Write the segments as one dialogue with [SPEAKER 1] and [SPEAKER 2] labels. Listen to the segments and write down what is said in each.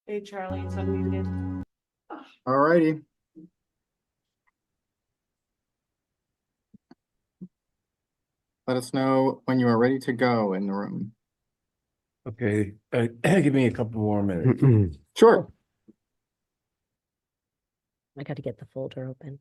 [SPEAKER 1] Hey, Charlie, it's unmuted.
[SPEAKER 2] All righty. Let us know when you are ready to go in the room.
[SPEAKER 3] Okay, give me a couple more minutes.
[SPEAKER 2] Sure.
[SPEAKER 4] I got to get the folder open.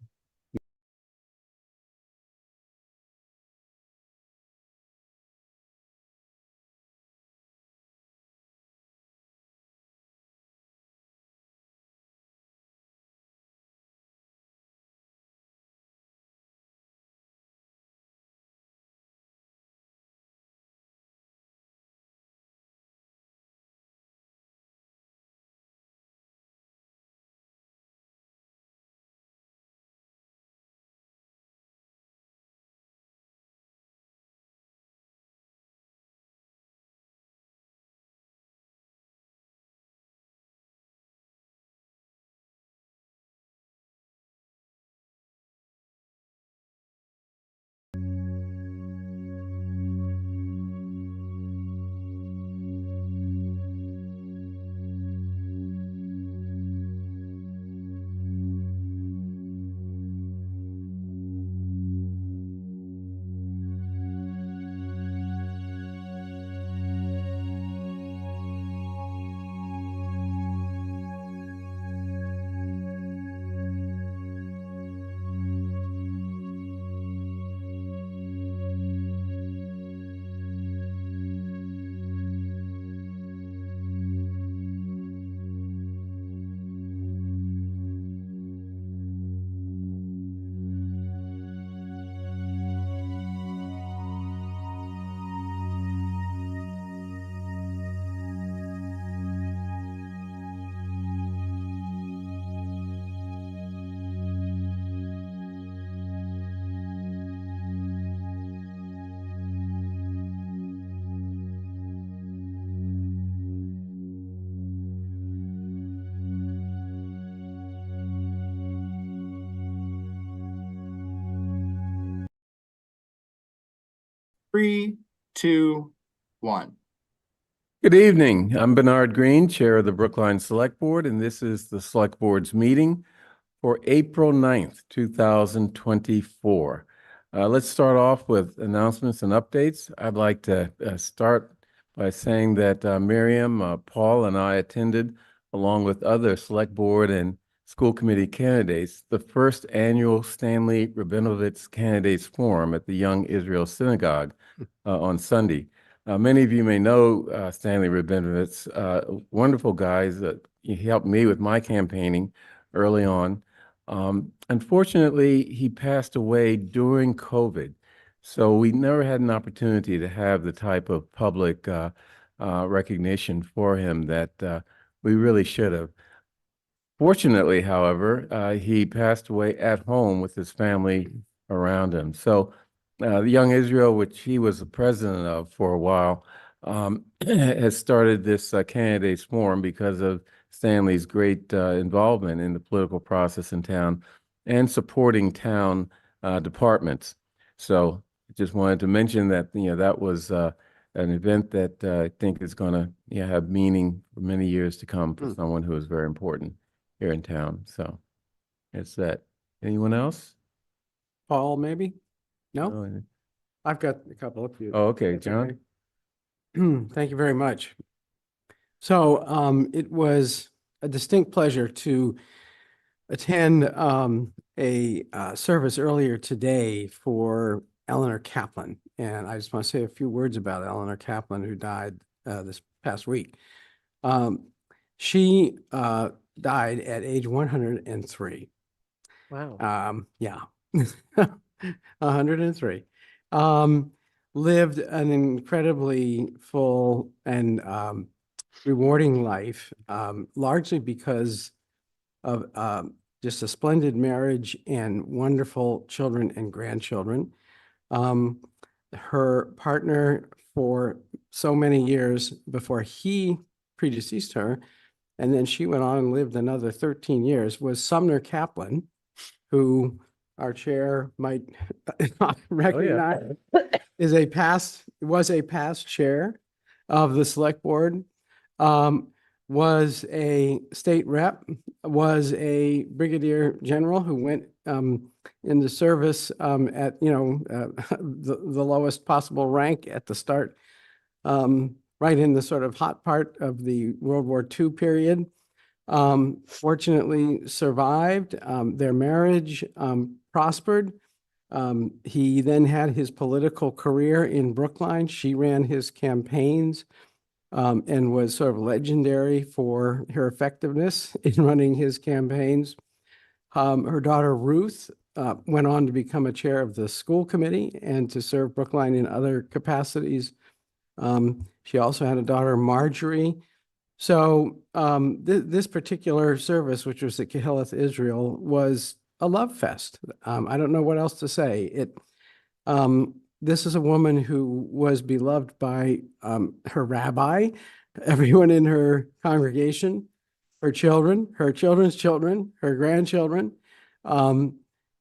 [SPEAKER 2] Three, two, one.
[SPEAKER 3] Good evening. I'm Bernard Green, Chair of the Brookline Select Board, and this is the Select Board's meeting for April 9th, 2024. Let's start off with announcements and updates. I'd like to start by saying that Miriam, Paul, and I attended, along with other Select Board and school committee candidates, the first annual Stanley Rabinovitz Candidates Forum at the Young Israel Synagogue on Sunday. Many of you may know Stanley Rabinovitz, wonderful guys. He helped me with my campaigning early on. Unfortunately, he passed away during COVID, so we never had an opportunity to have the type of public recognition for him that we really should have. Fortunately, however, he passed away at home with his family around him. So the Young Israel, which he was the president of for a while, has started this candidates forum because of Stanley's great involvement in the political process in town and supporting town departments. So I just wanted to mention that, that was an event that I think is going to have meaning for many years to come for someone who is very important here in town. So it's that. Anyone else?
[SPEAKER 5] Paul, maybe? No?
[SPEAKER 3] Oh,
[SPEAKER 5] I've got a couple of you.
[SPEAKER 3] Oh, okay,
[SPEAKER 5] That's
[SPEAKER 3] John.
[SPEAKER 5] okay. Thank you very much. So it was a distinct pleasure to attend a service earlier today for Eleanor Kaplan. And I just want to say a few words about Eleanor Kaplan, who died this past week. She died at age 103.
[SPEAKER 4] Wow.
[SPEAKER 5] Yeah. 103. Lived an incredibly full and rewarding life, largely because of just a splendid marriage and wonderful children and grandchildren. Her partner for so many years before he predeceased her, and then she went on and lived another 13 years, was Sumner Kaplan, who our chair might not recognize, was a past chair of the select board. was a state rep, was a brigadier general who went into service at, the lowest possible rank at the start, right in the sort of hot part of the World War II period. Fortunately survived. Their marriage prospered. He then had his political career in Brookline. She ran his campaigns and was sort of legendary for her effectiveness in running his campaigns. Her daughter Ruth went on to become a chair of the school committee and to serve Brookline in other capacities. She also had a daughter, Marjorie. So this particular service, which was at Kehilloth, Israel, was a love fest. I don't know what else to say. This is a woman who was beloved by her rabbi, everyone in her congregation, her children, her children's children, her grandchildren.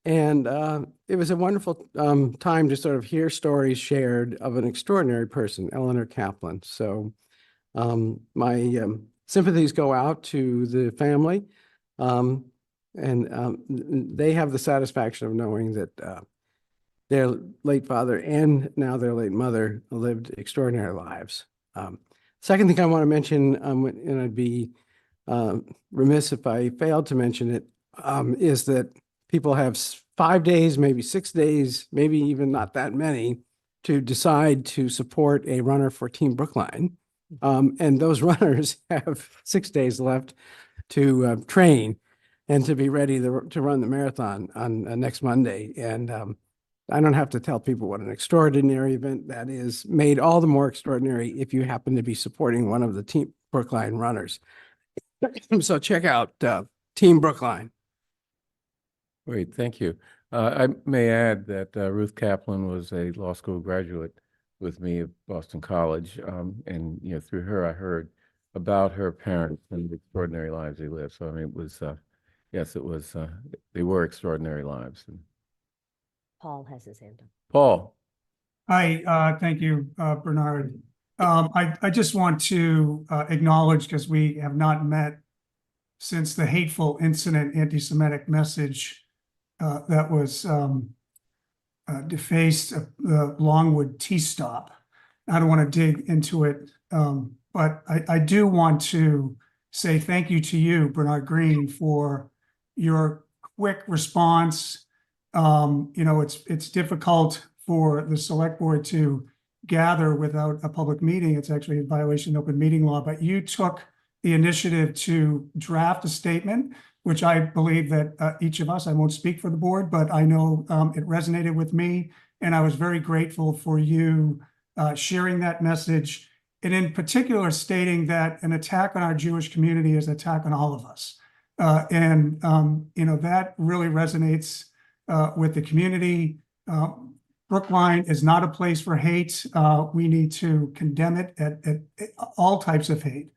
[SPEAKER 5] It was a wonderful time to sort of hear stories shared of an extraordinary person, Eleanor Kaplan. So my sympathies go out to the family. They have the satisfaction of knowing that their late father and now their late mother lived extraordinary lives. Second thing I want to mention, and I'd be remiss if I failed to mention it, is that people have 5 days, maybe 6 days, maybe even not that many, to decide to support a runner for Team Brookline. And those runners have 6 days left to train and to be ready to run the marathon on next Monday. And I don't have to tell people what an extraordinary event that is, made all the more extraordinary if you happen to be supporting one of the Team Brookline runners. So check out Team Brookline.
[SPEAKER 3] Great, thank you. I may add that Ruth Kaplan was a law school graduate with me at Boston College. And, through her, I heard about her parents and the extraordinary lives they lived. So, I mean, it was, yes, it was, they were extraordinary lives. And
[SPEAKER 4] Paul has his hand up.
[SPEAKER 3] Paul.
[SPEAKER 6] Hi, thank you, Bernard. I just want to acknowledge, because we have not met since the hateful incident, anti-Semitic message that was defaced the Longwood T-stop. I don't want to dig into it, but I do want to say thank you to you, Bernard Green, for your quick response. It's difficult for the select board to gather without a public meeting. It's actually a violation of open meeting law, but you took the initiative to draft a statement, which I believe that each of us, I won't speak for the board, but I know it resonated with me. And I was very grateful for you sharing that message. And in particular, stating that an attack on our Jewish community is an attack on all of us. That really resonates with the community. Brookline is not a place for hate. We need to condemn it at all types of hate.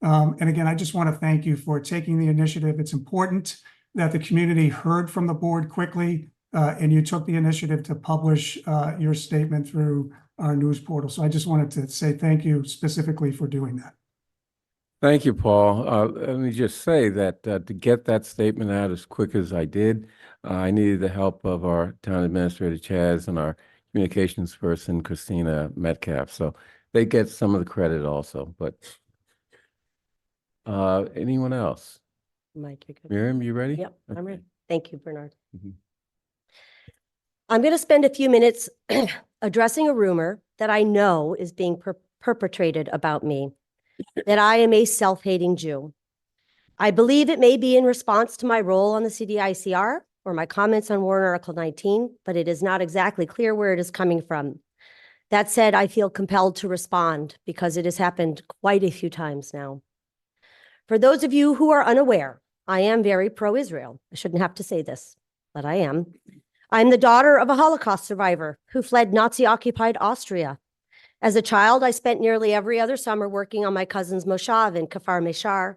[SPEAKER 6] And again, I just want to thank you for taking the initiative. It's important that the community heard from the board quickly, and you took the initiative to publish your statement through our news portal. So I just wanted to say thank you specifically for doing that.
[SPEAKER 3] Thank you, Paul. Let me just say that to get that statement out as quick as I did, I needed the help of our town administrator, Chaz, and our communications person, Christina Metcalf. So they get some of the credit also. But anyone else?
[SPEAKER 4] Mike, you're good.
[SPEAKER 3] Miriam, you ready?
[SPEAKER 4] Yep, I'm
[SPEAKER 3] Okay.
[SPEAKER 4] ready. Thank you, Bernard.
[SPEAKER 3] Mhm.
[SPEAKER 4] I'm going to spend a few minutes addressing a rumor that I know is being perpetrated about me, that I am a self-hating Jew. I believe it may be in response to my role on the CDICR or my comments on Warrant Article 19, but it is not exactly clear where it is coming from. That said, I feel compelled to respond because it has happened quite a few times now. For those of you who are unaware, I am very pro-Israel. I shouldn't have to say this, but I am. I'm the daughter of a Holocaust survivor who fled Nazi-occupied Austria. As a child, I spent nearly every other summer working on my cousin's moshav in Kfar Meshar.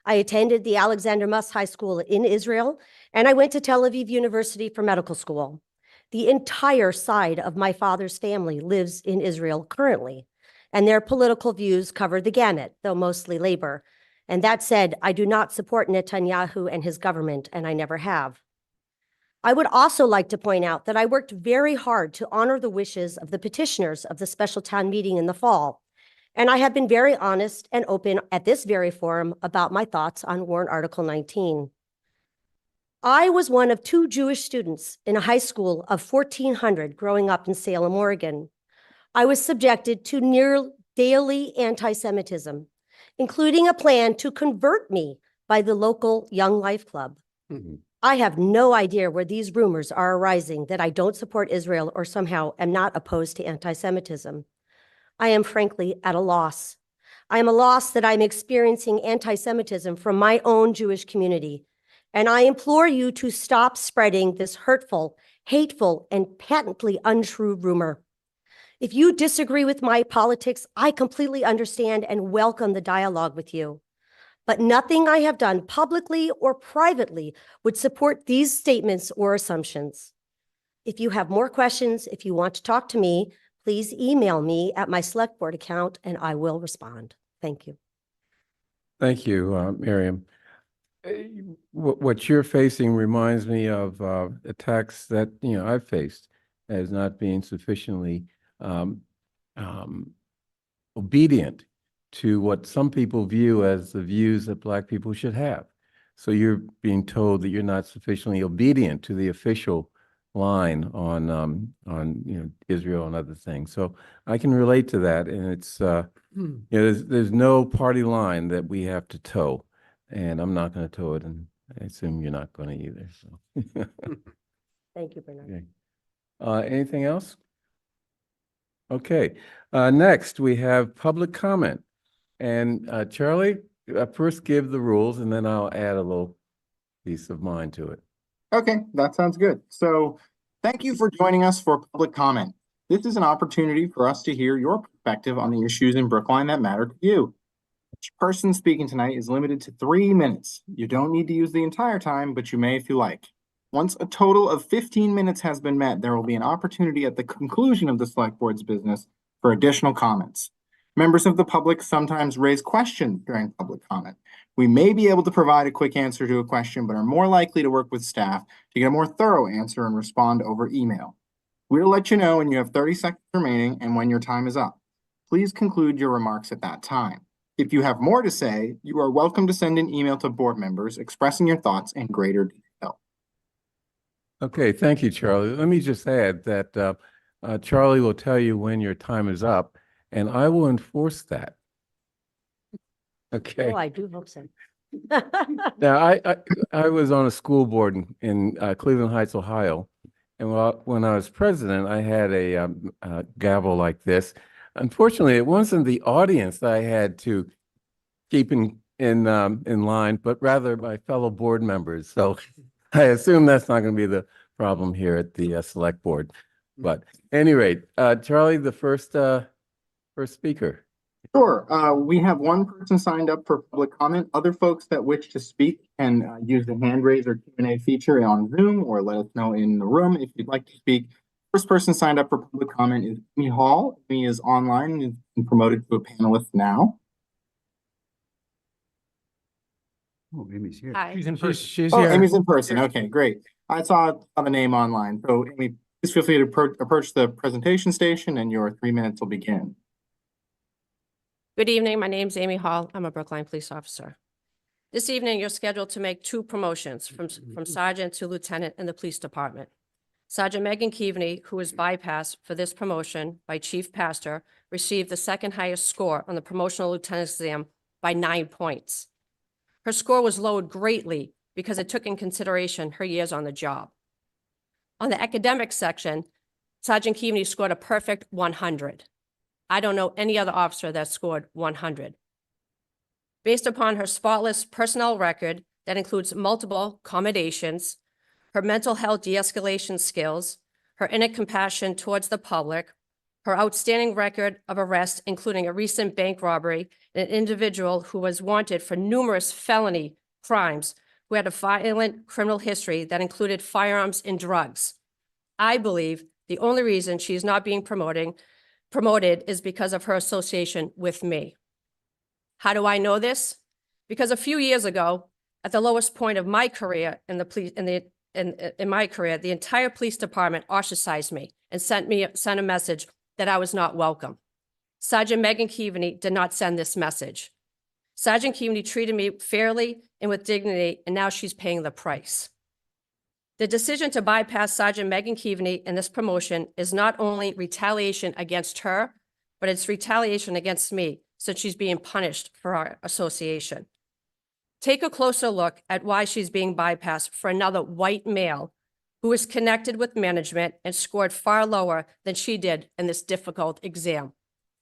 [SPEAKER 4] I attended the Alexander Muss High School in Israel, and I went to Tel Aviv University for medical school. The entire side of my father's family lives in Israel currently, and their political views cover the gamut, though mostly labor. And that said, I do not support Netanyahu and his government, and I never have. I would also like to point out that I worked very hard to honor the wishes of the petitioners of the special town meeting in the fall, and I have been very honest and open at this very forum about my thoughts on warrant Article 19. I was one of 2 Jewish students in a high school of 1,400 growing up in Salem, Oregon. I was subjected to near daily anti-Semitism, including a plan to convert me by the local Young Life Club. I have no idea where these rumors are arising that I don't support Israel or somehow am not opposed to anti-Semitism. I am frankly at a loss. I am a loss that I'm experiencing anti-Semitism from my own Jewish community. And I implore you to stop spreading this hurtful, hateful, and patently untrue rumor. If you disagree with my politics, I completely understand and welcome the dialogue with you. But nothing I have done publicly or privately would support these statements or assumptions. If you have more questions, if you want to talk to me, please email me at my select board account and I will respond. Thank you.
[SPEAKER 3] Thank you, Miriam. What you're facing reminds me of attacks that I've faced as not being sufficiently obedient to what some people view as the views that Black people should have. So you're being told that you're not sufficiently obedient to the official line on Israel and other things. So I can relate to that, and it's there's no party line that we have to toe, and I'm not going to toe it, and I assume you're not going to either. So
[SPEAKER 4] Thank you, Bernard.
[SPEAKER 3] okay. Anything else? Okay. Next we have public comment. And Charlie, first give the rules, and then I'll add a little piece of mine to it.
[SPEAKER 2] Okay, that sounds good. So thank you for joining us for public comment. This is an opportunity for us to hear your perspective on the issues in Brookline that matter to you. Each person speaking tonight is limited to 3 minutes. You don't need to use the entire time, but you may if you like. Once a total of 15 minutes has been met, there will be an opportunity at the conclusion of the Select Board's business for additional comments. Members of the public sometimes raise questions during public comment. We may be able to provide a quick answer to a question, but are more likely to work with staff to get a more thorough answer and respond over email. We'll let you know when you have 30 seconds remaining and when your time is up. Please conclude your remarks at that time. If you have more to say, you are welcome to send an email to board members expressing your thoughts in greater detail.
[SPEAKER 3] Okay, thank you, Charlie. Let me just add that Charlie will tell you when your time is up, and I will enforce that. Okay.
[SPEAKER 4] Oh, I do hope so.
[SPEAKER 3] Now, I was on a school board in Cleveland Heights, Ohio, and when I was president, I had a gavel like this. Unfortunately, it wasn't the audience that I had to keep in line, but rather my fellow board members. So I assume that's not going to be the problem here at the select board. But at any rate, Charlie, the first speaker.
[SPEAKER 2] Sure. We have one person signed up for public comment. Other folks that wish to speak can use the hand raise or Q&A feature on Zoom, or let us know in the room if you'd like to speak. First person signed up for public comment is Amy Hall. Amy is online and been promoted to a panelist now.
[SPEAKER 5] Oh, Amy's here.
[SPEAKER 1] Hi.
[SPEAKER 5] She's in person. She's
[SPEAKER 2] Oh,
[SPEAKER 5] here.
[SPEAKER 2] Amy's in person. Okay, great. I saw the name online. So Amy, please feel free to approach the presentation station and your 3 minutes will begin.
[SPEAKER 1] Good evening. My name's Amy Hall. I'm a Brookline police officer. This evening, you're scheduled to make 2 promotions from sergeant to lieutenant in the police department. Sergeant Megan Keaveney, who was bypassed for this promotion by Chief Pastor, received the second highest score on the promotional lieutenant exam by 9 points. Her score was lowered greatly because it took in consideration her years on the job. On the academic section, Sergeant Keaveney scored a perfect 100. I don't know any other officer that scored 100. Based upon her spotless personnel record that includes multiple accommodations, her mental health de-escalation skills, her inner compassion towards the public, her outstanding record of arrest, including a recent bank robbery, and an individual who was wanted for numerous felony crimes, who had a violent criminal history that included firearms and drugs. I believe the only reason she is not being promoted is because of her association with me. How do I know this? Because a few years ago, at the lowest point of my career in the police, in my career, the entire police department ostracized me and sent a message that I was not welcome. Sergeant Megan Keaveney did not send this message. Sergeant Keaveney treated me fairly and with dignity, and now she's paying the price. The decision to bypass Sergeant Megan Keaveney in this promotion is not only retaliation against her, but it's retaliation against me, since she's being punished for our association. Take a closer look at why she's being bypassed for another white male who is connected with management and scored far lower than she did in this difficult exam.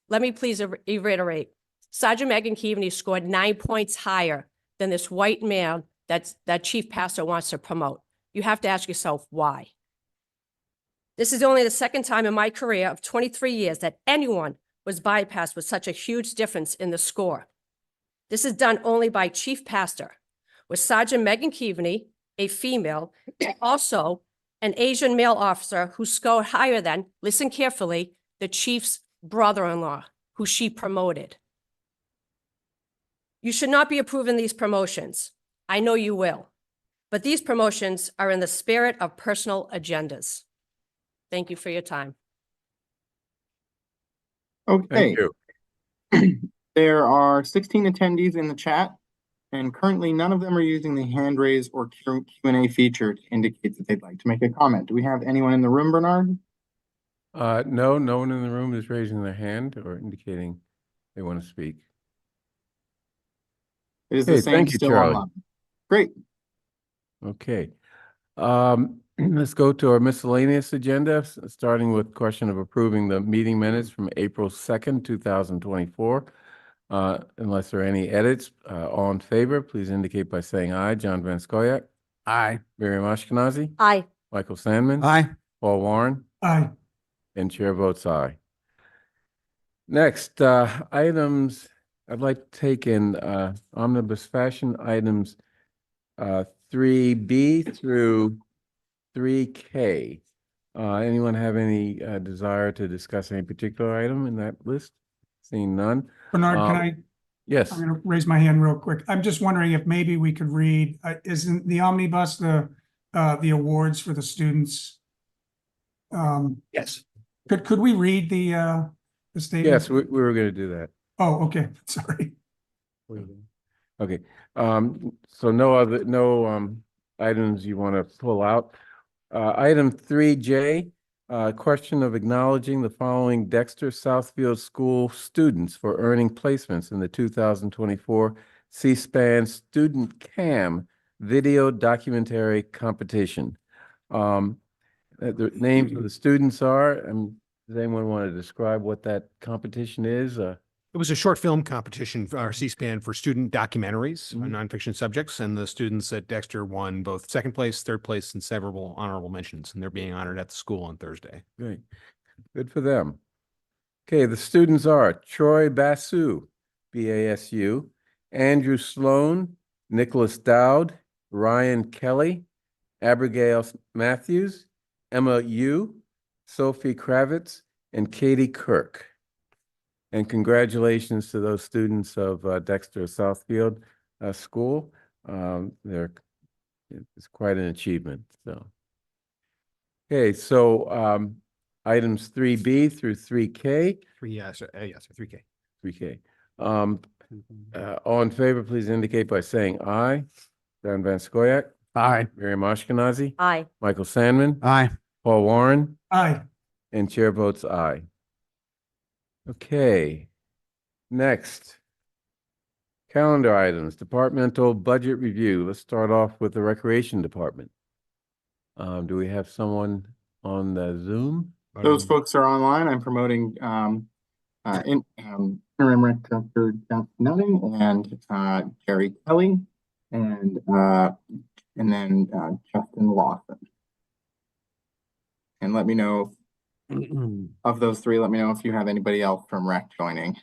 [SPEAKER 1] Let me please reiterate. Sergeant Megan Keaveney scored 9 points higher than this white man that Chief Pastor wants to promote. You have to ask yourself why. This is only the second time in my career of 23 years that anyone was bypassed with such a huge difference in the score. This is done only by Chief Pastor, with Sergeant Megan Keaveney, a female, and also an Asian male officer who scored higher than, listen carefully, the chief's brother-in-law, who she promoted. You should not be approving these promotions. I know you will, but these promotions are in the spirit of personal agendas. Thank you for your time.
[SPEAKER 2] Okay,
[SPEAKER 3] Thank you.
[SPEAKER 2] there are 16 attendees in the chat, and currently none of them are using the hand raise or Q&A feature to indicate that they'd like to make a comment. Do we have anyone in the room, Bernard?
[SPEAKER 3] No, no one in the room is raising their hand or indicating they want to speak.
[SPEAKER 2] It is the
[SPEAKER 3] Hey,
[SPEAKER 2] same
[SPEAKER 3] thank you,
[SPEAKER 2] still
[SPEAKER 3] Charlie.
[SPEAKER 2] online. Great.
[SPEAKER 3] Okay. Let's go to our miscellaneous agenda, starting with question of approving the meeting minutes from April 2nd, 2024. Unless there are any edits, all in favor, please indicate by saying aye. John Van Scoyac.
[SPEAKER 5] Aye.
[SPEAKER 3] Miriam Ashkenazi.
[SPEAKER 4] Aye.
[SPEAKER 3] Michael Sandman.
[SPEAKER 5] Aye.
[SPEAKER 3] Paul Warren.
[SPEAKER 6] Aye.
[SPEAKER 3] And chair votes aye. Next, items, I'd like to take in omnibus fashion items 3B through 3K. Anyone have any desire to discuss any particular item in that list? Seeing none.
[SPEAKER 6] Bernard, I'm
[SPEAKER 3] Yes,
[SPEAKER 6] going to raise my hand real quick. I'm just wondering if maybe we could read, isn't the omnibus the awards for the students?
[SPEAKER 5] Yes.
[SPEAKER 6] Could we read the statement?
[SPEAKER 3] yes, we were going to do that.
[SPEAKER 6] Oh, okay, sorry.
[SPEAKER 3] Okay, so no items you want to pull out. Item 3J, question of acknowledging the following Dexter Southfield School students for earning placements in the 2024 C-SPAN Student CAM Video Documentary Competition. The names of the students are, does anyone want to describe what that competition is?
[SPEAKER 7] It was a short film competition for our C-SPAN for student documentaries on
[SPEAKER 3] Mhm.
[SPEAKER 7] nonfiction subjects, and the students at Dexter won both second place, third place, and several honorable mentions, and they're being honored at the school on Thursday.
[SPEAKER 3] Great, good for them. Okay, the students are Troy Basu, BASU, Andrew Sloan, Nicholas Dowd, Ryan Kelly, Abigail Matthews, Emma Yu, Sophie Kravitz, and Katie Kirk. And congratulations to those students of Dexter Southfield School. It's quite an achievement. So, okay, so items 3B through 3K.
[SPEAKER 7] 3K.
[SPEAKER 3] 3K. All in favor, please indicate by saying aye. John Van Scoyac.
[SPEAKER 5] Aye.
[SPEAKER 3] Miriam Ashkenazi.
[SPEAKER 4] Aye.
[SPEAKER 3] Michael Sandman.
[SPEAKER 5] Aye.
[SPEAKER 3] Paul Warren.
[SPEAKER 6] Aye.
[SPEAKER 3] And chair votes aye. Okay. Next. Calendar items, departmental budget review. Let's start off with the Recreation Department. Do we have someone on the Zoom?
[SPEAKER 2] Those folks are online. I'm promoting interim rec director Jeff Nutting and Jerry Kelly and then Justin Lawson. And let me know of those three. Let me know if you have anybody else from rec joining.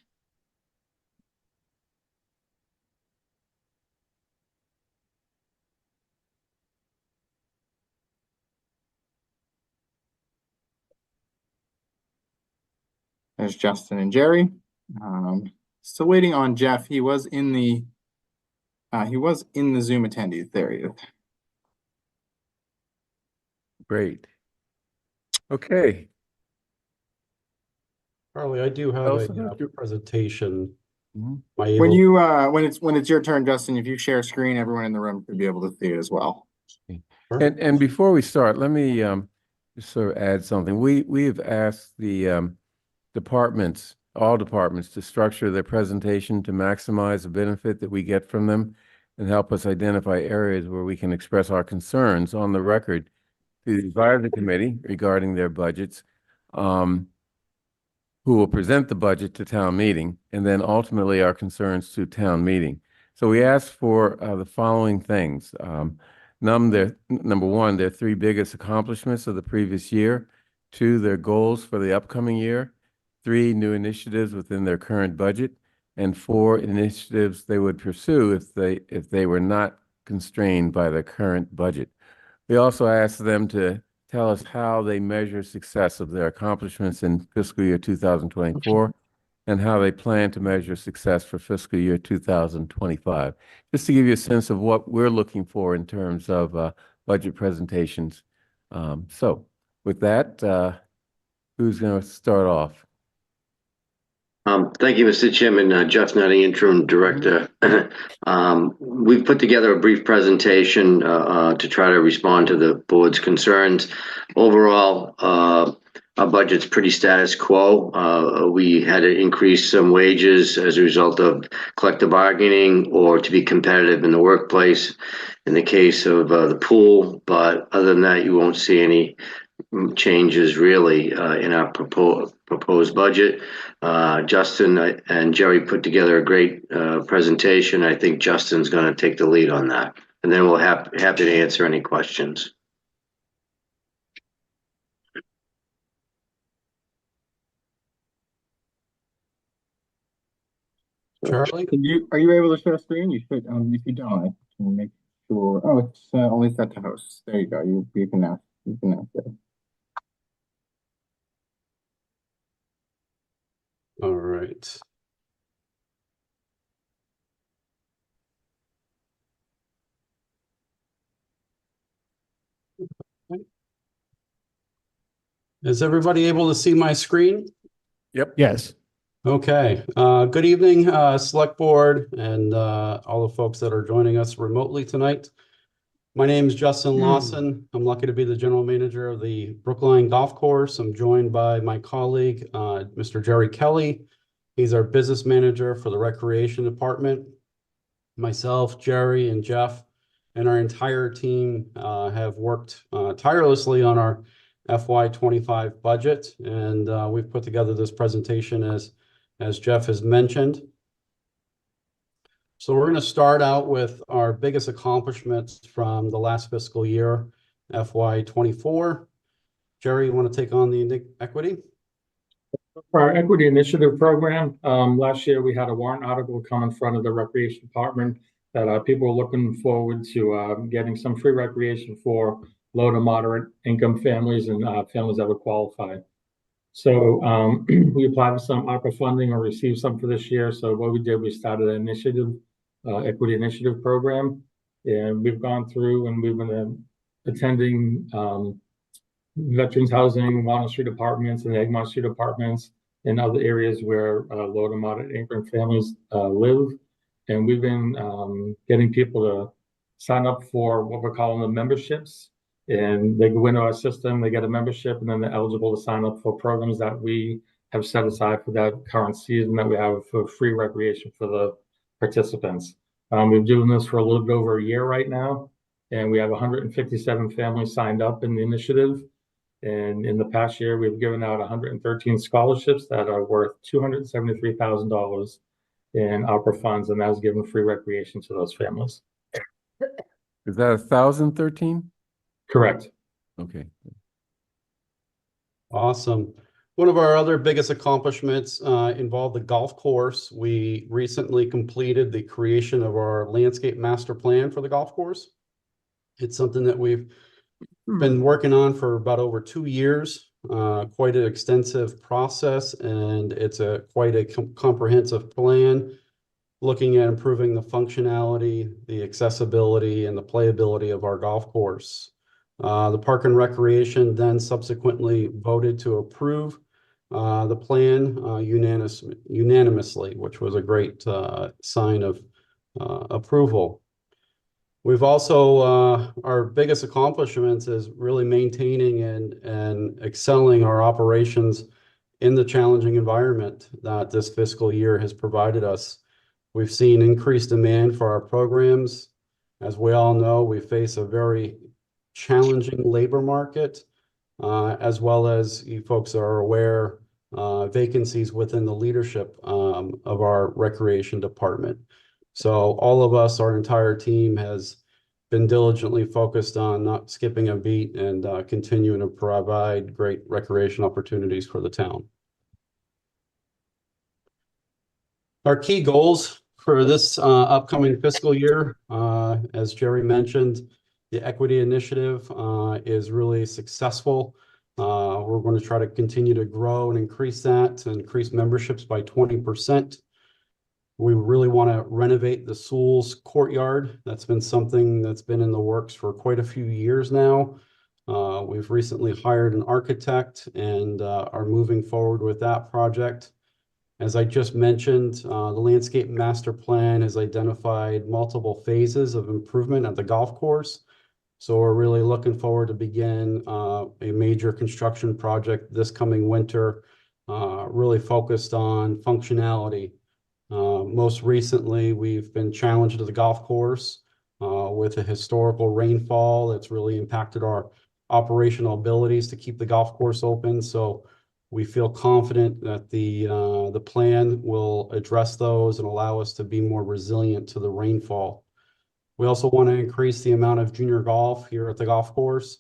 [SPEAKER 2] There's Justin and Jerry. Still waiting on Jeff. He was in the He was in the Zoom attendees. There he is.
[SPEAKER 3] Great. Okay.
[SPEAKER 8] Charlie, I do have
[SPEAKER 3] Tell
[SPEAKER 8] a
[SPEAKER 3] us about your-
[SPEAKER 8] presentation.
[SPEAKER 3] Mhm.
[SPEAKER 8] Am I
[SPEAKER 2] When
[SPEAKER 8] able-
[SPEAKER 2] you when it's your turn, Justin, if you share a screen, everyone in the room could be able to see it as well.
[SPEAKER 3] And before we start, let me just sort of add something. We have asked the departments, all departments, to structure their presentation to maximize the benefit that we get from them and help us identify areas where we can express our concerns on the record to the advisory committee regarding their budgets, who will present the budget to town meeting, and then ultimately our concerns to town meeting. So we asked for the following things. Number one, their three biggest accomplishments of the previous year. Two, their goals for the upcoming year. Three, new initiatives within their current budget. And four, initiatives they would pursue if they were not constrained by their current budget. We also asked them to tell us how they measure success of their accomplishments in fiscal year 2024 and how they plan to measure success for fiscal year 2025. Just to give you a sense of what we're looking for in terms of budget presentations. So with that, who's going to start off?
[SPEAKER 9] Thank you, Mr. Chairman. Jeff Nutty, Interim Director. We've put together a brief presentation to try to respond to the board's concerns. Overall, our budget's pretty status quo. We had to increase some wages as a result of collective bargaining or to be competitive in the workplace in the case of the pool. But other than that, you won't see any changes really in our proposed budget. Justin and Jerry put together a great presentation. I think Justin's going to take the lead on that, and then we'll happy to answer any questions.
[SPEAKER 8] Charlie?
[SPEAKER 2] Are you able to share a screen? You should. If you don't, I can make sure. Oh, it's only set to host. There you go. You can now share.
[SPEAKER 8] All right. Is everybody able to see my screen?
[SPEAKER 3] Yep.
[SPEAKER 7] Yes.
[SPEAKER 8] Okay. Good evening, Select Board and all the folks that are joining us remotely tonight. My name is Justin Lawson. I'm lucky to be the General Manager of the Brookline Golf Course. I'm joined by my colleague, Mr. Jerry Kelly. He's our Business Manager for the Recreation Department. Myself, Jerry, and Jeff, and our entire team have worked tirelessly on our FY25 budget, and we've put together this presentation as Jeff has mentioned. So we're going to start out with our biggest accomplishments from the last fiscal year, FY24. Jerry, you want to take on the equity?
[SPEAKER 10] For our equity initiative program, last year we had a warrant article come in front of the recreation department that people were looking forward to getting some free recreation for low to moderate income families and families that would qualify. So we applied for some ARPA funding or received some for this year. So what we did, we started an initiative, equity initiative program, and we've gone through and we've been attending veterans housing, Walnut Street apartments and Egmont Street apartments and other areas where low to moderate income families live. And we've been getting people to sign up for what we're calling the memberships. And they go into our system, they get a membership, and then they're eligible to sign up for programs that we have set aside for that current season that we have for free recreation for the participants. We've been doing this for a little bit over a year right now, and we have 157 families signed up in the initiative. And in the past year, we've given out 113 scholarships that are worth $273,000 in ARPA funds, and that's given free recreation to those families.
[SPEAKER 3] Is that 1,013?
[SPEAKER 10] Correct.
[SPEAKER 3] Okay.
[SPEAKER 8] Awesome. One of our other biggest accomplishments involved the golf course. We recently completed the creation of our landscape master plan for the golf course. It's something that we've been working on for about over 2 years, quite an extensive process, and it's quite a comprehensive plan. looking at improving the functionality, the accessibility, and the playability of our golf course. The Park and Recreation then subsequently voted to approve the plan unanimously, which was a great sign of approval. We've also, our biggest accomplishments is really maintaining and excelling our operations in the challenging environment that this fiscal year has provided us. We've seen increased demand for our programs. As we all know, we face a very challenging labor market, as well as you folks are aware, vacancies within the leadership of our recreation department. So all of us, our entire team has been diligently focused on not skipping a beat and continuing to provide great recreation opportunities for the town. Our key goals for this upcoming fiscal year, as Jerry mentioned, the equity initiative is really successful. We're going to try to continue to grow and increase that, and increase memberships by 20%. We really want to renovate the Sewell's courtyard. That's been something that's been in the works for quite a few years now. We've recently hired an architect and are moving forward with that project. As I just mentioned, the landscape master plan has identified multiple phases of improvement at the golf course. So we're really looking forward to begin a major construction project this coming winter, really focused on functionality. Most recently, we've been challenged at the golf course with a historical rainfall that's really impacted our operational abilities to keep the golf course open. So we feel confident that the plan will address those and allow us to be more resilient to the rainfall. We also want to increase the amount of junior golf here at the golf course.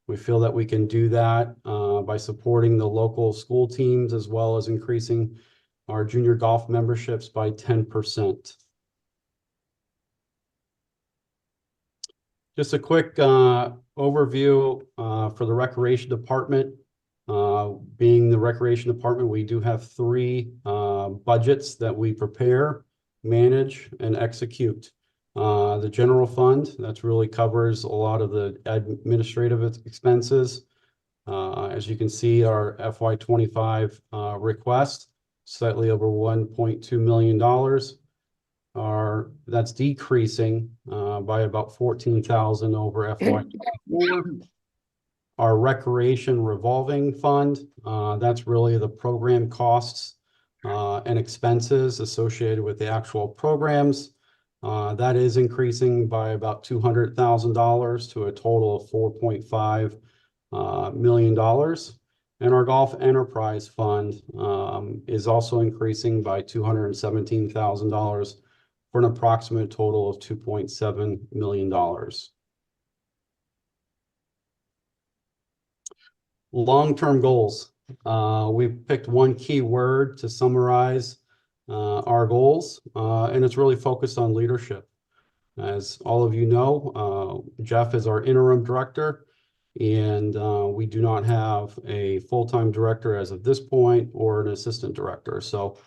[SPEAKER 8] We feel that we can do that by supporting the local school teams, as well as increasing our junior golf memberships by 10%. Just a quick overview for the recreation department. Being the recreation department, we do have 3 budgets that we prepare, manage, and execute. The general fund, that's really covers a lot of the administrative expenses. As you can see, our FY25 request, slightly over $1.2 million. That's decreasing by about $14,000 over FY24. Our recreation revolving fund, that's really the program costs and expenses associated with the actual programs. That is increasing by about $200,000 to a total of $4.5 million. And our golf enterprise fund is also increasing by $217,000 for an approximate total of $2.7 million. Long-term goals. We've picked one key word to summarize our goals, and it's really focused on leadership. As all of you know, Jeff is our interim director, and we do not have a full-time director as of this point, or an assistant director. So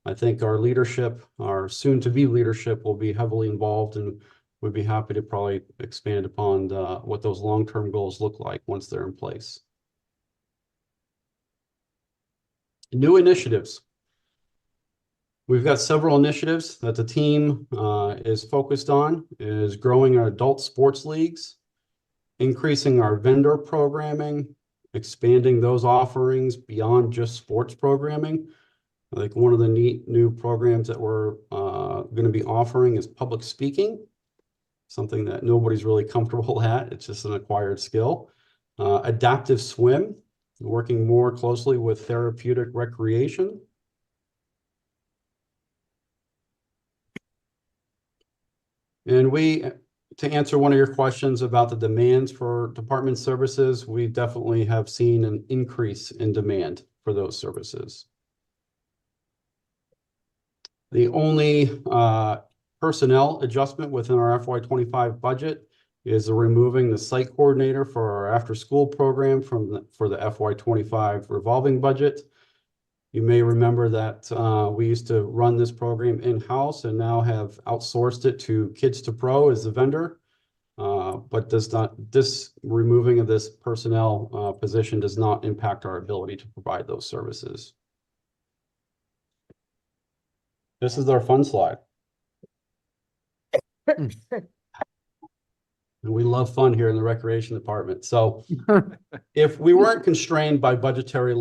[SPEAKER 8] I think our leadership, our soon-to-be leadership, will be heavily involved, and we'd be happy to probably expand upon what those long-term goals look like once they're in place. New initiatives. We've got several initiatives that the team is focused on, is growing our adult sports leagues, increasing our vendor programming, expanding those offerings beyond just sports programming. I think one of the neat new programs that we're going to be offering is public speaking, something that nobody's really comfortable at. It's just an acquired skill. Adaptive swim, working more closely with therapeutic recreation. And to answer one of your questions about the demands for department services, we definitely have seen an increase in demand for those services. The only personnel adjustment within our FY25 budget is removing the site coordinator for our after-school program for the FY25 revolving budget. You may remember that we used to run this program in-house and now have outsourced it to Kids to Pro as the vendor. But this removing of this personnel position does not impact our ability to provide those services. This is our fun slide. And we love fun here in the recreation department. So if we weren't constrained by budgetary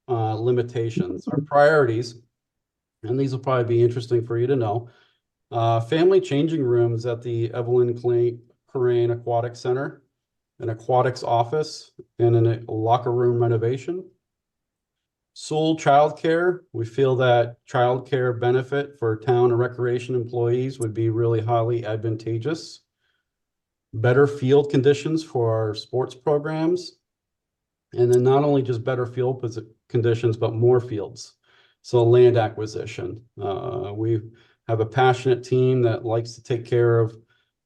[SPEAKER 8] limitations, our priorities, and these will probably be interesting for you to know, family changing rooms at the Evelyn Crane Aquatic Center, an aquatics office, and a locker room renovation. Sole childcare, we feel that childcare benefit for town and recreation employees would be really highly advantageous. Better field conditions for our sports programs. And then not only just better field conditions, but more fields. So land acquisition. We have a passionate team that likes to take care of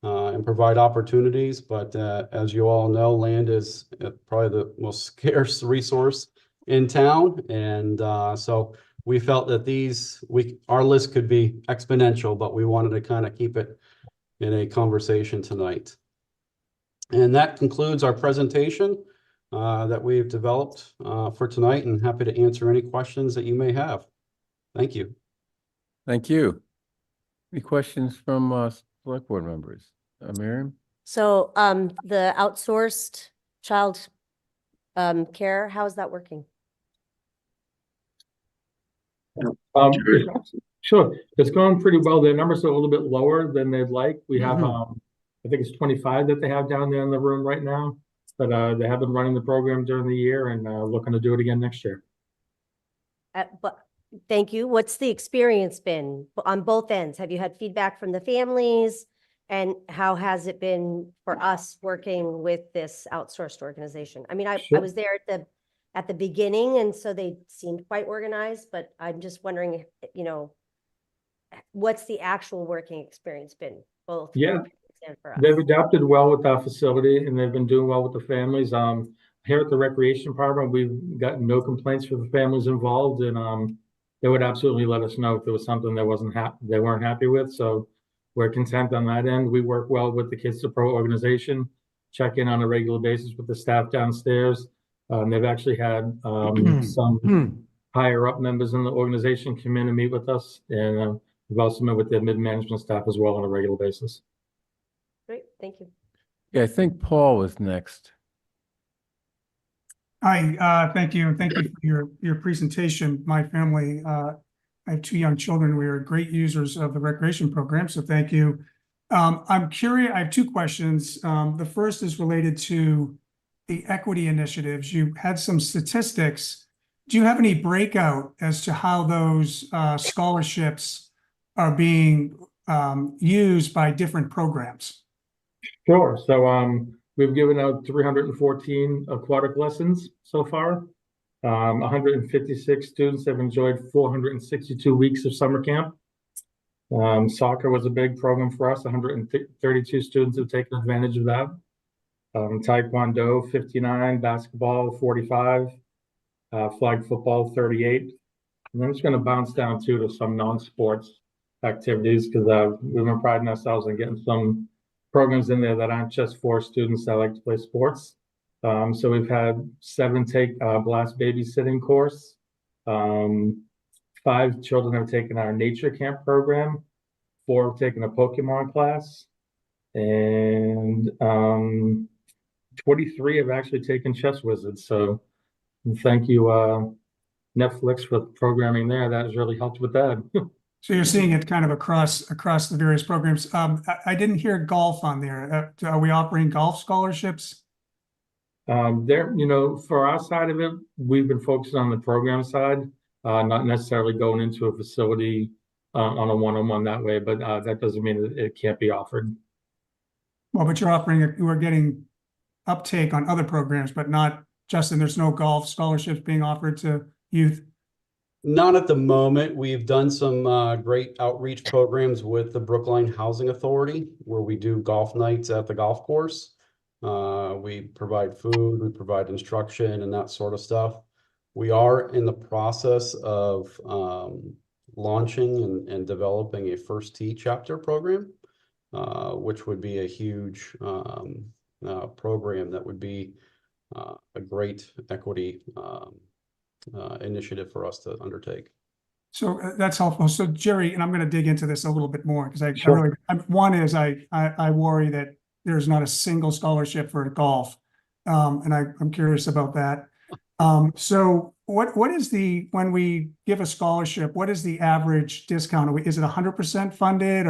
[SPEAKER 8] and provide opportunities. But as you all know, land is probably the most scarce resource in town. And so we felt that our list could be exponential, but we wanted to kind of keep it in a conversation tonight. And that concludes our presentation that we've developed for tonight, and happy to answer any questions that you may have. Thank you.
[SPEAKER 3] Thank you. Any questions from select board members? Miriam?
[SPEAKER 4] So the outsourced child care, how is that working?
[SPEAKER 10] Sure, it's going pretty well. Their numbers are a little bit lower than they'd like. We have, I think it's 25 that they have down there in the room right now, but they have been running the program during the year and looking to do it again next year.
[SPEAKER 4] But thank you. What's the experience been on both ends? Have you had feedback from the families? And how has it been for us working with this outsourced organization? I mean, I was there at the beginning, and so they seemed quite organized, but I'm just wondering, you know, what's the actual working experience been, both for parents and for us?
[SPEAKER 10] They've adapted well with our facility, and they've been doing well with the families. Here at the recreation department, we've gotten no complaints for the families involved, and they would absolutely let us know if there was something that they weren't happy with. So we're content on that end. We work well with the Kids to Pro organization, check in on a regular basis with the staff downstairs. They've actually had some higher up members in the organization come in and meet with us, and we've also met with their mid-management staff as well on a regular basis.
[SPEAKER 4] Great, thank you.
[SPEAKER 3] Yeah, I think Paul was next.
[SPEAKER 6] Hi, thank you. Thank you for your presentation. My family, I have 2 young children. We are great users of the recreation program, so thank you. I'm curious, I have 2 questions. The first is related to the equity initiatives. You had some statistics. Do you have any breakout as to how those scholarships are being used by different programs?
[SPEAKER 10] Sure. So we've given out 314 aquatic lessons so far. 156 students have enjoyed 462 weeks of summer camp. Soccer was a big program for us. 132 students have taken advantage of that. Taekwondo, 59, basketball, 45, flag football, 38. And I'm just going to bounce down too to some non-sports activities, because we've been priding ourselves on getting some programs in there that aren't just for students that like to play sports. So we've had 7 take blast babysitting course. 5 children have taken our nature camp program. 4 have taken a Pokemon class. And 23 have actually taken Chess Wizards. So thank you, Netflix, for programming there. That has really helped with that.
[SPEAKER 6] So you're seeing it kind of across the various programs. I didn't hear golf on there. Are we offering golf scholarships?
[SPEAKER 10] There, for our side of it, we've been focusing on the program side, not necessarily going into a facility on a one-on-one that way, but that doesn't mean that it can't be offered.
[SPEAKER 6] Well, but you are getting uptake on other programs, but not, Justin, there's no golf scholarships being offered to youth?
[SPEAKER 8] Not at the moment. We've done some great outreach programs with the Brookline Housing Authority, where we do golf nights at the golf course. We provide food, we provide instruction and that sort of stuff. We are in the process of launching and developing a First Tee chapter program, which would be a huge program that would be a great equity initiative for us to undertake.
[SPEAKER 6] So that's helpful. So Jerry, and I'm going to dig into this a little bit more because I
[SPEAKER 2] Sure.
[SPEAKER 6] really, one is I worry that there's not a single scholarship for golf. And I'm curious about that. So what is when we give a scholarship, what is the average discount? Is it 100% funded?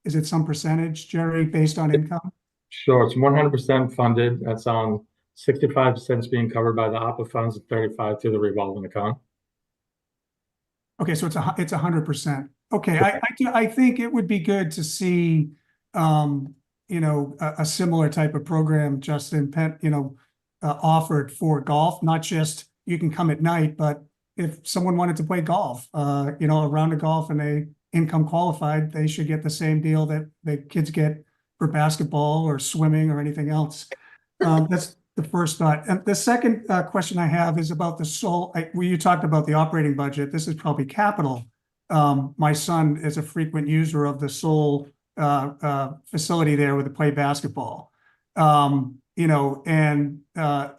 [SPEAKER 6] Is it some percentage, Jerry, based on income?
[SPEAKER 10] Sure, it's 100% funded. That's 65 cents being covered by the ARPA funds and 35 through the revolving account.
[SPEAKER 6] Okay, so it's 100%. Okay, I think it would be good to see, a similar type of program, Justin, offered for golf, not just you can come at night, but if someone wanted to play golf, a round of golf and they income qualified, they should get the same deal that the kids get for basketball or swimming or anything else. That's the first thought. And the second question I have is about the Soul. You talked about the operating budget. This is probably capital. My son is a frequent user of the Soul facility there where they play basketball. And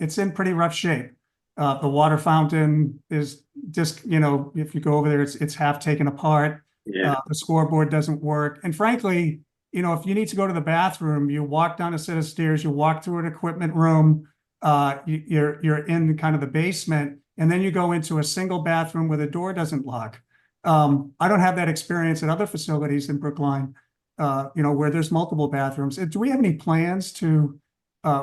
[SPEAKER 6] it's in pretty rough shape. The water fountain is just, if you go over there, it's half taken apart.
[SPEAKER 9] Yeah.
[SPEAKER 6] The scoreboard doesn't work. And frankly, if you need to go to the bathroom, you walk down a set of stairs, you walk through an equipment room, you're in kind of the basement, and then you go into a single bathroom where the door doesn't lock. I don't have that experience at other facilities in Brookline, where there's multiple bathrooms. Do we have any plans to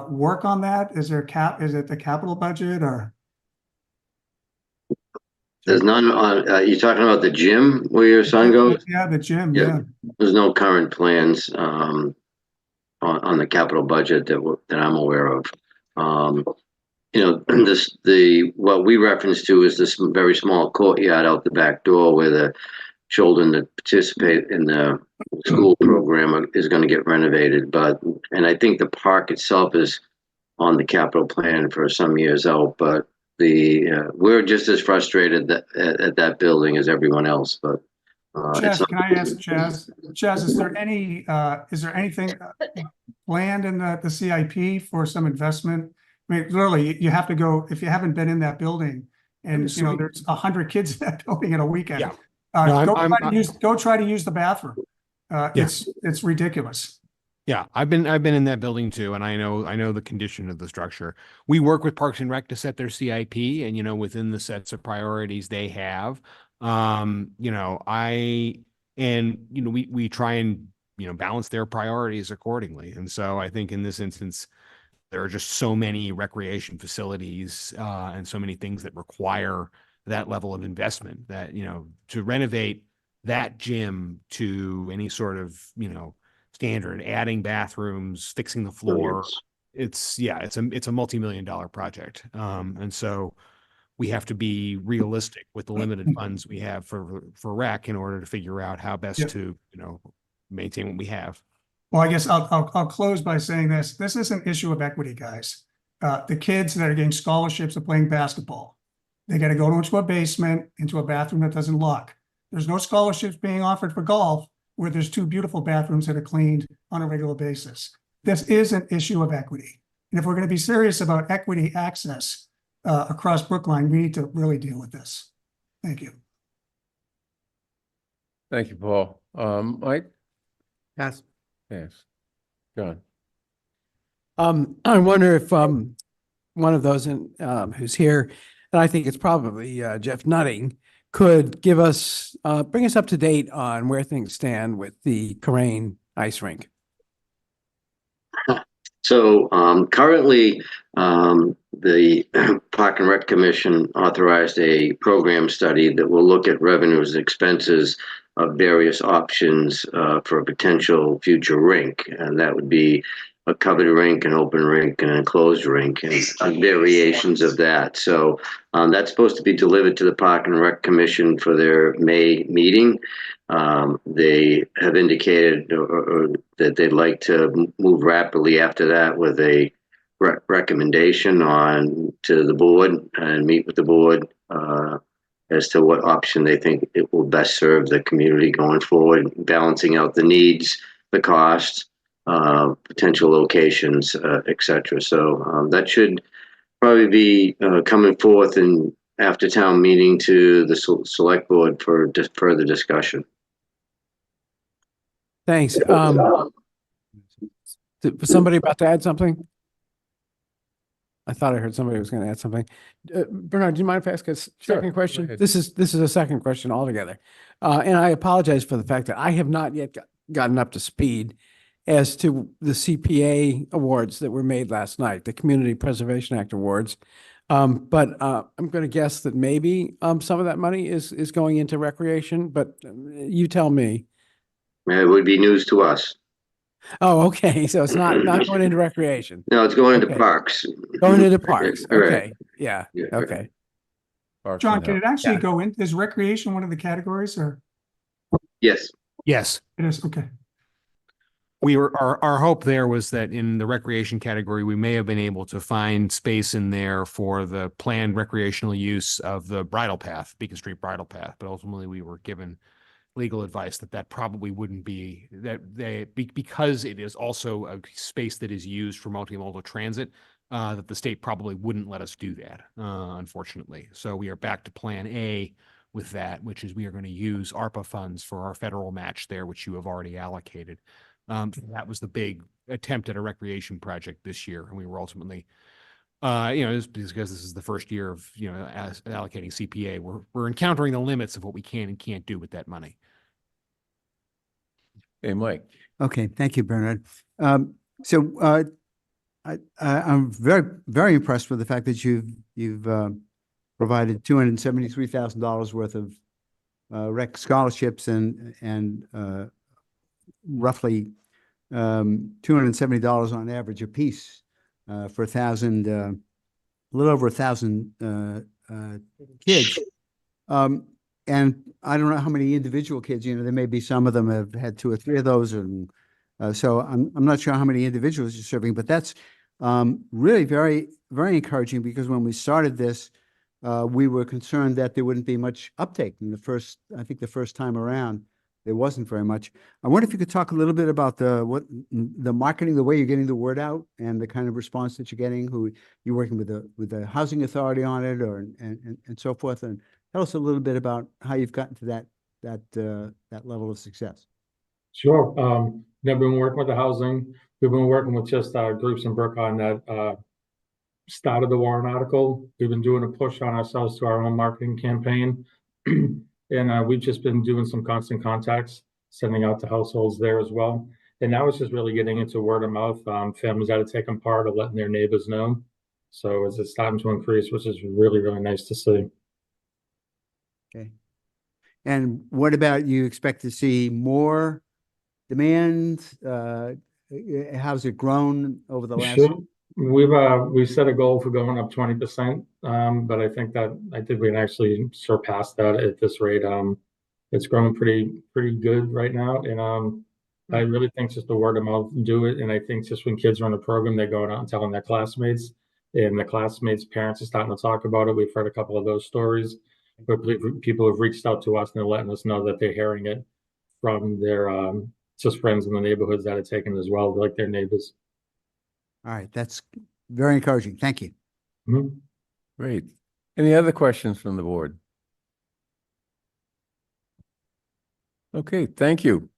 [SPEAKER 6] work on that? Is it the capital budget or?
[SPEAKER 9] There's none on, you talking about the gym where your son goes?
[SPEAKER 6] Yeah, the gym,
[SPEAKER 9] Yeah.
[SPEAKER 6] yeah.
[SPEAKER 9] There's no current plans, on the capital budget that I'm aware of. What we reference to is this very small courtyard out the back door where the children that participate in the school program is going to get renovated. And I think the park itself is on the capital plan for some years out, but we're just as frustrated at that building as everyone else, but
[SPEAKER 6] Chaz, can I ask Chaz? Chaz, is there anything planned in the CIP for some investment? I mean, literally, you have to go, if you haven't been in that building, and there's 100 kids in that building in a weekend.
[SPEAKER 7] Yeah. No,
[SPEAKER 6] go try to use the bathroom. It's ridiculous.
[SPEAKER 7] Yeah, I've been in that building too, and I know the condition of the structure. We work with Parks and Rec to set their CIP, and within the sets of priorities they have, we try and balance their priorities accordingly. And so I think in this instance, there are just so many recreation facilities and so many things that require that level of investment that to renovate that gym to any sort of standard, adding bathrooms, fixing the floor. It's a multi-million-dollar project. And so we have to be realistic with the limited funds we have for rec in order to figure out how best to, maintain what we have.
[SPEAKER 6] Well, I guess I'll close by saying this. This is an issue of equity, guys. The kids that are getting scholarships are playing basketball. They got to go into a basement, into a bathroom that doesn't lock. There's no scholarships being offered for golf, where there's 2 beautiful bathrooms that are cleaned on a regular basis. This is an issue of equity. And if we're going to be serious about equity access across Brookline, we need to really deal with this. Thank you.
[SPEAKER 3] Thank you, Paul. Mike?
[SPEAKER 5] Yes.
[SPEAKER 3] Yes. John?
[SPEAKER 5] I wonder if one of those who's here, and I think it's probably Jeff Nutting, could give us, bring us up to date on where things stand with the Karain ice rink.
[SPEAKER 9] So currently, the Park and Rec Commission authorized a program study that will look at revenues and expenses of various options for a potential future rink. And that would be a covered rink, an open rink, and an enclosed rink, and variations of that. So that's supposed to be delivered to the Park and Rec Commission for their May meeting. They have indicated that they'd like to move rapidly after that with a recommendation to the board and meet with the board as to what option they think it will best serve the community going forward, balancing out the needs, the costs, potential locations, et cetera. So that should probably be coming forth in after town meeting to the select board for further discussion.
[SPEAKER 5] Thanks. Was somebody about to add something? I thought I heard somebody was going to add something. Bernard, do you mind if I ask a second question?
[SPEAKER 3] ahead.
[SPEAKER 5] This is a second question altogether. And I apologize for the fact that I have not yet gotten up to speed as to the CPA awards that were made last night, the Community Preservation Act awards. But I'm going to guess that maybe some of that money is going into recreation, but you tell me.
[SPEAKER 9] It would be news to us.
[SPEAKER 5] Oh, okay. So it's not going into recreation.
[SPEAKER 9] No, it's going into
[SPEAKER 5] Okay.
[SPEAKER 9] parks.
[SPEAKER 5] Going into parks.
[SPEAKER 9] Right.
[SPEAKER 5] Okay. Yeah.
[SPEAKER 9] Yeah.
[SPEAKER 5] Okay.
[SPEAKER 3] Parks
[SPEAKER 6] John,
[SPEAKER 3] and
[SPEAKER 6] can
[SPEAKER 3] Health.
[SPEAKER 6] it actually
[SPEAKER 5] Yeah.
[SPEAKER 6] go in, is recreation one of the categories or
[SPEAKER 9] Yes.
[SPEAKER 7] Yes.
[SPEAKER 6] it is? Okay.
[SPEAKER 7] Our hope there was that in the recreation category, we may have been able to find space in there for the planned recreational use of the bridle path, Beacon Street bridle path. But ultimately we were given legal advice that probably wouldn't be because it is also a space that is used for multimodal transit, that the state probably wouldn't let us do that, unfortunately. So we are back to plan A with that, which is we are going to use ARPA funds for our federal match there, which you have already allocated. That was the big attempt at a recreation project this year. And we were ultimately, just because this is the first year of, allocating CPA, we're encountering the limits of what we can and can't do with that money.
[SPEAKER 3] Hey, Mike.
[SPEAKER 11] Okay, thank you, Bernard. I'm very, very impressed with the fact that you've provided $273,000 worth of rec scholarships and roughly $270 on average apiece for a little over 1,000 kids. And I don't know how many individual kids, there may be some of them have had 2 or 3 of those. And so I'm not sure how many individuals you're serving, but that's really very, very encouraging because when we started this, we were concerned that there wouldn't be much uptake in the first time around. There wasn't very much. I wonder if you could talk a little bit about the marketing, the way you're getting the word out and the kind of response that you're getting, who you're working with the housing authority on it and so forth. And tell us a little bit about how you've gotten to that level of success.
[SPEAKER 10] Sure. They've been working with the housing. We've been working with just groups in Brookline that started the warrant article. We've been doing a push on ourselves to our own marketing campaign. And we've just been doing some constant contacts, sending out to households there as well. And now it's just really getting into word of mouth. Families that have taken part of letting their neighbors know. So it's starting to increase, which is really, really nice to see.
[SPEAKER 11] Okay. And what about you expect to see more demand? How's it grown over the last?
[SPEAKER 10] Sure. We've set a goal for going up 20%, but I think we can actually surpass that at this rate. It's growing pretty good right now, and I really think just the word of mouth do it. And I think just when kids are in a program, they're going out and telling their classmates, and the classmates' parents are starting to talk about it. We've heard a couple of those stories where people have reached out to us and they're letting us know that they're hearing it from their just friends in the neighborhoods that are taking it as well, like their neighbors.
[SPEAKER 11] All right, that's very encouraging. Thank you.
[SPEAKER 10] Mhm.
[SPEAKER 3] Great. Any other questions from the board? Okay, thank you.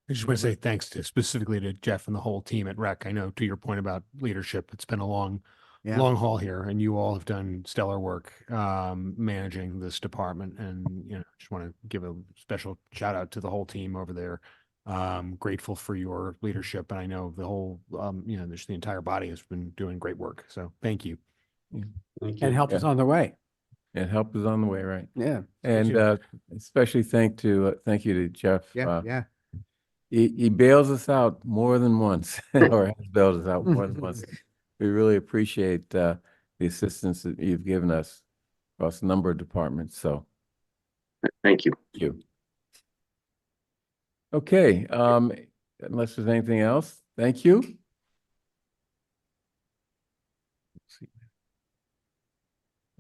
[SPEAKER 7] I just want to say thanks specifically to Jeff and the whole team at Rec. I know to your point about leadership, it's been a long haul here, and you all have done stellar work managing this department. And just want to give a special shout out to the whole team over there. Grateful for your leadership, and I know the whole just the entire body has been doing great work. So thank you.
[SPEAKER 8] Thank you.
[SPEAKER 5] And help is on the way.
[SPEAKER 3] And help is on the way, right?
[SPEAKER 5] Yeah.
[SPEAKER 3] And especially thank you to Jeff.
[SPEAKER 11] Yeah.
[SPEAKER 3] He bails us out more than once, or has bailed us out more than once. We really appreciate the assistance that you've given us across a number of departments. So
[SPEAKER 9] Thank you.
[SPEAKER 3] thank you. Okay, unless there's anything else, thank you.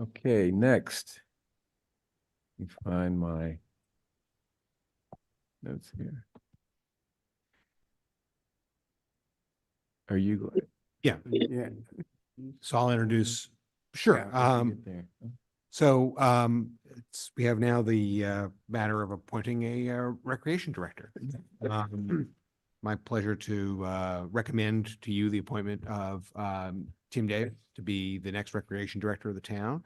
[SPEAKER 3] Okay, next. Let me find my notes here. Are you going?
[SPEAKER 7] Yeah.
[SPEAKER 5] Yeah.
[SPEAKER 7] So I'll introduce, sure.
[SPEAKER 3] Yeah, once you get there.
[SPEAKER 7] So we have now the matter of appointing a recreation director. My pleasure to recommend to you the appointment of Tim Davis to be the next recreation director of the town.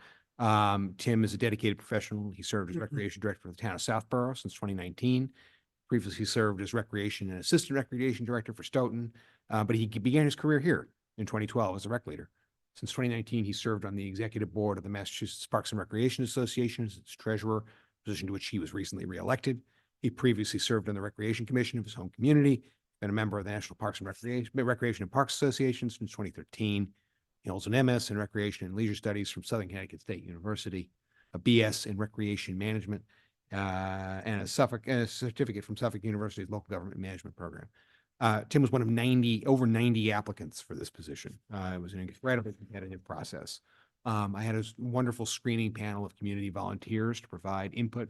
[SPEAKER 7] Tim is a dedicated professional. He served as recreation director of the town of Southborough since 2019. Previously served as recreation and assistant recreation director for Stoughton, but he began his career here in 2012 as a rec leader. Since 2019, he served on the executive board of the Massachusetts Parks and Recreation Association as its treasurer, position to which he was recently reelected. He previously served on the Recreation Commission of his home community, been a member of the National Parks and Recreation and Parks Association since 2013. He holds an MS in Recreation and Leisure Studies from Southern Connecticut State University, a BS in Recreation Management, and a certificate from Suffolk University's Local Government Management Program. Tim was one of over 90 applicants for this position. It was an incredibly competitive process. I had a wonderful screening panel of community volunteers to provide input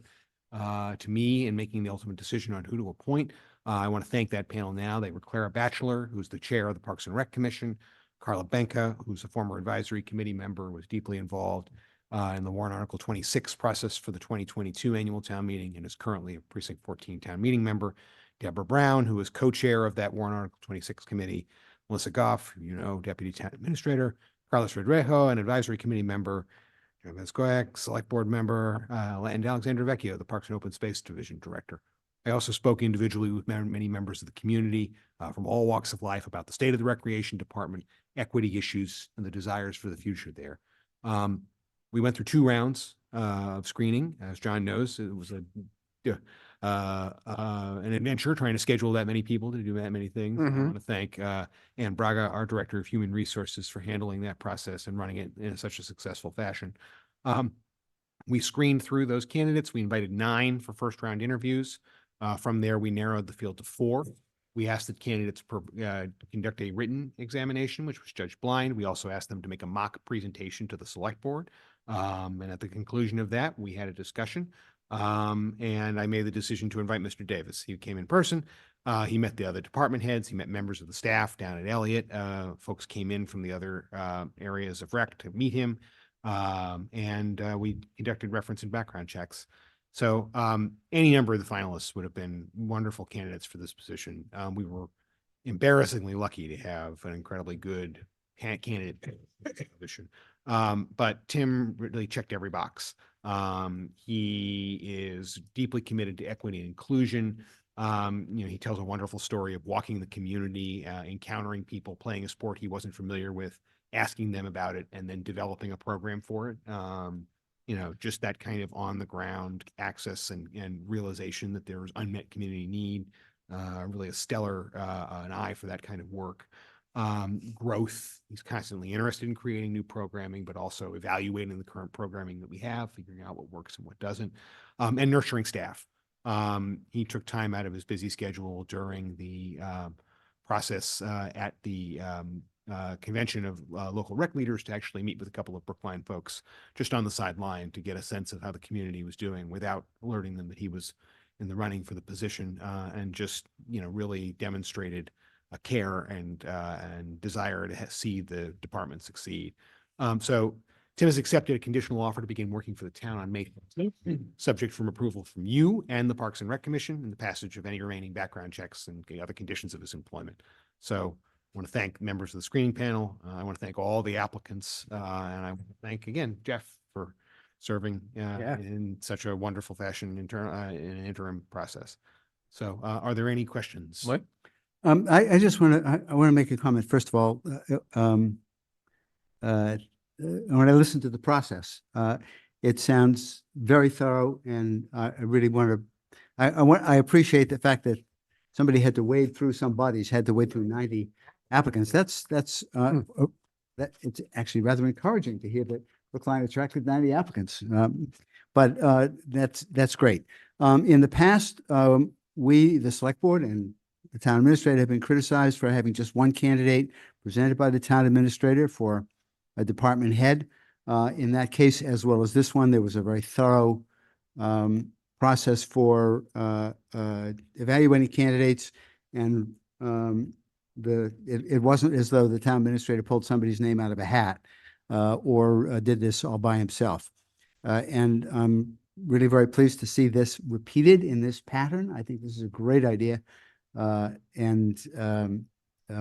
[SPEAKER 7] to me in making the ultimate decision on who to appoint. I want to thank that panel now. They were Clara Batchelor, who's the chair of the Parks and Rec Commission, Carla Benka, who's a former advisory committee member, was deeply involved in the warrant article 26 process for the 2022 annual town meeting and is currently a precinct 14 town meeting member. Deborah Brown, who is co-chair of that warrant article 26 committee. Melissa Goff, deputy town administrator. Carlos Rodrejo, an advisory committee member. Joe Mescoac, select board member, and Alexander Vecchio, the Parks and Open Space Division director. I also spoke individually with many members of the community from all walks of life about the state of the recreation department, equity issues, and the desires for the future there. We went through 2 rounds of screening. As John knows, it was an adventure trying to schedule that many people to do that many things. I want to thank Ann Braga, our Director of Human Resources, for handling that process and running it in such a successful fashion. We screened through those candidates. We invited 9 for first round interviews. From there, we narrowed the field to 4. We asked that candidates conduct a written examination, which was judged blind. We also asked them to make a mock presentation to the select board. And at the conclusion of that, we had a discussion. And I made the decision to invite Mr. Davis. He came in person. He met the other department heads. He met members of the staff down at Elliott. Folks came in from the other areas of rec to meet him. And we conducted reference and background checks. So any number of the finalists would have been wonderful candidates for this position. We were embarrassingly lucky to have an incredibly good candidate position. But Tim really checked every box. He is deeply committed to equity and inclusion. He tells a wonderful story of walking the community, encountering people playing a sport he wasn't familiar with, asking them about it, and then developing a program for it. Just that kind of on the ground access and realization that there was unmet community need, really a stellar an eye for that kind of work. Growth. He's constantly interested in creating new programming, but also evaluating the current programming that we have, figuring out what works and what doesn't, and nurturing staff. He took time out of his busy schedule during the process at the convention of local rec leaders to actually meet with a couple of Brookline folks just on the sideline to get a sense of how the community was doing without alerting them that he was in the running for the position, and just, really demonstrated a care and desire to see the department succeed. So Tim has accepted a conditional offer to begin working for the town on May 15th, subject from approval from you and the Parks and Rec Commission and the passage of any remaining background checks and the other conditions of his employment. So I want to thank members of the screening panel. I want to thank all the applicants, and I want to thank again Jeff for serving in such a wonderful fashion in an interim process. So are there any questions?
[SPEAKER 3] What?
[SPEAKER 11] I just want to make a comment. First of all, when I listen to the process, it sounds very thorough, and I really want to. I appreciate the fact that somebody had to wade through some bodies, had to wade through 90 applicants. That's it's actually rather encouraging to hear that Brookline attracted 90 applicants. But that's great. In the past, we, the select board and the town administrator, have been criticized for having just one candidate presented by the town administrator for a department head. In that case, as well as this one, there was a very thorough process for evaluating candidates, and it wasn't as though the town administrator pulled somebody's name out of a hat or did this all by himself. And I'm really very pleased to see this repeated in this pattern. I think this is a great idea. And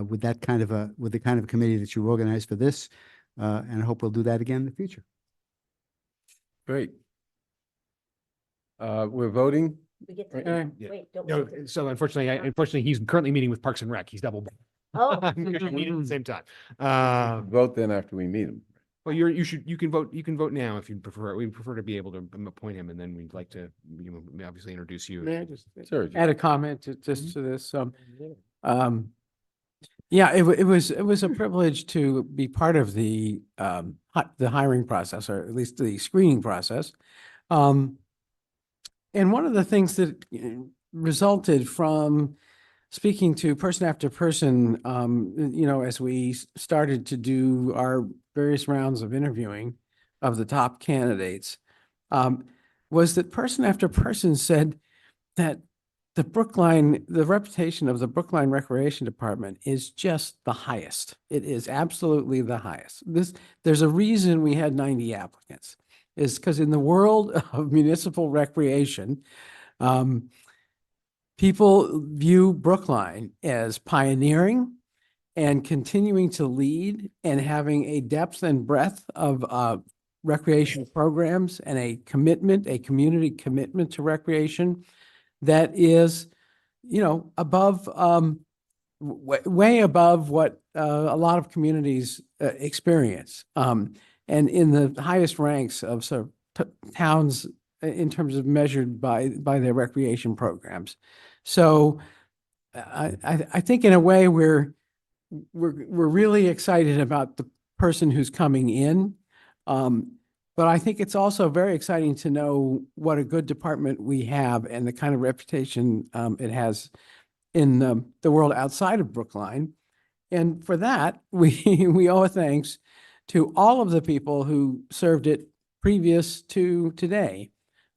[SPEAKER 11] with that kind of with the kind of committee that you organized for this, and I hope we'll do that again in the future.
[SPEAKER 3] Great. We're voting.
[SPEAKER 4] We get to,
[SPEAKER 3] Okay.
[SPEAKER 7] Yeah.
[SPEAKER 4] wait, don't.
[SPEAKER 7] No,
[SPEAKER 4] wait.
[SPEAKER 7] so unfortunately, he's currently meeting with Parks and Rec. He's double.
[SPEAKER 4] Oh,
[SPEAKER 7] Meeting at the same time.
[SPEAKER 3] Vote then after we meet him.
[SPEAKER 7] Well, you can vote now if you prefer. We prefer to be able to appoint him, and then we'd like to, obviously introduce you.
[SPEAKER 5] May I just
[SPEAKER 3] Sure.
[SPEAKER 5] add a comment just to this? Yeah, it was a privilege to be part of the hiring process, or at least the screening process. And one of the things that resulted from speaking to person after person, as we started to do our various rounds of interviewing of the top candidates, was that person after person said that the reputation of the Brookline Recreation Department is just the highest. It is absolutely the highest. There's a reason we had 90 applicants, is because in the world of municipal recreation, people view Brookline as pioneering and continuing to lead and having a depth and breadth of recreation programs and a community commitment to recreation that is, above, way above what a lot of communities experience. And in the highest ranks of sort of towns in terms of measured by their recreation programs. So I think in a way we're really excited about the person who's coming in. But I think it's also very exciting to know what a good department we have and the kind of reputation it has in the world outside of Brookline. And for that, we owe a thanks to all of the people who served it previous to today.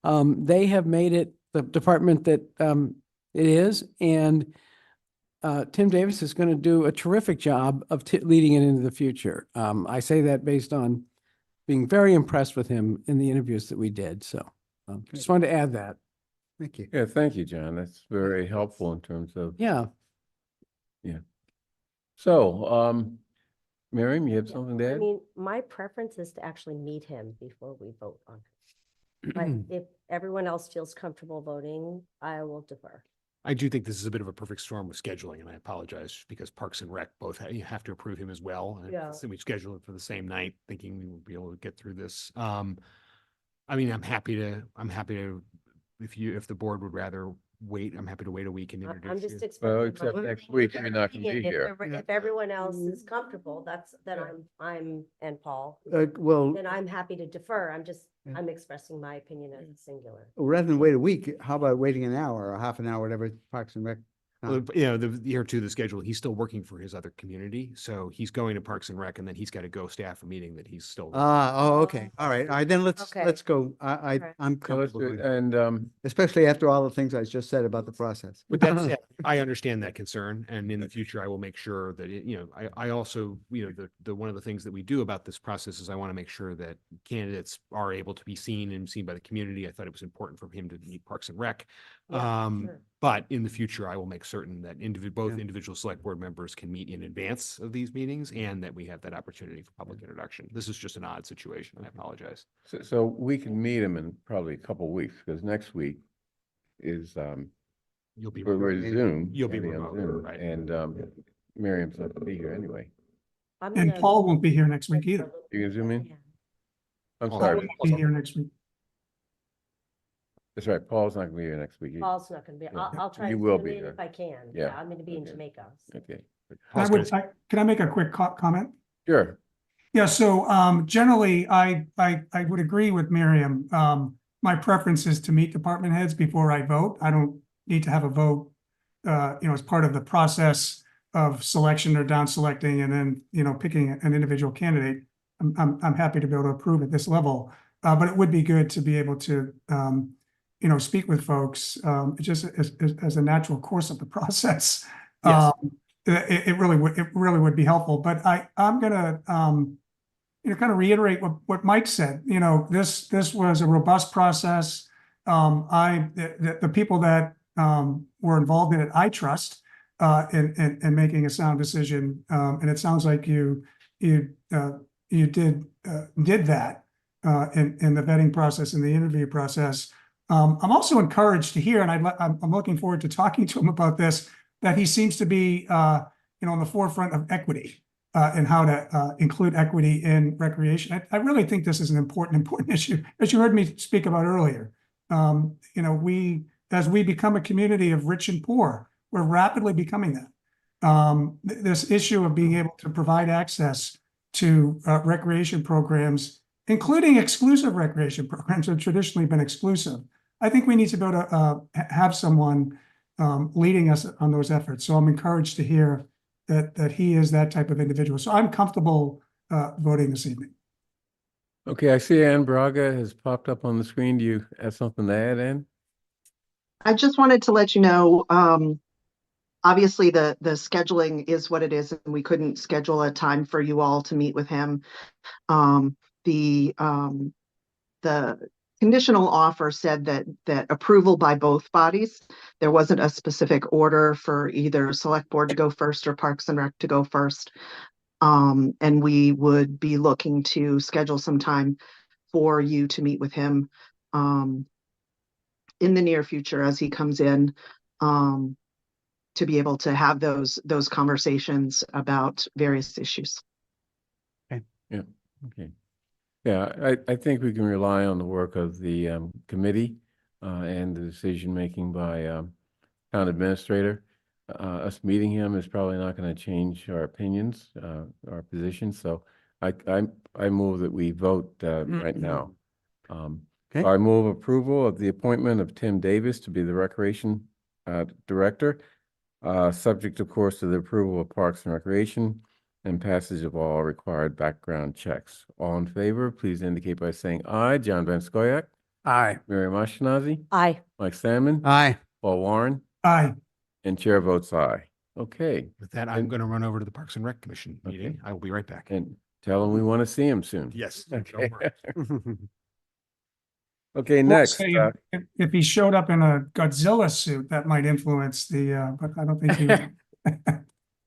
[SPEAKER 5] They have made it the department that it is, and Tim Davis is going to do a terrific job of leading it into the future. I say that based on being very impressed with him in the interviews that we did. So just wanted to add that.
[SPEAKER 11] Thank you.
[SPEAKER 3] Yeah, thank you, John. That's very helpful in terms of,
[SPEAKER 5] Yeah.
[SPEAKER 3] so, Miriam, you have something to
[SPEAKER 4] I
[SPEAKER 3] add?
[SPEAKER 4] mean, my preference is to actually meet him before we vote on him. But if everyone else feels comfortable voting, I will defer.
[SPEAKER 7] I do think this is a bit of a perfect storm with scheduling, and I apologize because Parks and Rec both you have to approve him as well. And
[SPEAKER 4] Yeah.
[SPEAKER 7] so we scheduled it for the same night, thinking we would be able to get through this. I mean, I'm happy to, if the board would rather wait, I'm happy to wait a week and
[SPEAKER 4] I'm
[SPEAKER 7] introduce
[SPEAKER 4] just
[SPEAKER 7] you.
[SPEAKER 4] expecting.
[SPEAKER 3] Well, except
[SPEAKER 4] my
[SPEAKER 3] next week,
[SPEAKER 4] opinion.
[SPEAKER 3] you're not gonna be here.
[SPEAKER 4] If everyone else is comfortable, then and Paul,
[SPEAKER 11] Well,
[SPEAKER 4] then I'm happy to defer.
[SPEAKER 11] Yeah.
[SPEAKER 4] I'm expressing my opinion as a singular.
[SPEAKER 11] rather than wait a week, how about waiting an hour or half an hour, whatever Parks and Rec?
[SPEAKER 7] Well, the year two, the schedule, he's still working for his other community. So he's going to Parks and Rec, and then he's got to go staff a meeting that he's still.
[SPEAKER 11] Okay. All right. Then let's
[SPEAKER 4] Okay.
[SPEAKER 11] go.
[SPEAKER 4] Okay.
[SPEAKER 11] I'm
[SPEAKER 3] So let's
[SPEAKER 11] comfortable,
[SPEAKER 3] do
[SPEAKER 11] with
[SPEAKER 3] it,
[SPEAKER 11] it,
[SPEAKER 3] and,
[SPEAKER 11] especially after all the things I just said about the process.
[SPEAKER 7] With that said, I understand that concern, and in the future, I will make sure that I also, the one of the things that we do about this process is I want to make sure that candidates are able to be seen and seen by the community. I thought it was important for him to meet Parks and Rec.
[SPEAKER 4] Yeah, sure.
[SPEAKER 7] But in the future, I will make certain that both
[SPEAKER 11] Yeah.
[SPEAKER 7] individual select board members can meet in advance of these meetings and that we have that opportunity for public introduction. This is just an odd situation. I apologize.
[SPEAKER 3] so we can meet him in probably a couple of weeks, because next week is,
[SPEAKER 7] You'll be.
[SPEAKER 3] we're Zoom.
[SPEAKER 7] You'll be
[SPEAKER 3] maybe on
[SPEAKER 7] remote,
[SPEAKER 3] Zoom,
[SPEAKER 7] right.
[SPEAKER 3] And, Miriam's not gonna be here anyway.
[SPEAKER 4] I'm
[SPEAKER 6] And
[SPEAKER 4] gonna-
[SPEAKER 6] Paul won't be here next week either.
[SPEAKER 3] You can zoom in?
[SPEAKER 4] Yeah.
[SPEAKER 3] I'm
[SPEAKER 7] Paul
[SPEAKER 6] Paul
[SPEAKER 3] sorry.
[SPEAKER 6] won't be here next week.
[SPEAKER 3] That's right. Paul's not gonna be here next week either.
[SPEAKER 4] Paul's not gonna be, I'll try
[SPEAKER 3] You
[SPEAKER 4] to
[SPEAKER 3] will
[SPEAKER 4] zoom
[SPEAKER 3] be
[SPEAKER 4] in
[SPEAKER 3] there.
[SPEAKER 4] if I can.
[SPEAKER 3] Yeah.
[SPEAKER 4] Yeah, I'm gonna be in
[SPEAKER 3] Okay.
[SPEAKER 4] Jamaica. so.
[SPEAKER 3] Okay,
[SPEAKER 6] Can I make a quick comment?
[SPEAKER 3] sure.
[SPEAKER 6] Yeah, so generally, I would agree with Miriam. My preference is to meet department heads before I vote. I don't need to have a vote, as part of the process of selection or down selecting and then, picking an individual candidate. I'm happy to be able to approve at this level. But it would be good to be able to, speak with folks, just as a natural course of the process.
[SPEAKER 7] Yes.
[SPEAKER 6] It really would be helpful, but I'm gonna, kind of reiterate what Mike said. This was a robust process. The people that, were involved in it, I trust, in making a sound decision. And it sounds like you did that, in the vetting process and the interview process. I'm also encouraged to hear, and I'm looking forward to talking to him about this, that he seems to be, on the forefront of equity, and how to, include equity in recreation. I really think this is an important issue, as you heard me speak about earlier. As we become a community of rich and poor, we're rapidly becoming that. This issue of being able to provide access to, recreation programs, including exclusive recreation programs that have traditionally been exclusive. I think we need to be able to, have someone, leading us on those efforts. So I'm encouraged to hear that he is that type of individual. So I'm comfortable, voting this evening.
[SPEAKER 3] Okay, I see Ann Braga has popped up on the screen. Do you have something to add, Ann?
[SPEAKER 12] I just wanted to let you know, obviously the scheduling is what it is, and we couldn't schedule a time for you all to meet with him. The conditional offer said that approval by both bodies. There wasn't a specific order for either select board to go first or Parks and Rec to go first. And we would be looking to schedule some time for you to meet with him, in the near future as he comes in, to be able to have those conversations about various issues.
[SPEAKER 3] Yeah, okay. Yeah, I think we can rely on the work of the committee and the decision-making by town administrator. Us meeting him is probably not going to change our opinions, our positions. So I move that we vote right now.
[SPEAKER 11] Okay.
[SPEAKER 3] So I move approval of the appointment of Tim Davis to be the Recreation Director, subject, of course, to the approval of Parks and Recreation and passage of all required background checks. All in favor, please indicate by saying aye. John Van Scoyac,
[SPEAKER 5] Aye.
[SPEAKER 3] Miriam Ashkenazi,
[SPEAKER 4] Aye.
[SPEAKER 3] Mike Salmon,
[SPEAKER 11] Aye.
[SPEAKER 3] Paul Warren,
[SPEAKER 6] Aye.
[SPEAKER 3] and chair votes aye. Okay,
[SPEAKER 7] With that, I'm
[SPEAKER 3] And-
[SPEAKER 7] going to run over to the Parks and Rec Commission
[SPEAKER 3] Okay.
[SPEAKER 7] meeting. I will be right back.
[SPEAKER 3] and tell him we want to see him soon.
[SPEAKER 7] Yes.
[SPEAKER 3] Okay.
[SPEAKER 7] don't worry.
[SPEAKER 3] Okay,
[SPEAKER 6] Will
[SPEAKER 3] next.
[SPEAKER 6] say if he showed up in a Godzilla suit, that might influence the, but I don't think he.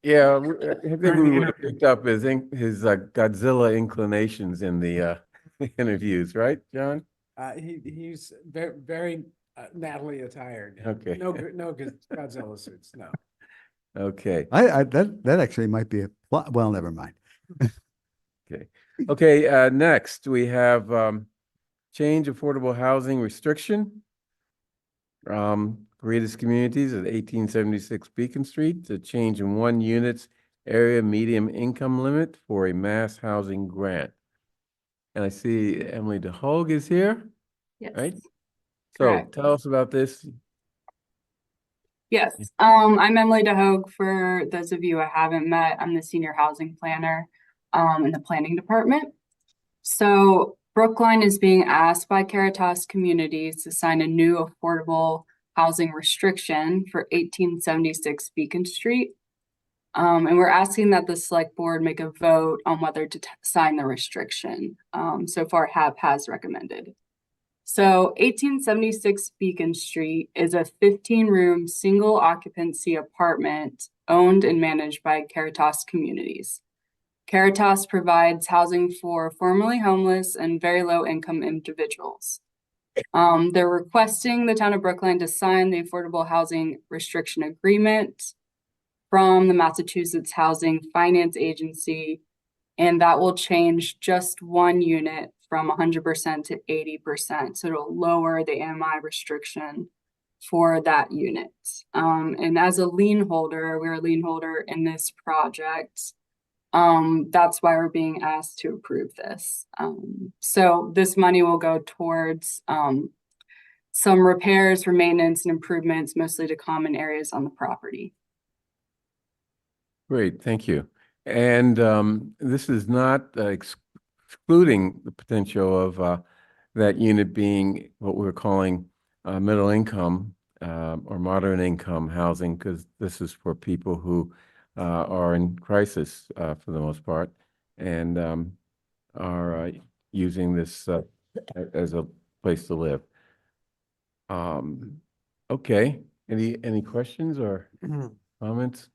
[SPEAKER 3] Yeah, I think we
[SPEAKER 6] During the
[SPEAKER 3] would have picked up his Godzilla inclinations in the interviews, right, John?
[SPEAKER 5] He's very Natalie attired.
[SPEAKER 3] Okay.
[SPEAKER 5] No Godzilla suits, no.
[SPEAKER 3] Okay,
[SPEAKER 11] That actually might be well, never mind.
[SPEAKER 3] okay, next we have change affordable housing restriction. Greatest Communities at 1876 Beacon Street to change in 1 unit's area medium income limit for a mass housing grant. And I see Emily DeHogue is here,
[SPEAKER 13] Yes.
[SPEAKER 3] right? So
[SPEAKER 13] Correct.
[SPEAKER 3] tell us about this.
[SPEAKER 13] Yes. I'm Emily DeHogue. For those of you I haven't met, I'm the senior housing planner in the planning department. So Brookline is being asked by Caritas Communities to sign a new affordable housing restriction for 1876 Beacon Street. And we're asking that the select board make a vote on whether to sign the restriction. So far, HAB has recommended. So 1876 Beacon Street is a 15-room single occupancy apartment owned and managed by Caritas Communities. Caritas provides housing for formerly homeless and very low income individuals. They're requesting the town of Brookline to sign the affordable housing restriction agreement from the Massachusetts Housing Finance Agency, and that will change just 1 unit from 100% to 80%. So it'll lower the AMI restriction for that unit. And as a lien holder, we're a lien holder in this project. That's why we're being asked to approve this. So this money will go towards some repairs for maintenance and improvements, mostly to common areas on the property.
[SPEAKER 3] Great, thank you. And this is not excluding the potential of that unit being what we're calling middle income or moderate income housing, because this is for people who are in crisis for the most part and are using this as a place to live. Okay, any questions or comments?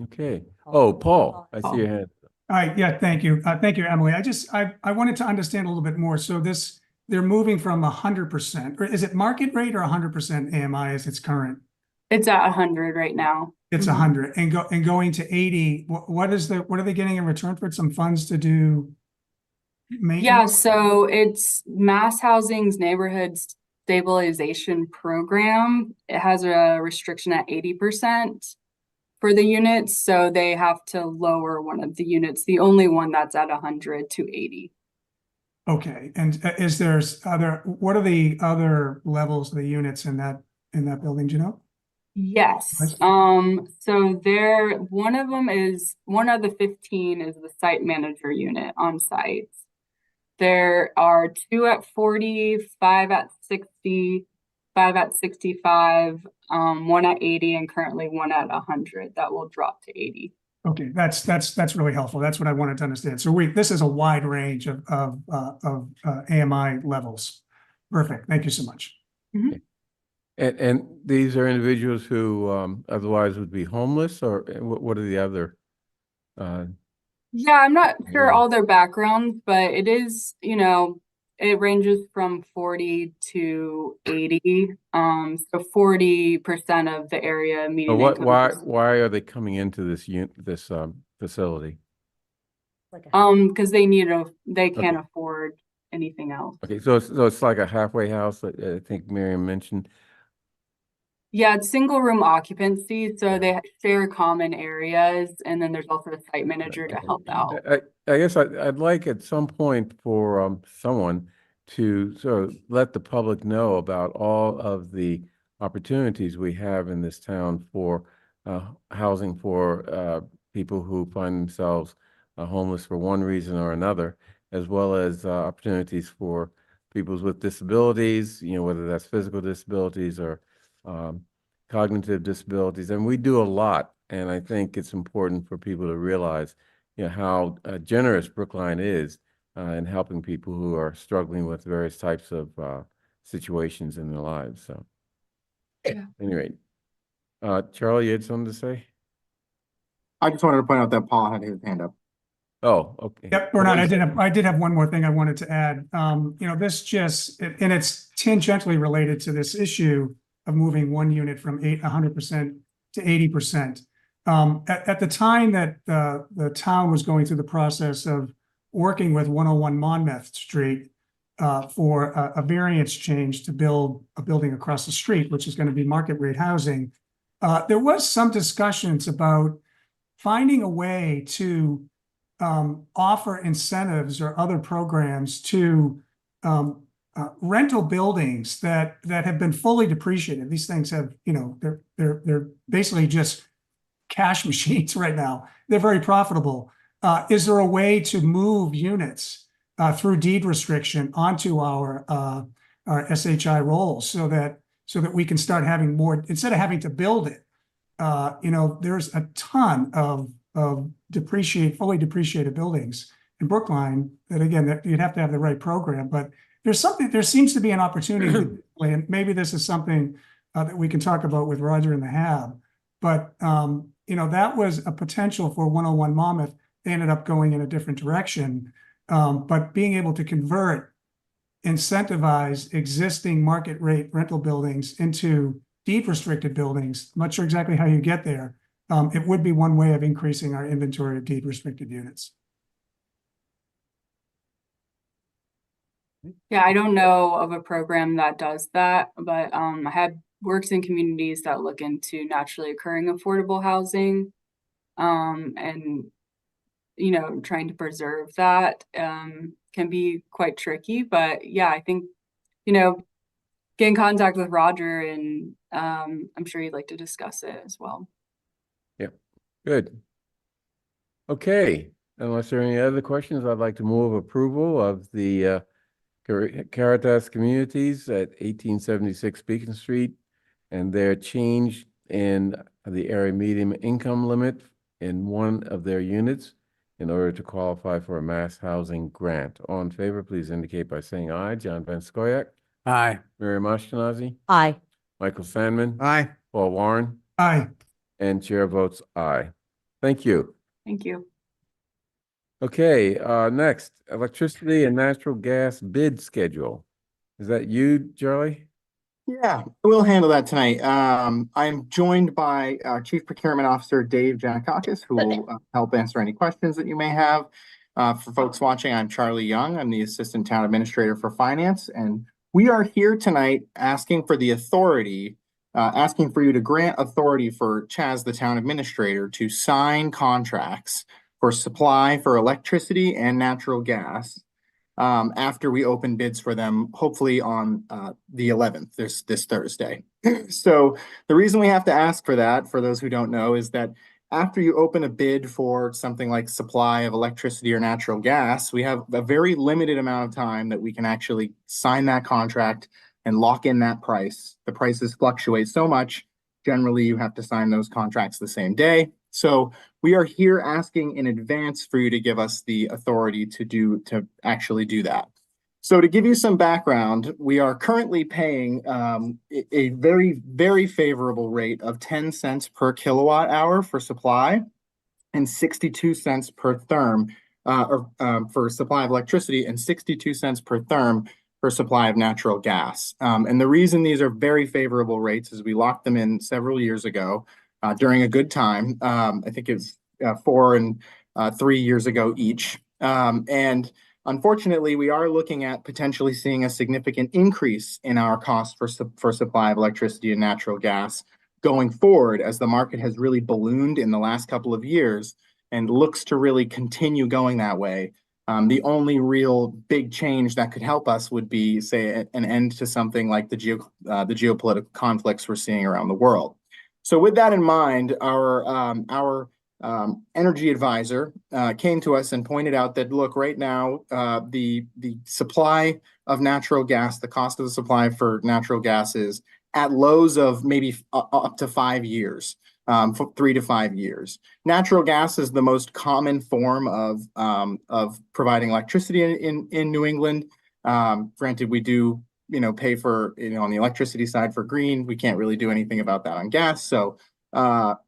[SPEAKER 3] Okay. Oh, Paul, I see your hand.
[SPEAKER 6] All right, yeah, thank you. Thank you, Emily. I wanted to understand a little bit more. So they're moving from 100%, or is it market rate or 100% AMI as its current?
[SPEAKER 13] It's at 100 right now.
[SPEAKER 6] It's 100 and going to 80. What are they getting in return for it? Some funds to do
[SPEAKER 13] Yeah,
[SPEAKER 6] maintenance?
[SPEAKER 13] so it's Mass Housing's neighborhood stabilization program. It has a restriction at 80% for the units, so they have to lower one of the units, the only one that's at 100 to 80.
[SPEAKER 6] Okay, and what are the other levels of the units in that building, do you know?
[SPEAKER 13] Yes. So one of the 15 is the site manager unit on site. There are 2 at 40, 5 at 60, 5 at 65, 1 at 80, and currently 1 at 100 that will drop to 80.
[SPEAKER 6] Okay, that's really helpful. That's what I wanted to understand. So this is a wide range of AMI levels. Perfect. Thank you so much.
[SPEAKER 3] And these are individuals who otherwise would be homeless, or what are the other?
[SPEAKER 13] Yeah, I'm not sure all their backgrounds, but it is, it ranges from 40 to 80. So 40% of the area median income.
[SPEAKER 3] Why are they coming into this facility?
[SPEAKER 13] Because they can't afford anything else.
[SPEAKER 3] Okay, so it's like a halfway house, I think Miriam mentioned.
[SPEAKER 13] Yeah, it's single room occupancy, so they share common areas, and then there's also a site manager to help out.
[SPEAKER 3] I guess I'd like at some point for someone to sort of let the public know about all of the opportunities we have in this town for housing for people who find themselves homeless for one reason or another, as well as opportunities for people with disabilities, whether that's physical disabilities or cognitive disabilities. And we do a lot. And I think it's important for people to realize, how generous Brookline is in helping people who are struggling with various types of situations in their lives. So, at any rate, Charlie, you had something to say?
[SPEAKER 2] I just wanted to point out that Paul had his hand up.
[SPEAKER 3] Oh, okay.
[SPEAKER 6] Yep, Bernard, I did have one more thing I wanted to add. And it's tangentially related to this issue of moving one unit from 100% to 80%. At the time that the town was going through the process of working with 101 Monmouth Street for a variance change to build a building across the street, which is going to be market rate housing, there was some discussions about finding a way to offer incentives or other programs to rental buildings that have been fully depreciated. These things have, they're basically just cash machines right now. They're very profitable. Is there a way to move units through deed restriction onto our SHI rolls so that we can start having more, instead of having to build it? There's a ton of fully depreciated buildings in Brookline that, again, that you'd have to have the right program, but there seems to be an opportunity, and maybe this is something that we can talk about with Roger and the HAB, but that was a potential for 101 Monmouth. They ended up going in a different direction, but being able to incentivize existing market rate rental buildings into deed restricted buildings, I'm not sure exactly how you get there. It would be one way of increasing our inventory of deed restricted units.
[SPEAKER 13] Yeah, I don't know of a program that does that, but I had works in communities that look into naturally occurring affordable housing, and trying to preserve that can be quite tricky. But yeah, I think get in contact with Roger, and I'm sure he'd like to discuss it as well.
[SPEAKER 3] Yeah, good. Okay, Unless there are any other questions, I'd like to move approval of the Caritas Communities at 1876 Beacon Street and their change in the area median income limit in one of their units in order to qualify for a mass housing grant. All in favor, please indicate by saying aye. John Van Scoyac,
[SPEAKER 5] Aye.
[SPEAKER 3] Miriam Ashkenazi,
[SPEAKER 4] Aye.
[SPEAKER 3] Michael Sandman,
[SPEAKER 11] Aye.
[SPEAKER 3] Paul Warren,
[SPEAKER 6] Aye.
[SPEAKER 3] and chair votes aye. Thank you.
[SPEAKER 13] Thank you.
[SPEAKER 3] Okay, next, electricity and natural gas bid schedule. Is that you, Charlie?
[SPEAKER 2] Yeah, we'll handle that tonight. I'm joined by our Chief Procurement Officer, Dave Janakakis, who will help answer any questions that you may have. For folks watching, I'm Charlie Young. I'm the Assistant Town Administrator for Finance, and we are here tonight asking for the authority, asking for you to grant authority for Chaz, the Town Administrator, to sign contracts for supply for electricity and natural gas after we open bids for them, hopefully on the 11th, this Thursday. So the reason we have to ask for that, for those who don't know, is that after you open a bid for something like supply of electricity or natural gas, we have a very limited amount of time that we can actually sign that contract and lock in that price. The prices fluctuate so much. Generally, you have to sign those contracts the same day. So we are here asking in advance for you to give us the authority to actually do that. So to give you some background, we are currently paying a very, very favorable rate of 10 cents per kilowatt hour for supply and 62 cents per therm for supply of electricity and 62 cents per therm for supply of natural gas. And the reason these are very favorable rates is we locked them in several years ago during a good time. I think it was 4 and 3 years ago each. And unfortunately, we are looking at potentially seeing a significant increase in our cost for supply of electricity and natural gas going forward as the market has really ballooned in the last couple of years and looks to really continue going that way. The only real big change that could help us would be, say, an end to something like the geopolitical conflicts we're seeing around the world. So with that in mind, our energy advisor came to us and pointed out that, look, right now, the supply of natural gas, the cost of the supply for natural gas is at lows of maybe up to 5 years, 3 to 5 years. Natural gas is the most common form of providing electricity in New England. Granted, we do pay for, on the electricity side for green. We can't really do anything about that on gas. So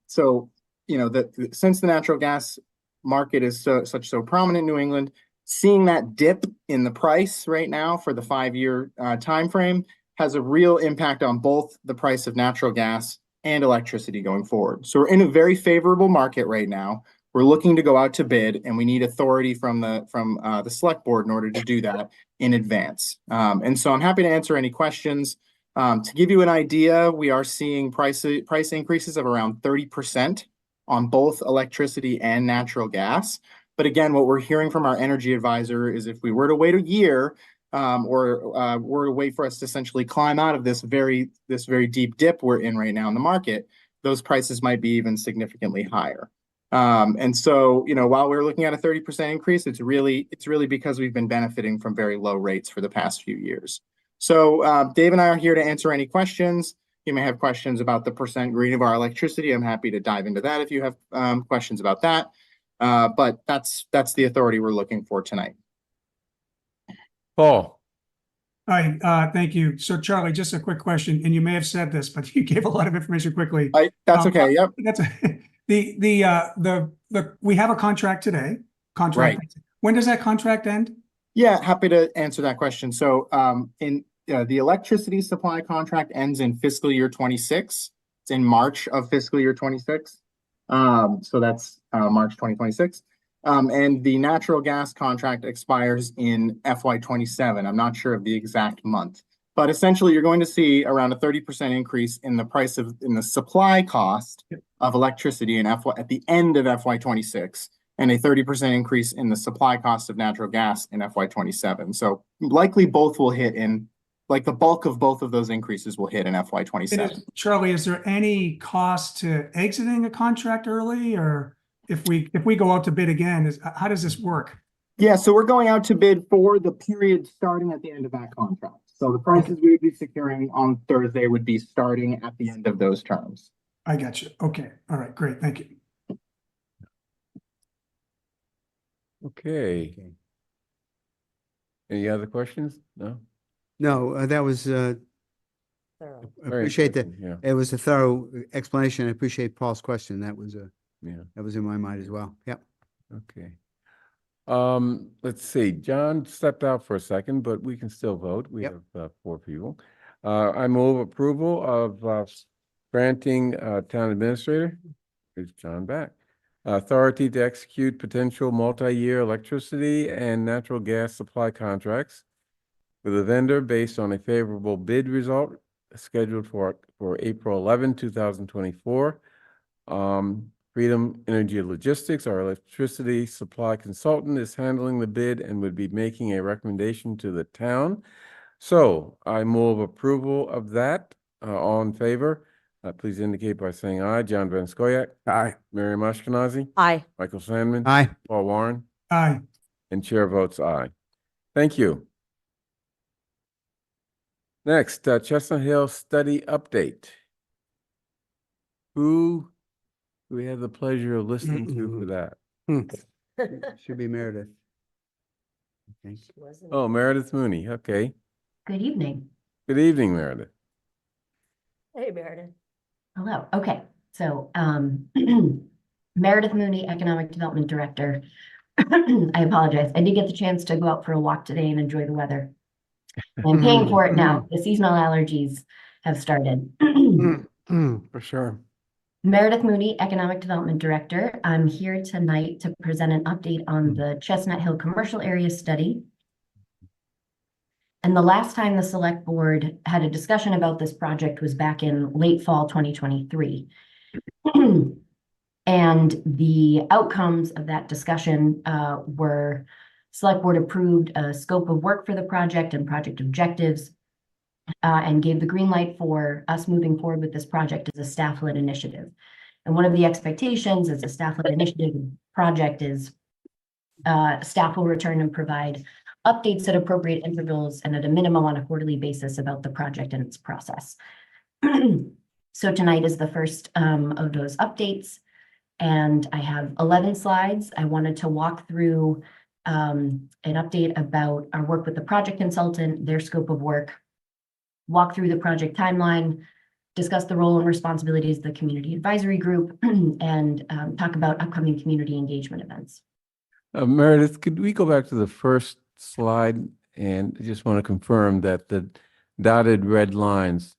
[SPEAKER 2] since the natural gas market is so prominent in New England, seeing that dip in the price right now for the 5-year time frame has a real impact on both the price of natural gas and electricity going forward. So we're in a very favorable market right now. We're looking to go out to bid, and we need authority from the select board in order to do that in advance. And so I'm happy to answer any questions. To give you an idea, we are seeing price increases of around 30% on both electricity and natural gas. But again, what we're hearing from our energy advisor is if we were to wait a year or were to wait for us to essentially climb out of this very deep dip we're in right now in the market, those prices might be even significantly higher. And so, while we're looking at a 30% increase, it's really because we've been benefiting from very low rates for the past few years. So Dave and I are here to answer any questions. You may have questions about the percent green of our electricity. I'm happy to dive into that if you have questions about that. But that's the authority we're looking for tonight.
[SPEAKER 3] Paul.
[SPEAKER 6] Hi, thank you. So Charlie, just a quick question, and you may have said this, but you gave a lot of information quickly.
[SPEAKER 2] That's okay. Yep.
[SPEAKER 6] That's we have a contract today. Right. When does that contract end?
[SPEAKER 2] Yeah, happy to answer that question. So the electricity supply contract ends in fiscal year 26. It's in March of fiscal year 26. So that's March 2026. And the natural gas contract expires in FY 27. I'm not sure of the exact month, but essentially you're going to see around a 30% increase in the supply cost of electricity at the end of FY 26. And a 30% increase in the supply cost of natural gas in FY 27. So likely both will hit the bulk of both of those increases will hit in FY 27.
[SPEAKER 6] Charlie, is there any cost to exiting a contract early or? if we go out to bid again, how does this work?
[SPEAKER 2] Yeah, so we're going out to bid for the period starting at the end of that contract. So the prices we would be securing on Thursday would be starting at the end of those terms.
[SPEAKER 6] I got you. Okay. All right. Great. Thank you.
[SPEAKER 3] Okay. Any other questions? No?
[SPEAKER 11] No, that was,
[SPEAKER 4] Thorough.
[SPEAKER 3] Very
[SPEAKER 11] appreciate that.
[SPEAKER 3] interesting, Yeah,
[SPEAKER 11] It was a thorough explanation. I appreciate Paul's question. That was
[SPEAKER 3] yeah,
[SPEAKER 11] that was in my mind as well. Yep.
[SPEAKER 3] okay. Let's see, John stepped out for a second, but we can still vote. We
[SPEAKER 11] Yep.
[SPEAKER 3] have 4 people. I move approval of granting town administrator, here's John back, authority to execute potential multi-year electricity and natural gas supply contracts with a vendor based on a favorable bid result scheduled for April 11, 2024. Freedom Energy Logistics, our electricity supply consultant, is handling the bid and would be making a recommendation to the town. So I move approval of that. All in favor, please indicate by saying aye. John Van Scoyac.
[SPEAKER 5] Aye.
[SPEAKER 3] Miriam Ashkenazi.
[SPEAKER 4] Aye.
[SPEAKER 3] Michael Sandman.
[SPEAKER 11] Aye.
[SPEAKER 3] Paul Warren.
[SPEAKER 6] Aye.
[SPEAKER 3] And chair votes aye. Thank you. Next, Chestnut Hill study update. Who do we have the pleasure of listening to for that?
[SPEAKER 11] Should be Meredith. Okay.
[SPEAKER 3] Oh, Meredith Mooney. Okay.
[SPEAKER 14] Good evening.
[SPEAKER 3] Good evening, Meredith.
[SPEAKER 4] Hey, Meredith.
[SPEAKER 14] Hello. Okay. So, Meredith Mooney, Economic Development Director. I apologize. I did get the chance to go out for a walk today and enjoy the weather. I'm paying for it now. The seasonal allergies have started.
[SPEAKER 5] For sure.
[SPEAKER 14] Meredith Mooney, Economic Development Director. I'm here tonight to present an update on the Chestnut Hill Commercial Area Study. And the last time the Select Board had a discussion about this project was back in late fall 2023. And the outcomes of that discussion were Select Board approved a scope of work for the project and project objectives and gave the green light for us moving forward with this project as a staff-led initiative. And one of the expectations as a staff-led initiative project is staff will return and provide updates at appropriate intervals and at a minimum on a quarterly basis about the project and its process. So tonight is the first of those updates, and I have 11 slides. I wanted to walk through an update about our work with the project consultant, their scope of work, walk through the project timeline, discuss the role and responsibilities of the community advisory group, and talk about upcoming community engagement events.
[SPEAKER 3] Meredith, could we go back to the first slide? And I just want to confirm that the dotted red lines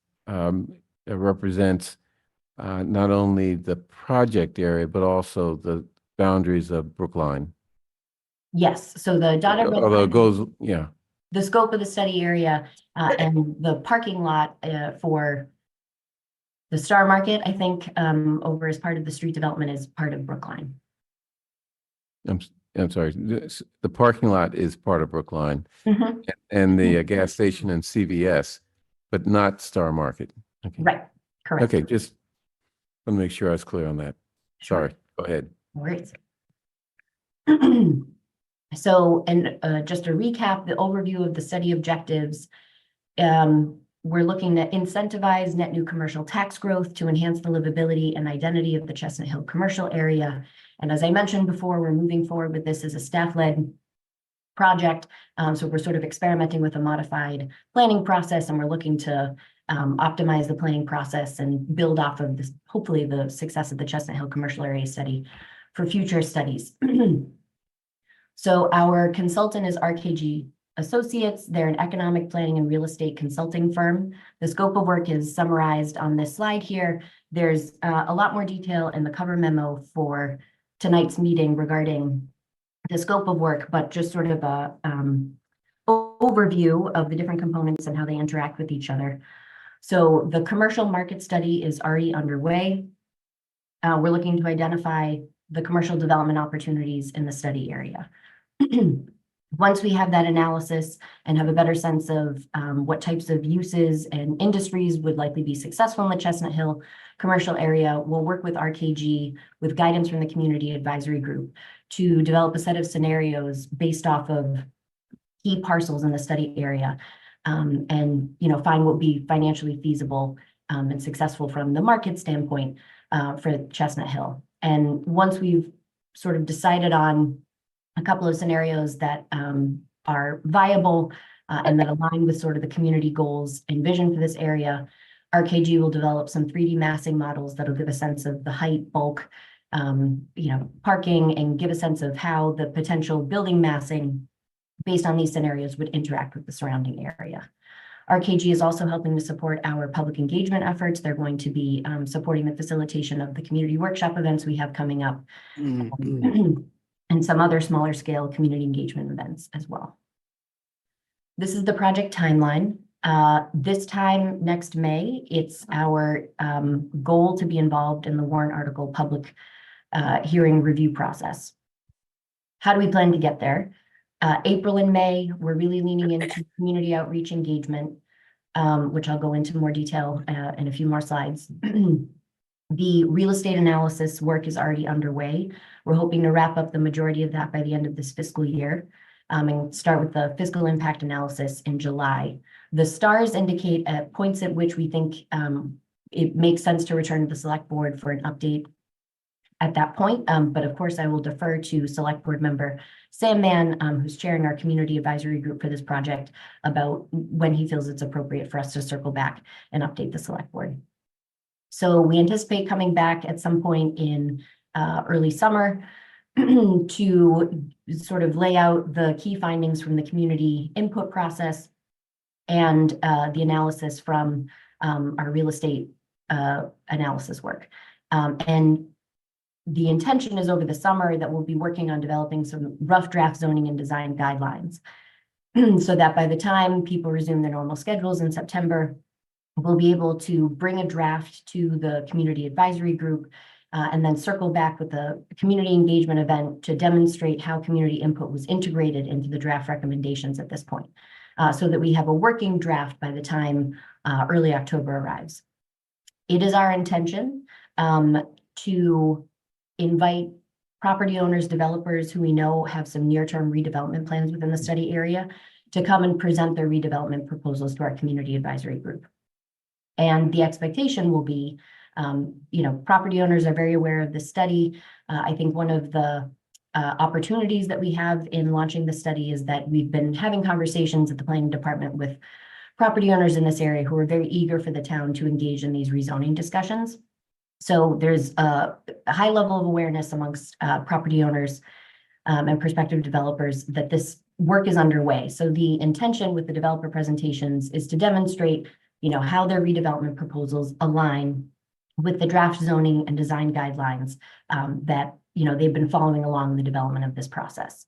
[SPEAKER 3] represents not only the project area, but also the boundaries of Brookline.
[SPEAKER 14] Yes, so the dotted red
[SPEAKER 3] Although it
[SPEAKER 14] line,
[SPEAKER 3] goes, yeah.
[SPEAKER 14] the scope of the study area and the parking lot for the Star Market, I think, over as part of the street development is part of Brookline.
[SPEAKER 3] I'm sorry, the parking lot is part of Brookline
[SPEAKER 14] Mhm.
[SPEAKER 3] and the gas station and CVS, but not Star Market. Okay.
[SPEAKER 14] Right, correct.
[SPEAKER 3] Okay, just want to make sure I was clear on that.
[SPEAKER 14] Sure.
[SPEAKER 3] Sorry, go ahead.
[SPEAKER 14] Great. So, and just to recap the overview of the study objectives, we're looking to incentivize net new commercial tax growth to enhance the livability and identity of the Chestnut Hill commercial area. And as I mentioned before, we're moving forward with this as a staff-led project. So we're sort of experimenting with a modified planning process, and we're looking to optimize the planning process and build off of this, hopefully the success of the Chestnut Hill commercial area study for future studies. So our consultant is RKG Associates. They're an economic planning and real estate consulting firm. The scope of work is summarized on this slide here. There's a lot more detail in the cover memo for tonight's meeting regarding the scope of work, but just sort of a overview of the different components and how they interact with each other. So the commercial market study is already underway. We're looking to identify the commercial development opportunities in the study area. Once we have that analysis and have a better sense of what types of uses and industries would likely be successful in the Chestnut Hill commercial area, we'll work with RKG with guidance from the Community Advisory Group to develop a set of scenarios based off of key parcels in the study area, and find what would be financially feasible and successful from the market standpoint for Chestnut Hill. And once we've sort of decided on a couple of scenarios that are viable and that align with sort of the community goals and vision for this area, RKG will develop some 3D massing models that'll give a sense of the height, bulk, parking, and give a sense of how the potential building massing based on these scenarios would interact with the surrounding area. RKG is also helping to support our public engagement efforts. They're going to be supporting the facilitation of the community workshop events we have coming up. And some other smaller scale community engagement events as well. This is the project timeline. This time next May, it's our goal to be involved in the warrant article public hearing review process. How do we plan to get there? April and May, we're really leaning into community outreach engagement, which I'll go into more detail in a few more slides. The real estate analysis work is already underway. We're hoping to wrap up the majority of that by the end of this fiscal year and start with the fiscal impact analysis in July. The stars indicate at points at which we think it makes sense to return to the select board for an update at that point. But of course, I will defer to select board member Sam Mann, who's chairing our community advisory group for this project, about when he feels it's appropriate for us to circle back and update the select board. So we anticipate coming back at some point in early summer to sort of lay out the key findings from the community input process and the analysis from our real estate analysis work. And the intention is over the summer that we'll be working on developing some rough draft zoning and design guidelines so that by the time people resume their normal schedules in September, we'll be able to bring a draft to the community advisory group and then circle back with a community engagement event to demonstrate how community input was integrated into the draft recommendations at this point, so that we have a working draft by the time early October arrives. It is our intention to invite property owners, developers who we know have some near-term redevelopment plans within the study area to come and present their redevelopment proposals to our community advisory group. And the expectation will be, property owners are very aware of the study. I think one of the opportunities that we have in launching the study is that we've been having conversations at the planning department with property owners in this area who are very eager for the town to engage in these rezoning discussions. So there's a high level of awareness amongst property owners and prospective developers that this work is underway. So the intention with the developer presentations is to demonstrate how their redevelopment proposals align with the draft zoning and design guidelines that, they've been following along the development of this process.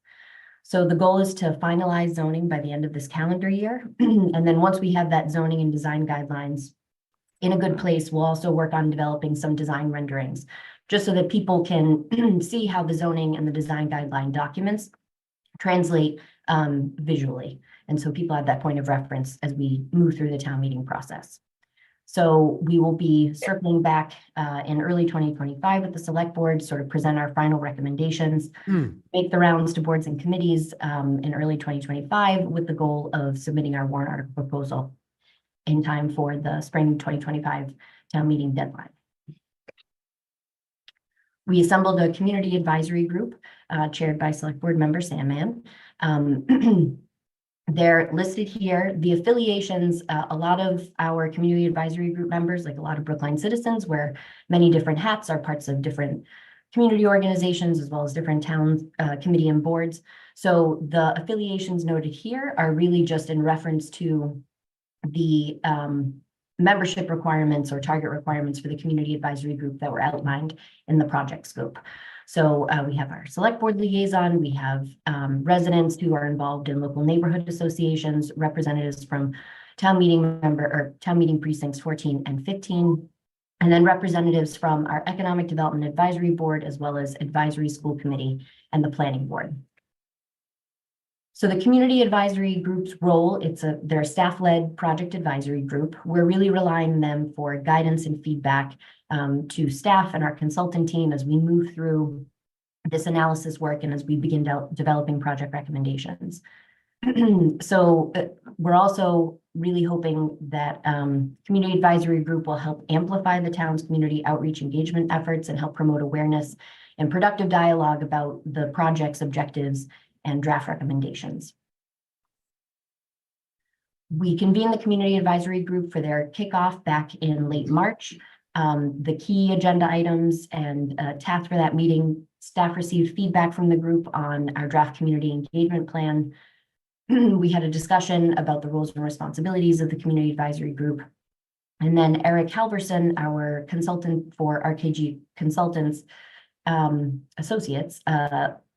[SPEAKER 14] So the goal is to finalize zoning by the end of this calendar year. And then once we have that zoning and design guidelines in a good place, we'll also work on developing some design renderings, just so that people can see how the zoning and the design guideline documents translate visually. And so people have that point of reference as we move through the town meeting process. So we will be circling back in early 2025 with the select board, sort of present our final recommendations, make the rounds to boards and committees in early 2025 with the goal of submitting our warrant article proposal in time for the spring 2025 town meeting deadline. We assembled a community advisory group chaired by select board member Sam Mann. They're listed here. The affiliations, a lot of our community advisory group members, like a lot of Brookline citizens, wear many different hats, are parts of different community organizations, as well as different town committee and boards. So the affiliations noted here are really just in reference to the membership requirements or target requirements for the community advisory group that were outlined in the project scope. So we have our select board liaison, we have residents who are involved in local neighborhood associations, representatives from town meeting precincts 14 and 15, and then representatives from our economic development advisory board, as well as advisory school committee and the planning board. So the community advisory group's role, they're a staff-led project advisory group. We're really relying on them for guidance and feedback to staff and our consultant team as we move through this analysis work and as we begin developing project recommendations. So we're also really hoping that community advisory group will help amplify the town's community outreach engagement efforts and help promote awareness and productive dialogue about the project's objectives and draft recommendations. We convened the community advisory group for their kickoff back in late March. The key agenda items and tasks for that meeting, staff received feedback from the group on our draft community engagement plan. We had a discussion about the roles and responsibilities of the community advisory group. And then Eric Halverson, our consultant for RKG Consultants Associates,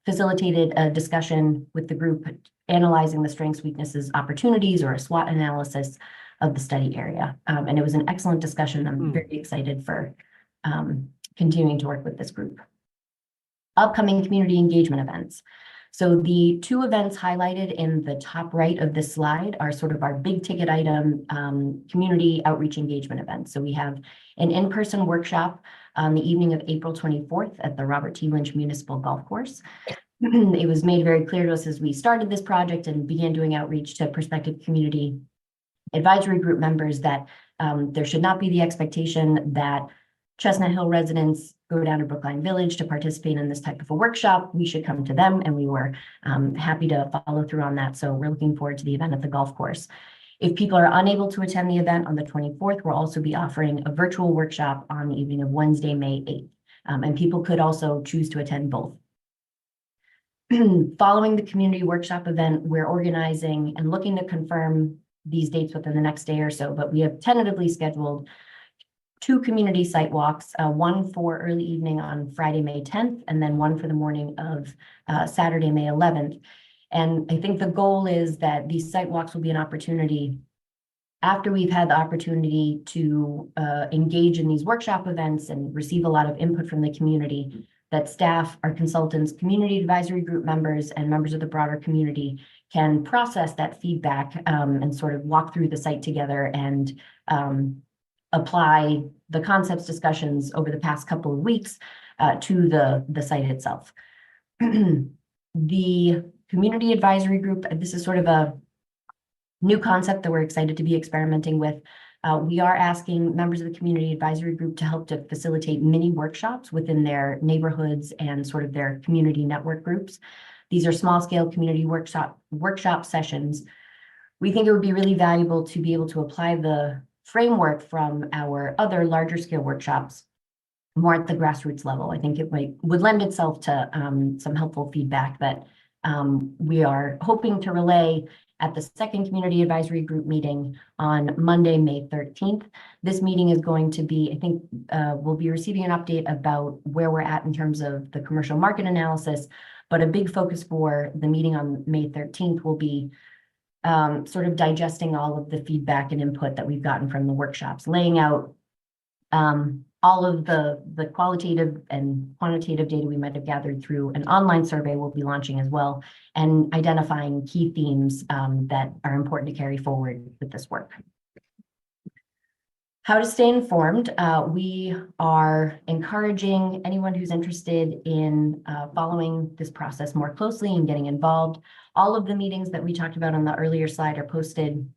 [SPEAKER 14] facilitated a discussion with the group analyzing the strengths, weaknesses, opportunities, or a SWOT analysis of the study area. And it was an excellent discussion. I'm very excited for continuing to work with this group. Upcoming community engagement events. So the two events highlighted in the top right of this slide are sort of our big ticket item community outreach engagement events. So we have an in-person workshop on the evening of April 24th at the Robert T. Lynch Municipal Golf Course. It was made very clear to us as we started this project and began doing outreach to prospective community advisory group members that there should not be the expectation that Chestnut Hill residents go down to Brookline Village to participate in this type of a workshop. We should come to them, and we were happy to follow through on that. So we're looking forward to the event at the golf course. If people are unable to attend the event on the 24th, we'll also be offering a virtual workshop on the evening of Wednesday, May 8th. And people could also choose to attend both. Following the community workshop event, we're organizing and looking to confirm these dates within the next day or so, but we have tentatively scheduled 2 community site walks, one for early evening on Friday, May 10th, and then one for the morning of Saturday, May 11th. And I think the goal is that these site walks will be an opportunity after we've had the opportunity to engage in these workshop events and receive a lot of input from the community, that staff, our consultants, community advisory group members, and members of the broader community can process that feedback and sort of walk through the site together and apply the concepts discussions over the past couple of weeks to the site itself. The community advisory group, this is sort of a new concept that we're excited to be experimenting with. We are asking members of the community advisory group to help to facilitate mini workshops within their neighborhoods and sort of their community network groups. These are small scale community workshop sessions. We think it would be really valuable to be able to apply the framework from our other larger scale workshops more at the grassroots level. I think it would lend itself to some helpful feedback that we are hoping to relay at the second community advisory group meeting on Monday, May 13th. This meeting is going to be, I think we'll be receiving an update about where we're at in terms of the commercial market analysis, but a big focus for the meeting on May 13th will be sort of digesting all of the feedback and input that we've gotten from the workshops, laying out all of the qualitative and quantitative data we might have gathered through an online survey we'll be launching as well, and identifying key themes that are important to carry forward with this work. How to stay informed. We are encouraging anyone who's interested in following this process more closely and getting involved. All of the meetings that we talked about on the earlier slide are posted.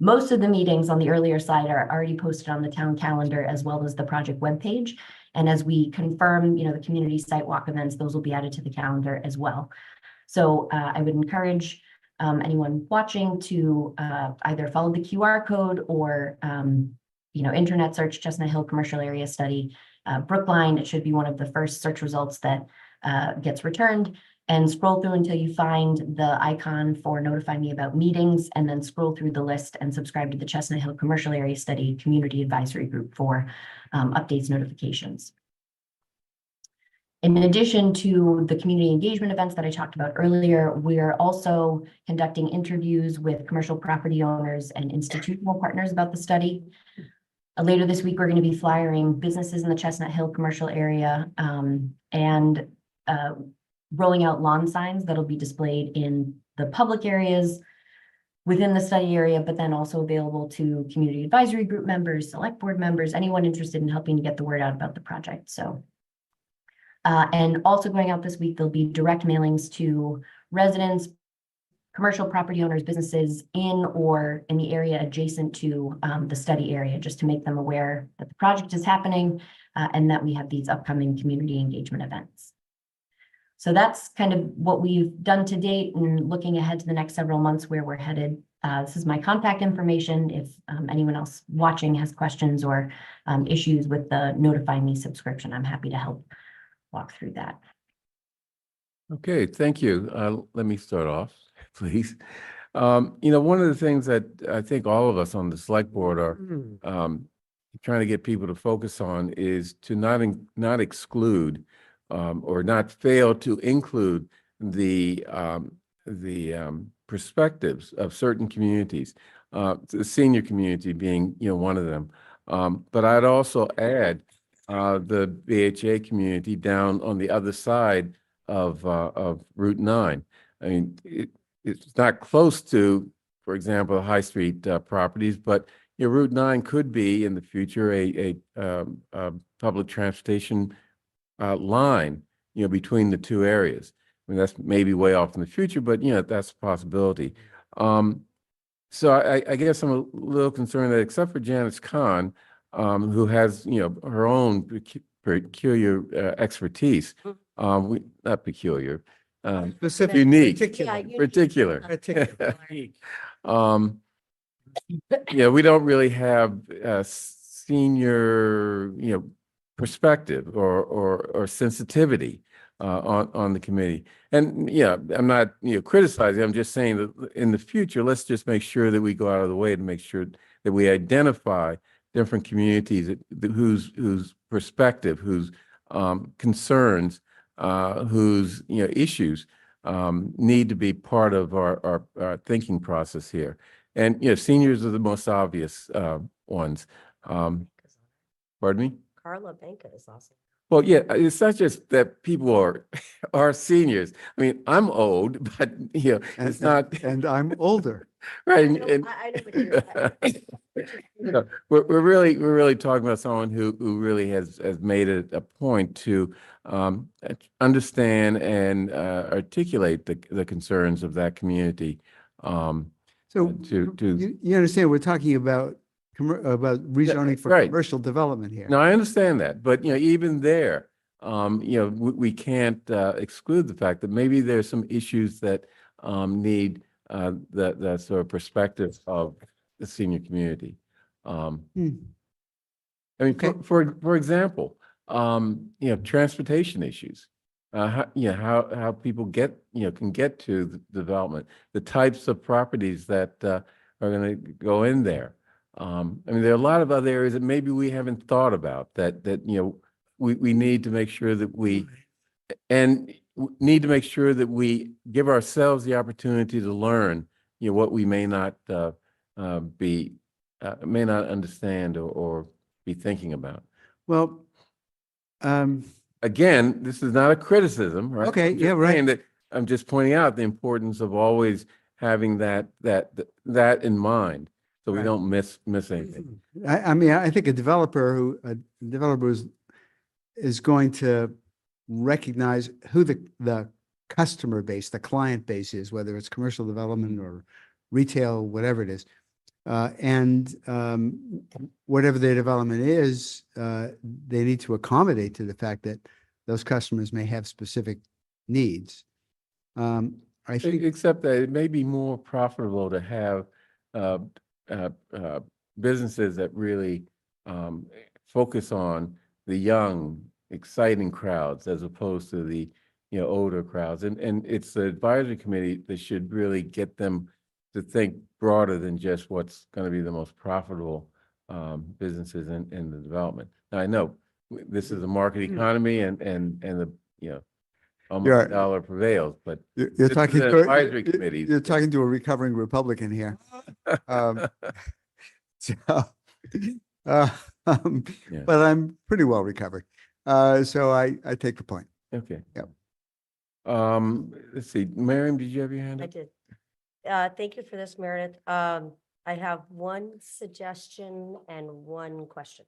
[SPEAKER 14] Most of the meetings on the earlier slide are already posted on the town calendar as well as the project webpage. And as we confirm, the community site walk events, those will be added to the calendar as well. So I would encourage anyone watching to either follow the QR code or internet search Chestnut Hill Commercial Area Study Brookline. It should be one of the first search results that gets returned, and scroll through until you find the icon for notify me about meetings, and then scroll through the list and subscribe to the Chestnut Hill Commercial Area Study Community Advisory Group for updates, notifications. In addition to the community engagement events that I talked about earlier, we are also conducting interviews with commercial property owners and institutional partners about the study. Later this week, we're going to be flyering businesses in the Chestnut Hill commercial area and rolling out lawn signs that'll be displayed in the public areas within the study area, but then also available to community advisory group members, select board members, anyone interested in helping to get the word out about the project. So, and also going out this week, there'll be direct mailings to residents, commercial property owners, businesses in or in the area adjacent to the study area, just to make them aware that the project is happening and that we have these upcoming community engagement events. So that's kind of what we've done to date, and looking ahead to the next several months where we're headed. This is my contact information. If anyone else watching has questions or issues with the Notify Me subscription, I'm happy to help walk through that.
[SPEAKER 3] Okay, thank you. Let me start off, please. One of the things that I think all of us on the select board are trying to get people to focus on is to not exclude or not fail to include the perspectives of certain communities, the senior community being one of them. But I'd also add the BHA community down on the other side of Route 9. I mean, it's not close to, for example, high street properties, but Route 9 could be in the future a public transportation line, between the two areas. I mean, that's maybe way off in the future, but that's a possibility. So I guess I'm a little concerned that except for Janice Kahn, who has her own peculiar expertise, not peculiar,
[SPEAKER 11] Specific,
[SPEAKER 3] unique,
[SPEAKER 11] particular.
[SPEAKER 3] particular. We don't really have a senior, perspective or sensitivity on the committee. And I'm not criticizing. I'm just saying that in the future, let's just make sure that we go out of the way to make sure that we identify different communities whose perspective, whose concerns, whose issues need to be part of our thinking process here. And seniors are the most obvious ones. Pardon me?
[SPEAKER 4] Carla Banca is awesome.
[SPEAKER 3] Well, yeah, it's not just that people are seniors. I mean, I'm old, but it's not.
[SPEAKER 11] And I'm older.
[SPEAKER 3] Right.
[SPEAKER 4] I know, but
[SPEAKER 3] We're really talking about someone who really has made it a point to understand and articulate the concerns of that community.
[SPEAKER 11] So you understand, we're talking about rezoning for
[SPEAKER 3] right.
[SPEAKER 11] commercial development here.
[SPEAKER 3] No, I understand that, but even there, we can't exclude the fact that maybe there's some issues that need the sort of perspective of the senior community. I mean,
[SPEAKER 11] Okay.
[SPEAKER 3] for example, transportation issues. How people can get to the development, the types of properties that are going to go in there. I mean, there are a lot of other areas that maybe we haven't thought about that we need to make sure that we give ourselves the opportunity to learn what we may not understand or be thinking about.
[SPEAKER 11] Well,
[SPEAKER 3] again, this is not a criticism, right?
[SPEAKER 11] Okay,
[SPEAKER 3] I'm just
[SPEAKER 11] yeah, right.
[SPEAKER 3] saying that I'm just pointing out the importance of always having that in mind, so we
[SPEAKER 11] Right.
[SPEAKER 3] don't miss anything.
[SPEAKER 11] I mean, I think a developer is going to recognize who the customer base, the client base is, whether it's commercial development or retail, whatever it is. And whatever their development is, they need to accommodate to the fact that those customers may have specific needs. I think,
[SPEAKER 3] Except that it may be more profitable to have businesses that really focus on the young, exciting crowds as opposed to the older crowds. And it's the advisory committee that should really get them to think broader than just what's going to be the most profitable businesses in the development. Now, I know this is a market economy and the almost dollar prevails, but
[SPEAKER 11] you're talking
[SPEAKER 3] an advisory committee.
[SPEAKER 11] You're talking to a recovering Republican here. But I'm pretty well recovered. So I take the point.
[SPEAKER 3] Okay.
[SPEAKER 11] Yep.
[SPEAKER 3] Let's see, Miriam, did you have your hand
[SPEAKER 4] I
[SPEAKER 3] up?
[SPEAKER 4] did. Thank you for this, Meredith. I have one suggestion and one question.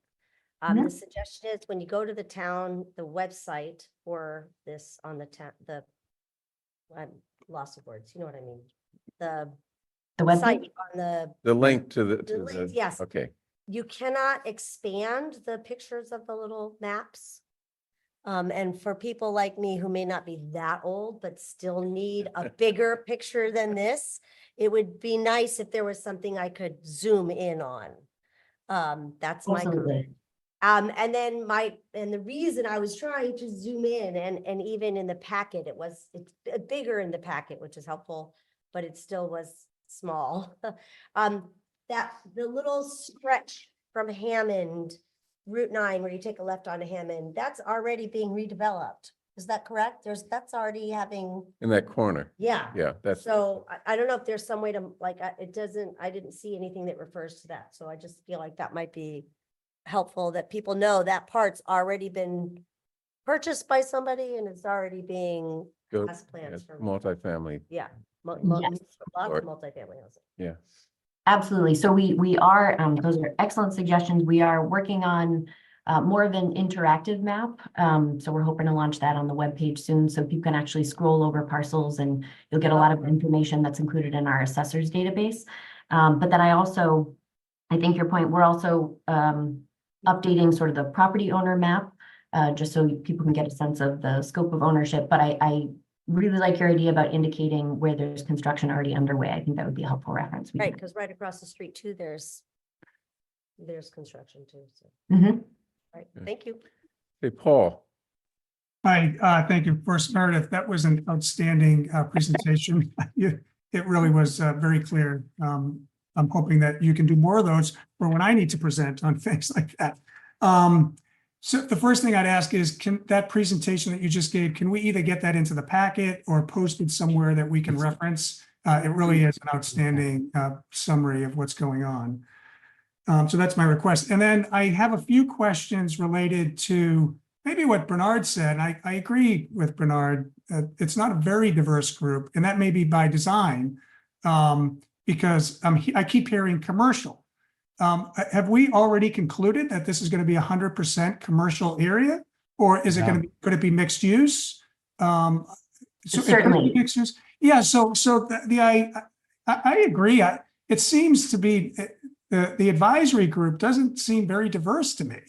[SPEAKER 4] The suggestion is when you go to the website for this on the I'm lost of words, you know what I mean?
[SPEAKER 14] The web
[SPEAKER 4] Site
[SPEAKER 14] page?
[SPEAKER 4] on
[SPEAKER 3] The link to the,
[SPEAKER 4] the link, yes.
[SPEAKER 3] okay.
[SPEAKER 4] You cannot expand the pictures of the little maps. And for people like me who may not be that old, but still need a bigger picture than this, it would be nice if there was something I could zoom in on. That's my
[SPEAKER 14] Absolutely.
[SPEAKER 4] comment. And then the reason I was trying to zoom in and even in the packet, it's bigger in the packet, which is helpful, but it still was small. That the little stretch from Hammond, Route 9, where you take a left onto Hammond, that's already being redeveloped. Is that correct? That's already having,
[SPEAKER 3] In that corner.
[SPEAKER 4] yeah.
[SPEAKER 3] Yeah, that's,
[SPEAKER 4] So I don't know if there's some way to, like, I didn't see anything that refers to that. So I just feel like that might be helpful, that people know that part's already been purchased by somebody and it's already being
[SPEAKER 3] go,
[SPEAKER 4] has plans for.
[SPEAKER 3] multifamily,
[SPEAKER 4] Yeah.
[SPEAKER 14] Yes.
[SPEAKER 4] Lots of multifamily housing.
[SPEAKER 3] yeah.
[SPEAKER 14] Absolutely. So we are, those are excellent suggestions. We are working on more of an interactive map. So we're hoping to launch that on the webpage soon. So you can actually scroll over parcels and you'll get a lot of information that's included in our assessors database. But then I think your point, we're also updating sort of the property owner map, just so people can get a sense of the scope of ownership. But I really like your idea about indicating where there's construction already underway. I think that would be a helpful reference.
[SPEAKER 4] Right, because right across the street too, there's construction too. So,
[SPEAKER 14] Mhm.
[SPEAKER 4] right, thank you.
[SPEAKER 3] Hey, Paul.
[SPEAKER 6] Hi, thank you. First, Meredith, that was an outstanding presentation. It really was very clear. I'm hoping that you can do more of those for when I need to present on things like that. So the first thing I'd ask is, can that presentation that you just gave, can we either get that into the packet or posted somewhere that we can reference? It really is an outstanding summary of what's going on. So that's my request. And then I have a few questions related to maybe what Bernard said. I agree with Bernard. It's not a very diverse group, and that may be by design, because I keep hearing commercial. Have we already concluded that this is going to be 100% commercial area, or is it going to be, could it be mixed use? So
[SPEAKER 14] Certainly.
[SPEAKER 6] mixed use. Yeah. So I agree. It seems to be the advisory group doesn't seem very diverse to me.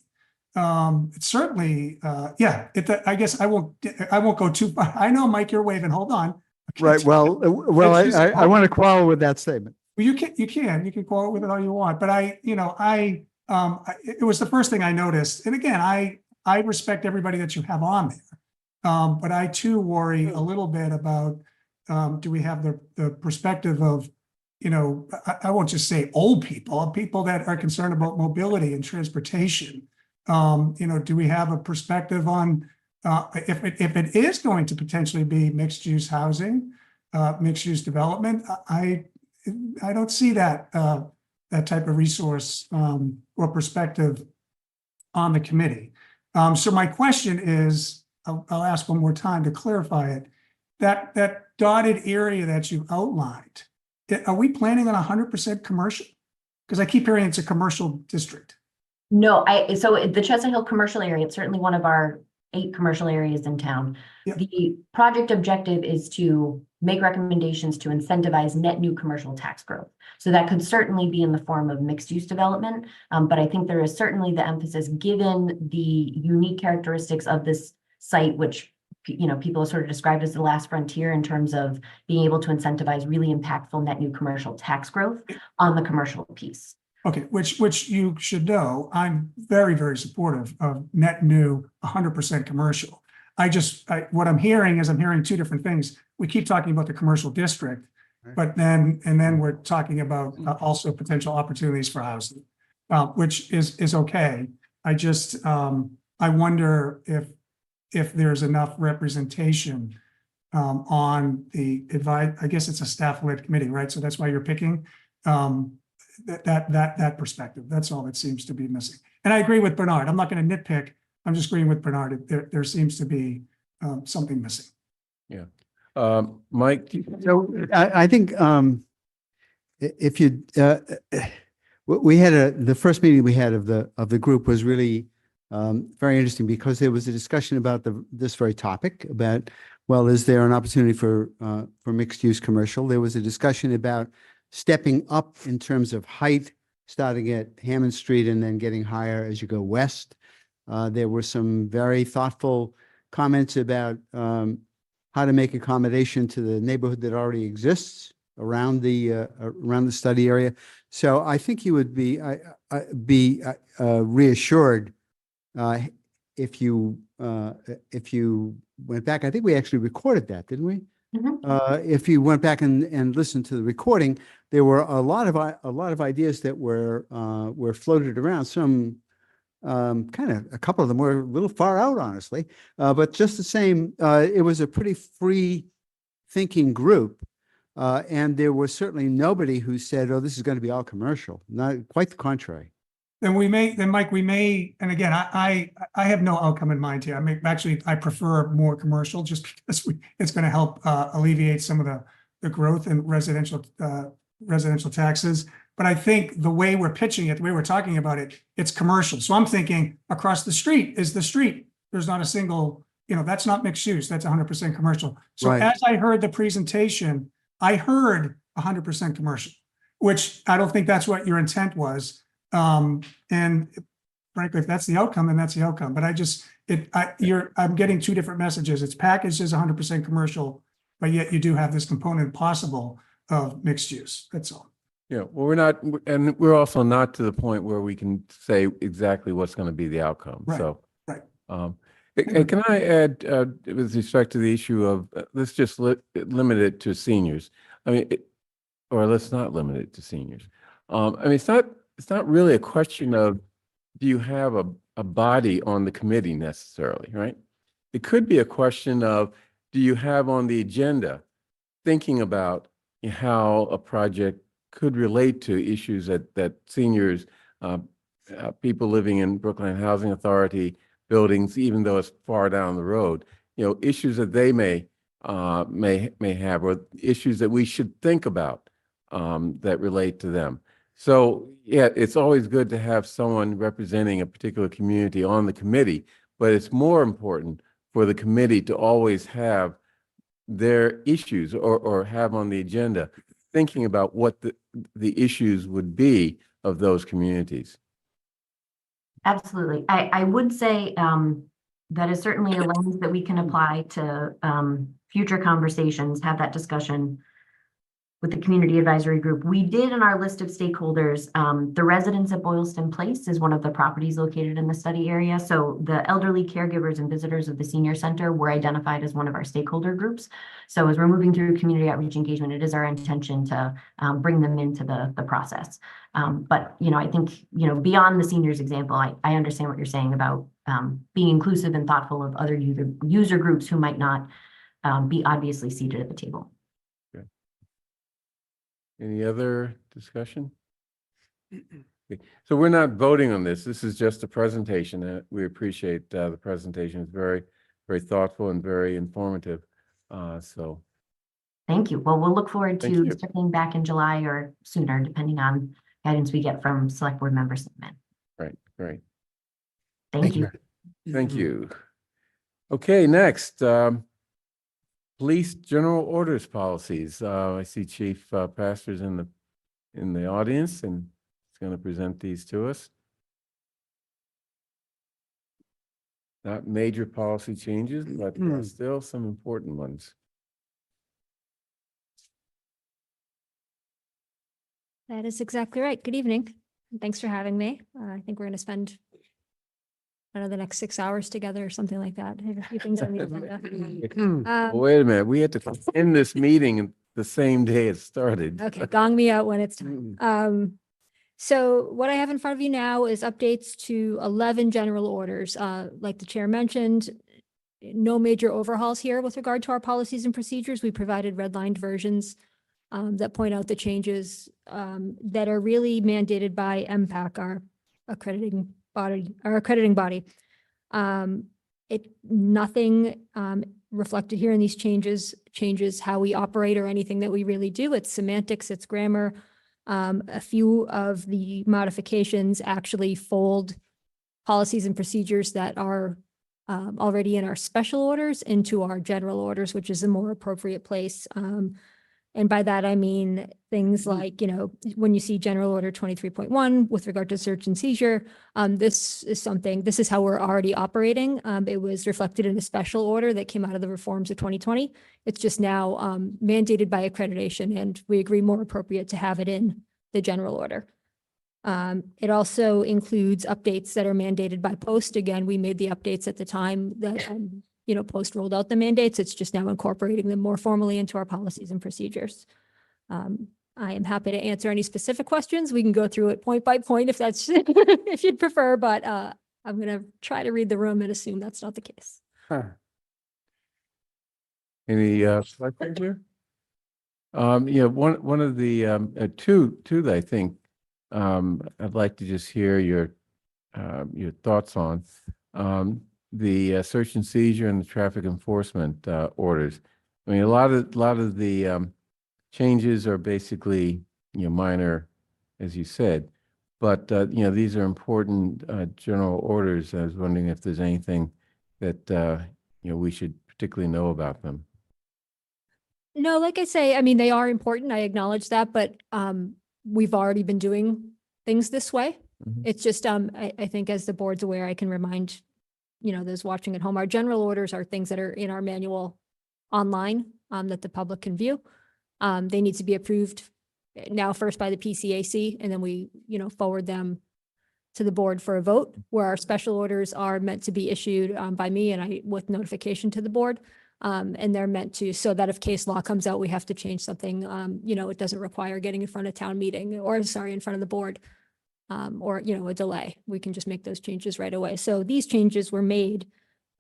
[SPEAKER 6] It's certainly, yeah. I guess I won't go too far. I know, Mike, you're waving. Hold on.
[SPEAKER 11] Right. Well, I want to quarrel with that statement.
[SPEAKER 6] Well, you can quarrel with it all you want, but it was the first thing I noticed. And again, I respect everybody that you have on there. But I too worry a little bit about, do we have the perspective of, I won't just say old people that are concerned about mobility and transportation. Do we have a perspective on, if it is going to potentially be mixed use housing, mixed use development? I don't see that type of resource or perspective on the committee. So my question is, I'll ask one more time to clarify it. That dotted area that you outlined, are we planning on 100% commercial? Because I keep hearing it's a commercial district.
[SPEAKER 14] No, so the Chestnut Hill commercial area, it's certainly one of our 8 commercial areas in town.
[SPEAKER 6] Yep.
[SPEAKER 14] The project objective is to make recommendations to incentivize net new commercial tax growth. So that could certainly be in the form of mixed use development. But I think there is certainly the emphasis, given the unique characteristics of this site, which people have sort of described as the last frontier in terms of being able to incentivize really impactful net new commercial tax growth on the commercial piece.
[SPEAKER 6] Okay, which you should know, I'm very, very supportive of net new 100% commercial. What I'm hearing is I'm hearing two different things. We keep talking about the commercial district, but then we're talking about also potential opportunities for housing, which is okay. I just, I wonder if there's enough representation on the I guess it's a staff-led committee, right? So that's why you're picking that perspective. That's all that seems to be missing. And I agree with Bernard. I'm not going to nitpick. I'm just agreeing with Bernard. There seems to be something missing.
[SPEAKER 3] Yeah. Mike?
[SPEAKER 11] So I think if you we had the first meeting we had of the group was really very interesting because there was a discussion about this very topic about, well, is there an opportunity for mixed use commercial? There was a discussion about stepping up in terms of height, starting at Hammond Street and then getting higher as you go west. There were some very thoughtful comments about how to make accommodation to the neighborhood that already exists around the study area. So I think you would be reassured if you went back. I think we actually recorded that, didn't we? If you went back and listened to the recording, there were a lot of ideas that were floated around. Some a couple of them were a little far out, honestly, but just the same, it was a pretty free thinking group. And there was certainly nobody who said, oh, this is going to be all commercial. Not quite the contrary.
[SPEAKER 6] Then Mike, and again, I have no outcome in mind here. I mean, actually, I prefer more commercial just because it's going to help alleviate some of the growth in residential taxes. But I think the way we're pitching it, the way we're talking about it, it's commercial. So I'm thinking across the street is the street. There's not a single, that's not mixed use. That's 100% commercial. So
[SPEAKER 11] Right.
[SPEAKER 6] As I heard the presentation, I heard 100% commercial, which I don't think that's what your intent was. And frankly, if that's the outcome, then that's the outcome. But I'm getting two different messages. It's packaged as 100% commercial, but yet you do have this component possible of mixed use. That's all.
[SPEAKER 3] Yeah, well, we're also not to the point where we can say exactly what's going to be the outcome.
[SPEAKER 6] Right,
[SPEAKER 3] So,
[SPEAKER 6] right.
[SPEAKER 3] And can I add, with respect to the issue of, let's just limit it to seniors. I mean, or let's not limit it to seniors. I mean, it's not really a question of, do you have a body on the committee necessarily, right? It could be a question of, do you have on the agenda thinking about how a project could relate to issues that seniors, people living in Brookline Housing Authority buildings, even though it's far down the road, issues that they may have, or issues that we should think about that relate to them. So yeah, it's always good to have someone representing a particular community on the committee, but it's more important for the committee to always have their issues or have on the agenda thinking about what the issues would be of those communities.
[SPEAKER 14] Absolutely. I would say that is certainly a lens that we can apply to future conversations, have that discussion with the community advisory group. We did in our list of stakeholders, the residents at Boylston Place is one of the properties located in the study area. So the elderly caregivers and visitors of the senior center were identified as one of our stakeholder groups. So as we're moving through community outreach engagement, it is our intention to bring them into the process. But, I think, beyond the seniors example, I understand what you're saying about being inclusive and thoughtful of other user groups who might not be obviously seated at the table.
[SPEAKER 3] Any other discussion? Okay. So we're not voting on this. This is just a presentation. We appreciate the presentation. It's very, very thoughtful and very informative. So
[SPEAKER 14] thank you. Well, we'll look forward
[SPEAKER 3] Thank
[SPEAKER 14] to
[SPEAKER 3] you.
[SPEAKER 14] circling back in July or sooner, depending on guidance we get from select board members.
[SPEAKER 3] great.
[SPEAKER 14] Thank you.
[SPEAKER 3] Thank you. Okay, next, police general orders policies. I see Chief Pastors in the audience, and he's going to present these to us. Not major policy changes, but still some important ones.
[SPEAKER 15] That is exactly right. Good evening. Thanks for having me. I think we're going to spend the next 6 hours together or something like that. I have a few things on the agenda.
[SPEAKER 3] Well, wait a minute. We had to end this meeting the same day it started.
[SPEAKER 15] Okay, gong me out when it's time. So what I have in front of you now is updates to 11 general orders. Like the chair mentioned, no major overhauls here with regard to our policies and procedures. We provided redlined versions that point out the changes that are really mandated by MPAC, our accrediting body. Nothing reflected here in these changes how we operate or anything that we really do. It's semantics, it's grammar. A few of the modifications actually fold policies and procedures that are already in our special orders into our general orders, which is a more appropriate place. And by that, I mean things like, when you see General Order 23.1 with regard to search and seizure, this is how we're already operating. It was reflected in a special order that came out of the reforms of 2020. It's just now mandated by accreditation, and we agree more appropriate to have it in the general order. It also includes updates that are mandated by post. Again, we made the updates at the time that post rolled out the mandates. It's just now incorporating them more formally into our policies and procedures. I am happy to answer any specific questions. We can go through it point by point if that's if you'd prefer, but I'm going to try to read the room and assume that's not the case.
[SPEAKER 3] Huh. Any select board here? One of the two that I think I'd like to just hear your thoughts on. The search and seizure and the traffic enforcement orders. I mean, a lot of the changes are basically minor, as you said, but these are important general orders. I was wondering if there's anything that we should particularly know about them.
[SPEAKER 15] No, like I say, I mean, they are important. I acknowledge that, but we've already been doing things this way.
[SPEAKER 3] Mhm.
[SPEAKER 15] It's just, I think as the board's aware, I can remind, those watching at home, our general orders are things that are in our manual online that the public can view. They need to be approved now first by the PCAC, and then we, forward them to the board for a vote, where our special orders are meant to be issued by me and I with notification to the board. And they're meant to, so that if case law comes out, we have to change something, it doesn't require getting in front of town meeting in front of the board. Or a delay. We can just make those changes right away. So these changes were made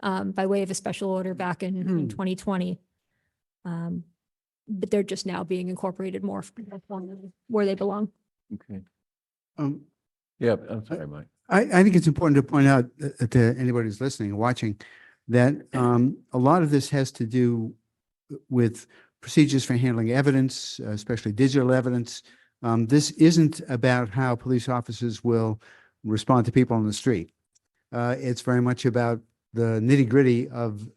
[SPEAKER 15] by way of a special order back in 2020. But they're just now being incorporated more where they belong.
[SPEAKER 3] Okay.
[SPEAKER 11] Um,
[SPEAKER 3] Yeah, I'm sorry, Mike.
[SPEAKER 11] I think it's important to point out to anybody who's listening and watching that a lot of this has to do with procedures for handling evidence, especially digital evidence. This isn't about how police officers will respond to people on the street. It's very much about the nitty gritty of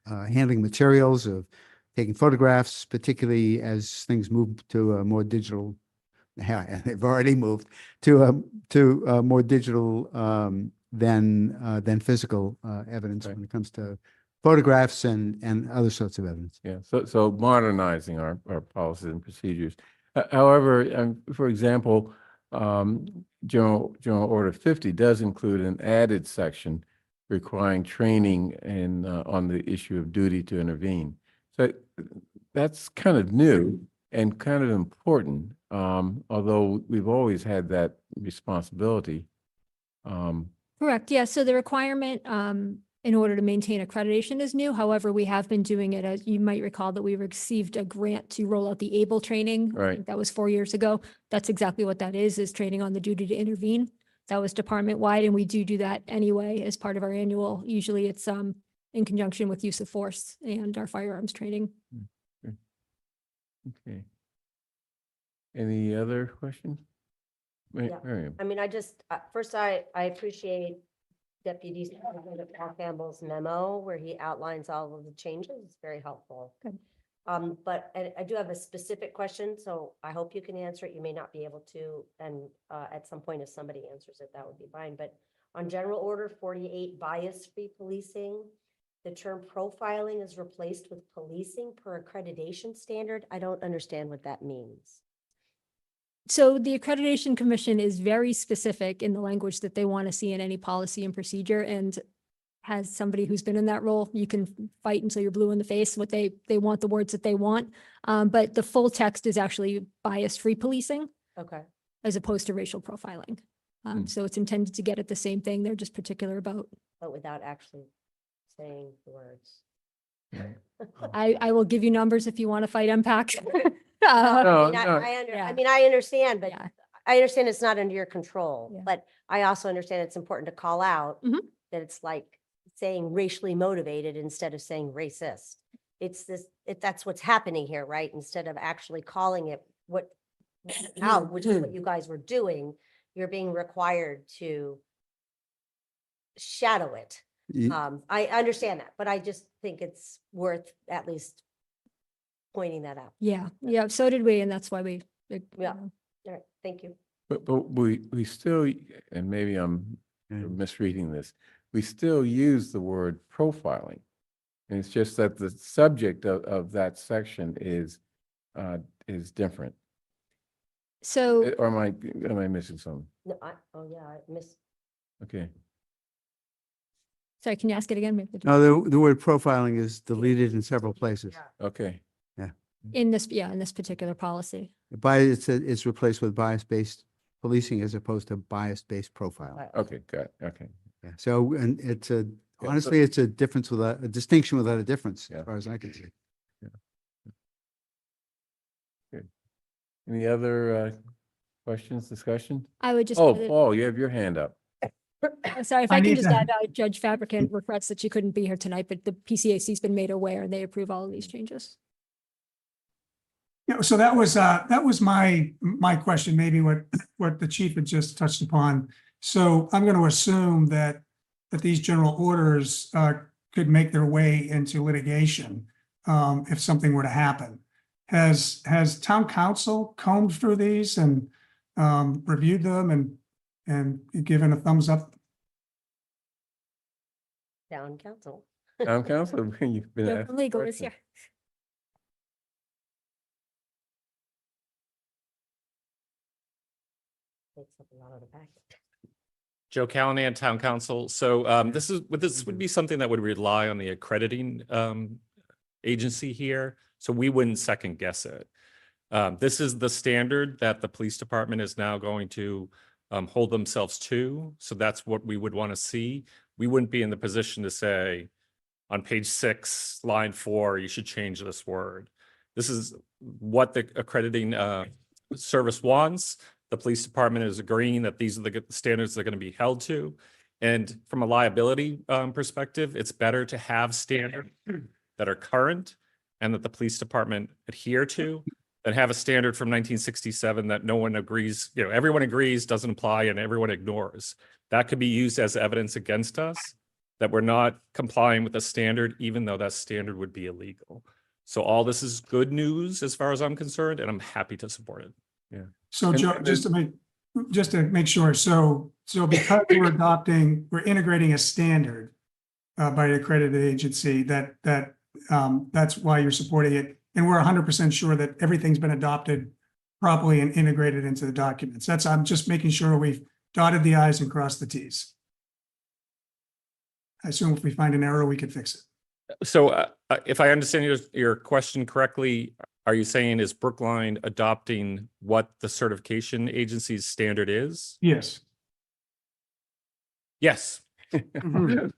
[SPEAKER 11] handling materials, of taking photographs, particularly as things move to a more digital. They've already moved to more digital than physical evidence when it comes to photographs and other sorts of evidence.
[SPEAKER 3] Yeah. So modernizing our policies and procedures. However, for example, General Order 50 does include an added section requiring training on the issue of duty to intervene. So that's kind of new and kind of important, although we've always had that responsibility.
[SPEAKER 15] Correct. Yeah. So the requirement in order to maintain accreditation is new. However, we have been doing it, as you might recall, that we received a grant to roll out the ABLE training.
[SPEAKER 3] Right.
[SPEAKER 15] I think that was 4 years ago. That's exactly what that is training on the duty to intervene. That was department wide, and we do that anyway as part of our annual. Usually it's in conjunction with use of force and our firearms training.
[SPEAKER 3] Okay. Any other questions?
[SPEAKER 4] Yeah.
[SPEAKER 3] Miriam?
[SPEAKER 4] I mean, I just, first, I appreciate Deputy Superintendent Paul Campbell's memo where he outlines all of the changes. It's very helpful.
[SPEAKER 15] Good.
[SPEAKER 4] But I do have a specific question, so I hope you can answer it. You may not be able to, and at some point, if somebody answers it, that would be fine. But on General Order 48, bias-free policing, the term profiling is replaced with policing per accreditation standard. I don't understand what that means.
[SPEAKER 15] So the Accreditation Commission is very specific in the language that they want to see in any policy and procedure, and has somebody who's been in that role. You can fight until you're blue in the face what they want, the words that they want. But the full text is actually bias-free policing
[SPEAKER 4] Okay.
[SPEAKER 15] as opposed to racial profiling. So it's intended to get at the same thing. They're just particular about.
[SPEAKER 4] But without actually saying the words.
[SPEAKER 15] I will give you numbers if you want to fight MPAC.
[SPEAKER 4] I mean, I understand, but
[SPEAKER 15] Yeah.
[SPEAKER 4] I understand it's not under your control,
[SPEAKER 15] Yeah.
[SPEAKER 4] but I also understand it's important to call out
[SPEAKER 15] Mhm.
[SPEAKER 4] that it's like saying racially motivated instead of saying racist. It's this, that's what's happening here, right? Instead of actually calling it out, which is what you guys were doing, you're being required to shadow it.
[SPEAKER 11] Ye-
[SPEAKER 4] I understand that, but I just think it's worth at least pointing that out.
[SPEAKER 15] Yeah, yeah, so did we, and that's why we.
[SPEAKER 4] Yeah. All right, thank you.
[SPEAKER 3] But we still, and maybe I'm misreading this, we still use the word profiling. And it's just that the subject of that section is different.
[SPEAKER 15] So,
[SPEAKER 3] Or am I missing something?
[SPEAKER 4] No, oh yeah, I missed.
[SPEAKER 3] Okay.
[SPEAKER 15] sorry, can you ask it again?
[SPEAKER 11] No, the word profiling is deleted in several places.
[SPEAKER 3] Okay.
[SPEAKER 15] In this, in this particular policy.
[SPEAKER 11] It's replaced with bias-based policing as opposed to bias-based profiling.
[SPEAKER 3] Okay, got it. Okay.
[SPEAKER 11] Yeah. So, and it's
[SPEAKER 3] Yeah,
[SPEAKER 11] honestly, it's a difference without, a distinction without a difference,
[SPEAKER 3] Yeah.
[SPEAKER 11] as far as I can see.
[SPEAKER 3] Good. Any other questions, discussion?
[SPEAKER 15] I would just.
[SPEAKER 3] Oh, Paul, you have your hand up.
[SPEAKER 15] Sorry, if
[SPEAKER 6] I
[SPEAKER 15] I can
[SPEAKER 6] need
[SPEAKER 15] just
[SPEAKER 6] to-
[SPEAKER 15] add, Judge Fabricant regrets that she couldn't be here tonight, but the PCAC's been made aware and they approve all of these changes.
[SPEAKER 6] Yeah, so that was my question, maybe what the chief had just touched upon. So I'm going to assume that these general orders could make their way into litigation if something were to happen. Has town council combed through these and reviewed them and given a thumbs up?
[SPEAKER 4] Town council.
[SPEAKER 3] Town council, you've been asked.
[SPEAKER 15] From legal is
[SPEAKER 3] question.
[SPEAKER 15] here.
[SPEAKER 4] Takes up a lot of the packet.
[SPEAKER 16] Joe Callahan, Town Council. So this would be something that would rely on the accrediting agency here. So we wouldn't second guess it. This is the standard that the police department is now going to hold themselves to. So that's what we would want to see. We wouldn't be in the position to say on page 6, line 4, you should change this word. This is what the accrediting service wants. The police department is agreeing that these are the standards they're going to be held to. And from a liability perspective, it's better to have standards that are current and that the police department adhere to than have a standard from 1967 that no one agrees, everyone agrees doesn't apply and everyone ignores. That could be used as evidence against us that we're not complying with a standard, even though that standard would be illegal. So all this is good news as far as I'm concerned, and I'm happy to support it.
[SPEAKER 3] Yeah.
[SPEAKER 6] So
[SPEAKER 3] And-
[SPEAKER 6] Joe,
[SPEAKER 3] and
[SPEAKER 6] just to make sure, so because we're integrating a standard by an accredited agency, that's why you're supporting it. And we're 100% sure that everything's been adopted properly and integrated into the documents. I'm just making sure we've dotted the i's and crossed the t's. I assume if we find an error, we can fix it.
[SPEAKER 16] So if I understand your question correctly, are you saying is Brookline adopting what the certification agency's standard is?
[SPEAKER 6] Yes.
[SPEAKER 16] Yes.
[SPEAKER 6] Mhm.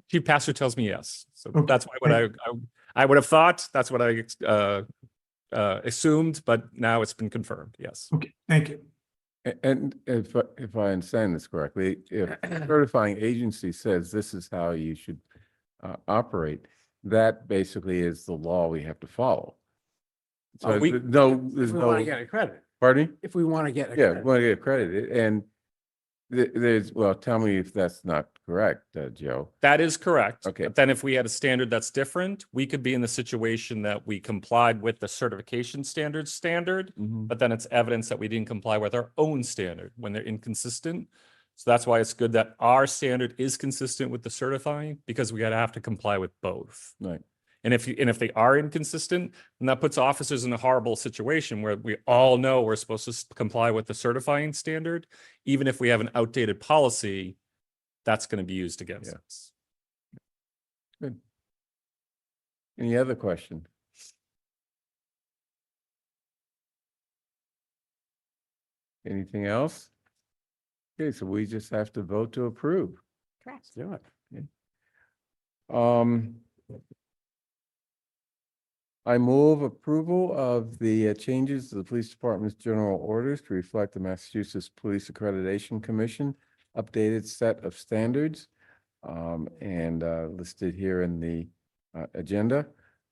[SPEAKER 16] Chief Pastor tells me yes. So
[SPEAKER 6] Okay.
[SPEAKER 16] that's what I would have thought. That's what I assumed, but now it's been confirmed. Yes.
[SPEAKER 6] Okay, thank you.
[SPEAKER 3] And if I understand this correctly, if the certifying agency says this is how you should operate, that basically is the law we have to follow. So
[SPEAKER 16] we-
[SPEAKER 3] there's
[SPEAKER 5] If we want to
[SPEAKER 3] no,
[SPEAKER 5] get a credit,
[SPEAKER 3] pardon me?
[SPEAKER 5] if we want to get a
[SPEAKER 3] Yeah, we
[SPEAKER 5] credit.
[SPEAKER 3] want to get accredited. And well, tell me if that's not correct, Joe.
[SPEAKER 16] That is correct.
[SPEAKER 3] Okay.
[SPEAKER 16] But then if we had a standard that's different, we could be in the situation that we complied with the certification standard, but then it's evidence that we didn't comply with our own standard when they're inconsistent. So that's why it's good that our standard is consistent with the certifying, because we gotta have to comply with both.
[SPEAKER 3] Right.
[SPEAKER 16] And if they are inconsistent, then that puts officers in a horrible situation where we all know we're supposed to comply with the certifying standard. Even if we have an outdated policy, that's going to be used against
[SPEAKER 3] Yeah.
[SPEAKER 16] us.
[SPEAKER 3] Good. Any other question? Anything else? Okay, so we just have to vote to approve.
[SPEAKER 15] Correct.
[SPEAKER 3] Do it. Okay. I move approval of the changes to the police department's general orders to reflect the Massachusetts Police Accreditation Commission updated set of standards and listed here in the agenda.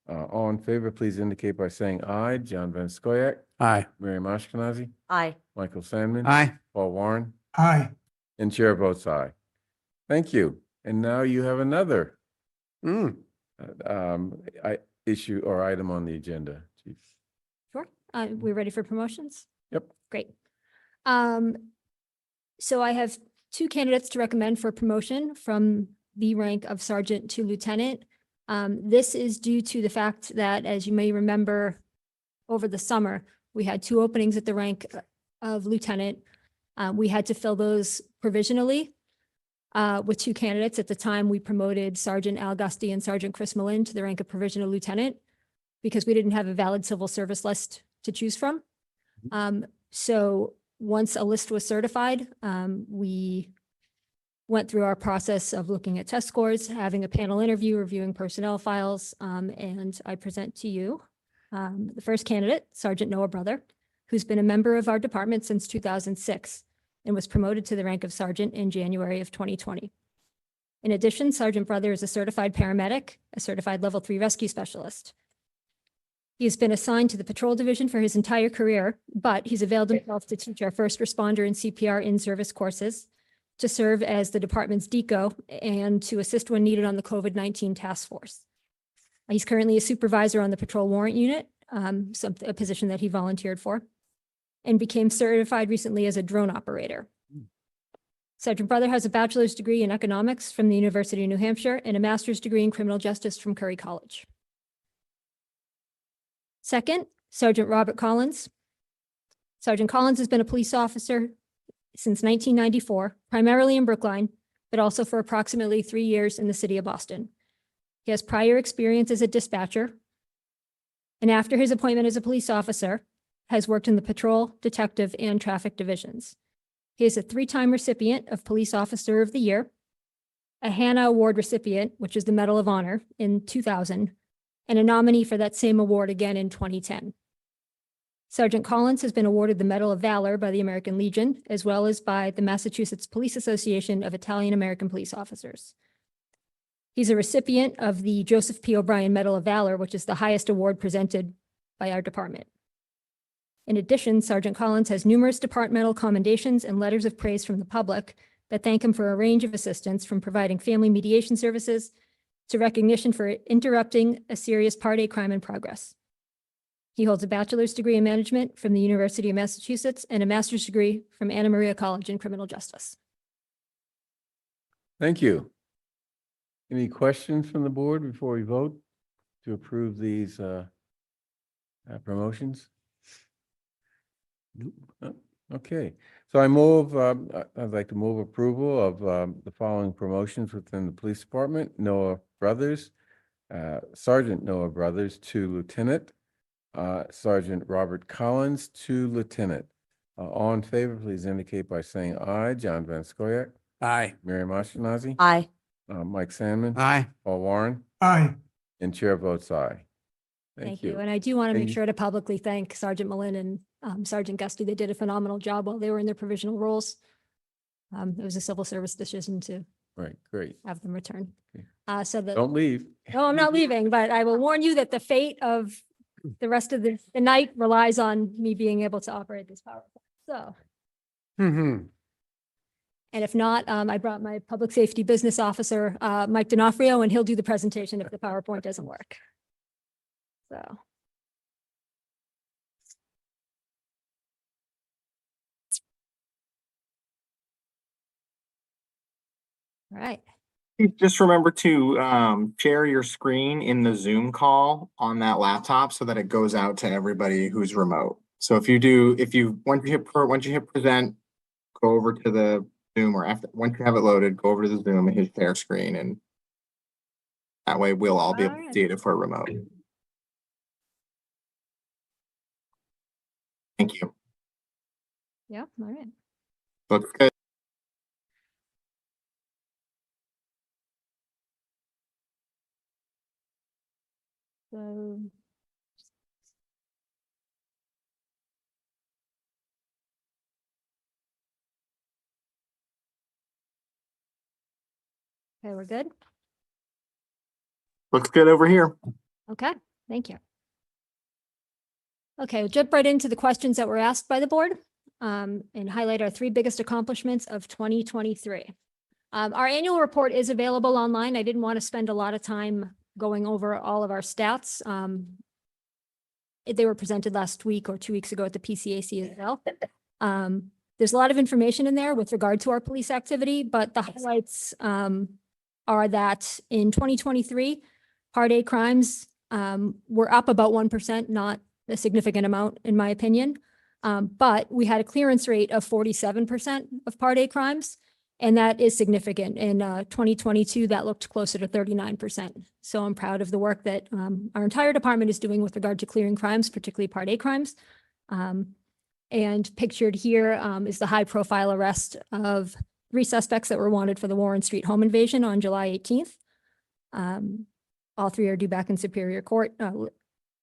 [SPEAKER 3] All in favor, please indicate by saying aye. John Van Scoyac,
[SPEAKER 5] Aye.
[SPEAKER 3] Miriam Ashkenazi,
[SPEAKER 4] Aye.
[SPEAKER 3] Michael Sandman.
[SPEAKER 11] Aye.
[SPEAKER 3] Paul Warren,
[SPEAKER 6] Aye.
[SPEAKER 3] and chair votes aye. Thank you. And now you have another issue or item on the agenda, Chief.
[SPEAKER 15] Sure. We're ready for promotions?
[SPEAKER 3] Yep.
[SPEAKER 15] Great. So I have two candidates to recommend for promotion from the rank of sergeant to lieutenant. This is due to the fact that, as you may remember, over the summer, we had two openings at the rank of lieutenant. We had to fill those provisionally with two candidates. At the time, we promoted Sergeant Al Gusty and Sergeant Chris Malin to the rank of provisional lieutenant because we didn't have a valid civil service list to choose from. So once a list was certified, we went through our process of looking at test scores, having a panel interview, reviewing personnel files, and I present to you the first candidate, Sergeant Noah Brother, who's been a member of our department since 2006 and was promoted to the rank of sergeant in January of 2020. In addition, Sergeant Brother is a certified paramedic, a certified level 3 rescue specialist. He has been assigned to the patrol division for his entire career, but he's availed himself to teach our first responder and CPR in-service courses, to serve as the department's DECO, and to assist when needed on the COVID-19 task force. He's currently a supervisor on the patrol warrant unit, a position that he volunteered for, and became certified recently as a drone operator. Sergeant Brother has a bachelor's degree in economics from the University of New Hampshire and a master's degree in criminal justice from Curry College. Second, Sergeant Robert Collins. Sergeant Collins has been a police officer since 1994, primarily in Brookline, but also for approximately 3 years in the city of Boston. He has prior experience as a dispatcher, and after his appointment as a police officer, has worked in the patrol, detective, and traffic divisions. He is a 3-time recipient of Police Officer of the Year, a Hannah Award recipient, which is the Medal of Honor, in 2000, and a nominee for that same award again in 2010. Sergeant Collins has been awarded the Medal of Valor by the American Legion, as well as by the Massachusetts Police Association of Italian-American Police Officers. He's a recipient of the Joseph P. O'Brien Medal of Valor, which is the highest award presented by our department. In addition, Sergeant Collins has numerous departmental commendations and letters of praise from the public that thank him for a range of assistance, from providing family mediation services to recognition for interrupting a serious Part A crime in progress. He holds a bachelor's degree in management from the University of Massachusetts and a master's degree from Anna Maria College in criminal justice.
[SPEAKER 3] Thank you. Any questions from the board before we vote to approve these promotions? Nope. Okay, so I'd like to move approval of the following promotions within the police department. Noah Brothers, Sergeant Noah Brothers to lieutenant, Sergeant Robert Collins to lieutenant. All in favor, please indicate by saying aye. John Van Scoyac.
[SPEAKER 5] Aye.
[SPEAKER 3] Miriam Ashkenazi.
[SPEAKER 4] Aye.
[SPEAKER 3] Mike Sandman.
[SPEAKER 11] Aye.
[SPEAKER 3] Paul Warren.
[SPEAKER 6] Aye.
[SPEAKER 3] And chair votes aye.
[SPEAKER 15] Thank you. And I do want to
[SPEAKER 3] And
[SPEAKER 15] make
[SPEAKER 3] you-
[SPEAKER 15] sure to publicly thank Sergeant Malin and Sergeant Gusty. They did a phenomenal job while they were in their provisional roles. It was a civil service decision to
[SPEAKER 3] Right, great.
[SPEAKER 15] have them return.
[SPEAKER 3] Okay.
[SPEAKER 15] So that,
[SPEAKER 3] Don't leave.
[SPEAKER 15] no, I'm not leaving, but I will warn you that the fate of the rest of the night relies on me being able to operate this PowerPoint. So, and if not, I brought my public safety business officer, Mike D'Onofrio, and he'll do the presentation if the PowerPoint doesn't work. So. All right.
[SPEAKER 2] Just remember to share your screen in the Zoom call on that laptop so that it goes out to everybody who's remote. So once you hit present, go over to the Zoom, or once you have it loaded, go over to the Zoom and hit share screen, and that way we'll all be able to see it if we're remote. Thank you.
[SPEAKER 15] Yeah, all right.
[SPEAKER 2] Looks good.
[SPEAKER 15] So Okay, we're good?
[SPEAKER 2] Looks good over here.
[SPEAKER 15] Okay, thank you. Okay, we'll jump right into the questions that were asked by the board and highlight our 3 biggest accomplishments of 2023. Our annual report is available online. I didn't want to spend a lot of time going over all of our stats. They were presented last week or 2 weeks ago at the PCAC as well. There's a lot of information in there with regard to our police activity, but the highlights are that in 2023, Part A crimes were up about 1%, not a significant amount in my opinion. But we had a clearance rate of 47% of Part A crimes, and that is significant. In 2022, that looked closer to 39%. So I'm proud of the work that our entire department is doing with regard to clearing crimes, particularly Part A crimes. And pictured here is the high-profile arrest of 3 suspects that were wanted for the Warren Street home invasion on July 18th. All 3 are due back in Superior Court,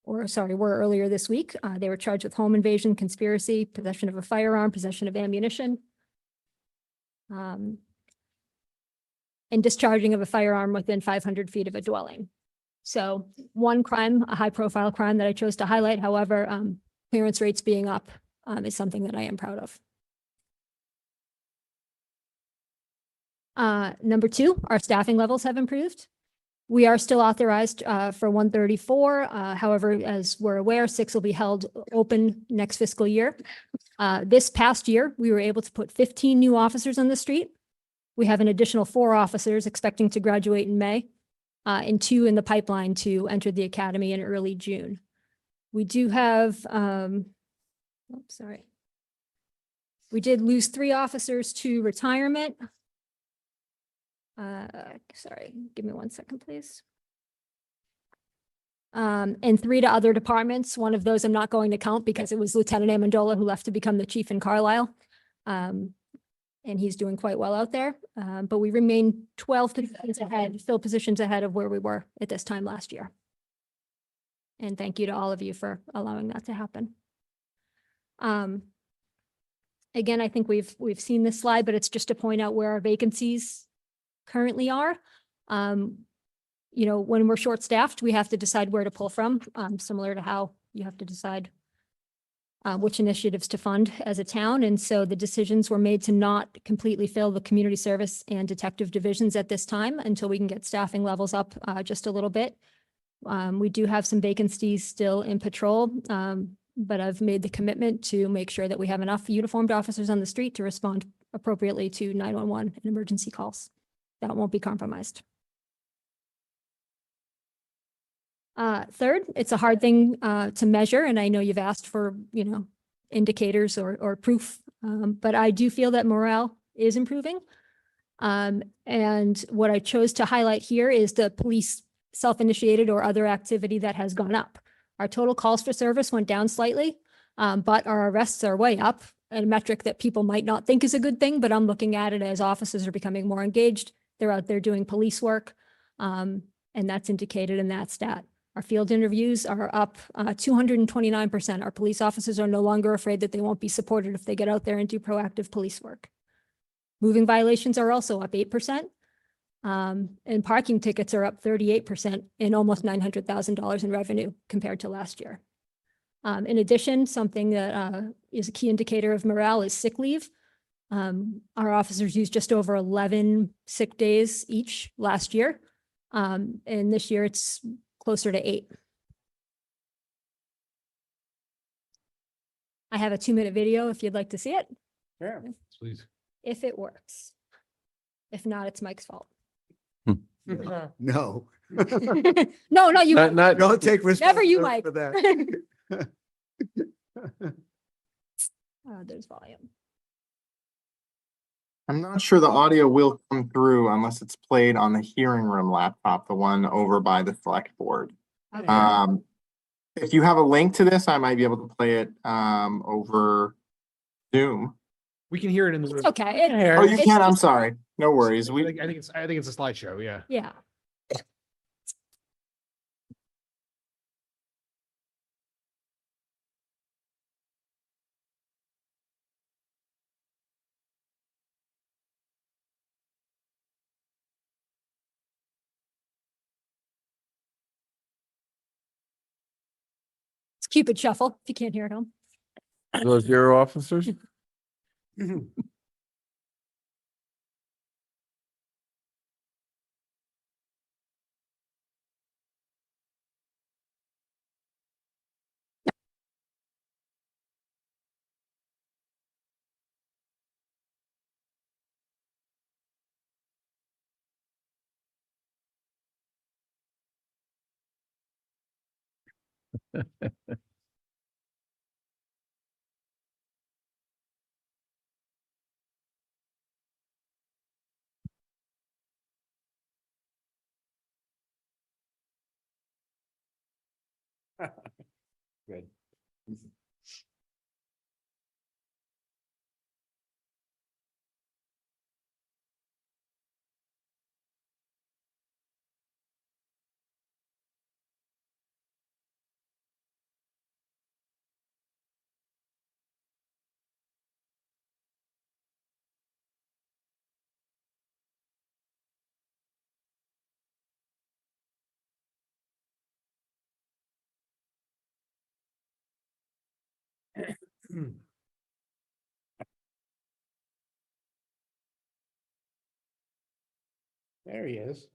[SPEAKER 15] were earlier this week. They were charged with home invasion, conspiracy, possession of a firearm, possession of ammunition, and discharging of a firearm within 500 feet of a dwelling. So one crime, a high-profile crime that I chose to highlight, however, clearance rates being up is something that I am proud of. Number 2, our staffing levels have improved. We are still authorized for 134. However, as we're aware, 6 will be held open next fiscal year. This past year, we were able to put 15 new officers on the street. We have an additional 4 officers expecting to graduate in May, and 2 in the pipeline to enter the academy in early June. We do have, we did lose 3 officers to retirement. Give me 1 second, please. And 3 to other departments. One of those I'm not going to count because it was Lieutenant Amendola who left to become the chief in Carlisle. And he's doing quite well out there. But we remain 12 positions ahead, still positions ahead of where we were at this time last year. And thank you to all of you for allowing that to happen. Again, I think we've seen this slide, but it's just to point out where our vacancies currently are. When we're short-staffed, we have to decide where to pull from, similar to how you have to decide which initiatives to fund as a town. And so the decisions were made to not completely fill the community service and detective divisions at this time until we can get staffing levels up just a little bit. We do have some vacancies still in patrol, but I've made the commitment to make sure that we have enough uniformed officers on the street to respond appropriately to 911 and emergency calls. That won't be compromised. Third, it's a hard thing to measure, and I know you've asked for, indicators or proof, but I do feel that morale is improving. And what I chose to highlight here is the police self-initiated or other activity that has gone up. Our total calls for service went down slightly, but our arrests are way up, a metric that people might not think is a good thing, but I'm looking at it as officers are becoming more engaged. They're out there doing police work, and that's indicated in that stat. Our field interviews are up 229%. Our police officers are no longer afraid that they won't be supported if they get out there and do proactive police work. Moving violations are also up 8%. And parking tickets are up 38% and almost $900,000 in revenue compared to last year. In addition, something that is a key indicator of morale is sick leave. Our officers used just over 11 sick days each last year. And this year it's closer to 8. I have a 2-minute video if you'd like to see it.
[SPEAKER 7] Yeah, please.
[SPEAKER 15] If it works. If not, it's Mike's fault.
[SPEAKER 11] No.
[SPEAKER 15] No, not you.
[SPEAKER 3] Not,
[SPEAKER 11] Don't take
[SPEAKER 15] Never you,
[SPEAKER 11] responsibility
[SPEAKER 15] Mike.
[SPEAKER 11] for that.
[SPEAKER 15] There's volume.
[SPEAKER 2] I'm not sure the audio will come through unless it's played on the hearing room laptop, the one over by the select board.
[SPEAKER 15] Okay.
[SPEAKER 2] If you have a link to this, I might be able to play it over Zoom.
[SPEAKER 7] We can hear it in the room.
[SPEAKER 15] It's okay.
[SPEAKER 2] Oh, you can? I'm sorry. No worries.
[SPEAKER 7] I think it's a slideshow. Yeah.
[SPEAKER 15] Yeah. It's Cupid Shuffle, if you can't hear it home.
[SPEAKER 3] Those your officers? Good. There he is.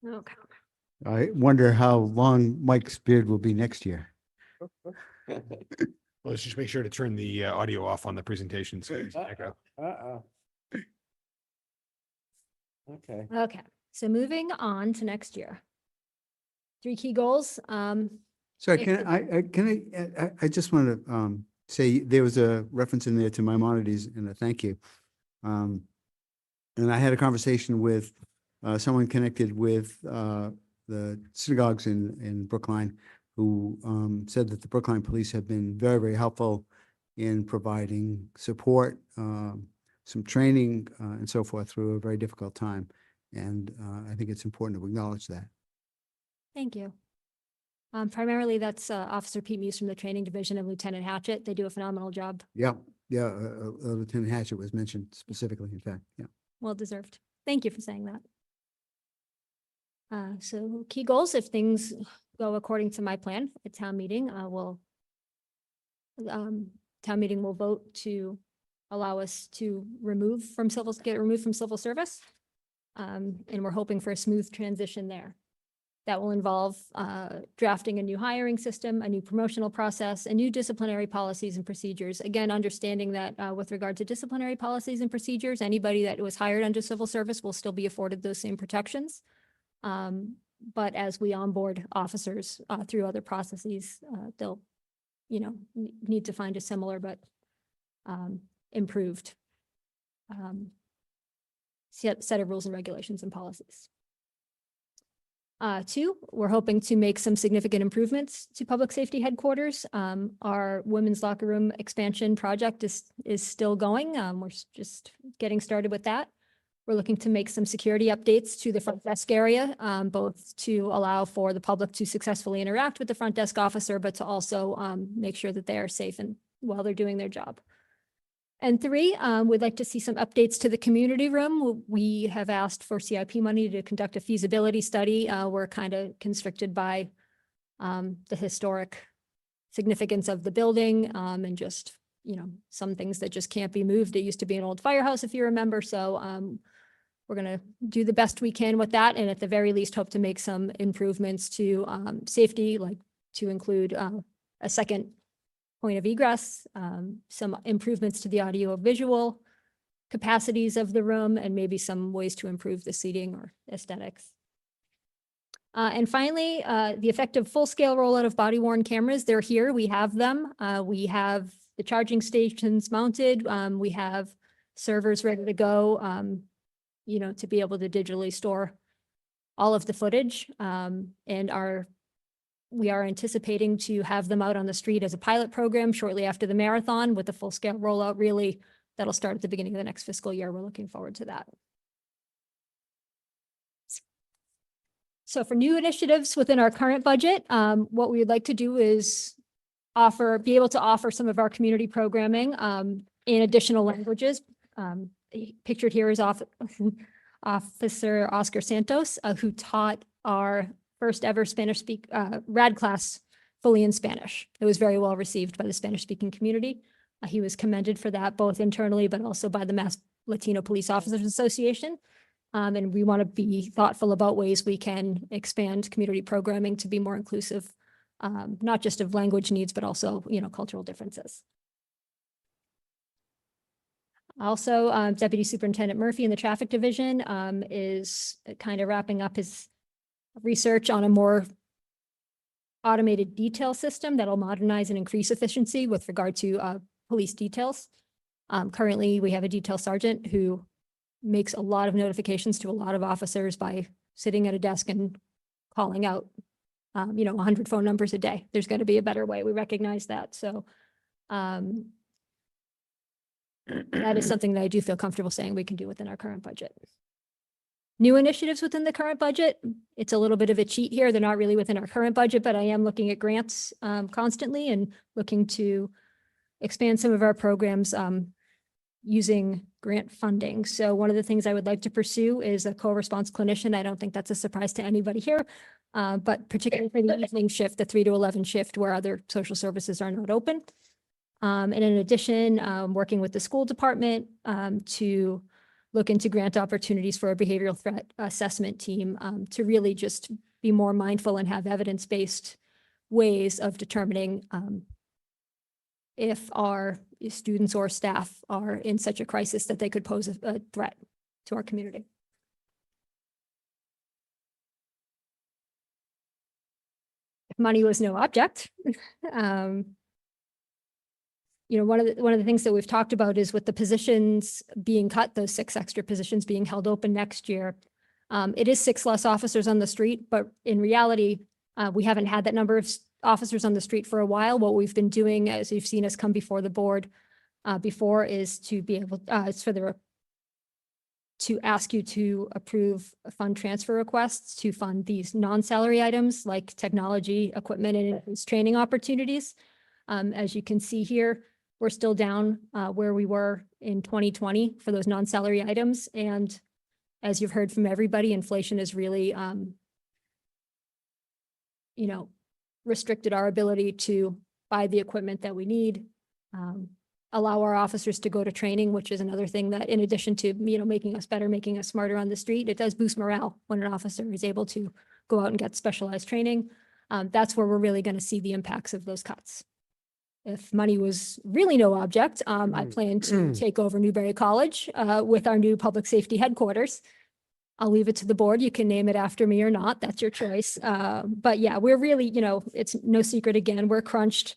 [SPEAKER 15] Okay.
[SPEAKER 11] I wonder how long Mike's beard will be next year.
[SPEAKER 7] Well, let's just make sure to turn the audio off on the presentation. So it's echo.
[SPEAKER 3] Okay.
[SPEAKER 15] Okay, so moving on to next year. 3 key goals.
[SPEAKER 11] Sorry,
[SPEAKER 15] If
[SPEAKER 11] I just want to say there was a reference in there to Maimonides and a thank you. And I had a conversation with someone connected with the synagogues in Brookline who said that the Brookline police have been very, very helpful in providing support, some training and so forth through a very difficult time. And I think it's important to acknowledge that.
[SPEAKER 15] Thank you. Primarily, that's Officer Pete Muse from the Training Division of Lieutenant Hatchett. They do a phenomenal job.
[SPEAKER 11] Yeah, yeah. Lieutenant Hatchett was mentioned specifically, in fact. Yeah.
[SPEAKER 15] Well deserved. Thank you for saying that. So key goals, if things go according to my plan at town meeting, town meeting will vote to allow us to get removed from civil service. And we're hoping for a smooth transition there. That will involve drafting a new hiring system, a new promotional process, and new disciplinary policies and procedures. Again, understanding that with regard to disciplinary policies and procedures, anybody that was hired under civil service will still be afforded those same protections. But as we onboard officers through other processes, they'll, need to find a similar but improved set of rules and regulations and policies. 2, we're hoping to make some significant improvements to public safety headquarters. Our women's locker room expansion project is still going. We're just getting started with that. We're looking to make some security updates to the front desk area, both to allow for the public to successfully interact with the front desk officer, but to also make sure that they are safe and while they're doing their job. And 3, we'd like to see some updates to the community room. We have asked for CIP money to conduct a feasibility study. We're kind of constricted by the historic significance of the building and just, some things that just can't be moved. It used to be an old firehouse, if you remember. So we're going to do the best we can with that. And at the very least, hope to make some improvements to safety, like to include a second point of egress, some improvements to the audio visual capacities of the room, and maybe some ways to improve the seating or aesthetics. And finally, the effective full-scale rollout of body-worn cameras. They're here. We have them. We have the charging stations mounted. We have servers ready to go, to be able to digitally store all of the footage. And we are anticipating to have them out on the street as a pilot program shortly after the marathon, with the full-scale rollout. Really, that'll start at the beginning of the next fiscal year. We're looking forward to that. So for new initiatives within our current budget, what we would like to do is be able to offer some of our community programming in additional languages. Pictured here is Officer Oscar Santos, who taught our first ever Spanish rad class fully in Spanish. It was very well received by the Spanish speaking community. He was commended for that both internally, but also by the Mass Latino Police Officers Association. And we want to be thoughtful about ways we can expand community programming to be more inclusive, not just of language needs, but also, cultural differences. Also, Deputy Superintendent Murphy in the Traffic Division is kind of wrapping up his research on a more automated detail system that'll modernize and increase efficiency with regard to police details. Currently, we have a detail sergeant who makes a lot of notifications to a lot of officers by sitting at a desk and calling out, 100 phone numbers a day. There's got to be a better way. We recognize that. So that is something that I do feel comfortable saying we can do within our current budget. New initiatives within the current budget, it's a little bit of a cheat here. They're not really within our current budget, but I am looking at grants constantly and looking to expand some of our programs using grant funding. So one of the things I would like to pursue is a co-response clinician. I don't think that's a surprise to anybody here, but particularly for the evening shift, the 3 to 11 shift where other social services are not open. And in addition, working with the school department to look into grant opportunities for a behavioral threat assessment team to really just be more mindful and have evidence-based ways of determining if our students or staff are in such a crisis that they could pose a threat to our community. If money was no object, one of the things that we've talked about is with the positions being cut, those 6 extra positions being held open next year. It is 6 less officers on the street, but in reality, we haven't had that number of officers on the street for a while. What we've been doing, as you've seen us come before the board before, is to be able, to ask you to approve fund transfer requests to fund these non-salary items like technology, equipment, and increased training opportunities. As you can see here, we're still down where we were in 2020 for those non-salary items. And as you've heard from everybody, inflation is really, restricted our ability to buy the equipment that we need, allow our officers to go to training, which is another thing that, in addition to, making us better, making us smarter on the street, it does boost morale when an officer is able to go out and get specialized training. That's where we're really going to see the impacts of those cuts. If money was really no object, I plan to take over Newberry College with our new public safety headquarters. I'll leave it to the board. You can name it after me or not. That's your choice. But yeah, we're really, it's no secret again, we're crunched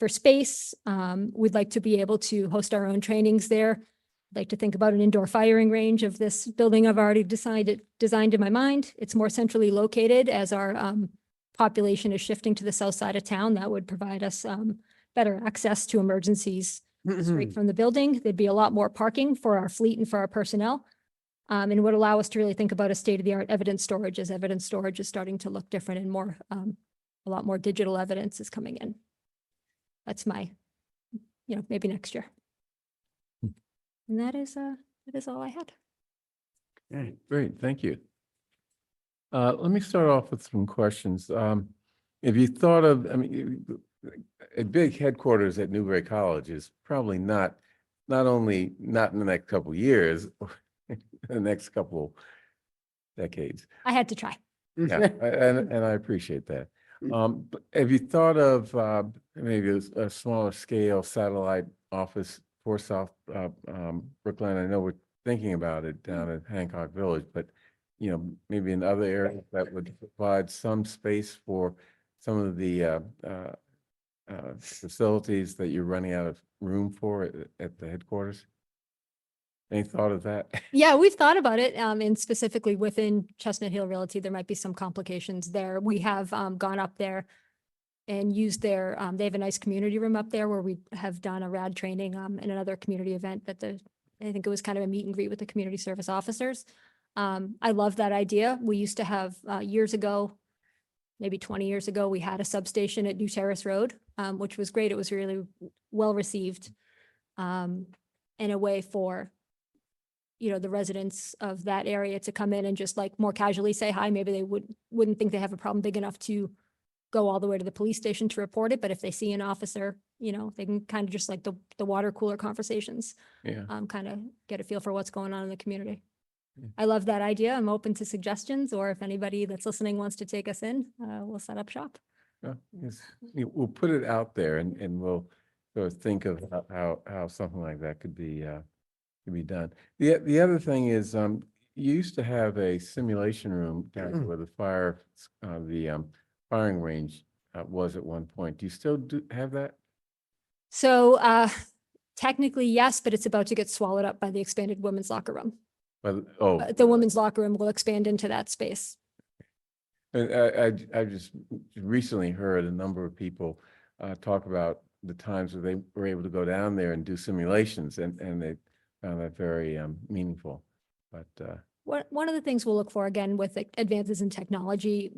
[SPEAKER 15] for space. We'd like to be able to host our own trainings there. I'd like to think about an indoor firing range of this building I've already designed in my mind. It's more centrally located as our population is shifting to the south side of town. That would provide us better access to emergencies straight from the building. There'd be a lot more parking for our fleet and for our personnel. And would allow us to really think about a state-of-the-art evidence storage, as evidence storage is starting to look different and more, a lot more digital evidence is coming in. That's my, maybe next year. And that is all I had.
[SPEAKER 3] Okay, great, thank you. Let me start off with some questions. If you thought of, a big headquarters at Newberry College is probably not only not in the next couple of years, the next couple decades.
[SPEAKER 15] I had to try.
[SPEAKER 3] Yeah, and I appreciate that. But have you thought of maybe a smaller scale satellite office for South Brookline? I know we're thinking about it down at Hancock Village, but maybe in other areas that would provide some space for some of the facilities that you're running out of room for at the headquarters. Any thought of that?
[SPEAKER 15] Yeah, we've thought about it, and specifically within Chestnut Hill Realty, there might be some complications there. We have gone up there and used their, they have a nice community room up there where we have done a rad training and another community event that I think it was kind of a meet and greet with the community service officers. I love that idea. We used to have years ago, maybe 20 years ago, we had a substation at New Terrace Road, which was great. It was really well received, and a way for, the residents of that area to come in and just like more casually say hi. Maybe they wouldn't think they have a problem big enough to go all the way to the police station to report it. But if they see an officer, they can kind of just like the water cooler conversations,
[SPEAKER 3] Yeah.
[SPEAKER 15] kind of get a feel for what's going on in the community.
[SPEAKER 3] Yeah.
[SPEAKER 15] I love that idea. I'm open to suggestions, or if anybody that's listening wants to take us in, we'll set up shop.
[SPEAKER 3] We'll put it out there and we'll sort of think of how something like that could be done. The other thing is, you used to have a simulation room down where the firing range was at one point. Do you still have that?
[SPEAKER 15] So technically, yes, but it's about to get swallowed up by the expanded women's locker room. The women's locker room will expand into that space.
[SPEAKER 3] I just recently heard a number of people talk about the times where they were able to go down there and do simulations, and they found that very meaningful. But
[SPEAKER 15] One of the things we'll look for, again, with advances in technology,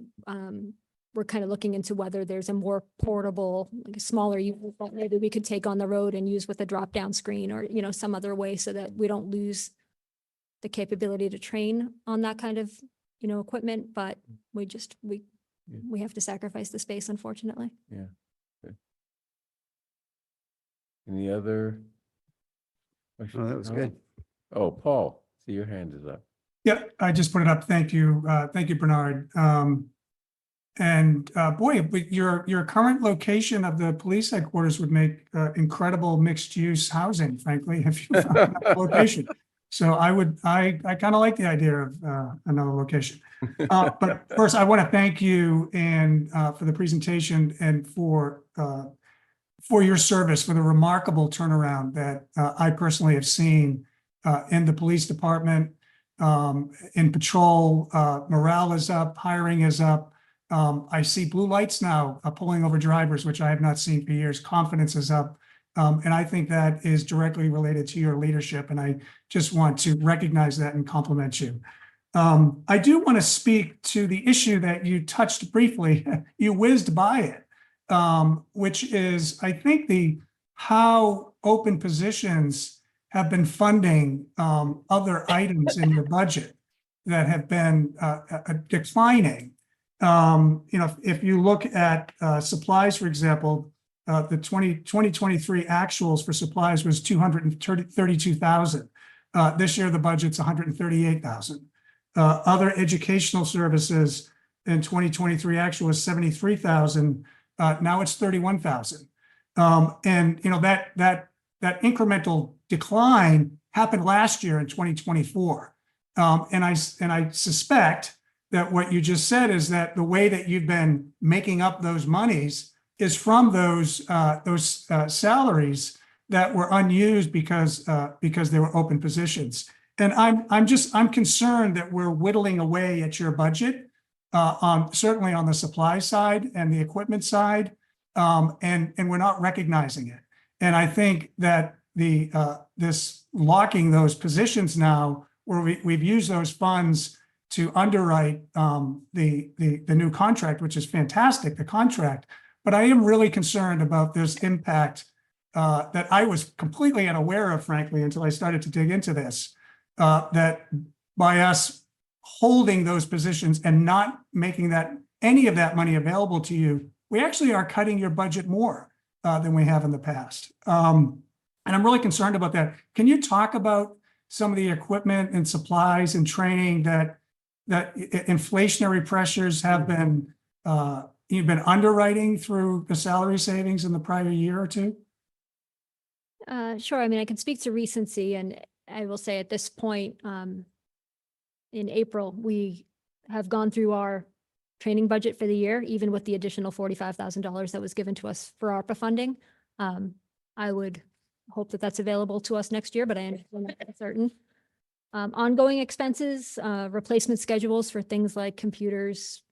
[SPEAKER 15] we're kind of looking into whether there's a more portable, like a smaller unit that maybe we could take on the road and use with a drop-down screen, or, some other way, so that we don't lose the capability to train on that kind of, equipment, but we have to sacrifice the space, unfortunately.
[SPEAKER 3] yeah. Good. Any other questions?
[SPEAKER 11] Oh, that was good.
[SPEAKER 3] Oh, Paul, see your hand is up.
[SPEAKER 6] Yeah, I just put it up. Thank you. Thank you, Bernard. Boy, but your current location of the police headquarters would make incredible mixed-use housing, frankly, if you found that location. So I kind of like the idea of another location. But first, I want to thank you and for the presentation and for your service, for the remarkable turnaround that I personally have seen in the police department, in patrol. Morale is up, hiring is up. I see blue lights now pulling over drivers, which I have not seen for years. Confidence is up. And I think that is directly related to your leadership. And I just want to recognize that and compliment you. I do want to speak to the issue that you touched briefly. You whizzed by it, which is, I think, how open positions have been funding other items in your budget that have been declining. If you look at supplies, for example, the 2023 actuals for supplies was $232,000. This year, the budget's $138,000. Other educational services in 2023 actual was $73,000. Now it's $31,000. And that incremental decline happened last year in 2024. And I suspect that what you just said is that the way that you've been making up those monies is from those salaries that were unused because they were open positions. And I'm concerned that we're whittling away at your budget, certainly on the supply side and the equipment side, and we're not recognizing it. And I think that this locking those positions now, where we've used those funds to underwrite the new contract, which is fantastic, the contract. But I am really concerned about this impact that I was completely unaware of, frankly, until I started to dig into this, that by us holding those positions and not making any of that money available to you, we actually are cutting your budget more than we have in the past. And I'm really concerned about that. Can you talk about some of the equipment and supplies and training that inflationary pressures have been you've been underwriting through the salary savings in the prior year or two?
[SPEAKER 15] Sure. I mean, I can speak to recency, and I will say at this point, in April, we have gone through our training budget for the year, even with the additional $45,000 that was given to us for ARPA funding. I would hope that that's available to us next year, but I am not certain. Ongoing expenses, replacement schedules for things like computers,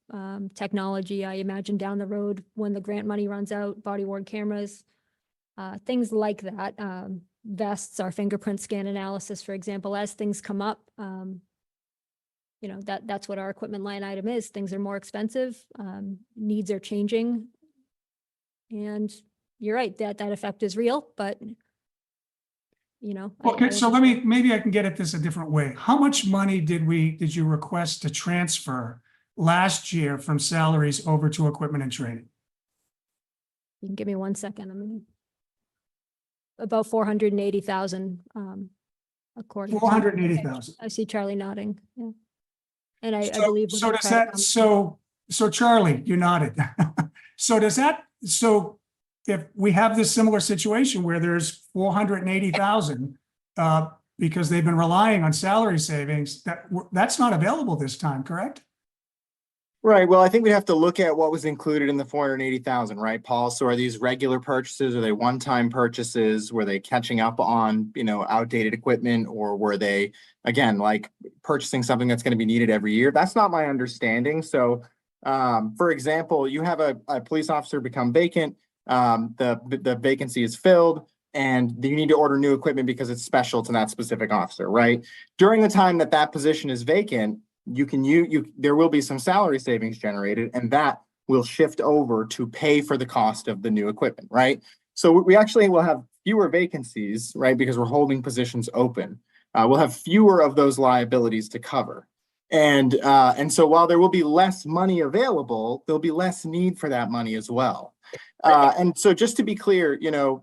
[SPEAKER 15] technology, I imagine down the road when the grant money runs out, body worn cameras, things like that. Vests, our fingerprint scan analysis, for example, as things come up, you know, that's what our equipment line item is. Things are more expensive, needs are changing. And you're right, that effect is real, but you know.
[SPEAKER 6] Okay, so maybe I can get at this a different way. How much money did you request to transfer last year from salaries over to equipment and training?
[SPEAKER 15] You can give me 1 second. About 480,000, according.
[SPEAKER 6] 480,000.
[SPEAKER 15] I see Charlie nodding, yeah. And I
[SPEAKER 6] So-
[SPEAKER 15] believe.
[SPEAKER 6] So does that, so Charlie, you nodded. So if we have this similar situation where there's 480,000, because they've been relying on salary savings, that's not available this time, correct?
[SPEAKER 2] Right. Well, I think we have to look at what was included in the 480,000, right, Paul? So are these regular purchases? Are they one-time purchases? Were they catching up on, outdated equipment, or were they, again, like purchasing something that's going to be needed every year? That's not my understanding. So, for example, you have a police officer become vacant, the vacancy is filled, and you need to order new equipment because it's special to that specific officer, right? During the time that position is vacant, there will be some salary savings generated, and that will shift over to pay for the cost of the new equipment, right? So we actually will have fewer vacancies, right? Because we're holding positions open. We'll have fewer of those liabilities to cover. And so while there will be less money available, there'll be less need for that money as well. And so just to be clear,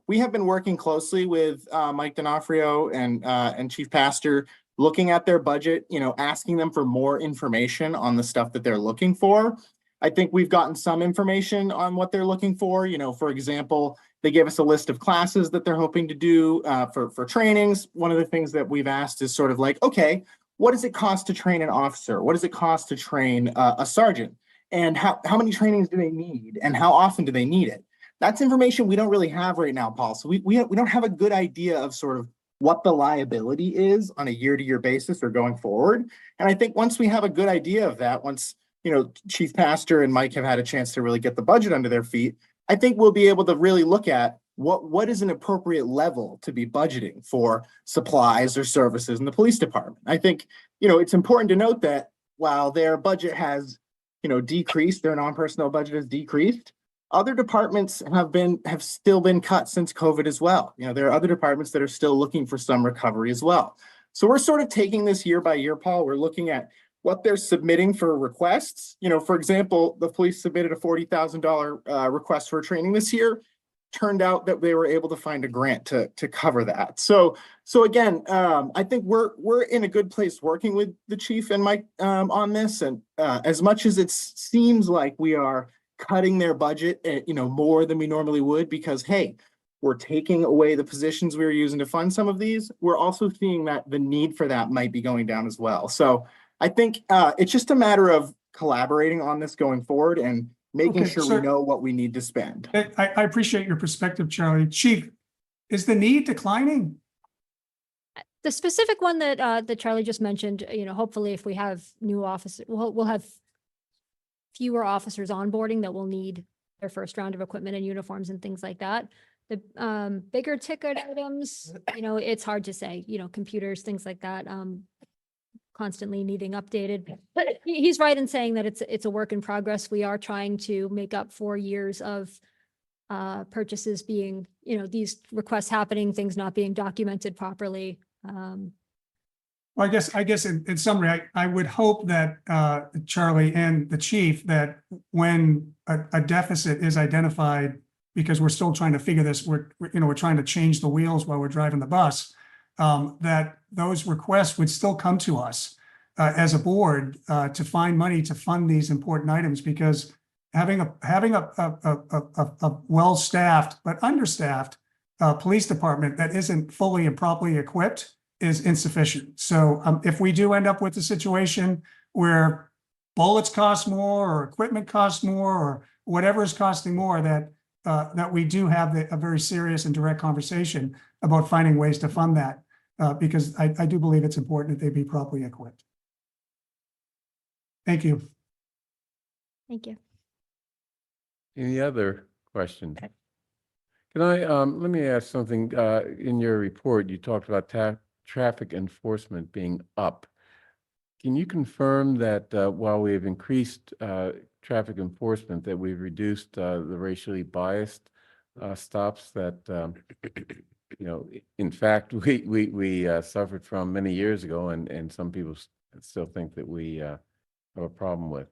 [SPEAKER 2] we have been working closely with Mike D'Onofrio and Chief Pastor, looking at their budget, asking them for more information on the stuff that they're looking for. I think we've gotten some information on what they're looking for. For example, they gave us a list of classes that they're hoping to do for trainings. One of the things that we've asked is sort of like, okay, what does it cost to train an officer? What does it cost to train a sergeant? And how many trainings do they need? And how often do they need it? That's information we don't really have right now, Paul. So we don't have a good idea of sort of what the liability is on a year-to-year basis or going forward. And I think once we have a good idea of that, once, Chief Pastor and Mike have had a chance to really get the budget under their feet, I think we'll be able to really look at what is an appropriate level to be budgeting for supplies or services in the police department. I think, it's important to note that while their budget has, decreased, their non-personnel budget has decreased, other departments have still been cut since COVID as well. There are other departments that are still looking for some recovery as well. So we're sort of taking this year by year, Paul. We're looking at what they're submitting for requests. For example, the police submitted a $40,000 request for training this year. Turned out that they were able to find a grant to cover that. So again, I think we're in a good place working with the chief and Mike on this. And as much as it seems like we are cutting their budget, more than we normally would, because, hey, we're taking away the positions we were using to fund some of these. We're also seeing that the need for that might be going down as well. So I think it's just a matter of collaborating on this going forward and making sure we know what we need to spend.
[SPEAKER 6] I appreciate your perspective, Charlie. Chief, is the need declining?
[SPEAKER 15] The specific one that Charlie just mentioned, hopefully if we have new officers, we'll have fewer officers onboarding that will need their first round of equipment and uniforms and things like that. The bigger ticket items, it's hard to say, computers, things like that, constantly needing updated. But he's right in saying that it's a work in progress. We are trying to make up 4 years of purchases being, these requests happening, things not being documented properly.
[SPEAKER 6] Well, I guess in summary, I would hope that Charlie and the chief, that when a deficit is identified, because we're still trying to figure this, we're trying to change the wheels while we're driving the bus, that those requests would still come to us as a board to find money to fund these important items, because having a well-staffed but understaffed police department that isn't fully and properly equipped is insufficient. So if we do end up with a situation where bullets cost more or equipment costs more or whatever is costing more, that we do have a very serious and direct conversation about finding ways to fund that, because I do believe it's important that they be properly equipped. Thank you.
[SPEAKER 15] Thank you.
[SPEAKER 3] Any other questions? Can I, let me ask something. In your report, you talked about traffic enforcement being up. Can you confirm that while we have increased traffic enforcement, that we've reduced the racially biased stops that, in fact, we suffered from many years ago, and some people still think that we have a problem with?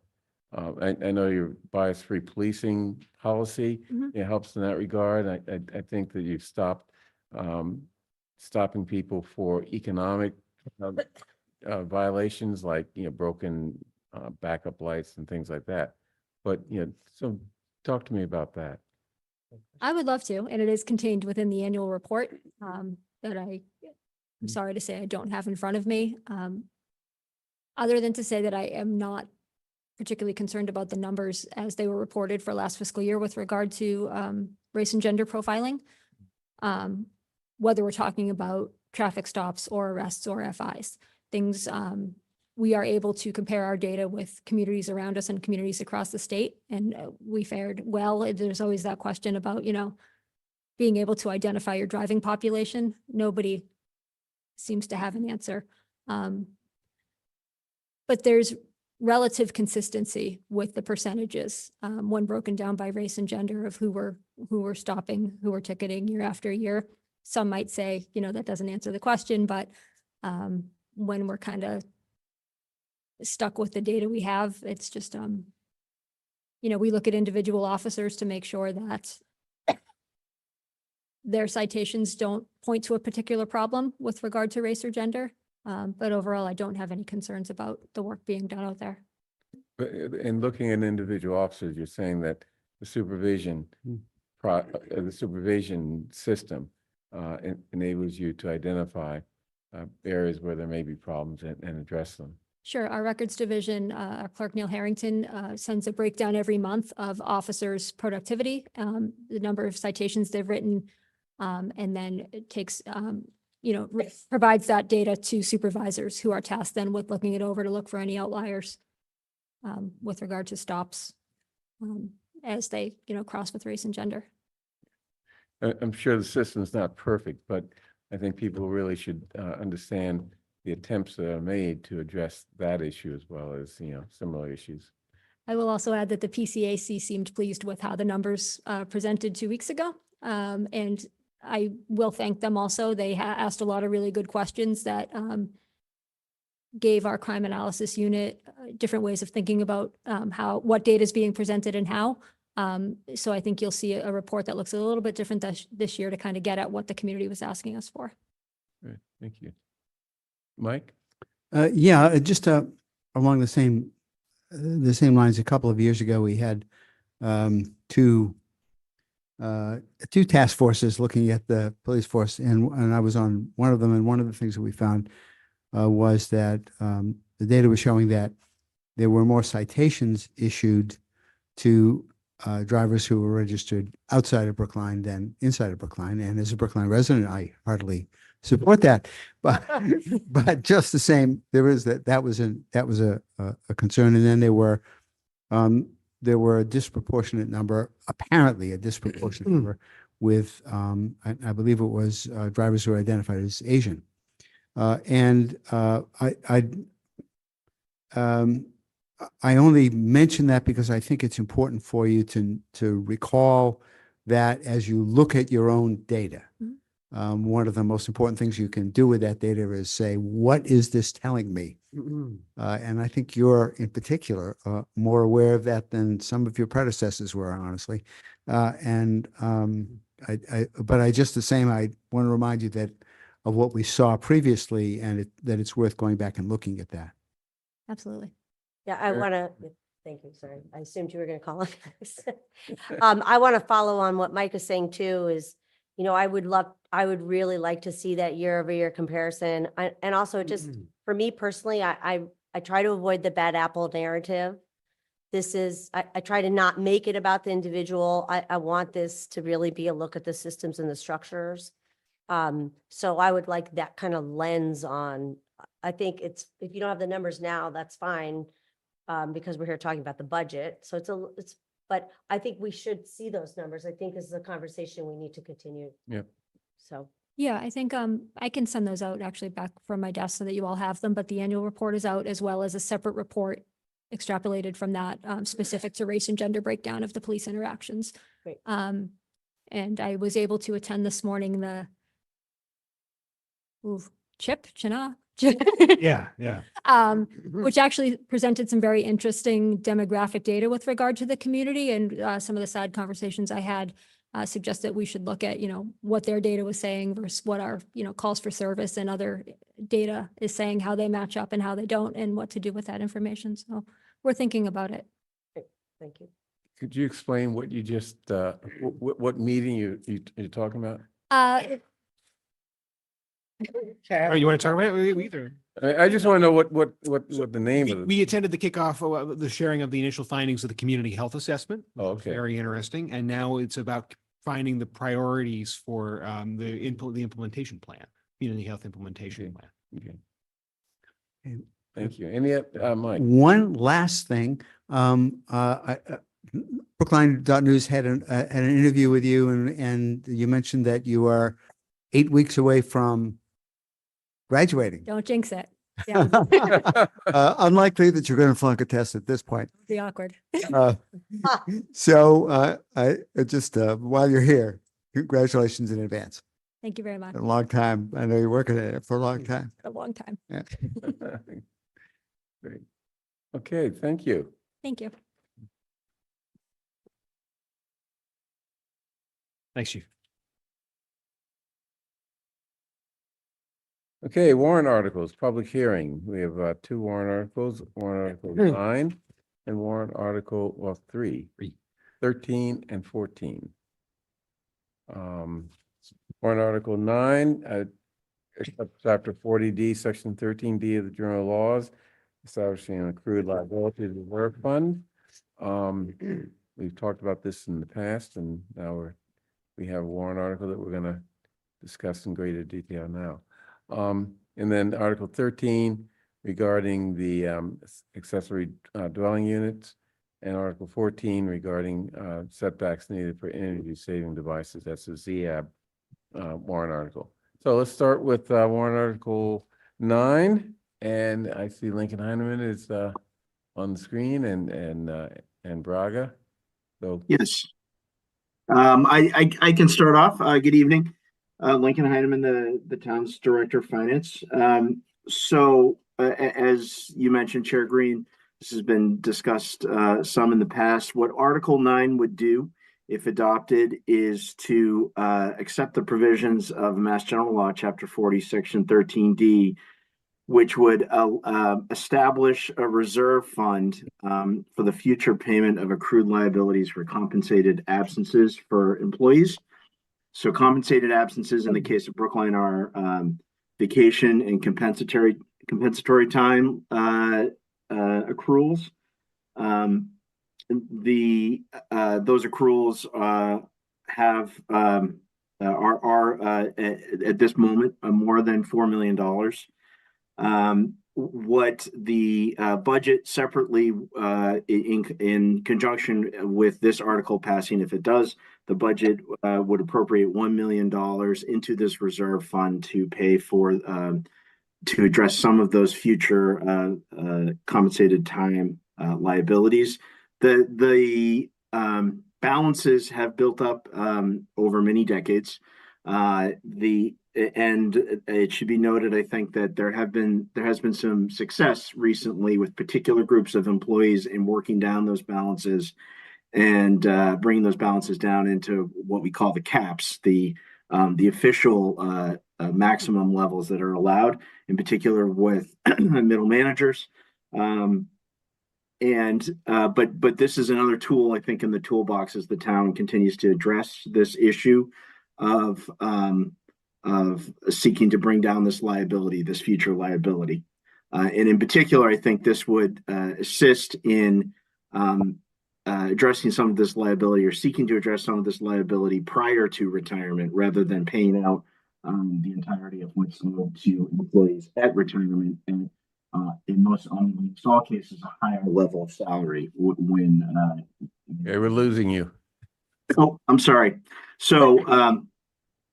[SPEAKER 3] I know your bias-free policing policy,
[SPEAKER 15] Mhm.
[SPEAKER 3] it helps in that regard. I think that you've stopped stopping people for economic violations like, broken backup lights and things like that. But, so talk to me about that.
[SPEAKER 15] I would love to, and it is contained within the annual report that I'm sorry to say I don't have in front of me. Other than to say that I am not particularly concerned about the numbers as they were reported for last fiscal year with regard to race and gender profiling. Whether we're talking about traffic stops or arrests or FIs, things, we are able to compare our data with communities around us and communities across the state, and we fared well. There's always that question about, being able to identify your driving population. Nobody seems to have an answer. But there's relative consistency with the percentages, when broken down by race and gender of who we're stopping, who we're ticketing year after year. Some might say, that doesn't answer the question, but when we're kind of stuck with the data we have, it's just, we look at individual officers to make sure that their citations don't point to a particular problem with regard to race or gender. But overall, I don't have any concerns about the work being done out there.
[SPEAKER 3] But in looking at individual officers, you're saying that the supervision system enables you to identify areas where there may be problems and address them.
[SPEAKER 15] Sure. Our records division, our clerk Neil Harrington, sends a breakdown every month of officers' productivity, the number of citations they've written, and then it takes, provides that data to supervisors who are tasked then with looking it over to look for any outliers with regard to stops as they, cross with race and gender.
[SPEAKER 3] I'm sure the system's not perfect, but I think people really should understand the attempts that are made to address that issue as well as, similar issues.
[SPEAKER 15] I will also add that the PCAC seemed pleased with how the numbers presented 2 weeks ago. And I will thank them also. They asked a lot of really good questions that gave our crime analysis unit different ways of thinking about what data is being presented and how. So I think you'll see a report that looks a little bit different this year to kind of get at what the community was asking us for.
[SPEAKER 3] Great, thank you. Mike?
[SPEAKER 11] Yeah, just along the same lines. A couple of years ago, we had two task forces looking at the police force, and I was on one of them. And one of the things that we found was that the data was showing that there were more citations issued to drivers who were registered outside of Brookline than inside of Brookline. And as a Brookline resident, I hardly support that, but just the same, that was a concern. And then there were a disproportionate number, apparently a disproportionate number, with I believe it was drivers who were identified as Asian, and I only mention that because I think it's important for you to recall that as you look at your own data. One of the most important things you can do with that data is say, what is this telling me? And I think you're in particular more aware of that than some of your predecessors were, honestly. But I just the same, I want to remind you that of what we saw previously, and that it's worth going back and looking at that.
[SPEAKER 15] Absolutely.
[SPEAKER 4] Yeah, I want to, thank you, sorry. I assumed you were going to call on. I want to follow on what Mike is saying too, is, I would really like to see that year-over-year comparison. And also just for me personally, I try to avoid the bad apple narrative. I try to not make it about the individual. I want this to really be a look at the systems and the structures. So I would like that kind of lens on. I think if you don't have the numbers now, that's fine, because we're here talking about the budget. So but I think we should see those numbers. I think this is a conversation we need to continue.
[SPEAKER 3] Yep.
[SPEAKER 4] So.
[SPEAKER 15] Yeah, I think I can send those out actually back from my desk so that you all have them, but the annual report is out as well as a separate report extrapolated from that specific to race and gender breakdown of the police interactions.
[SPEAKER 4] Great.
[SPEAKER 15] And I was able to attend this morning the China.
[SPEAKER 7] Yeah, yeah.
[SPEAKER 15] Which actually presented some very interesting demographic data with regard to the community, and some of the side conversations I had suggest that we should look at, what their data was saying versus what our, calls for service and other data is saying, how they match up and how they don't, and what to do with that information. So we're thinking about it.
[SPEAKER 4] Thank you.
[SPEAKER 3] Could you explain what you just, what meeting you're talking about?
[SPEAKER 7] Oh, you want to talk about it? Either.
[SPEAKER 3] I just want to know what the name of it.
[SPEAKER 7] We attended the kickoff, the sharing of the initial findings of the community health assessment. Which
[SPEAKER 3] Oh,
[SPEAKER 7] was
[SPEAKER 3] okay.
[SPEAKER 7] very interesting. And now it's about finding the priorities for the implementation plan, community health implementation plan.
[SPEAKER 3] Okay. Thank you. Any, Mike?
[SPEAKER 11] One last thing, Brookline.News had an interview with you, and you mentioned that you are 8 weeks away from graduating.
[SPEAKER 15] Don't jinx it. Yeah,
[SPEAKER 11] Unlikely that you're going to flunk a test at this point.
[SPEAKER 15] be awkward.
[SPEAKER 11] So I just while you're here, congratulations in advance.
[SPEAKER 15] Thank you very much.
[SPEAKER 11] A long time. I know you're working at it for a long time.
[SPEAKER 15] A long time.
[SPEAKER 11] Yeah.
[SPEAKER 3] Great. Okay, thank you.
[SPEAKER 15] Thank you.
[SPEAKER 7] Thanks, Chief.
[SPEAKER 3] Okay, warrant articles, public hearing. We have 2 warrant articles, warrant article 9 and warrant article, well, 3, 13 and 14. Warrant article 9, chapter 40D, section 13D of the General Laws, establishing an accrued liability reserve fund. We've talked about this in the past, and now we have a warrant article that we're going to discuss in greater detail now. And then Article 13 regarding the accessory dwelling units, and Article 14 regarding setbacks needed for energy saving devices. That's a ZAB warrant article. So let's start with warrant Article 9, and I see Lincoln Heineman is on the screen, and Braga. So
[SPEAKER 17] yes, I can start off. Good evening. Lincoln Heineman, the town's Director of Finance. As you mentioned, Chair Green, this has been discussed some in the past. What Article 9 would do, if adopted, is to accept the provisions of Mass General Law, Chapter 40, Section 13D, which would establish a reserve fund for the future payment of accrued liabilities for compensated absences for employees. So compensated absences in the case of Brookline are vacation and compensatory time accruals. Those accruals are at this moment more than $4 million. What the budget separately in conjunction with this article passing, if it does, the budget would appropriate $1 million into this reserve fund to pay for to address some of those future compensated time liabilities. The balances have built up over many decades. And it should be noted, I think, that there has been some success recently with particular groups of employees in working down those balances and bringing those balances down into what we call the caps, the official maximum levels that are allowed, in particular with middle managers. But this is another tool, I think, in the toolbox as the town continues to address this issue of seeking to bring down this liability, this future liability. And in particular, I think this would assist in addressing some of this liability, or seeking to address some of this liability prior to retirement, rather than paying out the entirety of what's owed to employees at retirement, and in almost all cases, a higher level of salary when.
[SPEAKER 3] Okay, we're losing you.
[SPEAKER 17] Oh, I'm sorry. So,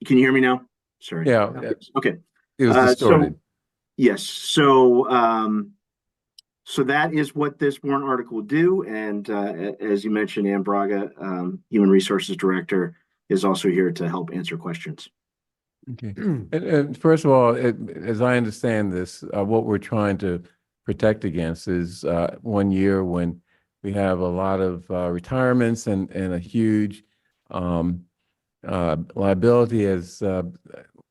[SPEAKER 17] can you hear me now? Sorry.
[SPEAKER 3] Yeah,
[SPEAKER 17] Okay.
[SPEAKER 3] it was
[SPEAKER 17] So,
[SPEAKER 3] distorted.
[SPEAKER 17] yes, so that is what this warrant article will do. And as you mentioned, Ann Braga, Human Resources Director, is also here to help answer questions.
[SPEAKER 3] Okay. And first of all, as I understand this, what we're trying to protect against is 1 year when we have a lot of retirements and a huge liability as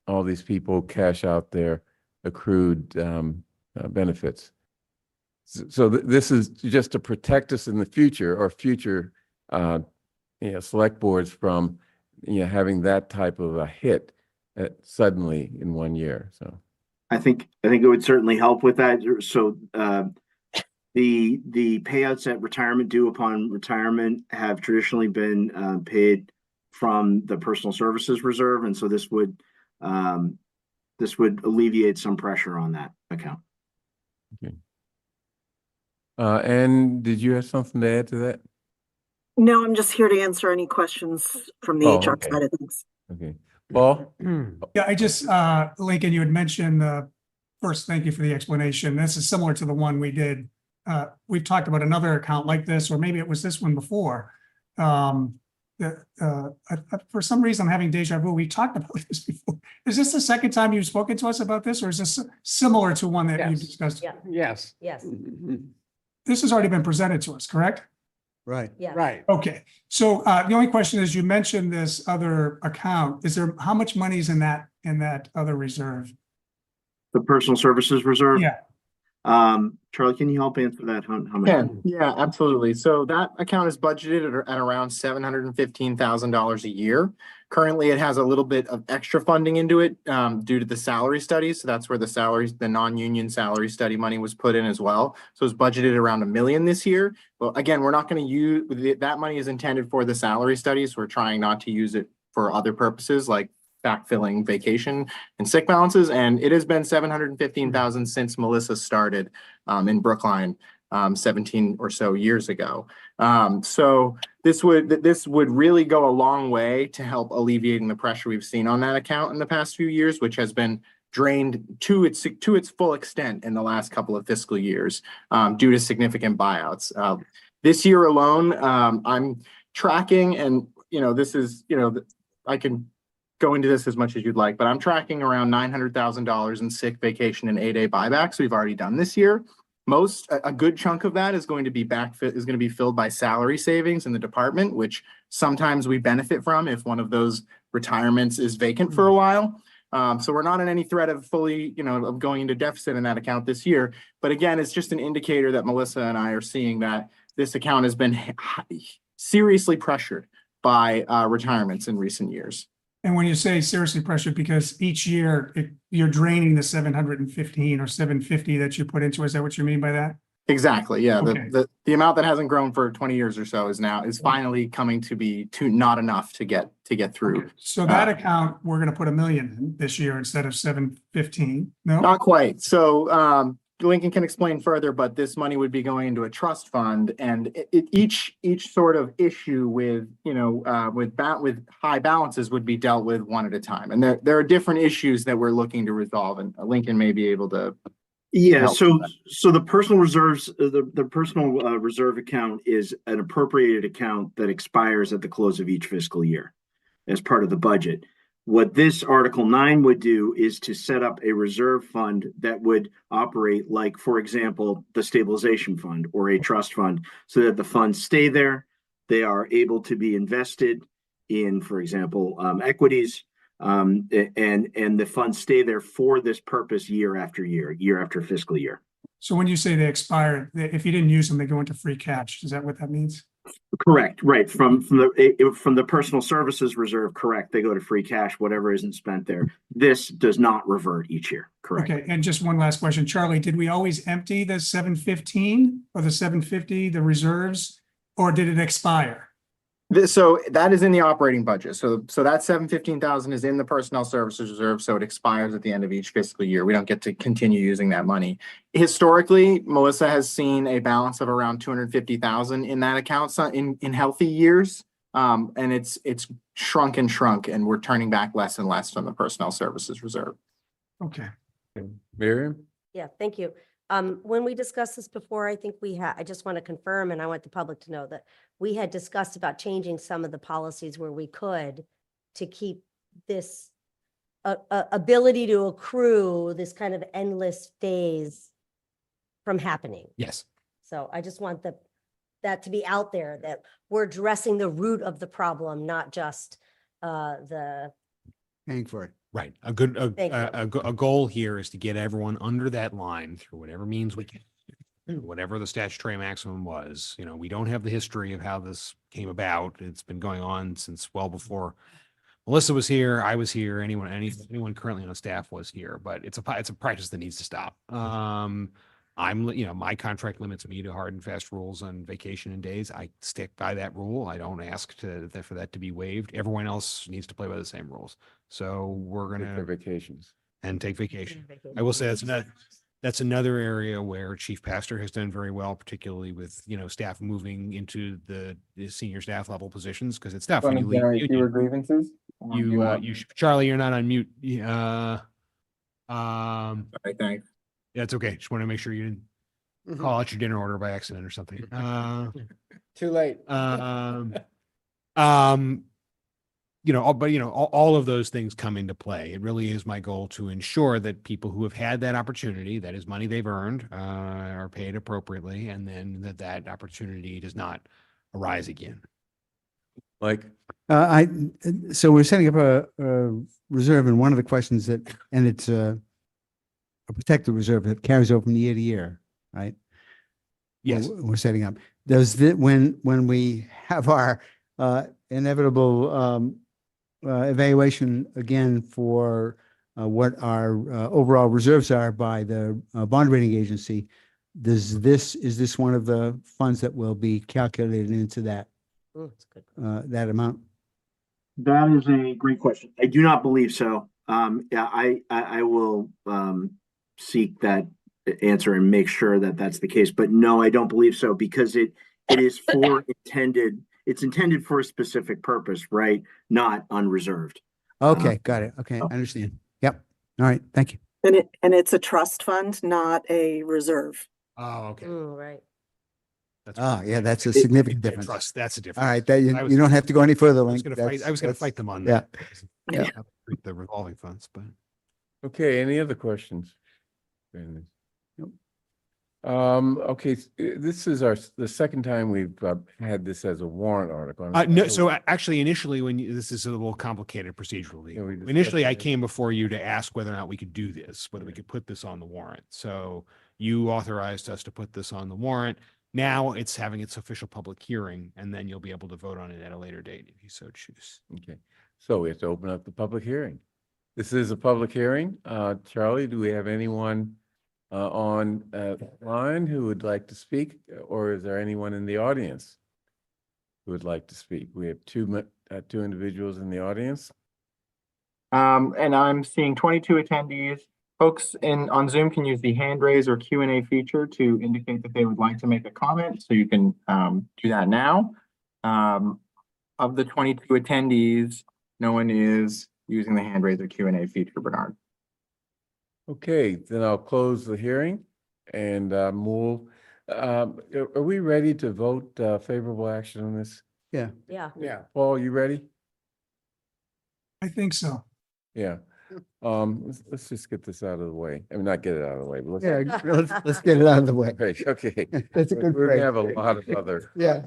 [SPEAKER 3] all these people cash out their accrued benefits. So this is just to protect us in the future or future, select boards from, having that type of a hit suddenly in 1 year. So
[SPEAKER 17] I think it would certainly help with that. So the payouts at retirement due upon retirement have traditionally been paid from the personal services reserve, and so this would alleviate some pressure on that account.
[SPEAKER 3] okay. And did you have something to add to that?
[SPEAKER 12] No, I'm just here to answer any questions from the HR
[SPEAKER 3] Okay.
[SPEAKER 12] side of things.
[SPEAKER 3] Okay. Paul?
[SPEAKER 6] Yeah, I just, Lincoln, you had mentioned, first, thank you for the explanation. This is similar to the one we did. We've talked about another account like this, or maybe it was this one before. For some reason, I'm having deja vu. We talked about this before. Is this the second time you've spoken to us about this, or is this similar to one that you've discussed?
[SPEAKER 4] Yeah.
[SPEAKER 5] Yes.
[SPEAKER 4] Yes.
[SPEAKER 6] This has already been presented to us, correct?
[SPEAKER 11] Right.
[SPEAKER 4] Yeah.
[SPEAKER 5] Right.
[SPEAKER 6] Okay, so the only question is, you mentioned this other account. How much money is in that other reserve?
[SPEAKER 17] The personal services reserve.
[SPEAKER 6] Yeah.
[SPEAKER 17] Charlie, can you help answer that? How much?
[SPEAKER 2] Yeah, absolutely. So that account is budgeted at around $715,000 a year. Currently, it has a little bit of extra funding into it due to the salary study. So that's where the non-union salary study money was put in as well. So it's budgeted around $1 million this year. Well, again, we're not going to use that money is intended for the salary studies. We're trying not to use it for other purposes like backfilling vacation and sick balances. And it has been $715,000 since Melissa started in Brookline 17 or so years ago. So this would really go a long way to help alleviating the pressure we've seen on that account in the past few years, which has been drained to its full extent in the last couple of fiscal years due to significant buyouts. This year alone, I'm tracking, and this is I can go into this as much as you'd like, but I'm tracking around $900,000 in sick, vacation, and 8A buybacks we've already done this year. A good chunk of that is going to be filled by salary savings in the department, which sometimes we benefit from if one of those retirements is vacant for a while. So we're not in any threat of of going into deficit in that account this year. But again, it's just an indicator that Melissa and I are seeing that this account has been seriously pressured by retirements in recent years.
[SPEAKER 6] And when you say seriously pressured, because each year you're draining the 715 or 750 that you put into, is that what you mean by that?
[SPEAKER 2] Exactly. Yeah.
[SPEAKER 6] Okay.
[SPEAKER 2] The amount that hasn't grown for 20 years or so is finally coming to be not enough to get through.
[SPEAKER 6] Okay. So that account, we're going to put $1 million in this year instead of 715. No,
[SPEAKER 2] not quite. So Lincoln can explain further, but this money would be going into a trust fund, and each sort of issue with with high balances would be dealt with one at a time. And there are different issues that we're looking to resolve, and Lincoln may be able to.
[SPEAKER 17] Yeah, so the personal reserves, the personal reserve account is an appropriated account that expires at the close of each fiscal year as part of the budget. What this Article 9 would do is to set up a reserve fund that would operate like, for example, the stabilization fund or a trust fund, so that the funds stay there. They are able to be invested in, for example, equities, and the funds stay there for this purpose year after fiscal year.
[SPEAKER 6] So when you say they expire, if you didn't use them, they go into free cash. Is that what that means?
[SPEAKER 17] Correct. Right. From the personal services reserve, correct. They go to free cash, whatever isn't spent there. This does not revert each year. Correct.
[SPEAKER 6] Okay. And just one last question, Charlie, did we always empty the 715 or the 750, the reserves, or did it expire?
[SPEAKER 2] So that is in the operating budget. So that $715,000 is in the personnel services reserve. So it expires at the end of each fiscal year. We don't get to continue using that money. Historically, Melissa has seen a balance of around $250,000 in that account in healthy years. And it's shrunk and shrunk, and we're turning back less and less from the personnel services reserve.
[SPEAKER 6] Okay.
[SPEAKER 3] Miriam?
[SPEAKER 4] Yeah, thank you. When we discussed this before, I think I just want to confirm, and I want the public to know that we had discussed about changing some of the policies where we could to keep this ability to accrue this kind of endless phase from happening.
[SPEAKER 7] Yes.
[SPEAKER 4] So I just want that to be out there, that we're addressing the root of the problem, not just the.
[SPEAKER 11] Paying for it.
[SPEAKER 7] Right.
[SPEAKER 4] Thank you.
[SPEAKER 7] A goal here is to get everyone under that line through whatever means we can. Whatever the statutory maximum was, we don't have the history of how this came about. It's been going on since well before Melissa was here, I was here, anyone currently on staff was here, but it's a practice that needs to stop. My contract limits me to hard and fast rules on vacation and days. I stick by that rule. I don't ask for that to be waived. Everyone else needs to play by the same rules. So we're
[SPEAKER 3] Take
[SPEAKER 7] gonna
[SPEAKER 3] their vacations.
[SPEAKER 7] take vacation. I will say that's another area where Chief Pastor has done very well, particularly with, staff moving into the senior staff level positions, because it's tough when you leave.
[SPEAKER 2] Grievances?
[SPEAKER 7] Charlie, you're not on mute.
[SPEAKER 2] Sorry, thanks.
[SPEAKER 7] Yeah, it's okay. Just want to make sure you didn't call out your dinner order by accident or something.
[SPEAKER 5] Too late.
[SPEAKER 7] All of those things come into play. It really is my goal to ensure that people who have had that opportunity, that is money they've earned, are paid appropriately, and then that opportunity does not arise again.
[SPEAKER 3] Mike?
[SPEAKER 11] So we're setting up a reserve, and one of the questions and it's a protected reserve that carries over from year to year, right?
[SPEAKER 7] Yes.
[SPEAKER 11] We're setting up. When we have our inevitable evaluation again for what our overall reserves are by the bond rating agency, is this one of the funds that will be calculated into that
[SPEAKER 4] That's good.
[SPEAKER 11] that amount?
[SPEAKER 17] That is a great question. I do not believe so. Yeah, I will seek that answer and make sure that that's the case. But no, I don't believe so, because it is it's intended for a specific purpose, right? Not unreserved.
[SPEAKER 11] Okay, got it. Okay, I understand. Yep. All right, thank you.
[SPEAKER 12] And it's a trust fund, not a reserve.
[SPEAKER 7] Oh, okay.
[SPEAKER 4] Right.
[SPEAKER 11] Yeah, that's a significant difference.
[SPEAKER 7] Trust, that's a difference.
[SPEAKER 11] All right, you don't have to go any further,
[SPEAKER 7] I
[SPEAKER 11] Link.
[SPEAKER 7] was gonna fight them on
[SPEAKER 11] Yeah.
[SPEAKER 7] that. The revolving funds, but.
[SPEAKER 3] Okay, any other questions?
[SPEAKER 11] Nope.
[SPEAKER 3] Okay, this is the second time we've had this as a warrant article.
[SPEAKER 7] No, so actually, initially, this is a little complicated procedurally.
[SPEAKER 3] Yeah, we discussed
[SPEAKER 7] Initially, I
[SPEAKER 3] it.
[SPEAKER 7] came before you to ask whether or not we could do this, whether we could put this on the warrant. So you authorized us to put this on the warrant. Now it's having its official public hearing, and then you'll be able to vote on it at a later date if you so choose.
[SPEAKER 3] Okay, so we have to open up the public hearing. This is a public hearing. Charlie, do we have anyone on line who would like to speak, or is there anyone in the audience who would like to speak? We have two individuals in the audience.
[SPEAKER 2] And I'm seeing 22 attendees. Folks on Zoom can use the hand raise or Q&A feature to indicate that they would like to make a comment. So you can do that now. Of the 22 attendees, no one is using the hand raise or Q&A feature, Bernard.
[SPEAKER 3] Okay, then I'll close the hearing and move. Are we ready to vote favorable action on this?
[SPEAKER 11] Yeah.
[SPEAKER 4] Yeah.
[SPEAKER 5] Yeah.
[SPEAKER 3] Paul, you ready?
[SPEAKER 6] I think so.
[SPEAKER 3] Yeah. Let's just get this out of the way. I mean, not get it out of the way, but let's.
[SPEAKER 11] Yeah, let's get it out of the way.
[SPEAKER 3] Okay.
[SPEAKER 11] That's a good
[SPEAKER 3] We're
[SPEAKER 11] phrase.
[SPEAKER 3] gonna have a lot of other.
[SPEAKER 11] Yeah.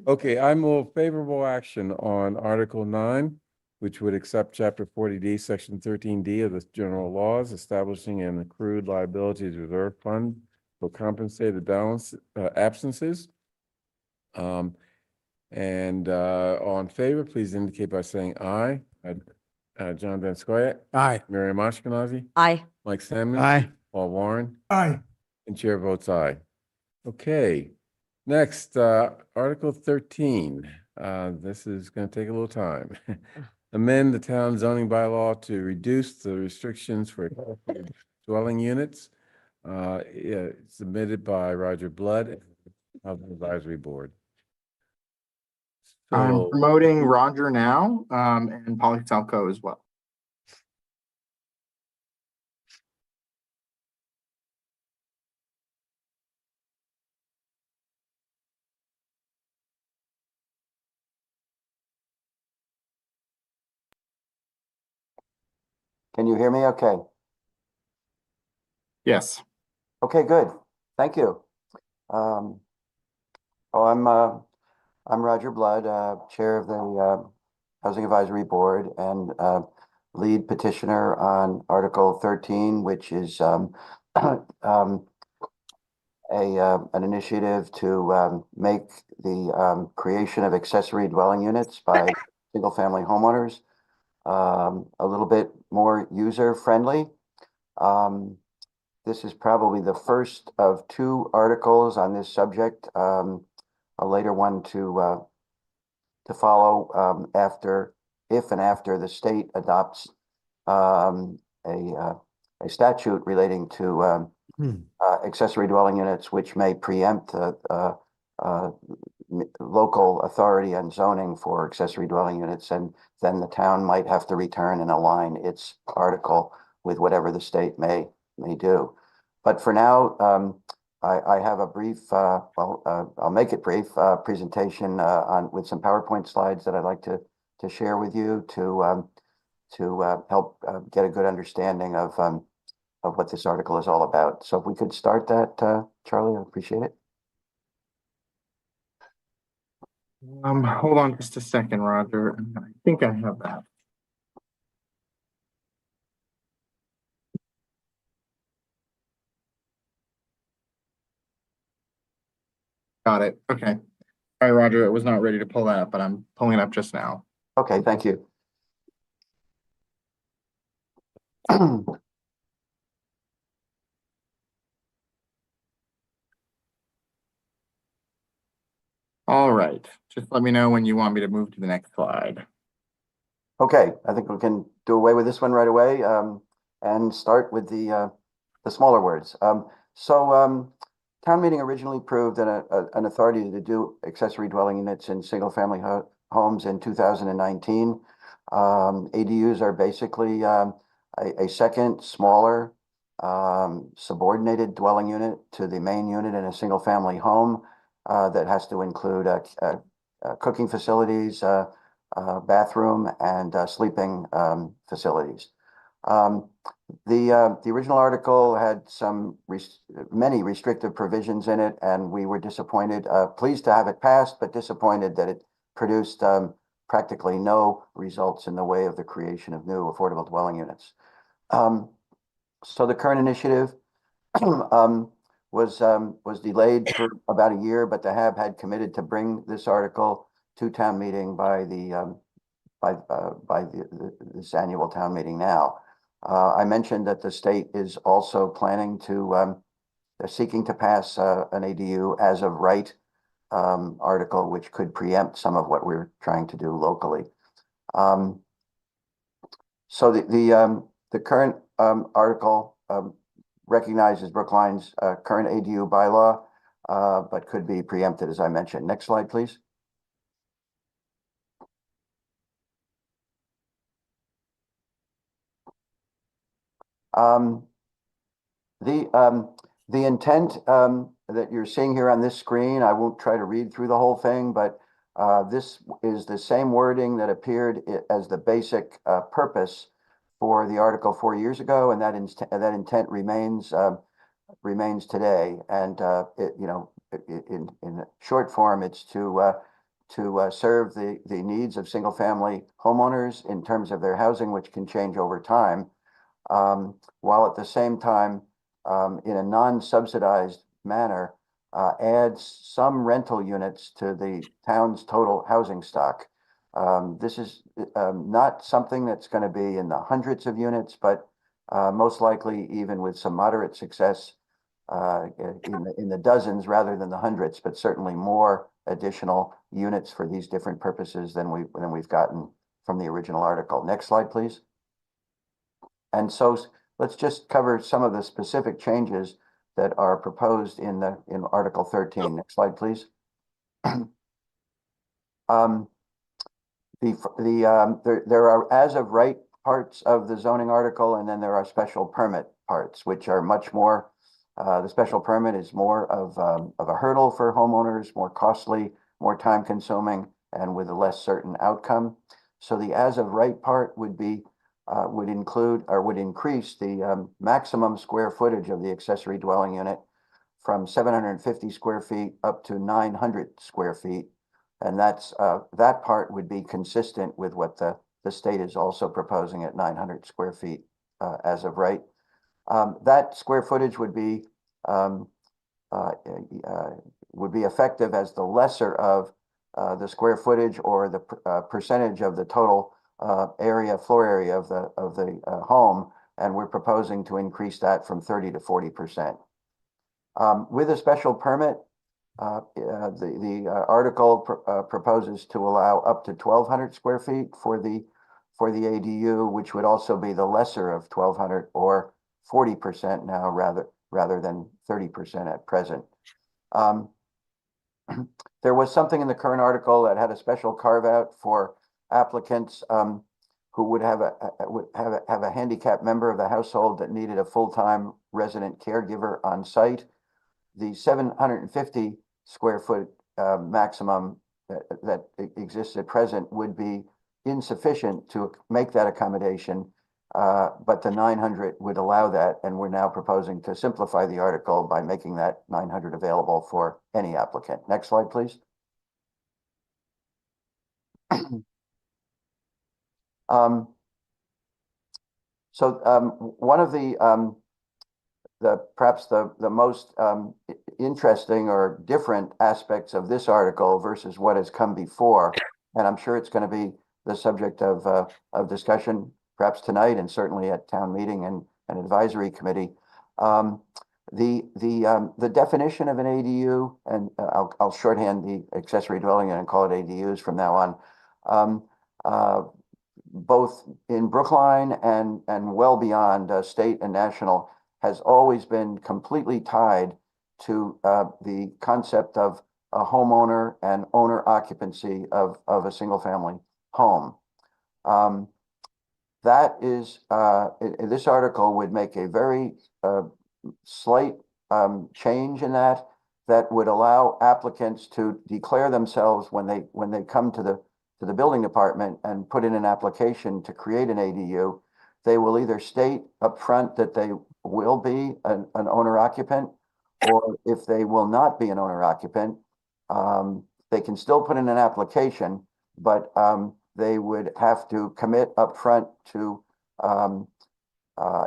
[SPEAKER 3] Okay, I move favorable action on Article 9, which would accept Chapter 40D, Section 13D of the general laws, establishing an accrued liabilities reserve fund for compensated balance absences. On favor, please indicate by saying aye. John Van Scoyac,
[SPEAKER 11] Aye.
[SPEAKER 3] Miriam Ashkenazi,
[SPEAKER 4] Aye.
[SPEAKER 3] Mike Samuels.
[SPEAKER 11] Aye.
[SPEAKER 3] Paul Warren,
[SPEAKER 6] Aye.
[SPEAKER 3] and chair votes aye. Okay, next, Article 13. This is going to take a little time. Amend the town zoning bylaw to reduce the restrictions for dwelling units. Submitted by Roger Blood of the advisory board.
[SPEAKER 2] I'm
[SPEAKER 3] So
[SPEAKER 2] promoting Roger now, and Polly Salco as well.
[SPEAKER 18] Can you hear me okay?
[SPEAKER 2] Yes.
[SPEAKER 18] Okay, good. Thank you. I'm Roger Blood, Chair of the Housing Advisory Board and lead petitioner on Article 13, which is an initiative to make the creation of accessory dwelling units by single-family homeowners a little bit more user-friendly. This is probably the first of 2 articles on this subject, a later one to follow if and after the state adopts a statute relating to accessory dwelling units, which may preempt local authority and zoning for accessory dwelling units, and then the town might have to return and align its article with whatever the state may do. But for now, I have a brief, I'll make it brief, presentation with some PowerPoint slides that I'd like to share with you to help get a good understanding of what this article is all about. So if we could start that, Charlie, I appreciate it.
[SPEAKER 2] Hold on just a second, Roger. I think I have that. Got it. Okay. All right, Roger, I was not ready to pull that up, but I'm pulling it up just now.
[SPEAKER 18] Okay, thank you.
[SPEAKER 2] All right. Just let me know when you want me to move to the next slide.
[SPEAKER 18] Okay, I think we can do away with this one right away and start with the smaller words. Town meeting originally approved an authority to do accessory dwelling units in single-family homes in 2019. ADUs are basically a second, smaller, subordinated dwelling unit to the main unit in a single-family home that has to include cooking facilities, bathroom, and sleeping facilities. The original article had many restrictive provisions in it, and we were disappointed, pleased to have it passed, but disappointed that it produced practically no results in the way of the creation of new affordable dwelling units. So the current initiative was delayed for about a year, but the HAB had committed to bring this article to town meeting by this annual town meeting now. I mentioned that the state is also planning to, they're seeking to pass an ADU as of right article, which could preempt some of what we're trying to do locally. So the current article recognizes Brookline's current ADU bylaw, but could be preempted, as I mentioned. Next slide, please. The intent that you're seeing here on this screen, I won't try to read through the whole thing, but this is the same wording that appeared as the basic purpose for the article 4 years ago, and that intent remains today. And in short form, it's to serve the needs of single-family homeowners in terms of their housing, which can change over time, while at the same time, in a non-subsidized manner, adds some rental units to the town's total housing stock. This is not something that's going to be in the hundreds of units, but most likely even with some moderate success in the dozens rather than the hundreds, but certainly more additional units for these different purposes than we've gotten from the original article. Next slide, please. And so let's just cover some of the specific changes that are proposed in Article 13. Next slide, please. There are as of right parts of the zoning article, and then there are special permit parts, which are much more, the special permit is more of a hurdle for homeowners, more costly, more time consuming, and with a less certain outcome. So the as of right part would be, would include or would increase the maximum square footage of the accessory dwelling unit from 750 square feet up to 900 square feet. And that's that part would be consistent with what the state is also proposing at 900 square feet as of right. That square footage would be effective as the lesser of the square footage or the percentage of the total floor area of the home, and we're proposing to increase that from 30 to 40%. With a special permit, the article proposes to allow up to 1,200 square feet for the ADU, which would also be the lesser of 1,200 or 40% now rather than 30% at present. There was something in the current article that had a special carve out for applicants who would have a handicapped member of the household that needed a full-time resident caregiver on site. The 750 square foot maximum that exists at present would be insufficient to make that accommodation, but the 900 would allow that, and we're now proposing to simplify the article by making that 900 available for any applicant. Next slide, please. One of perhaps the most interesting or different aspects of this article versus what has come before, and I'm sure it's going to be the subject of discussion perhaps tonight and certainly at town meeting and advisory committee. The definition of an ADU, and I'll shorthand the accessory dwelling unit and call it ADUs from now on. Both in Brookline and well beyond state and national, has always been completely tied to the concept of a homeowner and owner occupancy of a single family home. That is, this article would make a very slight change in that would allow applicants to declare themselves when they come to the building department and put in an application to create an ADU. They will either state up front that they will be an owner occupant, or if they will not be an owner occupant, they can still put in an application, but they would have to commit up front to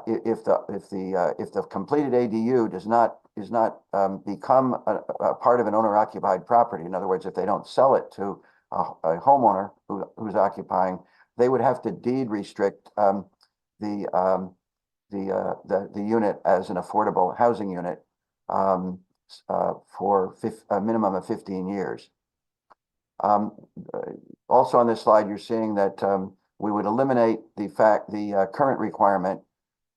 [SPEAKER 18] if the completed ADU is not become a part of an owner occupied property. In other words, if they don't sell it to a homeowner who's occupying, they would have to deed restrict the unit as an affordable housing unit for a minimum of 15 years. Also on this slide, you're seeing that we would eliminate the current requirement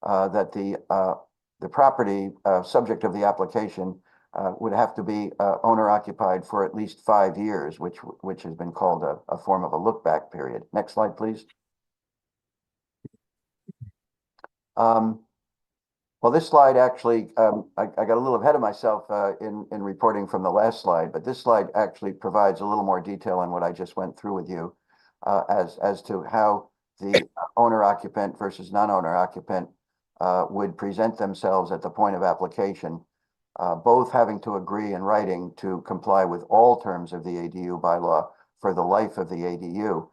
[SPEAKER 18] that the property subject of the application would have to be owner occupied for at least 5 years, which has been called a form of a look back period. Next slide, please. Well, this slide actually, I got a little ahead of myself in reporting from the last slide, but this slide actually provides a little more detail on what I just went through with you as to how the owner occupant versus non-owner occupant would present themselves at the point of application, both having to agree in writing to comply with all terms of the ADU bylaw for the life of the ADU.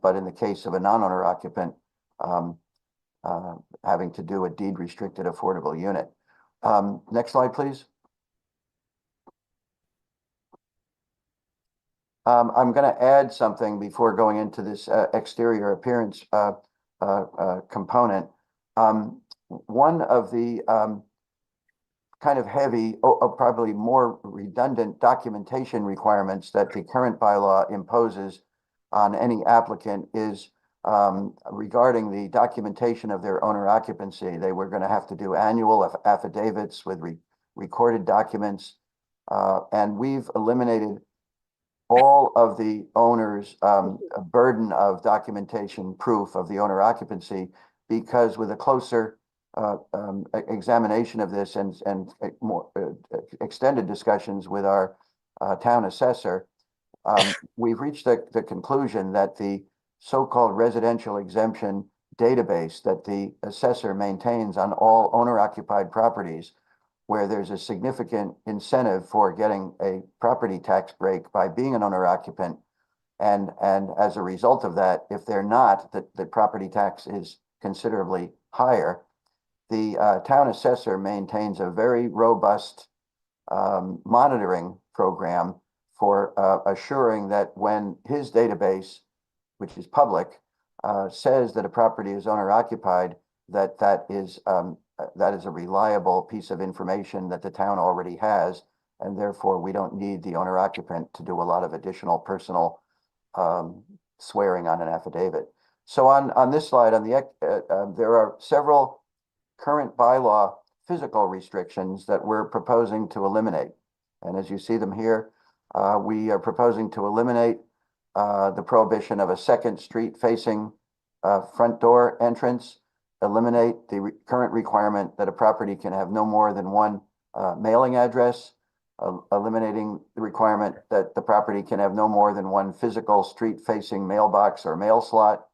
[SPEAKER 18] But in the case of a non-owner occupant, having to do a deed restricted affordable unit. Next slide, please. I'm going to add something before going into this exterior appearance component. One of the kind of heavy, probably more redundant documentation requirements that the current bylaw imposes on any applicant is regarding the documentation of their owner occupancy. They were going to have to do annual affidavits with recorded documents, and we've eliminated all of the owner's burden of documentation proof of the owner occupancy, because with a closer examination of this and more extended discussions with our town assessor, we've reached the conclusion that the so-called residential exemption database that the assessor maintains on all owner-occupied properties, where there's a significant incentive for getting a property tax break by being an owner occupant. And as a result of that, if they're not, the property tax is considerably higher. The town assessor maintains a very robust monitoring program for assuring that when his database, which is public, says that a property is owner occupied, that is a reliable piece of information that the town already has, and therefore we don't need the owner occupant to do a lot of additional personal swearing on an affidavit. So on this slide, there are several current bylaw physical restrictions that we're proposing to eliminate. And as you see them here, we are proposing to eliminate the prohibition of a second street facing front door entrance, eliminate the current requirement that a property can have no more than one mailing address, eliminating the requirement that the property can have no more than one physical street-facing mailbox or mail slot,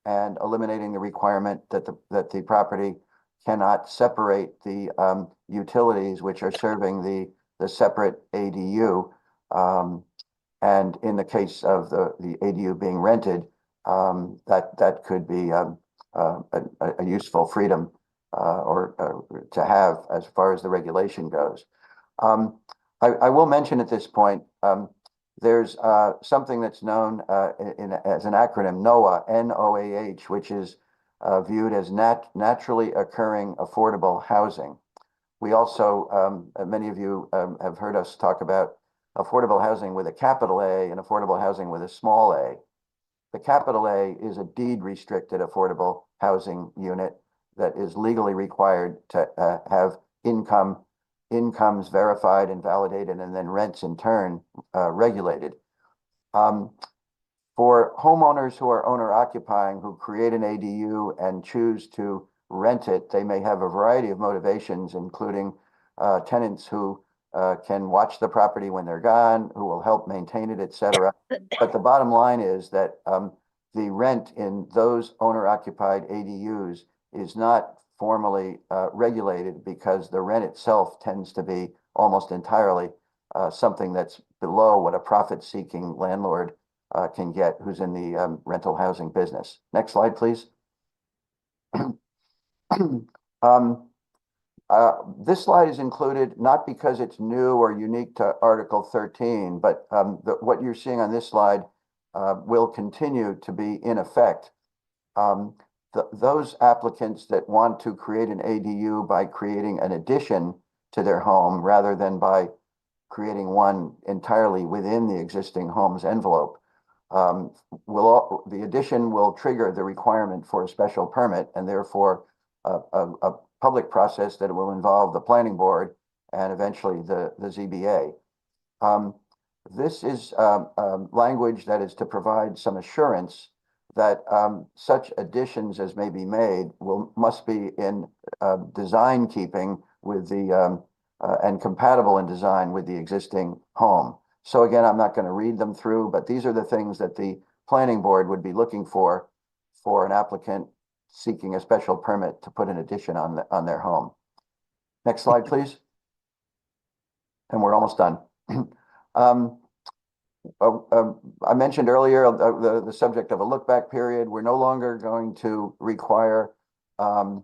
[SPEAKER 18] and eliminating the requirement that the property cannot separate the utilities which are serving the separate ADU. And in the case of the ADU being rented, that could be a useful freedom or to have as far as the regulation goes. I will mention at this point, there's something that's known as an acronym NOAH, N-O-A-H, which is viewed as naturally occurring affordable housing. We also, many of you have heard us talk about affordable housing with a capital A and affordable housing with a small a. The capital A is a deed restricted affordable housing unit that is legally required to have incomes verified and validated, and then rents in turn regulated. For homeowners who are owner occupying, who create an ADU and choose to rent it, they may have a variety of motivations, including tenants who can watch the property when they're gone, who will help maintain it, etc. But the bottom line is that the rent in those owner-occupied ADUs is not formally regulated, because the rent itself tends to be almost entirely something that's below what a profit-seeking landlord can get who's in the rental housing business. Next slide, please. This slide is included not because it's new or unique to Article 13, but what you're seeing on this slide will continue to be in effect. Those applicants that want to create an ADU by creating an addition to their home rather than by creating one entirely within the existing home's envelope, the addition will trigger the requirement for a special permit, and therefore a public process that will involve the planning board and eventually the ZBA. This is language that is to provide some assurance that such additions as may be made must be in design keeping with the and compatible in design with the existing home. So again, I'm not going to read them through, but these are the things that the planning board would be looking for an applicant seeking a special permit to put an addition on their home. Next slide, please. And we're almost done. I mentioned earlier the subject of a look back period. We're no longer going to require not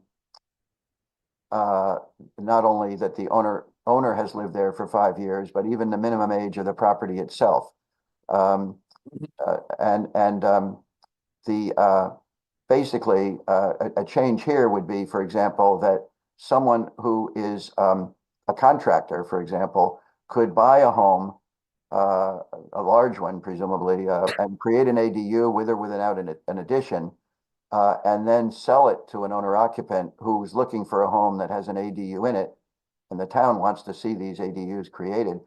[SPEAKER 18] only that the owner has lived there for 5 years, but even the minimum age of the property itself. Basically a change here would be, for example, that someone who is a contractor, for example, could buy a home, a large one presumably, and create an ADU with or without an addition, and then sell it to an owner occupant who's looking for a home that has an ADU in it, and the town wants to see these ADUs created.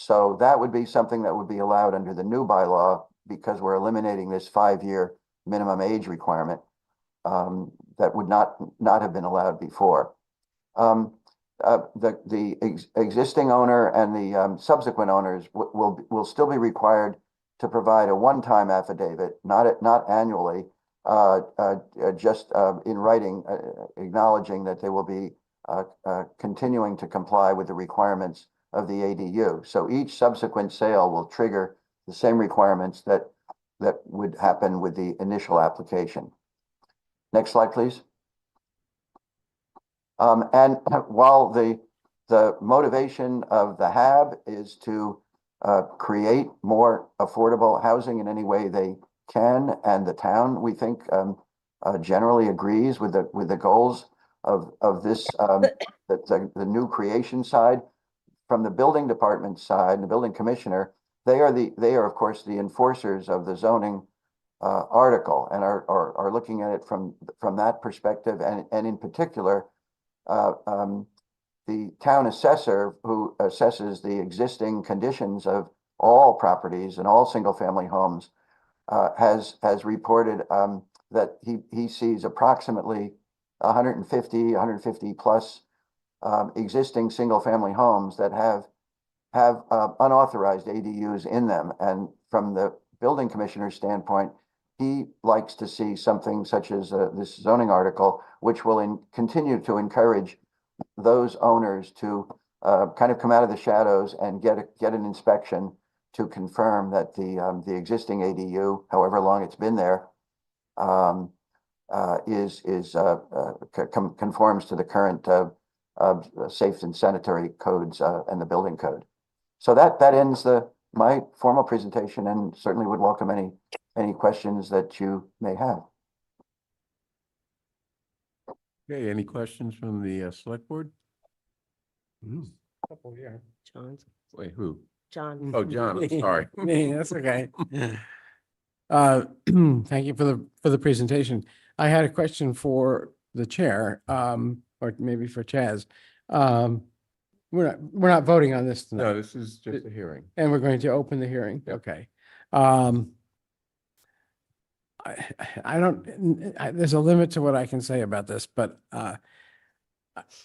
[SPEAKER 18] So that would be something that would be allowed under the new bylaw because we're eliminating this 5-year minimum age requirement that would not have been allowed before. The existing owner and the subsequent owners will still be required to provide a one-time affidavit, not annually, just in writing, acknowledging that they will be continuing to comply with the requirements of the ADU. So each subsequent sale will trigger the same requirements that would happen with the initial application. Next slide, please. And while the motivation of the HAB is to create more affordable housing in any way they can, and the town, we think, generally agrees with the goals of this, the new creation side. From the building department side, the building commissioner, they are of course the enforcers of the zoning article and are looking at it from that perspective, and in particular, the town assessor who assesses the existing conditions of all properties and all single-family homes has reported that he sees approximately 150 plus existing single-family homes that have unauthorized ADUs in them. And from the building commissioner's standpoint, he likes to see something such as this zoning article, which will continue to encourage those owners to kind of come out of the shadows and get an inspection to confirm that the existing ADU, however long it's been there, conforms to the current safe and sanitary codes and the building code. So that ends my formal presentation, and certainly would welcome any questions that you may have.
[SPEAKER 3] Okay, any questions from the select board?
[SPEAKER 5] Couple here.
[SPEAKER 4] John's.
[SPEAKER 3] Wait, who?
[SPEAKER 4] John.
[SPEAKER 3] Oh, John, I'm sorry.
[SPEAKER 5] Me, that's okay. Thank you for the presentation. I had a question for the chair, or maybe for Chaz. We're not voting on this tonight.
[SPEAKER 3] No, this is just a hearing.
[SPEAKER 5] And we're going to open the hearing.
[SPEAKER 3] Yep.
[SPEAKER 5] Okay. I don't, there's a limit to what I can say about this, but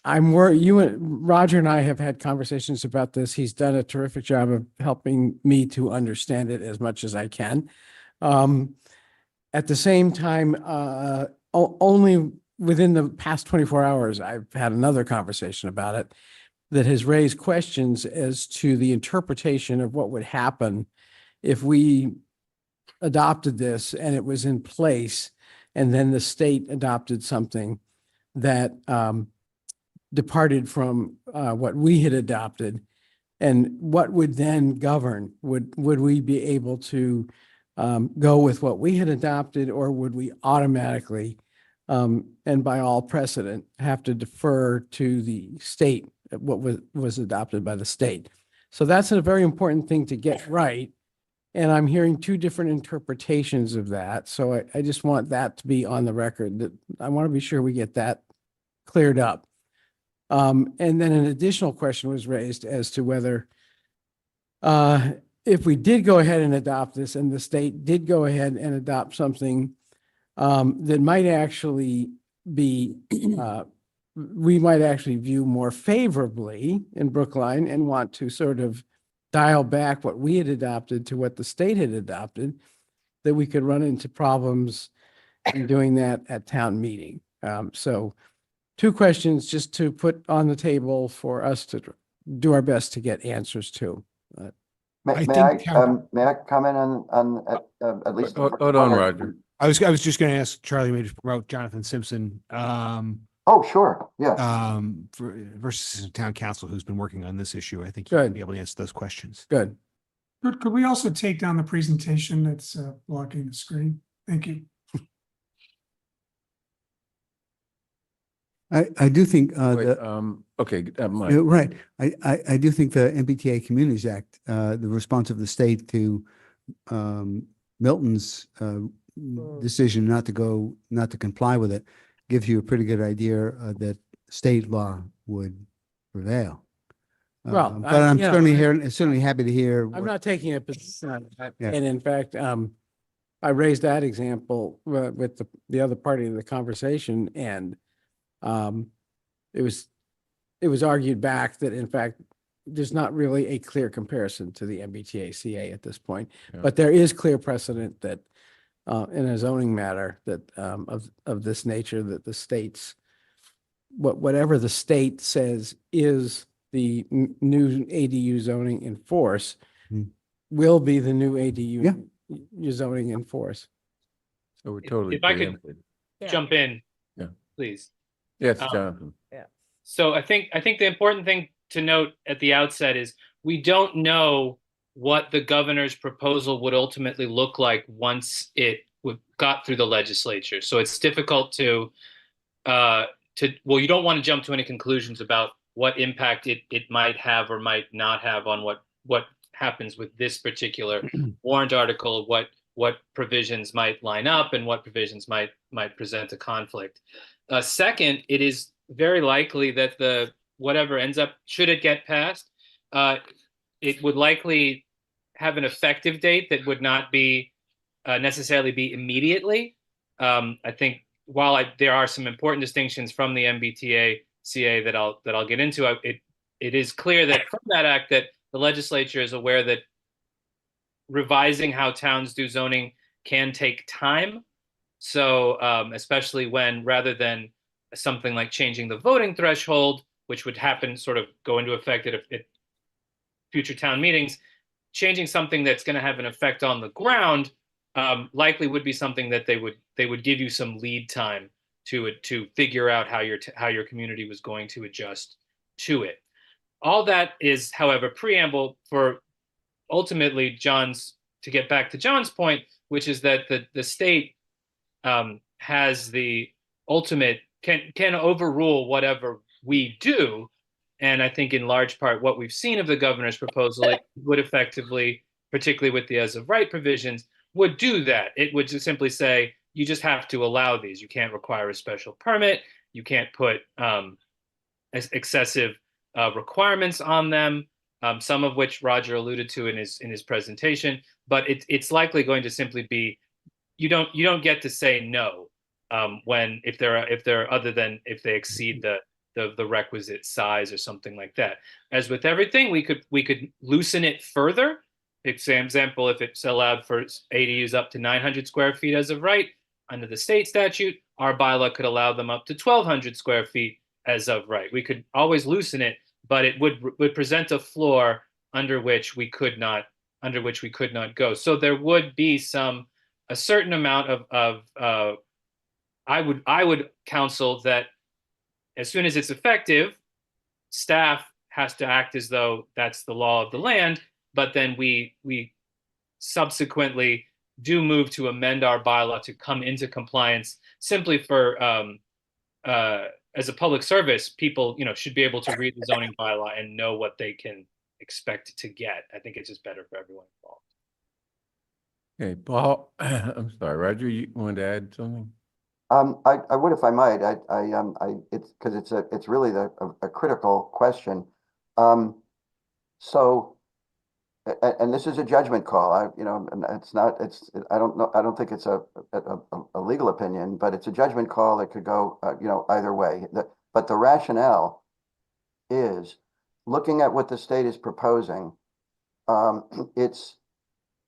[SPEAKER 5] I'm worried. Roger and I have had conversations about this. He's done a terrific job of helping me to understand it as much as I can. At the same time, only within the past 24 hours, I've had another conversation about it that has raised questions as to the interpretation of what would happen if we adopted this and it was in place, and then the state adopted something that departed from what we had adopted, and what would then govern? Would we be able to go with what we had adopted, or would we automatically, and by all precedent, have to defer to the state, what was adopted by the state? So that's a very important thing to get right. And I'm hearing two different interpretations of that. So I just want that to be on the record, that I want to be sure we get that cleared up. And then an additional question was raised as to whether if we did go ahead and adopt this, and the state did go ahead and adopt something that might actually be, we might actually view more favorably in Brookline and want to sort of dial back what we had adopted to what the state had adopted, that we could run into problems in doing that at town meeting. So two questions just to put on the table for us to do our best to get answers to.
[SPEAKER 18] May I comment on at least?
[SPEAKER 3] Hold on, Roger.
[SPEAKER 7] I was just going to ask Charlie maybe to promote Jonathan Simpson.
[SPEAKER 18] Oh, sure. Yes.
[SPEAKER 7] Versus town council who's been working on this issue. I think
[SPEAKER 5] Good.
[SPEAKER 7] you'll be able to answer those questions.
[SPEAKER 5] Good.
[SPEAKER 6] Could we also take down the presentation that's blocking the screen? Thank you.
[SPEAKER 11] I do think,
[SPEAKER 3] Wait, okay, Mike.
[SPEAKER 11] right. I do think the MBTA Communities Act, the response of the state to Milton's decision not to comply with it, gives you a pretty good idea that state law would prevail.
[SPEAKER 5] Well,
[SPEAKER 11] But I'm
[SPEAKER 5] you know,
[SPEAKER 11] certainly happy to hear.
[SPEAKER 5] I'm not taking a position on that.
[SPEAKER 11] Yeah.
[SPEAKER 5] And in fact, I raised that example with the other party of the conversation, and it was argued back that in fact, there's not really a clear comparison to the MBTA CA at this point,
[SPEAKER 3] Yeah.
[SPEAKER 5] but there is clear precedent that in a zoning matter that of this nature, that the states, whatever the state says is the new ADU zoning in force
[SPEAKER 11] Hmm.
[SPEAKER 5] will be the new ADU zoning in force.
[SPEAKER 3] So we're totally
[SPEAKER 19] If I could
[SPEAKER 3] preempted.
[SPEAKER 19] jump in,
[SPEAKER 3] Yeah.
[SPEAKER 19] please.
[SPEAKER 3] Yes,
[SPEAKER 19] Um,
[SPEAKER 3] Jonathan.
[SPEAKER 19] So I think the important thing to note at the outset is we don't know what the governor's proposal would ultimately look like once it got through the legislature. So it's difficult to well, you don't want to jump to any conclusions about what impact it might have or might not have on what happens with this particular warrant article, what provisions might line up and what provisions might present a conflict. Second, it is very likely that whatever ends up, should it get passed, it would likely have an effective date that would not be necessarily be immediately. I think while there are some important distinctions from the MBTA CA that I'll get into, it is clear that from that act that the legislature is aware that revising how towns do zoning can take time. So especially when, rather than something like changing the voting threshold, which would happen, sort of go into effect at future town meetings, changing something that's going to have an effect on the ground likely would be something that they would give you some lead time to figure out how your community was going to adjust to it. All that is, however, preamble for ultimately to get back to John's point, which is that the state has the ultimate, can overrule whatever we do. And I think in large part what we've seen of the governor's proposal, it would effectively, particularly with the as of right provisions, would do that. It would just simply say, you just have to allow these. You can't require a special permit. You can't put excessive requirements on them, some of which Roger alluded to in his presentation. But it's likely going to simply be, you don't get to say no if they're other than if they exceed the requisite size or something like that. As with everything, we could loosen it further. For example, if it's allowed for ADUs up to 900 square feet as of right, under the state statute, our bylaw could allow them up to 1,200 square feet as of right. We could always loosen it, but it would present a floor under which we could not go. So there would be a certain amount of I would counsel that as soon as it's effective, staff has to act as though that's the law of the land, but then we subsequently do move to amend our bylaw to come into compliance simply for as a public service. People should be able to read the zoning bylaw and know what they can expect to get. I think it's just better for everyone involved.
[SPEAKER 3] Okay, Paul, I'm sorry, Roger, you wanted to add something?
[SPEAKER 18] I would if I might. It's because it's really a critical question. So, and this is a judgment call. And I don't think it's a legal opinion, but it's a judgment call that could go, either way. But the rationale is looking at what the state is proposing. It's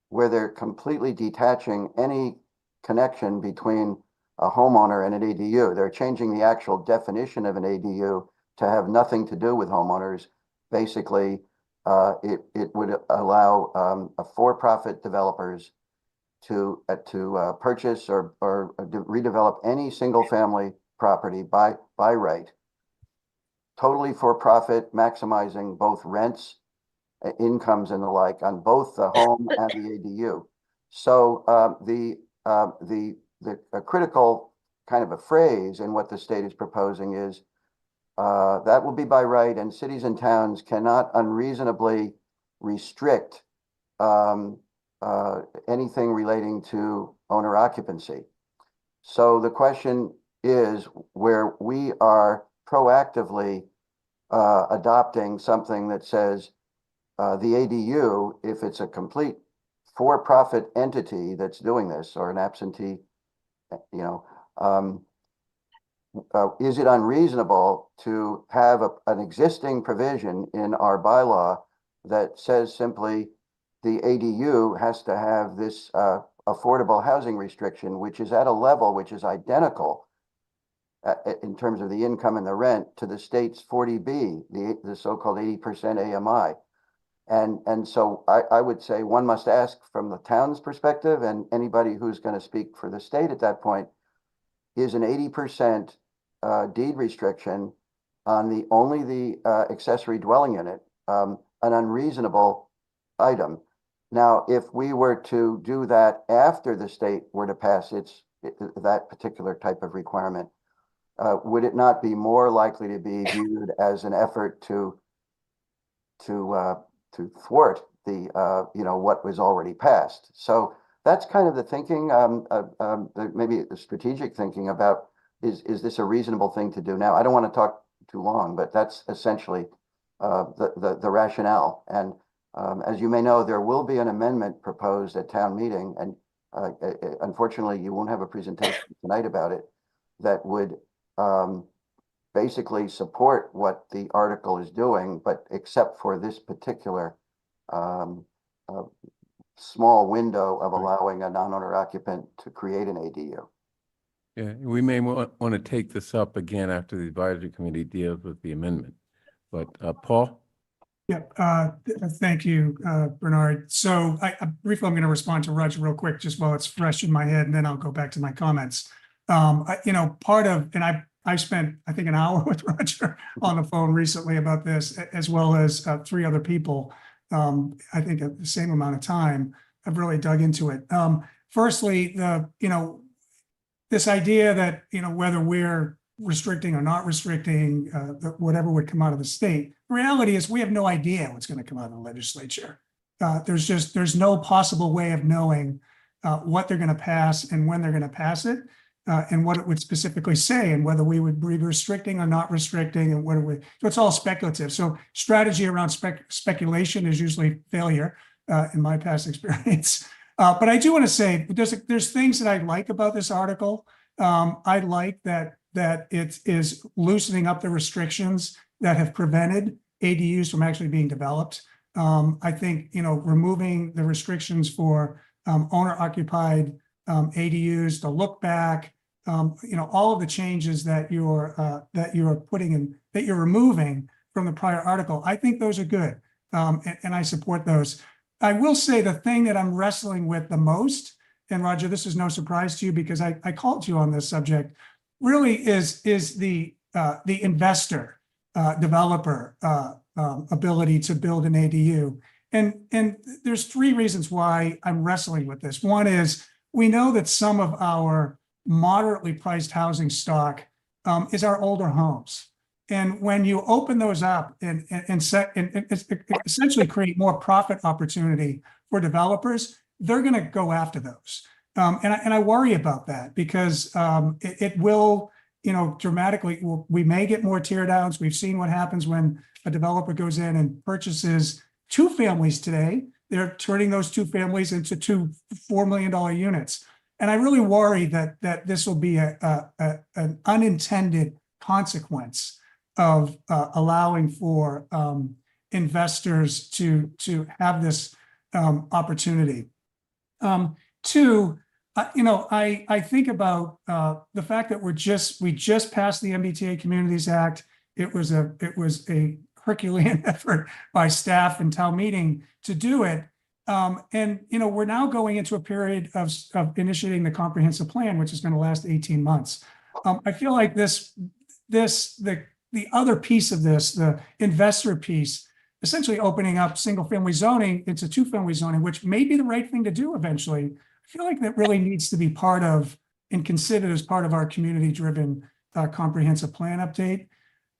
[SPEAKER 18] where they're completely detaching any connection between a homeowner and an ADU. They're changing the actual definition of an ADU to have nothing to do with homeowners. Basically, it would allow for-profit developers to purchase or redevelop any single-family property by right, totally for-profit, maximizing both rents, incomes, and the like on both the home and the ADU. So a critical kind of a phrase in what the state is proposing is that will be by right, and cities and towns cannot unreasonably restrict anything relating to owner occupancy. So the question is, where we are proactively adopting something that says the ADU, if it's a complete for-profit entity that's doing this, or an absentee, is it unreasonable to have an existing provision in our bylaw that says simply the ADU has to have this affordable housing restriction, which is at a level which is identical in terms of the income and the rent to the state's 40B, the so-called 80% AMI. And so I would say one must ask from the town's perspective, and anybody who's going to speak for the state at that point, is an 80% deed restriction on only the accessory dwelling unit an unreasonable item? Now, if we were to do that after the state were to pass that particular type of requirement, would it not be more likely to be viewed as an effort to thwart the what was already passed? So that's kind of the thinking, maybe the strategic thinking about is this a reasonable thing to do now? I don't want to talk too long, but that's essentially the rationale. And as you may know, there will be an amendment proposed at town meeting, and unfortunately, you won't have a presentation tonight about it, that would basically support what the article is doing, but except for this particular small window of allowing a non-owner occupant to create an ADU.
[SPEAKER 3] Yeah, we may want to take this up again after the advisory committee deals with the amendment. But Paul?
[SPEAKER 6] Yep. Thank you, Bernard. So briefly, I'm going to respond to Roger real quick, just while it's fresh in my head, and then I'll go back to my comments. Part of, and I spent, I think, an hour with Roger on the phone recently about this, as well as 3 other people. I think at the same amount of time, I've really dug into it. Firstly, this idea that, whether we're restricting or not restricting whatever would come out of the state, the reality is we have no idea what's going to come out of the legislature. There's no possible way of knowing what they're going to pass and when they're going to pass it, and what it would specifically say, and whether we would be restricting or not restricting, and so it's all speculative. So strategy around speculation is usually failure in my past experience. But I do want to say there's things that I like about this article. I like that it is loosening up the restrictions that have prevented ADUs from actually being developed. I think, removing the restrictions for owner-occupied ADUs, the look back, all of the changes that you're putting in, that you're removing from the prior article, I think those are good, and I support those. I will say the thing that I'm wrestling with the most, and Roger, this is no surprise to you because I called you on this subject, really is the investor developer ability to build an ADU. And there's 3 reasons why I'm wrestling with this. One is we know that some of our moderately priced housing stock is our older homes. And when you open those up and essentially create more profit opportunity for developers, they're going to go after those. And I worry about that because it will, dramatically, we may get more tear downs. We've seen what happens when a developer goes in and purchases 2 families today. They're turning those 2 families into 2 $4 million units. And I really worry that this will be an unintended consequence of allowing for investors to have this opportunity. 2, I think about the fact that we just passed the MBTA Communities Act. It was a Herculean effort by staff and town meeting to do it. And we're now going into a period of initiating the comprehensive plan, which is going to last 18 months. I feel like the other piece of this, the investor piece, essentially opening up single-family zoning into 2-family zoning, which may be the right thing to do eventually. I feel like that really needs to be part of and considered as part of our community-driven comprehensive plan update.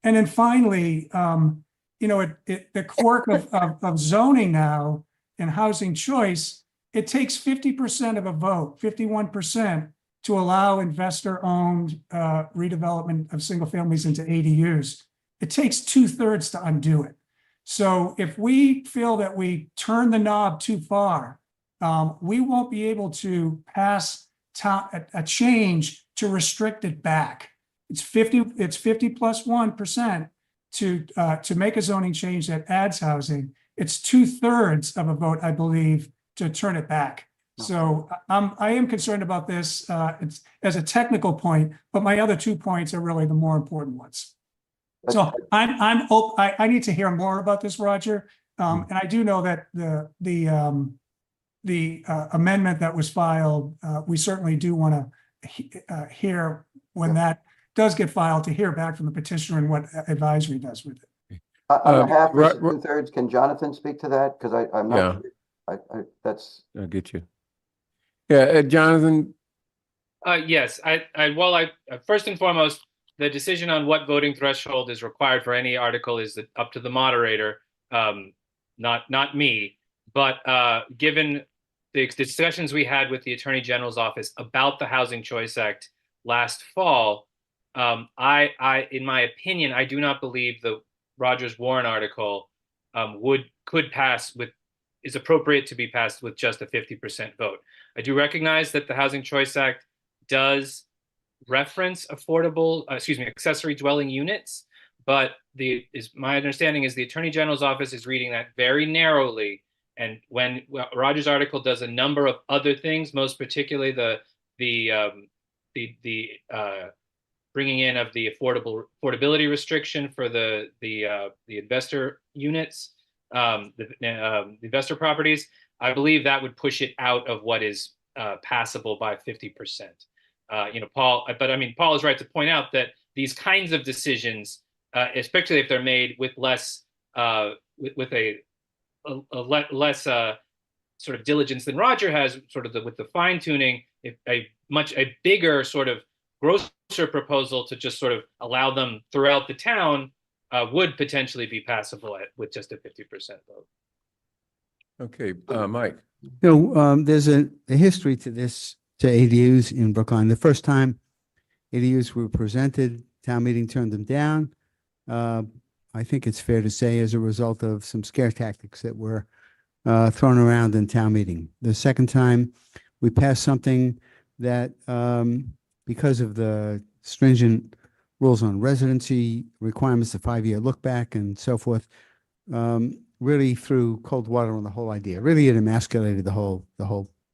[SPEAKER 6] And then finally, the quirk of zoning now and housing choice, it takes 50% of a vote, 51%, to allow investor-owned redevelopment of single families into ADUs. it takes 2/3 to undo it. So if we feel that we turn the knob too far, we won't be able to pass a change to restrict it back. It's 50 plus 1% to make a zoning change that adds housing. It's 2/3 of a vote, I believe, to turn it back. So I am concerned about this it's as a technical point, but my other 2 points are really the more important ones. So I need to hear more about this, Roger. And I do know that the amendment that was filed, we certainly do want to hear when that does get filed, to hear back from the petitioner and what advisory does with it.
[SPEAKER 18] On the half versus 2/3, can Jonathan speak to that? Because I'm not.
[SPEAKER 3] Yeah.
[SPEAKER 18] That's.
[SPEAKER 3] I'll get you. Yeah, Jonathan.
[SPEAKER 19] Yes, well, first and foremost, the decision on what voting threshold is required for any article is up to the moderator, not me. But given the discussions we had with the Attorney General's office about the Housing Choice Act last fall, in my opinion, I do not believe the Rogers Warren article is appropriate to be passed with just a 50% vote. I do recognize that the Housing Choice Act does reference accessory dwelling units, but my understanding is the Attorney General's office is reading that very narrowly. And when Rogers' article does a number of other things, most particularly the bringing in of the affordability restriction for the investor units, the investor properties, I believe that would push it out of what is passable by 50%. Paul is right to point out that these kinds of decisions, especially if they're made with less, with a less sort of diligence than Roger has, sort of with the fine tuning, a bigger sort of grosser proposal to just sort of allow them throughout the town would potentially be passable with just a 50% vote.
[SPEAKER 3] Okay, Mike.
[SPEAKER 11] There's a history to this, to ADUs in Brookline. The first time ADUs were presented, town meeting turned them down. I think it's fair to say as a result of some scare tactics that were thrown around in town meeting. The second time we passed something that because of the stringent rules on residency requirements, the 5-year look back and so forth, really threw cold water on the whole idea. Really, it emasculated the whole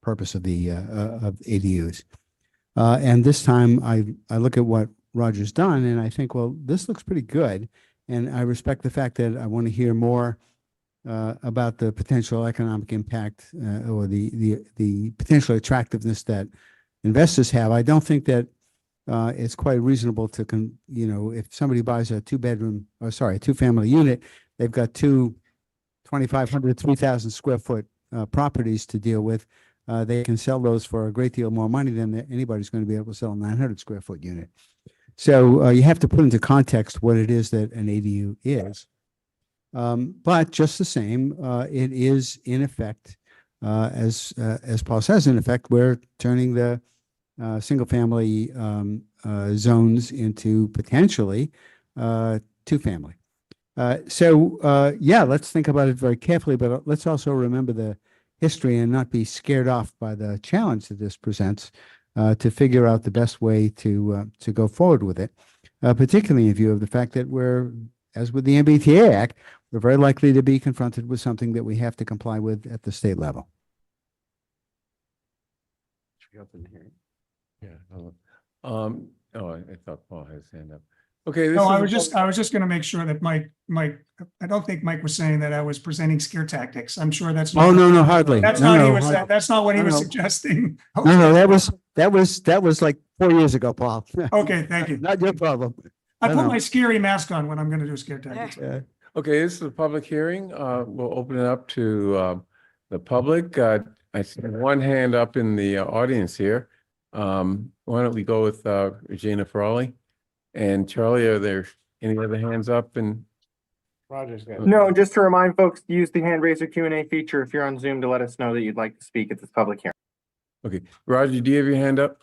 [SPEAKER 11] purpose of the of ADUs. And this time, I look at what Roger's done, and I think, well, this looks pretty good. And I respect the fact that I want to hear more about the potential economic impact or the potential attractiveness that investors have. I don't think that it's quite reasonable to, if somebody buys a two-family unit, they've got two 2,500, 3,000 square foot properties to deal with. They can sell those for a great deal more money than anybody's going to be able to sell a 900 square foot unit. So you have to put into context what it is that an ADU is. But just the same, it is in effect, as Paul says, in effect, we're turning the single family zones into potentially two-family. Yeah, let's think about it very carefully, but let's also remember the history and not be scared off by the challenge that this presents to figure out the best way to go forward with it, particularly in view of the fact that we're, as with the MBTA Act, we're very likely to be confronted with something that we have to comply with at the state level.
[SPEAKER 3] Yeah. I thought Paul had his hand up. Okay.
[SPEAKER 6] No, I was just going to make sure that Mike, I don't think Mike was saying that I was presenting scare tactics. I'm sure that's not.
[SPEAKER 11] Oh, no, hardly.
[SPEAKER 6] That's
[SPEAKER 11] No,
[SPEAKER 6] not
[SPEAKER 11] no,
[SPEAKER 6] he was.
[SPEAKER 11] hardly.
[SPEAKER 6] That's not what he was
[SPEAKER 11] No.
[SPEAKER 6] suggesting.
[SPEAKER 11] No, that was like 4 years ago, Paul.
[SPEAKER 6] Okay, thank you.
[SPEAKER 11] Not your problem.
[SPEAKER 6] I
[SPEAKER 11] No,
[SPEAKER 6] put
[SPEAKER 11] no.
[SPEAKER 6] my scary mask on when I'm going to do scare tactics.
[SPEAKER 3] Okay, this is a public hearing. We'll open it up to the public. I see one hand up in the audience here. Why don't we go with Regina Frawley and Charlie? Are there any other hands up? And
[SPEAKER 2] Roger's got. No, just to remind folks to use the hand raiser Q&A feature if you're on Zoom to let us know that you'd like to speak at this public hearing.
[SPEAKER 3] Okay, Roger, do you have your hand up?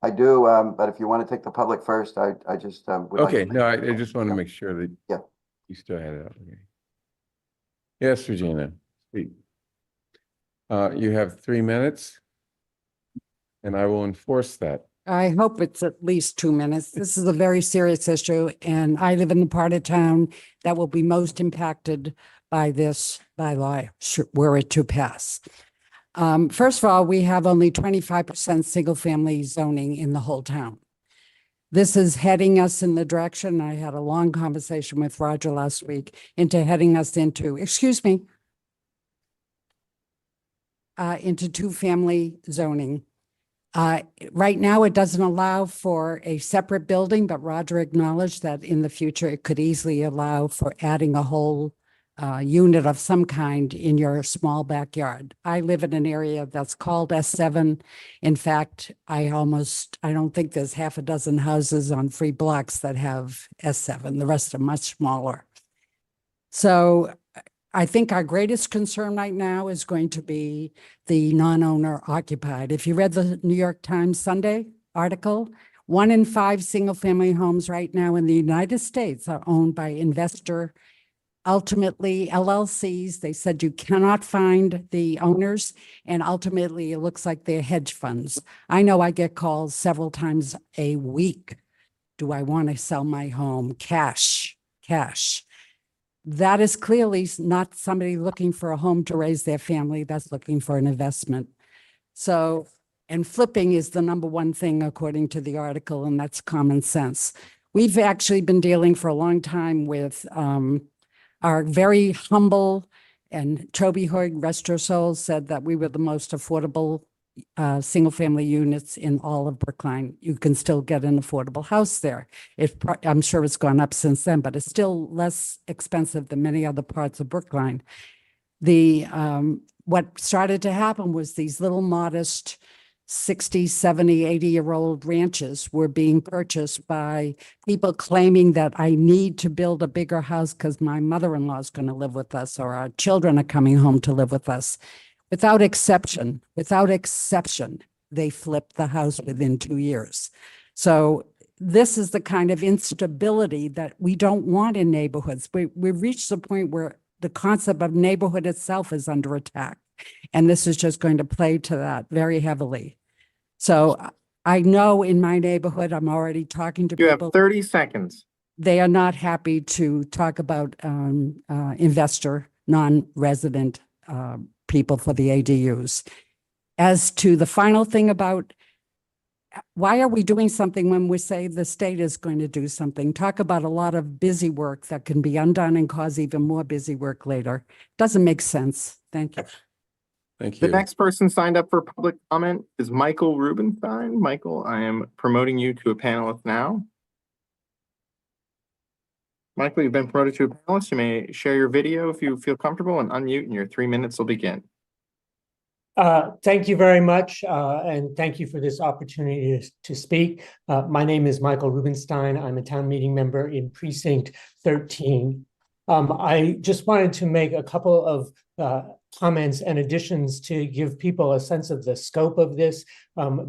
[SPEAKER 18] I do, but if you want to take the public first, I just would like
[SPEAKER 3] Okay,
[SPEAKER 18] to
[SPEAKER 3] no, I just want to make sure that
[SPEAKER 18] Yeah.
[SPEAKER 3] you still had it up. Okay. Yes, Regina, speak. You have 3 minutes, and I will enforce that.
[SPEAKER 20] I hope it's at least 2 minutes. This is a very serious issue, and I live in the part of town that will be most impacted by this bylaw, were it to pass. First of all, we have only 25% single-family zoning in the whole town. This is heading us in the direction, I had a long conversation with Roger last week, into heading us into, into two-family zoning. Right now, it doesn't allow for a separate building, but Roger acknowledged that in the future, it could easily allow for adding a whole unit of some kind in your small backyard. I live in an area that's called S7. In fact, I don't think there's half a dozen houses on 3 blocks that have S7. The rest are much smaller. So I think our greatest concern right now is going to be the non-owner occupied. If you read the New York Times Sunday article, 1 in 5 single-family homes right now in the United States are owned by investor, ultimately LLCs. They said you cannot find the owners, and ultimately it looks like they're hedge funds. I know I get calls several times a week. Do I want to sell my home? Cash. That is clearly not somebody looking for a home to raise their family. That's looking for an investment. So, and flipping is the number one thing according to the article, and that's common sense. We've actually been dealing for a long time with our very humble, and Toby Hoig, rest her soul, said that we were the most affordable single-family units in all of Brookline. You can still get an affordable house there. I'm sure it's gone up since then, but it's still less expensive than many other parts of Brookline. What started to happen was these little modest 60, 70, 80-year-old ranches were being purchased by people claiming that I need to build a bigger house because my mother-in-law is going to live with us or our children are coming home to live with us. Without exception, they flipped the house within 2 years. So this is the kind of instability that we don't want in neighborhoods. We've reached the point where the concept of neighborhood itself is under attack. And this is just going to play to that very heavily. So I know in my neighborhood, I'm already talking to people.
[SPEAKER 2] You have 30 seconds.
[SPEAKER 20] They are not happy to talk about investor, non-resident people for the ADUs. As to the final thing about why are we doing something when we say the state is going to do something? Talk about a lot of busy work that can be undone and cause even more busy work later. Doesn't make sense. Thank you.
[SPEAKER 3] Thank
[SPEAKER 2] The
[SPEAKER 3] you.
[SPEAKER 2] next person signed up for public comment is Michael Rubenstein. Michael, I am promoting you to a panelist now. Michael, you've been promoted to a panelist. You may share your video if you feel comfortable and unmute, and your 3 minutes will begin.
[SPEAKER 21] Thank you very much, and thank you for this opportunity to speak. My name is Michael Rubenstein. I'm a town meeting member in Precinct 13. I just wanted to make a couple of comments and additions to give people a sense of the scope of this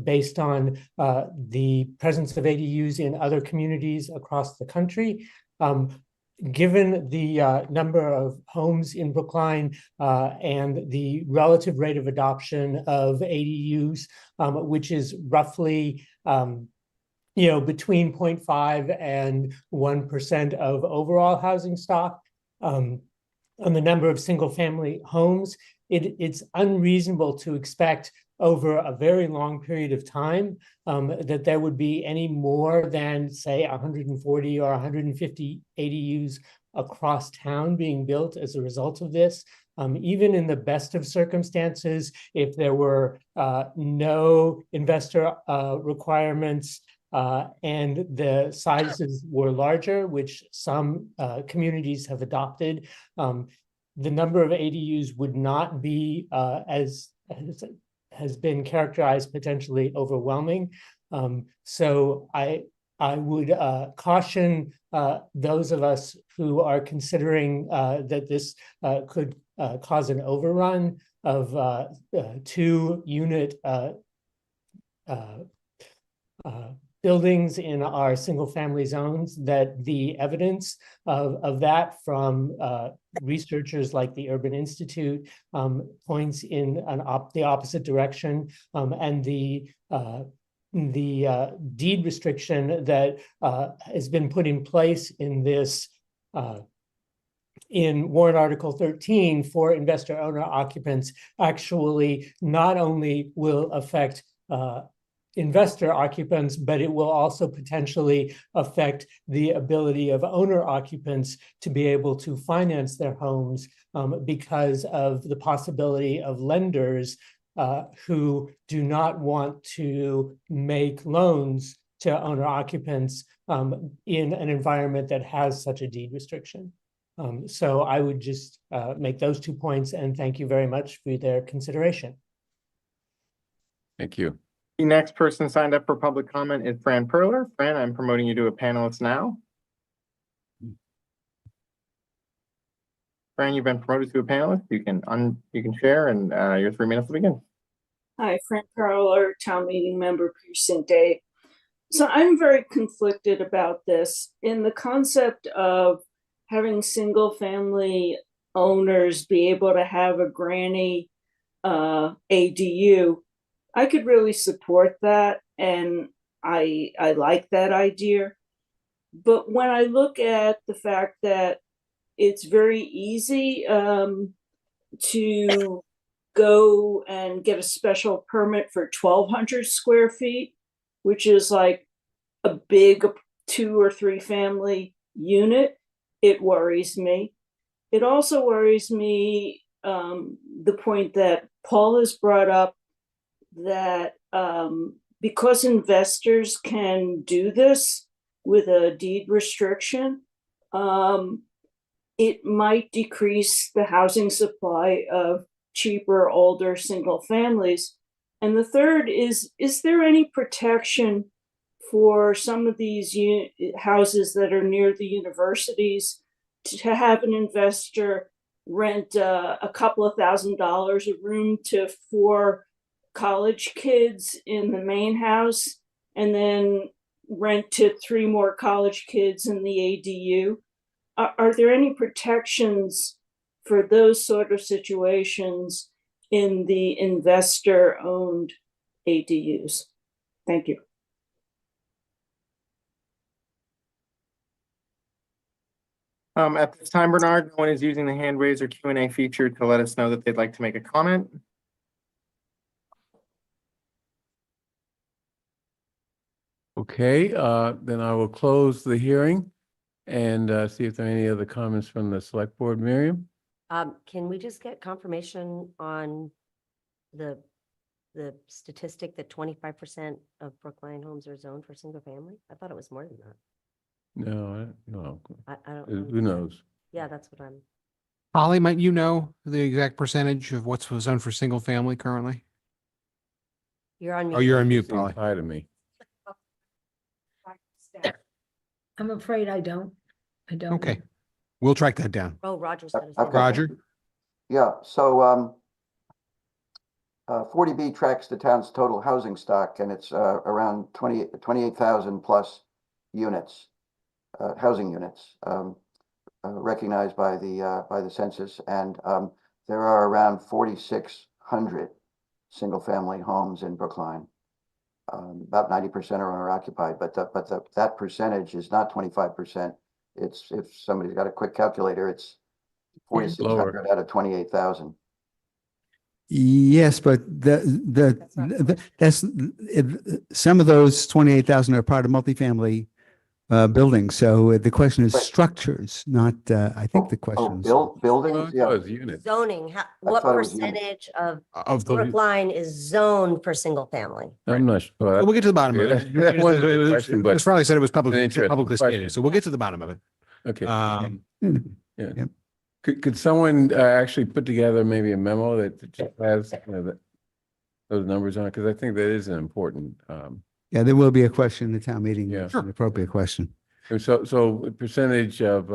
[SPEAKER 21] based on the presence of ADUs in other communities across the country. Given the number of homes in Brookline and the relative rate of adoption of ADUs, which is roughly between 0.5 and 1% of overall housing stock, on the number of single-family homes, it's unreasonable to expect over a very long period of time that there would be any more than, say, 140 or 150 ADUs across town being built as a result of this. Even in the best of circumstances, if there were no investor requirements and the sizes were larger, which some communities have adopted, the number of ADUs would not be as has been characterized potentially overwhelming. So I would caution those of us who are considering that this could cause an overrun of 2-unit buildings in our single-family zones, that the evidence of that from researchers like the Urban Institute points in the opposite direction, and the deed restriction that has been put in place in this in warrant article 13 for investor owner occupants actually not only will affect investor occupants, but it will also potentially affect the ability of owner occupants to be able to finance their homes because of the possibility of lenders who do not want to make loans to owner occupants in an environment that has such a deed restriction. So I would just make those 2 points and thank you very much for their consideration.
[SPEAKER 3] Thank you.
[SPEAKER 2] The next person signed up for public comment is Fran Perler. Fran, I'm promoting you to a panelist now. Fran, you've been promoted to a panelist. You can share, and your 3 minutes will begin.
[SPEAKER 1] Hi, Fran Perler, town meeting member, precinct 8. So I'm very conflicted about this in the concept of having single family owners be able to have a granny ADU. I could really support that, and I like that idea. But when I look at the fact that it's very easy to go and get a special permit for 1,200 square feet, which is like a big 2 or 3 family unit, it worries me. It also worries me the point that Paul has brought up, that because investors can do this with a deed restriction, it might decrease the housing supply of cheaper, older single families. And the third is there any protection for some of these houses that are near the universities to have an investor rent a couple of $1,000s a room to 4 college kids in the main house, and then rent to 3 more college kids in the ADU? Are there any protections for those sort of situations in the investor-owned ADUs? Thank you.
[SPEAKER 2] At this time, Bernard, no one is using the hand raise or Q&A feature to let us know that they'd like to make a comment.
[SPEAKER 3] Okay, then I will close the hearing and see if there are any other comments from the select board. Miriam?
[SPEAKER 4] Can we just get confirmation on the statistic that 25% of Brookline homes are zoned for single family? I thought it was more than that.
[SPEAKER 3] No, no.
[SPEAKER 4] I don't
[SPEAKER 3] Who knows?
[SPEAKER 4] Yeah, that's what I'm.
[SPEAKER 7] Holly, might you know the exact percentage of what's zoned for single family currently?
[SPEAKER 4] You're on mute.
[SPEAKER 7] Oh, you're on mute,
[SPEAKER 3] Seems
[SPEAKER 7] Polly.
[SPEAKER 3] high to me.
[SPEAKER 22] I'm afraid I don't. I don't.
[SPEAKER 7] Okay, we'll track that down.
[SPEAKER 4] Oh, Roger's got his
[SPEAKER 18] I've
[SPEAKER 4] hand.
[SPEAKER 18] got-
[SPEAKER 7] Roger?
[SPEAKER 18] Yeah, so 40B tracks the town's total housing stock, and it's around 28,000 plus units, housing units, recognized by the census, and there are around 4,600 single-family homes in Brookline. About 90% are owner-occupied, but that percentage is not 25%. It's, if somebody's got a quick calculator, it's 4,600 out of 28,000.
[SPEAKER 11] Yes, but some of those 28,000 are part of multifamily buildings. So the question is structures, not, I think the question is.
[SPEAKER 18] Buildings, yeah.
[SPEAKER 3] Units.
[SPEAKER 4] Zoning, what
[SPEAKER 18] thought it was units.
[SPEAKER 4] percentage
[SPEAKER 7] Of the,
[SPEAKER 4] Brookline is zoned for single family?
[SPEAKER 3] I'm not sure.
[SPEAKER 7] well, we'll get to the bottom of it.
[SPEAKER 3] That wasn't the question, but
[SPEAKER 7] Ms. Farley said it was
[SPEAKER 3] an interesting
[SPEAKER 7] publicly
[SPEAKER 3] question.
[SPEAKER 7] stated, so we'll get to the bottom of it.
[SPEAKER 3] Okay.
[SPEAKER 11] Yeah.
[SPEAKER 3] Yeah. Could someone actually put together maybe a memo that just has those numbers on it? Because I think that is an important.
[SPEAKER 11] Yeah, there will be a question in the town meeting.
[SPEAKER 3] Yeah.
[SPEAKER 11] It's an appropriate question.
[SPEAKER 3] So percentage of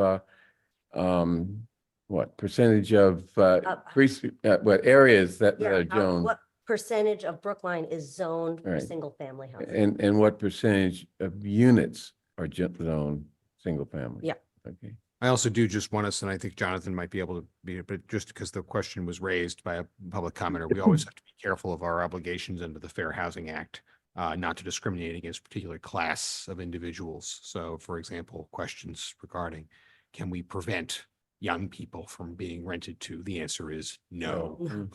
[SPEAKER 3] what percentage of what areas that are zoned?
[SPEAKER 4] What percentage of Brookline is zoned for
[SPEAKER 3] Right.
[SPEAKER 4] single-family housing.
[SPEAKER 3] And what percentage of units are zoned single family?
[SPEAKER 4] Yeah.
[SPEAKER 3] Okay.
[SPEAKER 7] I also do just want us, and I think Jonathan might be able to be, but just because the question was raised by a public commenter, we always have to be careful of our obligations under the Fair Housing Act, not to discriminate against a particular class of individuals. So, for example, questions regarding, can we prevent young people from being rented to? The answer is no.
[SPEAKER 3] Mm.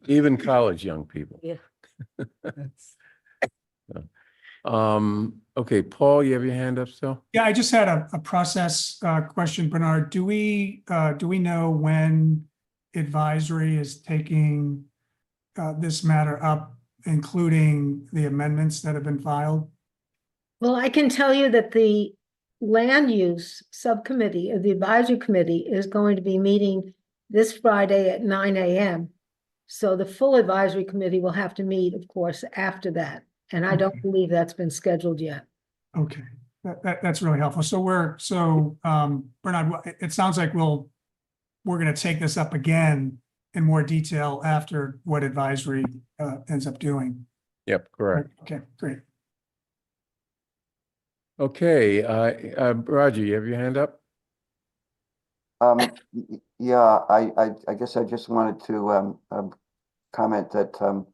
[SPEAKER 3] Even college young people.
[SPEAKER 4] Yeah.
[SPEAKER 3] Okay, Paul, you have your hand up still?
[SPEAKER 6] Yeah, I just had a process question, Bernard. Do we know when advisory is taking this matter up, including the amendments that have been filed?
[SPEAKER 22] Well, I can tell you that the land use subcommittee of the advisory committee is going to be meeting this Friday at 9 a.m. So the full advisory committee will have to meet, of course, after that. And I don't believe that's been scheduled yet.
[SPEAKER 6] Okay, that's really helpful. So Bernard, it sounds like we're going to take this up again in more detail after what advisory ends up doing.
[SPEAKER 3] Yep, correct.
[SPEAKER 6] Okay, great.
[SPEAKER 3] Okay, Roger, you have your hand up?
[SPEAKER 18] Yeah, I guess I just wanted to comment that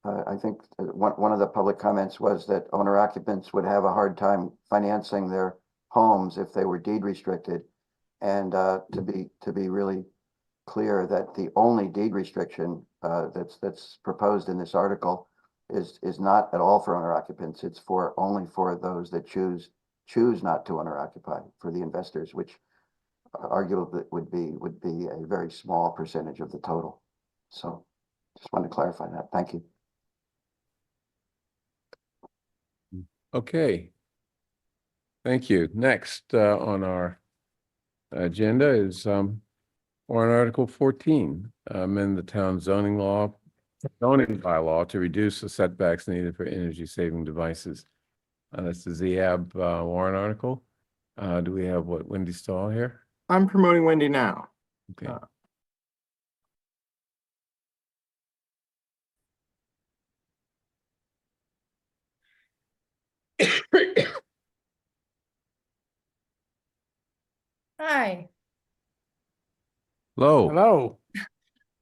[SPEAKER 18] I think one of the public comments was that owner occupants would have a hard time financing their homes if they were deed restricted. And to be really clear that the only deed restriction that's proposed in this article is not at all for owner occupants. It's only for those that choose not to owner occupy, for the investors, which arguably would be a very small percentage of the total. So just wanted to clarify that. Thank you.
[SPEAKER 3] Okay. Thank you. Next on our agenda is warrant Article 14, amend the town zoning bylaw to reduce the setbacks needed for energy saving devices. That's the ZAB warrant article. Do we have Wendy Stahl here?
[SPEAKER 2] I'm promoting Wendy now.
[SPEAKER 3] Okay.
[SPEAKER 8] Hi.
[SPEAKER 3] Hello.
[SPEAKER 5] Hello.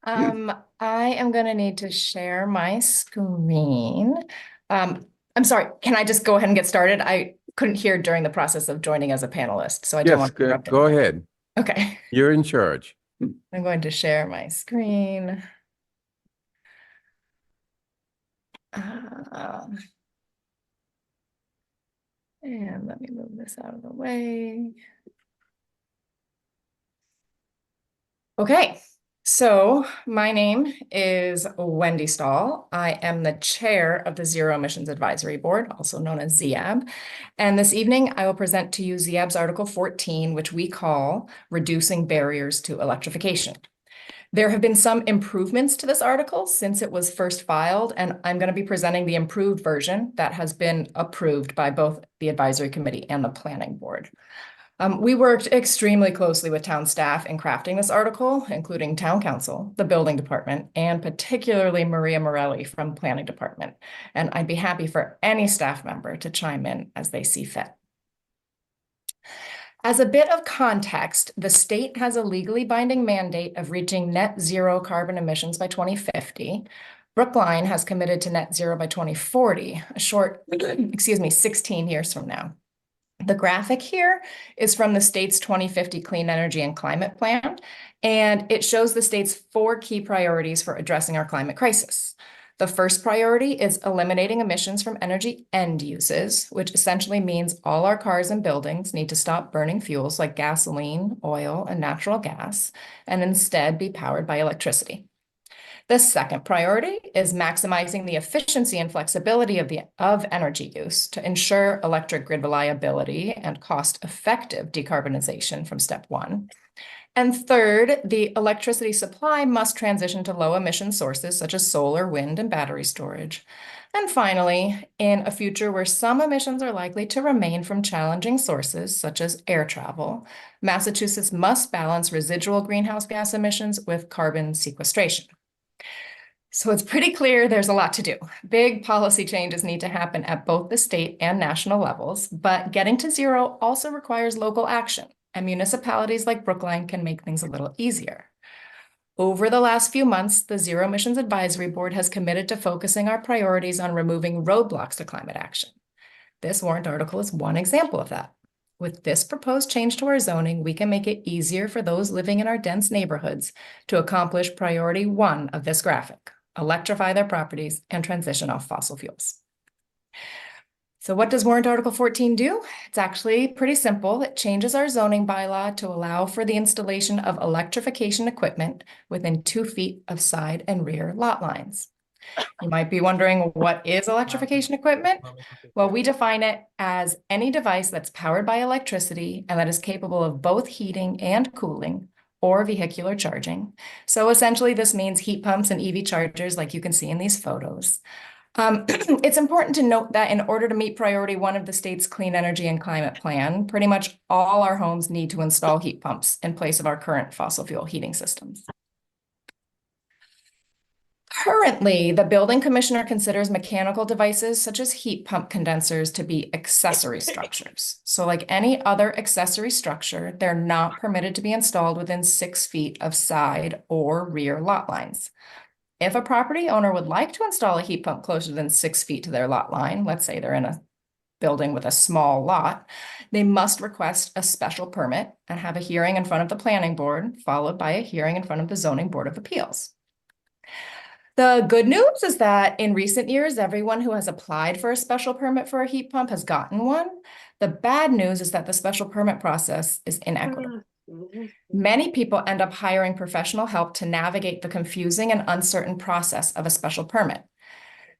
[SPEAKER 8] I am gonna need to share my screen. I'm sorry, can I just go ahead and get started? I couldn't hear during the process of joining as a panelist, so I don't
[SPEAKER 3] Yes,
[SPEAKER 8] want to interrupt
[SPEAKER 3] go
[SPEAKER 8] anyone.
[SPEAKER 3] ahead.
[SPEAKER 8] Okay,
[SPEAKER 3] You're in charge.
[SPEAKER 8] I'm going to share my screen. And let me move this out of the way. Okay, so my name is Wendy Stahl. I am the chair of the Zero Emissions Advisory Board, also known as ZEAB. And this evening, I will present to you ZEAB's Article 14, which we call Reducing Barriers to Electrification. There have been some improvements to this article since it was first filed, and I'm going to be presenting the improved version that has been approved by both the advisory committee and the planning board. We worked extremely closely with town staff in crafting this article, including town council, the building department, and particularly Maria Morelli from planning department. And I'd be happy for any staff member to chime in as they see fit. As a bit of context, the state has a legally binding mandate of reaching net zero carbon emissions by 2050. Brookline has committed to net zero by 2040, a short, 16 years from now. The graphic here is from the state's 2050 Clean Energy and Climate Plan, and it shows the state's 4 key priorities for addressing our climate crisis. The first priority is eliminating emissions from energy end uses, which essentially means all our cars and buildings need to stop burning fuels like gasoline, oil, and natural gas, and instead be powered by electricity. The second priority is maximizing the efficiency and flexibility of energy use to ensure electric grid reliability and cost-effective decarbonization from step 1. And third, the electricity supply must transition to low-emission sources such as solar, wind, and battery storage. And finally, in a future where some emissions are likely to remain from challenging sources such as air travel, Massachusetts must balance residual greenhouse gas emissions with carbon sequestration. So it's pretty clear there's a lot to do. Big policy changes need to happen at both the state and national levels, but getting to zero also requires local action, and municipalities like Brookline can make things a little easier. Over the last few months, the Zero Emissions Advisory Board has committed to focusing our priorities on removing roadblocks to climate action. This warrant article is one example of that. With this proposed change to our zoning, we can make it easier for those living in our dense neighborhoods to accomplish priority 1 of this graphic: electrify their properties and transition off fossil fuels. So what does warrant article 14 do? It's actually pretty simple. It changes our zoning bylaw to allow for the installation of electrification equipment within 2 feet of side and rear lot lines. You might be wondering, what is electrification equipment? Well, we define it as any device that's powered by electricity and that is capable of both heating and cooling or vehicular charging. So essentially, this means heat pumps and EV chargers like you can see in these photos. It's important to note that in order to meet priority 1 of the state's clean energy and climate plan, pretty much all our homes need to install heat pumps in place of our current fossil fuel heating systems. Currently, the building commissioner considers mechanical devices such as heat pump condensers to be accessory structures. So like any other accessory structure, they're not permitted to be installed within 6 feet of side or rear lot lines. If a property owner would like to install a heat pump closer than 6 feet to their lot line, let's say they're in a building with a small lot, they must request a special permit and have a hearing in front of the planning board, followed by a hearing in front of the zoning board of appeals. The good news is that in recent years, everyone who has applied for a special permit for a heat pump has gotten one. The bad news is that the special permit process is inequitable. Many people end up hiring professional help to navigate the confusing and uncertain process of a special permit.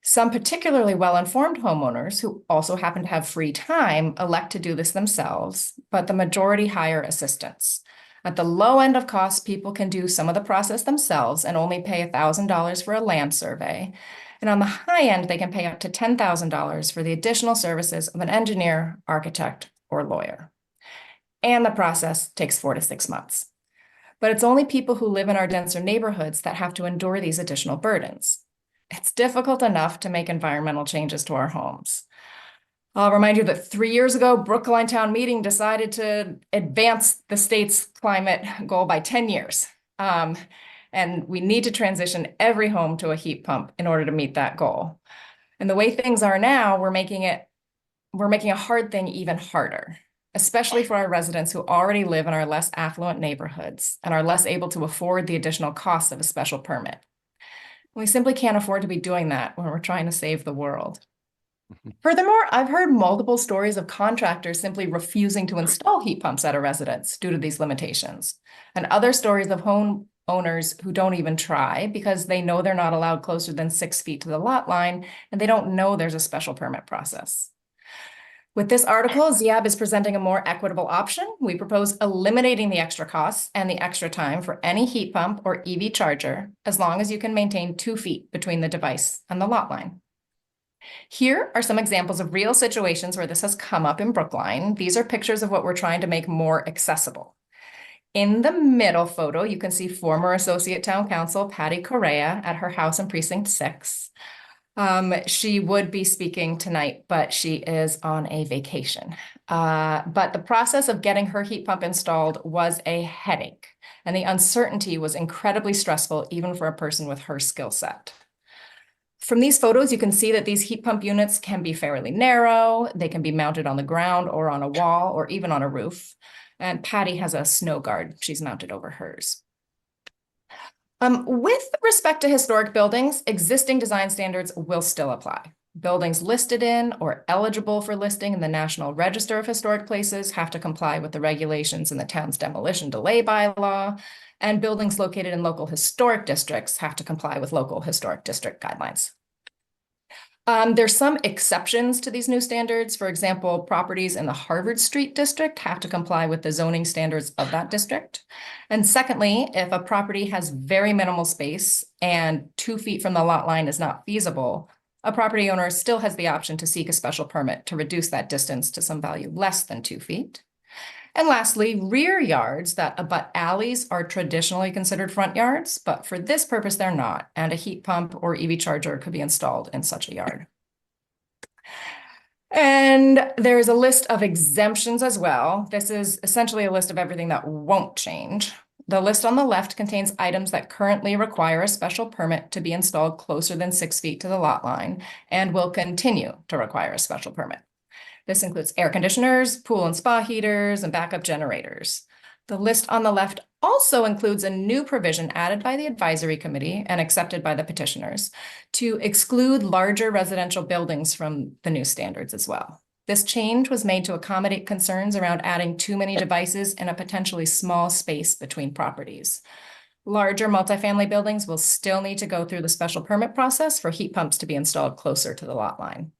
[SPEAKER 8] Some particularly well-informed homeowners who also happen to have free time elect to do this themselves, but the majority hire assistants. At the low end of costs, people can do some of the process themselves and only pay $1,000 for a land survey. And on the high end, they can pay up to $10,000 for the additional services of an engineer, architect, or lawyer. And the process takes 4 to 6 months. But it's only people who live in our denser neighborhoods that have to endure these additional burdens. It's difficult enough to make environmental changes to our homes. I'll remind you that 3 years ago, Brookline Town Meeting decided to advance the state's climate goal by 10 years. And we need to transition every home to a heat pump in order to meet that goal. And the way things are now, we're making a hard thing even harder, especially for our residents who already live in our less affluent neighborhoods and are less able to afford the additional costs of a special permit. We simply can't afford to be doing that when we're trying to save the world. Furthermore, I've heard multiple stories of contractors simply refusing to install heat pumps at a residence due to these limitations, and other stories of home owners who don't even try because they know they're not allowed closer than 6 feet to the lot line, and they don't know there's a special permit process. With this article, ZIAB is presenting a more equitable option. We propose eliminating the extra costs and the extra time for any heat pump or EV charger, as long as you can maintain 2 feet between the device and the lot line. Here are some examples of real situations where this has come up in Brookline. These are pictures of what we're trying to make more accessible. In the middle photo, you can see former Associate Town Council Patty Correa at her house in Precinct 6. She would be speaking tonight, but she is on a vacation. But the process of getting her heat pump installed was a headache, and the uncertainty was incredibly stressful even for a person with her skill set. From these photos, you can see that these heat pump units can be fairly narrow. They can be mounted on the ground or on a wall or even on a roof. And Patty has a snow guard she's mounted over hers. With respect to historic buildings, existing design standards will still apply. Buildings listed in or eligible for listing in the National Register of Historic Places have to comply with the regulations in the town's demolition delay bylaw, and buildings located in local historic districts have to comply with local historic district guidelines. There's some exceptions to these new standards. For example, properties in the Harvard Street district have to comply with the zoning standards of that district. And secondly, if a property has very minimal space and 2 feet from the lot line is not feasible, a property owner still has the option to seek a special permit to reduce that distance to some value less than 2 feet. And lastly, rear yards that abut alleys are traditionally considered front yards, but for this purpose, they're not, and a heat pump or EV charger could be installed in such a yard. And there's a list of exemptions as well. This is essentially a list of everything that won't change. The list on the left contains items that currently require a special permit to be installed closer than 6 feet to the lot line and will continue to require a special permit. This includes air conditioners, pool and spa heaters, and backup generators. The list on the left also includes a new provision added by the advisory committee and accepted by the petitioners to exclude larger residential buildings from the new standards as well. This change was made to accommodate concerns around adding too many devices in a potentially small space between properties. Larger multifamily buildings will still need to go through the special permit process for heat pumps to be installed closer to the lot line.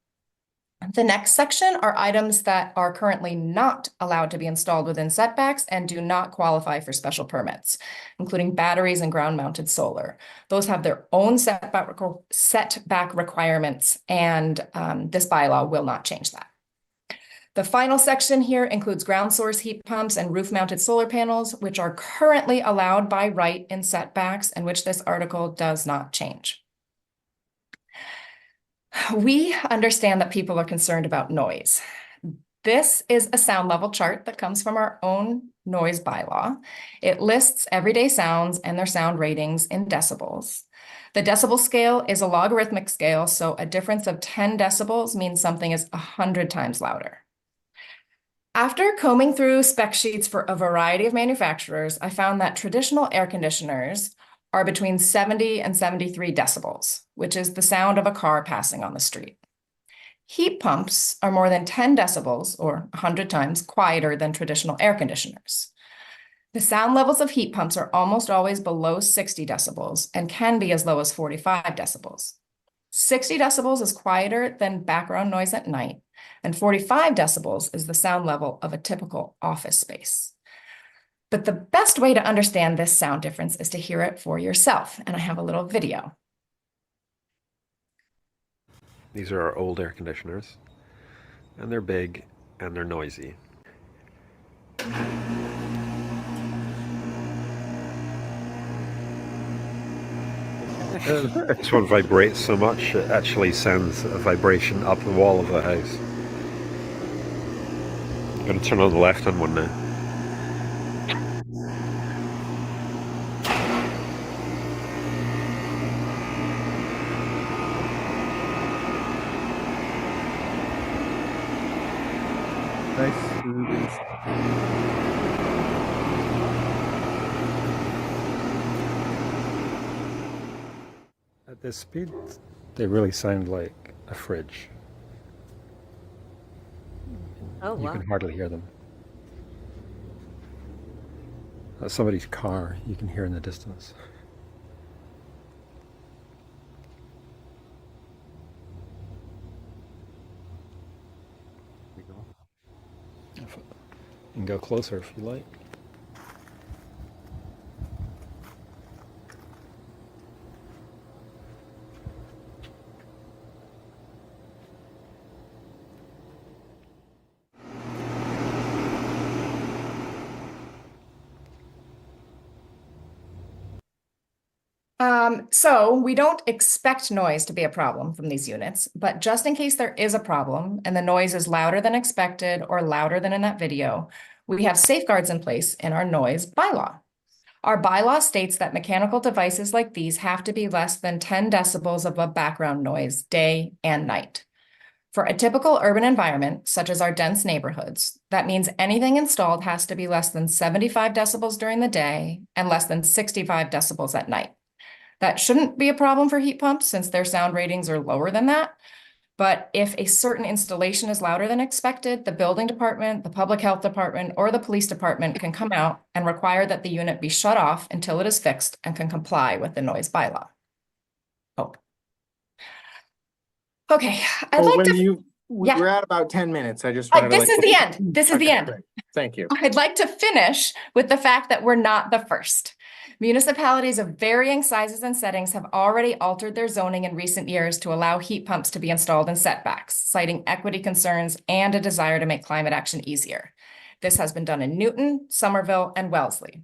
[SPEAKER 8] The next section are items that are currently not allowed to be installed within setbacks and do not qualify for special permits, including batteries and ground-mounted solar. Those have their own setback requirements, and this bylaw will not change that. The final section here includes ground source heat pumps and roof-mounted solar panels, which are currently allowed by right in setbacks and which this article does not change. We understand that people are concerned about noise. This is a sound level chart that comes from our own noise bylaw. It lists everyday sounds and their sound ratings in decibels. The decibel scale is a logarithmic scale, so a difference of 10 decibels means something is 100 times louder. After combing through spec sheets for a variety of manufacturers, I found that traditional air conditioners are between 70 and 73 decibels, which is the sound of a car passing on the street. Heat pumps are more than 10 decibels, or 100 times, quieter than traditional air conditioners. The sound levels of heat pumps are almost always below 60 decibels and can be as low as 45 decibels. 60 decibels is quieter than background noise at night, and 45 decibels is the sound level of a typical office space. But the best way to understand this sound difference is to hear it for yourself, and I have a little video.
[SPEAKER 9] These are our old air conditioners, and they're big and they're noisy. This one vibrates so much it actually sends a vibration up the wall of the house. I'm going to turn on the left-hand one now. At this speed, they really sound like a fridge.
[SPEAKER 4] Oh,
[SPEAKER 9] You
[SPEAKER 4] wow.
[SPEAKER 9] can hardly hear them. That's somebody's car, you can hear in the distance. There we go. You can go closer if you like.
[SPEAKER 8] So we don't expect noise to be a problem from these units, but just in case there is a problem and the noise is louder than expected or louder than in that video, we have safeguards in place in our noise bylaw. Our bylaw states that mechanical devices like these have to be less than 10 decibels above background noise day and night. For a typical urban environment, such as our dense neighborhoods, that means anything installed has to be less than 75 decibels during the day and less than 65 decibels at night. That shouldn't be a problem for heat pumps since their sound ratings are lower than that. But if a certain installation is louder than expected, the building department, the public health department, or the police department can come out and require that the unit be shut off until it is fixed and can comply with the noise bylaw. Oh. Okay, I'd like to...
[SPEAKER 2] We're at about 10 minutes. I just wanted to
[SPEAKER 8] This is the end. This is the end.
[SPEAKER 2] Great. Thank you.
[SPEAKER 8] I'd like to finish with the fact that we're not the first. Municipalities of varying sizes and settings have already altered their zoning in recent years to allow heat pumps to be installed in setbacks, citing equity concerns and a desire to make climate action easier. This has been done in Newton, Somerville, and Wellesley.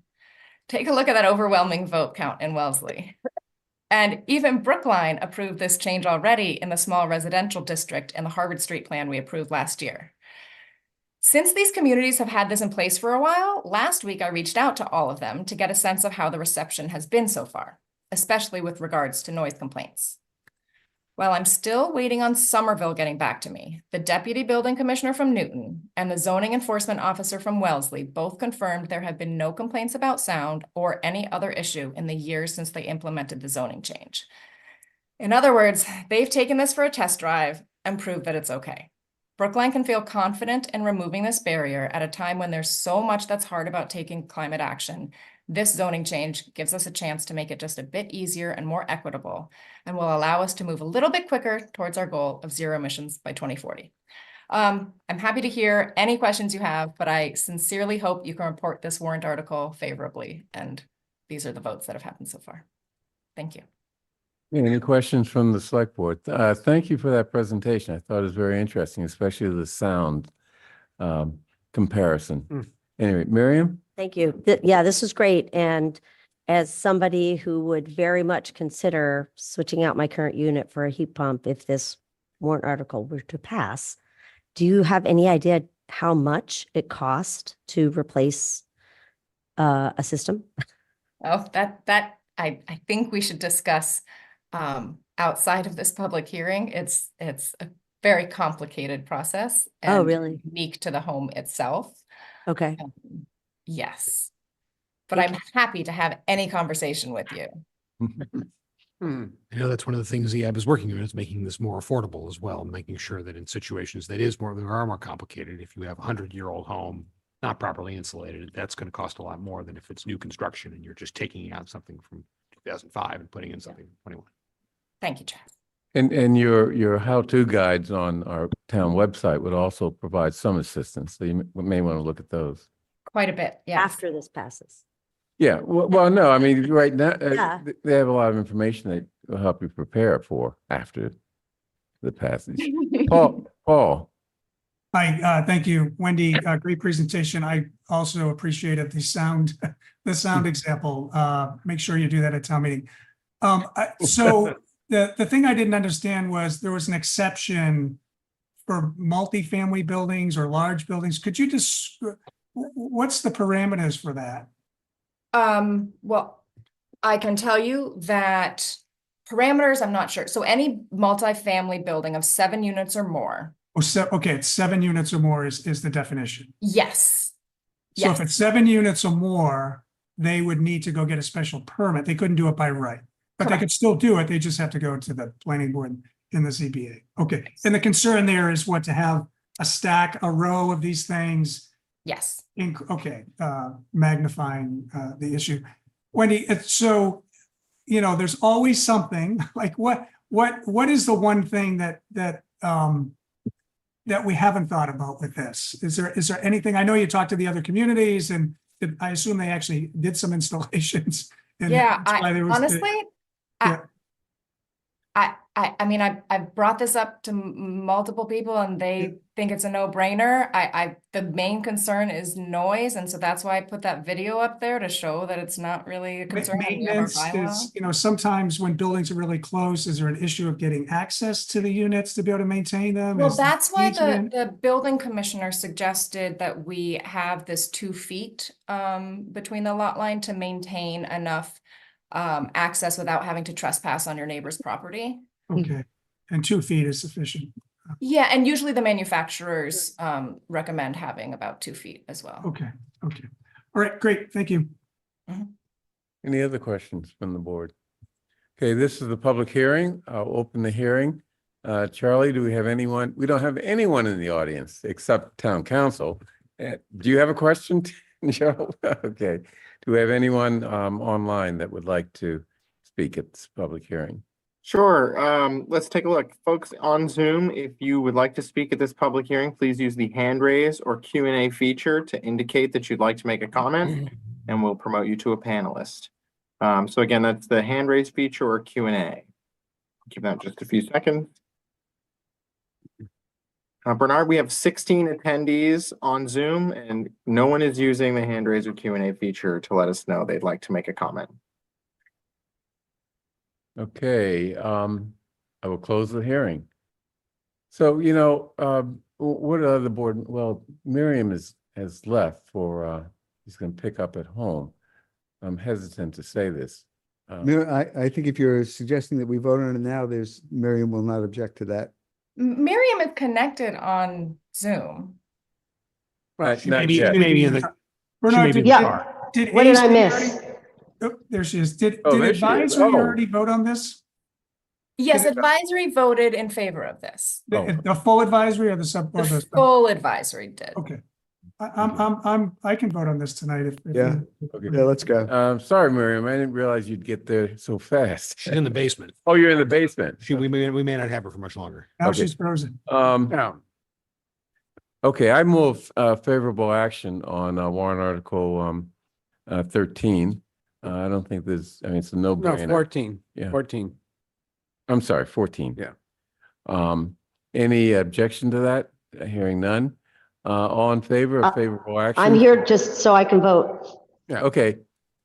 [SPEAKER 8] Take a look at that overwhelming vote count in Wellesley. And even Brookline approved this change already in the small residential district in the Harvard Street plan we approved last year. Since these communities have had this in place for a while, last week I reached out to all of them to get a sense of how the reception has been so far, especially with regards to noise complaints. Well, I'm still waiting on Somerville getting back to me. The deputy building commissioner from Newton and the zoning enforcement officer from Wellesley both confirmed there have been no complaints about sound or any other issue in the years since they implemented the zoning change. In other words, they've taken this for a test drive and proved that it's okay. Brookline can feel confident in removing this barrier at a time when there's so much that's hard about taking climate action. This zoning change gives us a chance to make it just a bit easier and more equitable, and will allow us to move a little bit quicker towards our goal of zero emissions by 2040. I'm happy to hear any questions you have, but I sincerely hope you can report this warrant article favorably. And these are the votes that have happened so far. Thank you.
[SPEAKER 3] Any questions from the select board? Thank you for that presentation. I thought it was very interesting, especially the sound comparison. Anyway, Miriam?
[SPEAKER 4] Thank you. Yeah, this is great. And as somebody who would very much consider switching out my current unit for a heat pump if this warrant article were to pass, do you have any idea how much it cost to replace a system?
[SPEAKER 8] Oh, I think we should discuss outside of this public hearing. It's a very complicated process.
[SPEAKER 4] Oh,
[SPEAKER 8] and
[SPEAKER 4] really?
[SPEAKER 8] Unique to the home itself.
[SPEAKER 4] Okay.
[SPEAKER 8] Yes. But I'm happy to have any conversation with you.
[SPEAKER 7] I know that's one of the things the EAB is working on, is making this more affordable as well, making sure that in situations that are more complicated, if you have a 100-year-old home not properly insulated, that's going to cost a lot more than if it's new construction and you're just taking out something from 2005 and putting in something from 21.
[SPEAKER 8] Thank you, Chad.
[SPEAKER 3] And your how-to guides on our town website would also provide some assistance. So you may want to look at those.
[SPEAKER 8] Quite a bit, yes.
[SPEAKER 4] After this passes.
[SPEAKER 3] Yeah, well, no, I mean, right now,
[SPEAKER 4] Yeah.
[SPEAKER 3] they have a lot of information that will help you prepare for after the passage. Paul.
[SPEAKER 6] Hi, thank you, Wendy. Great presentation. I also appreciated the sound example. Make sure you do that at town meeting. So the thing I didn't understand was there was an exception for multifamily buildings or large buildings. Could you just, what's the parameters for that?
[SPEAKER 8] Well, I can tell you that parameters, I'm not sure. So any multifamily building of 7 units or more.
[SPEAKER 6] Oh, okay, it's 7 units or more is the definition.
[SPEAKER 8] Yes.
[SPEAKER 6] So if it's 7 units or more, they would need to go get a special permit. They couldn't do it by right, but they could still do it. They just have to go to the planning board in the ZBA. Okay, and the concern there is what, to have a row of these things.
[SPEAKER 8] Yes.
[SPEAKER 6] Magnifying the issue. Wendy, so, there's always something like what is the one thing that we haven't thought about with this? Is there anything? I know you talked to the other communities, and I assume they actually did some installations. And
[SPEAKER 8] yeah,
[SPEAKER 6] honestly,
[SPEAKER 8] I mean, I've brought this up to multiple people and they think it's a no-brainer. The main concern is noise. And so that's why I put that video up there to show that it's not really a concern.
[SPEAKER 6] Maintenance is, sometimes when buildings are really close, is there an issue of getting access to the units to be able to maintain them?
[SPEAKER 8] Well, that's why the building commissioner suggested that we have this 2 feet between the lot line to maintain enough access without having to trespass on your neighbor's property.
[SPEAKER 6] Okay, and 2 feet is sufficient.
[SPEAKER 8] Yeah, and usually the manufacturers recommend having about 2 feet as well.
[SPEAKER 6] Okay. All right, great, thank you.
[SPEAKER 3] Any other questions from the board? Okay, this is the public hearing. I'll open the hearing. Charlie, do we have anyone? We don't have anyone in the audience except town council. Do you have a question, Joe? Okay. Do we have anyone online that would like to speak at this public hearing?
[SPEAKER 2] Sure. Let's take a look. Folks on Zoom, if you would like to speak at this public hearing, please use the hand raise or Q&A feature to indicate that you'd like to make a comment, and we'll promote you to a panelist. So again, that's the hand raise feature or Q&A. Give that just a few seconds. Bernard, we have 16 attendees on Zoom, and no one is using the hand raise or Q&A feature to let us know they'd like to make a comment.
[SPEAKER 3] Okay, I will close the hearing. So, what other board, well, Miriam has left for, he's going to pick up at home. I'm hesitant to say this.
[SPEAKER 11] I think if you're suggesting that we vote on it now, Miriam will not object to that.
[SPEAKER 8] Miriam is connected on Zoom.
[SPEAKER 7] Well, she
[SPEAKER 3] not
[SPEAKER 7] may
[SPEAKER 3] yet.
[SPEAKER 7] be in the,
[SPEAKER 6] Bernard,
[SPEAKER 7] she may be in the
[SPEAKER 22] Yeah.
[SPEAKER 7] car.
[SPEAKER 22] What did I
[SPEAKER 6] AC
[SPEAKER 22] miss?
[SPEAKER 6] already- Oh, there she is. Did
[SPEAKER 3] Oh, there she is.
[SPEAKER 6] advisory
[SPEAKER 3] Oh.
[SPEAKER 6] already vote on this?
[SPEAKER 8] Yes, advisory voted in favor of this.
[SPEAKER 6] The full advisory or the sub? Or
[SPEAKER 8] The full advisory did.
[SPEAKER 6] Okay. I can vote on this tonight if
[SPEAKER 11] Yeah.
[SPEAKER 3] Okay.
[SPEAKER 11] Yeah, let's go.
[SPEAKER 3] Sorry, Miriam, I didn't realize you'd get there so fast.
[SPEAKER 7] She's in the basement.
[SPEAKER 3] Oh, you're in the basement.
[SPEAKER 7] We may not have her for much longer.
[SPEAKER 6] Now
[SPEAKER 3] Okay.
[SPEAKER 6] she's frozen.
[SPEAKER 7] No.
[SPEAKER 3] Okay, I move favorable action on warrant article 13. I don't think it's a
[SPEAKER 5] No,
[SPEAKER 3] no-brainer.
[SPEAKER 5] 14.
[SPEAKER 3] Yeah.
[SPEAKER 5] 14.
[SPEAKER 3] I'm sorry, 14.
[SPEAKER 5] Yeah.
[SPEAKER 3] Any objection to that? Hearing none. All in favor of favorable action?
[SPEAKER 4] I'm here just so I can vote.
[SPEAKER 3] Yeah. Okay,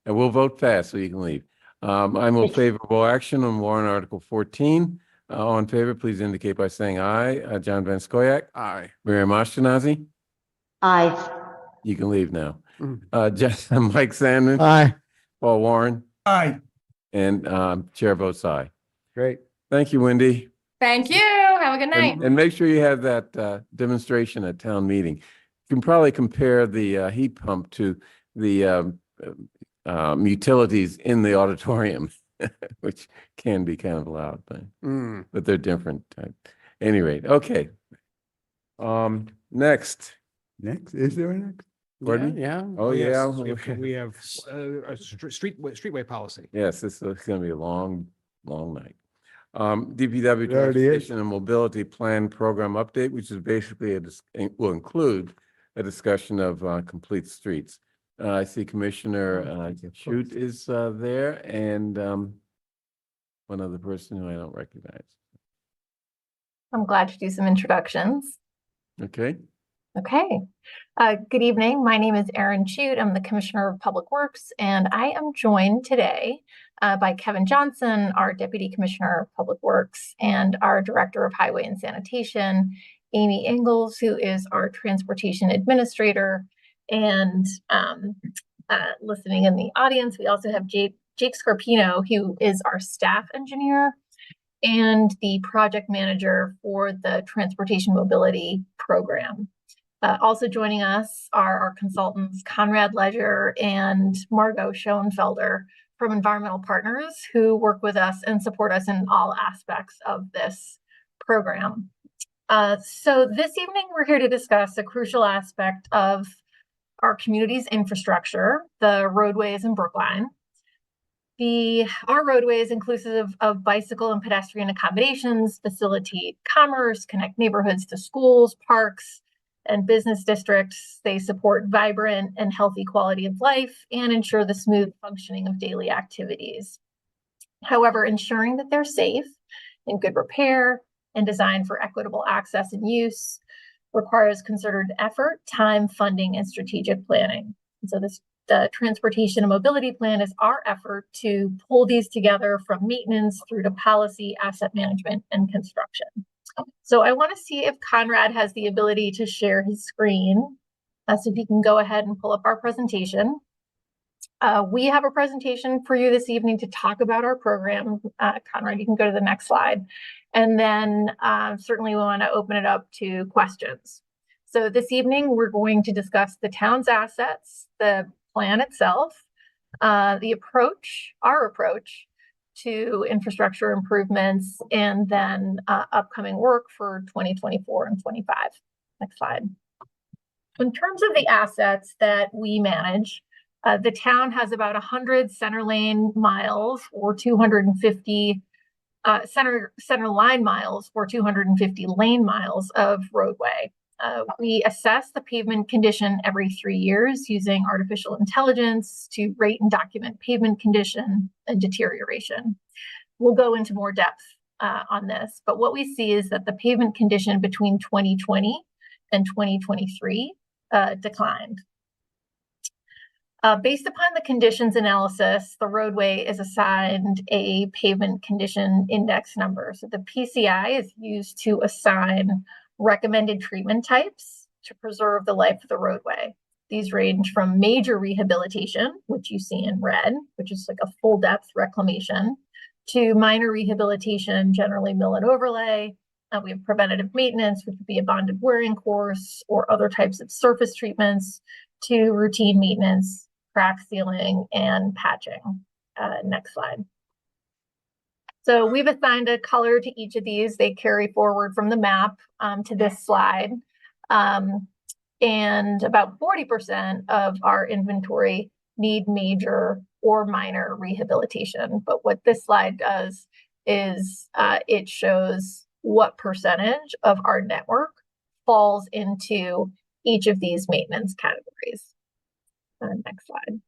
[SPEAKER 3] and we'll vote fast so you can leave. I move favorable action on warrant article 14. All in favor, please indicate by saying aye. John Van Scoyac.
[SPEAKER 5] Aye.
[SPEAKER 3] Miriam Ashkenazi.
[SPEAKER 4] Aye.
[SPEAKER 3] You can leave now.
[SPEAKER 5] Mm.
[SPEAKER 3] Mike Sandman.
[SPEAKER 11] Aye.
[SPEAKER 3] Paul Warren.
[SPEAKER 6] Aye.
[SPEAKER 3] And chair votes aye.
[SPEAKER 11] Great.
[SPEAKER 3] Thank you, Wendy.
[SPEAKER 8] Thank you. Have a good night.
[SPEAKER 3] And make sure you have that demonstration at town meeting. You can probably compare the heat pump to the utilities in the auditorium, which can be kind of loud, but they're different. At any rate, okay. Next.
[SPEAKER 11] Next, is there a next?
[SPEAKER 3] Pardon me?
[SPEAKER 5] Yeah.
[SPEAKER 3] Oh,
[SPEAKER 7] Yes,
[SPEAKER 3] yeah.
[SPEAKER 7] we have a streetway policy.
[SPEAKER 3] Yes, this is going to be a long night. DPW
[SPEAKER 11] It already is.
[SPEAKER 3] Transportation and Mobility Plan Program Update, which is basically will include a discussion of complete streets. I see Commissioner Shute is there, and one other person who I don't recognize.
[SPEAKER 10] I'm glad to do some introductions.
[SPEAKER 3] Okay.
[SPEAKER 10] Okay. Good evening. My name is Erin Chute. I'm the Commissioner of Public Works, and I am joined today by Kevin Johnson, our Deputy Commissioner of Public Works, and our Director of Highway and Sanitation, Amy Ingalls, who is our Transportation Administrator. And listening in the audience, we also have Jake Scarpino, who is our Staff Engineer and the Project Manager for the Transportation Mobility Program. Also joining us are our consultants, Conrad Ledger and Margot Schoenfelder from Environmental Partners, who work with us and support us in all aspects of this program. So this evening, we're here to discuss a crucial aspect of our community's infrastructure, the roadways in Brookline. Our roadways, inclusive of bicycle and pedestrian accommodations, facilitate commerce, connect neighborhoods to schools, parks, and business districts. They support vibrant and healthy quality of life and ensure the smooth functioning of daily activities. However, ensuring that they're safe, in good repair, and designed for equitable access and use requires concerted effort, time, funding, and strategic planning. And so the Transportation and Mobility Plan is our effort to pull these together from maintenance through to policy, asset management, and construction. So I want to see if Conrad has the ability to share his screen. So if you can go ahead and pull up our presentation. We have a presentation for you this evening to talk about our program. Conrad, you can go to the next slide. And then certainly we want to open it up to questions. So this evening, we're going to discuss the town's assets, the plan itself, our approach to infrastructure improvements, and then upcoming work for 2024 and 25. Next slide. In terms of the assets that we manage, the town has about 100 center lane miles or 250 center line miles or 250 lane miles of roadway. We assess the pavement condition every 3 years using artificial intelligence to rate and document pavement condition and deterioration. We'll go into more depth on this, but what we see is that the pavement condition between 2020 and 2023 declined. Based upon the conditions analysis, the roadway is assigned a pavement condition index number. So the PCI is used to assign recommended treatment types to preserve the life of the roadway. These range from major rehabilitation, which you see in red, which is like a full depth reclamation, to minor rehabilitation, generally mill and overlay. We have preventative maintenance, which would be a bonded wearing course or other types of surface treatments, to routine maintenance, crack sealing, and patching. Next slide. So we've assigned a color to each of these. They carry forward from the map to this slide. And about 40% of our inventory need major or minor rehabilitation. But what this slide does is it shows what percentage of our network falls into each of these maintenance categories. Next slide.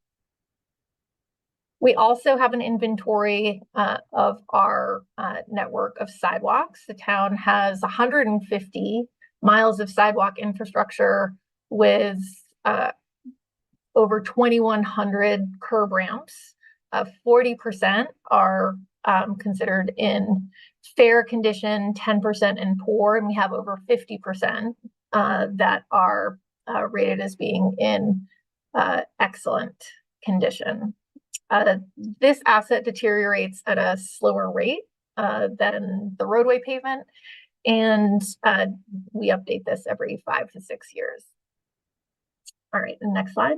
[SPEAKER 10] We also have an inventory of our network of sidewalks. The town has 150 miles of sidewalk infrastructure with over 2,100 curb ramps. 40% are considered in fair condition, 10% in poor, and we have over 50% that are rated as being in excellent condition. This asset deteriorates at a slower rate than the roadway pavement, and we update this every 5 to 6 years. All right, the next slide.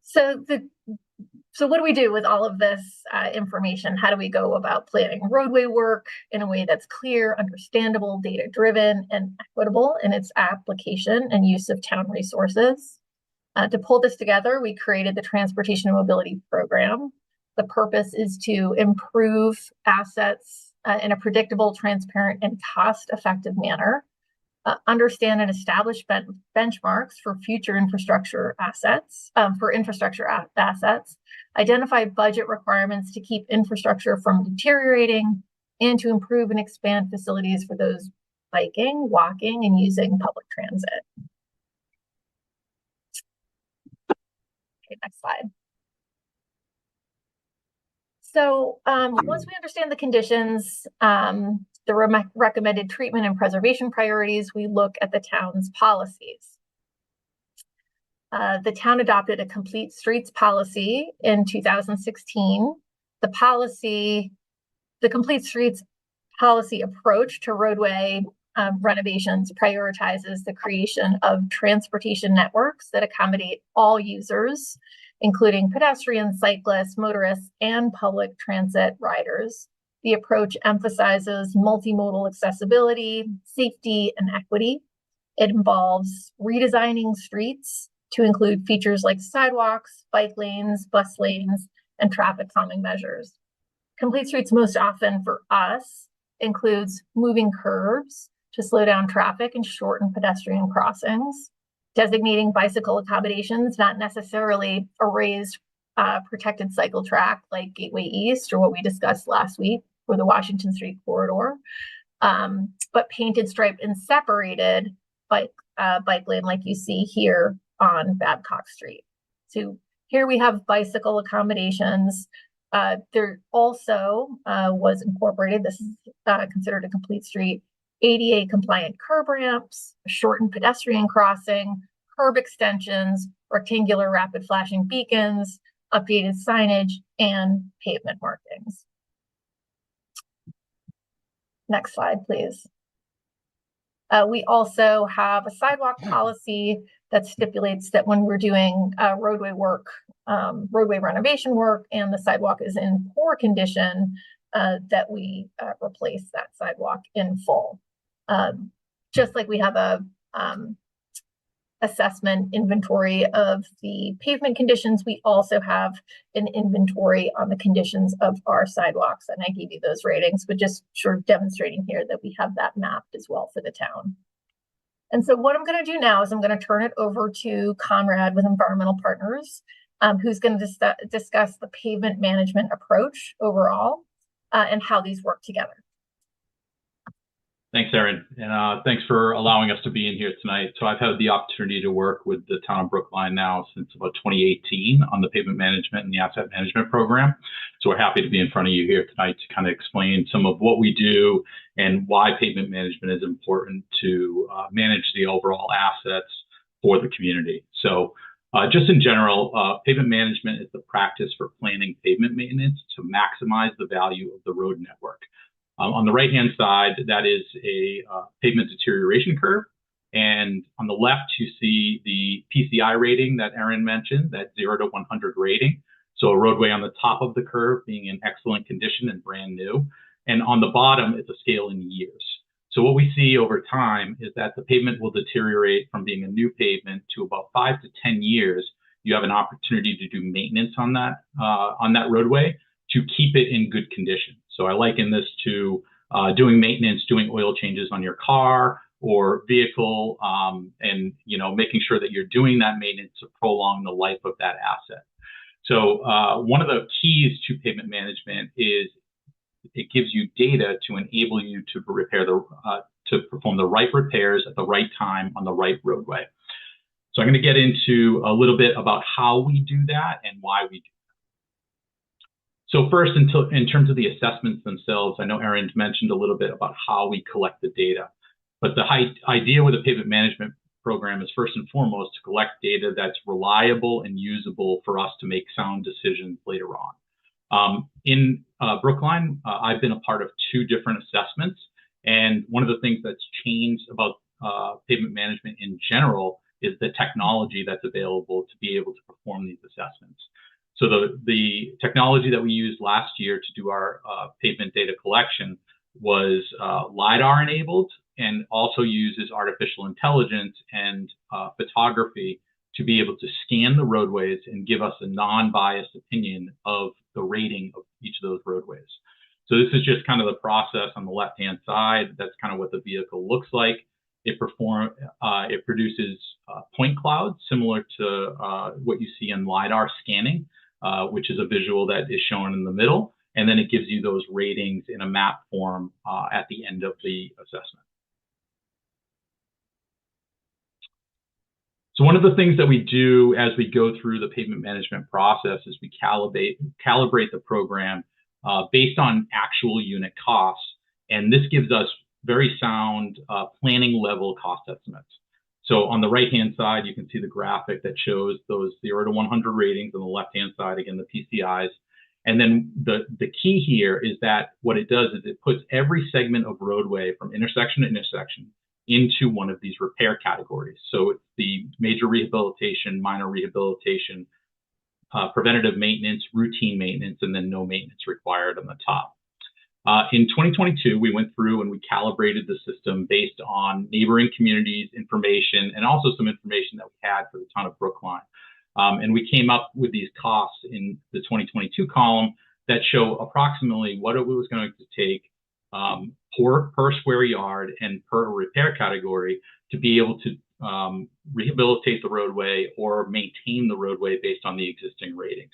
[SPEAKER 10] So what do we do with all of this information? How do we go about planning roadway work in a way that's clear, understandable, data-driven, and equitable in its application and use of town resources? To pull this together, we created the Transportation and Mobility Program. The purpose is to improve assets in a predictable, transparent, and cost-effective manner, understand and establish benchmarks for future infrastructure assets, identify budget requirements to keep infrastructure from deteriorating, and to improve and expand facilities for those biking, walking, and using public transit. Okay, next slide. So once we understand the conditions, the recommended treatment and preservation priorities, we look at the town's policies. The town adopted a complete streets policy in 2016. The complete streets policy approach to roadway renovations prioritizes the creation of transportation networks that accommodate all users, including pedestrians, cyclists, motorists, and public transit riders. The approach emphasizes multimodal accessibility, safety, and equity. It involves redesigning streets to include features like sidewalks, bike lanes, bus lanes, and traffic calming measures. Complete streets most often for us includes moving curbs to slow down traffic and shorten pedestrian crossings, designating bicycle accommodations, not necessarily a raised protected cycle track like Gateway East or what we discussed last week for the Washington Street corridor, but painted, striped, and separated bike lane like you see here on Babcock Street. So here we have bicycle accommodations. There also was incorporated, this is considered a complete street, ADA compliant curb ramps, shortened pedestrian crossing, curb extensions, rectangular rapid flashing beacons, updated signage, and pavement markings. Next slide, please. We also have a sidewalk policy that stipulates that when we're doing roadway work, roadway renovation work, and the sidewalk is in poor condition, that we replace that sidewalk in full. Just like we have a assessment inventory of the pavement conditions, we also have an inventory on the conditions of our sidewalks. And I gave you those ratings, but just sort of demonstrating here that we have that mapped as well for the town. And so what I'm going to do now is I'm going to turn it over to Conrad with Environmental Partners, who's going to discuss the pavement management approach overall and how these work together.
[SPEAKER 13] Thanks, Aaron. And thanks for allowing us to be in here tonight. So I've had the opportunity to work with the town of Brookline now since about 2018 on the pavement management and the asset management program. So we're happy to be in front of you here tonight to kind of explain some of what we do and why pavement management is important to manage the overall assets for the community. So just in general, pavement management is the practice for planning pavement maintenance to maximize the value of the road network. On the right-hand side, that is a pavement deterioration curve. And on the left, you see the PCI rating that Aaron mentioned, that 0 to 100 rating. So a roadway on the top of the curve being in excellent condition and brand new. And on the bottom, it's a scale in years. So what we see over time is that the pavement will deteriorate from being a new pavement to about 5 to 10 years. You have an opportunity to do maintenance on that roadway to keep it in good condition. So I liken this to doing maintenance, doing oil changes on your car or vehicle, and making sure that you're doing that maintenance to prolong the life of that asset. So one of the keys to pavement management is it gives you data to enable you to to perform the right repairs at the right time on the right roadway. So I'm going to get into a little bit about how we do that and why we do that. So first, in terms of the assessments themselves, I know Aaron mentioned a little bit about how we collect the data, but the idea with a pavement management program is first and foremost to collect data that's reliable and usable for us to make sound decisions later on. In Brookline, I've been a part of 2 different assessments, and one of the things that's changed about pavement management in general is the technology that's available to be able to perform these assessments. So the technology that we used last year to do our pavement data collection was LiDAR enabled and also uses artificial intelligence and photography to be able to scan the roadways and give us a non-biased opinion of the rating of each of those roadways. So this is just kind of the process on the left-hand side. That's kind of what the vehicle looks like. It produces point clouds similar to what you see in LiDAR scanning, which is a visual that is shown in the middle. And then it gives you those ratings in a map form at the end of the assessment. So one of the things that we do as we go through the pavement management process is we calibrate the program based on actual unit costs. And this gives us very sound planning level cost estimates. So on the right-hand side, you can see the graphic that shows those 0 to 100 ratings. On the left-hand side, again, the PCIs. And then the key here is that what it does is it puts every segment of roadway from intersection to intersection into one of these repair categories. So it's the major rehabilitation, minor rehabilitation, preventative maintenance, routine maintenance, and then no maintenance required on the top. In 2022, we went through and we calibrated the system based on neighboring communities' information and also some information that we had for the town of Brookline. And we came up with these costs in the 2022 column that show approximately what it was going to take per square yard and per repair category to be able to rehabilitate the roadway or maintain the roadway based on the existing ratings.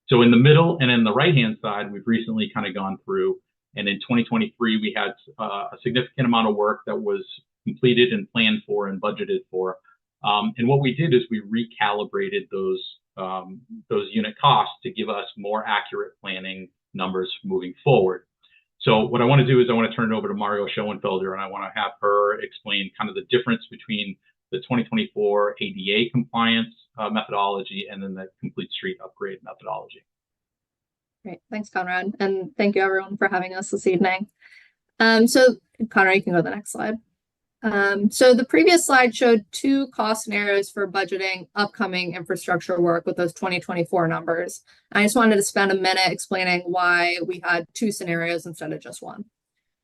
[SPEAKER 13] So in the middle and in the right-hand side, we've recently kind of gone through, and in 2023, we had a significant amount of work that was completed and planned for and budgeted for. And what we did is we recalibrated those unit costs to give us more accurate planning numbers moving forward. So what I want to do is I want to turn it over to Mario Schoenfelder, and I want to have her explain kind of the difference between the 2024 ADA compliance methodology and then the complete street upgrade methodology.
[SPEAKER 14] Great, thanks, Conrad, and thank you everyone for having us this evening. So Conrad, you can go to the next slide. So the previous slide showed 2 cost scenarios for budgeting upcoming infrastructure work with those 2024 numbers. I just wanted to spend a minute explaining why we had 2 scenarios instead of just 1.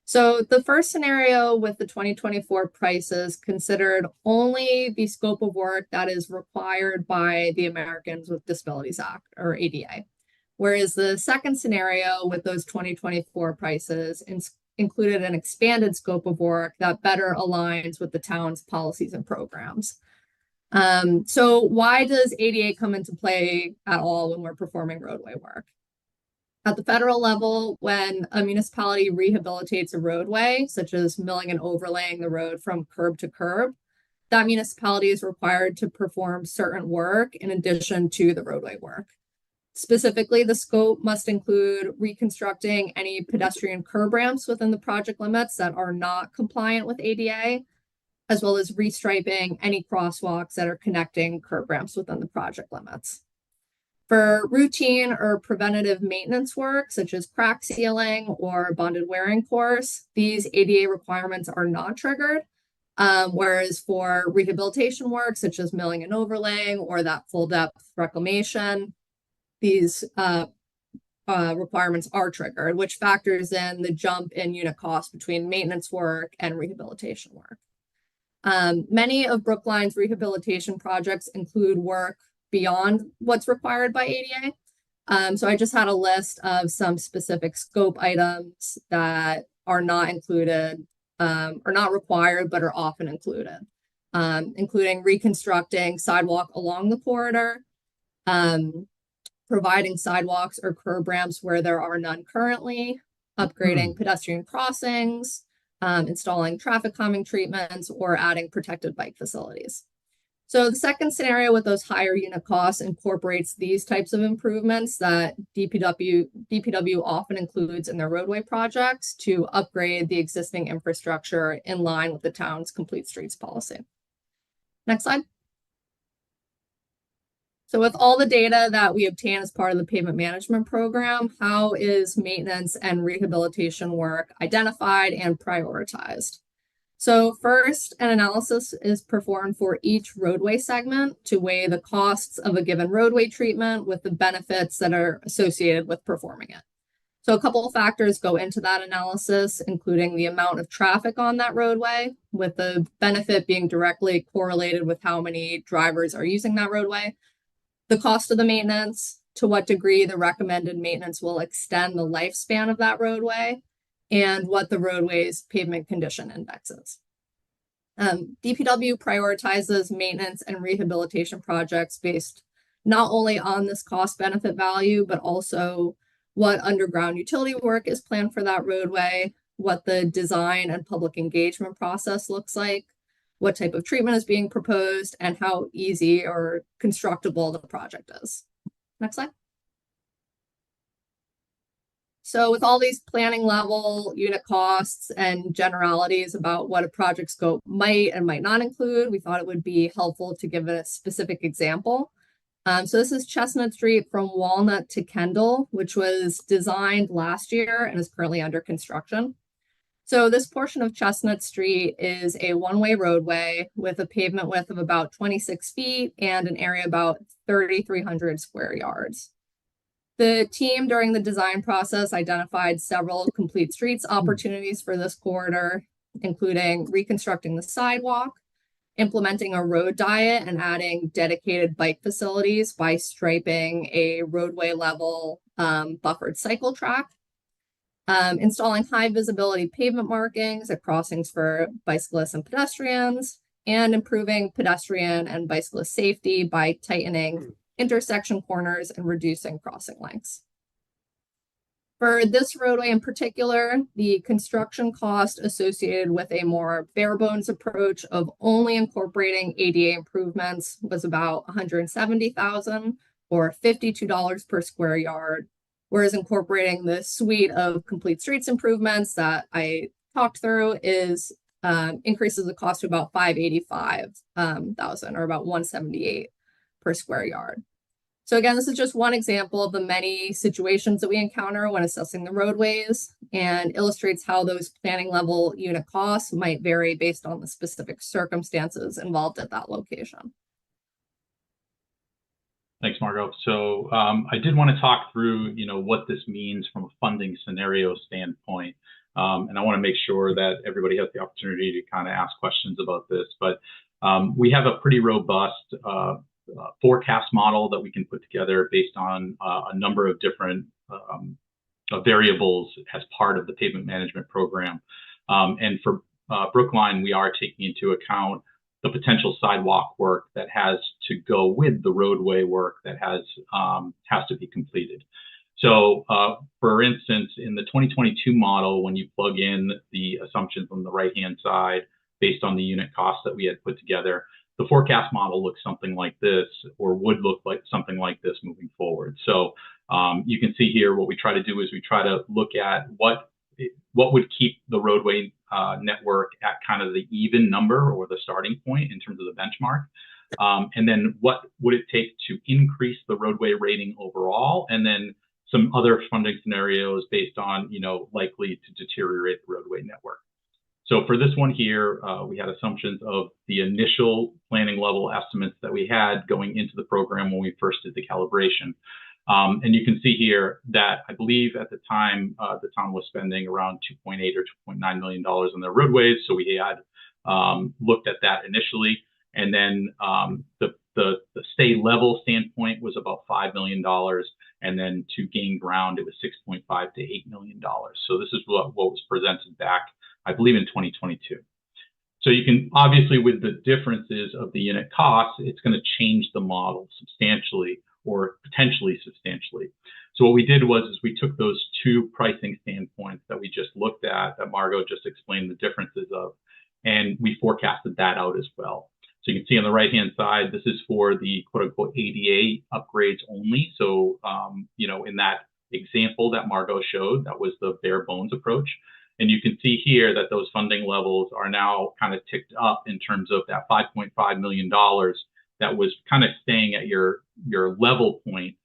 [SPEAKER 14] So the first scenario with the 2024 prices considered only the scope of work that is required by the Americans with Disabilities Act, or ADA. Whereas the second scenario with those 2024 prices included an expanded scope of work that better aligns with the town's policies and programs. So why does ADA come into play at all when we're performing roadway work? At the federal level, when a municipality rehabilitates a roadway, such as milling and overlaying the road from curb to curb, that municipality is required to perform certain work in addition to the roadway work. Specifically, the scope must include reconstructing any pedestrian curb ramps within the project limits that are not compliant with ADA, as well as restriping any crosswalks that are connecting curb ramps within the project limits. For routine or preventative maintenance work, such as crack sealing or bonded wearing course, these ADA requirements are not triggered. Whereas for rehabilitation work, such as milling and overlaying or that full depth reclamation, these requirements are triggered, which factors in the jump in unit cost between maintenance work and rehabilitation work. Many of Brookline's rehabilitation projects include work beyond what's required by ADA. So I just had a list of some specific scope items that are not included, or not required, but are often included, including reconstructing sidewalk along the corridor, providing sidewalks or curb ramps where there are none currently, upgrading pedestrian crossings, installing traffic calming treatments, or adding protected bike facilities. So the second scenario with those higher unit costs incorporates these types of improvements that DPW often includes in their roadway projects to upgrade the existing infrastructure in line with the town's complete streets policy. Next slide. So with all the data that we obtain as part of the pavement management program, how is maintenance and rehabilitation work identified and prioritized? So first, an analysis is performed for each roadway segment to weigh the costs of a given roadway treatment with the benefits that are associated with performing it. So a couple of factors go into that analysis, including the amount of traffic on that roadway, with the benefit being directly correlated with how many drivers are using that roadway, the cost of the maintenance, to what degree the recommended maintenance will extend the lifespan of that roadway, and what the roadway's pavement condition index is. DPW prioritizes maintenance and rehabilitation projects based not only on this cost benefit value, but also what underground utility work is planned for that roadway, what the design and public engagement process looks like, what type of treatment is being proposed, and how easy or constructible the project is. Next slide. So with all these planning level unit costs and generalities about what a project scope might and might not include, we thought it would be helpful to give a specific example. So this is Chestnut Street from Walnut to Kendall, which was designed last year and is currently under construction. So this portion of Chestnut Street is a one-way roadway with a pavement width of about 26 feet and an area about 3,300 square yards. The team during the design process identified several complete streets opportunities for this corridor, including reconstructing the sidewalk, implementing a road diet and adding dedicated bike facilities by striping a roadway level buffered cycle track, installing high visibility pavement markings at crossings for bicyclists and pedestrians, and improving pedestrian and bicyclist safety by tightening intersection corners and reducing crossing lengths. For this roadway in particular, the construction cost associated with a more bare bones approach of only incorporating ADA improvements was about $170,000 or $52 per square yard, whereas incorporating the suite of complete streets improvements that I talked through is increases the cost to about $585,000 or about $178 per square yard. So again, this is just one example of the many situations that we encounter when assessing the roadways and illustrates how those planning level unit costs might vary based on the specific circumstances involved at that location.
[SPEAKER 13] Thanks, Margot. So I did want to talk through, what this means from a funding scenario standpoint. And I want to make sure that everybody has the opportunity to kind of ask questions about this. But we have a pretty robust forecast model that we can put together based on a number of different variables as part of the pavement management program. And for Brookline, we are taking into account the potential sidewalk work that has to go with the roadway work that has to be completed. So for instance, in the 2022 model, when you plug in the assumptions on the right-hand side based on the unit costs that we had put together, the forecast model looks something like this, or would look like something like this moving forward. So you can see here what we try to do is we try to look at what would keep the roadway network at kind of the even number or the starting point in terms of the benchmark. And then what would it take to increase the roadway rating overall, and then some other funding scenarios based on, likely to deteriorate the roadway network. So for this one here, we had assumptions of the initial planning level estimates that we had going into the program when we first did the calibration. And you can see here that I believe at the time, the town was spending around $2.8 or $2.9 million on their roadways. So we had looked at that initially. And then the state level standpoint was about $5 million. And then to gain ground, it was $6.5 to $8 million. So this is what was presented back, I believe, in 2022. So you can obviously, with the differences of the unit costs, it's going to change the model substantially or potentially substantially. So what we did was we took those two pricing standpoints that we just looked at, that Margot just explained the differences of, and we forecasted that out as well. So you can see on the right-hand side, this is for the quote-unquote ADA upgrades only. So, in that example that Margot showed, that was the bare bones approach. And you can see here that those funding levels are now kind of ticked up in terms of that $5.5 million that was kind of staying at your level point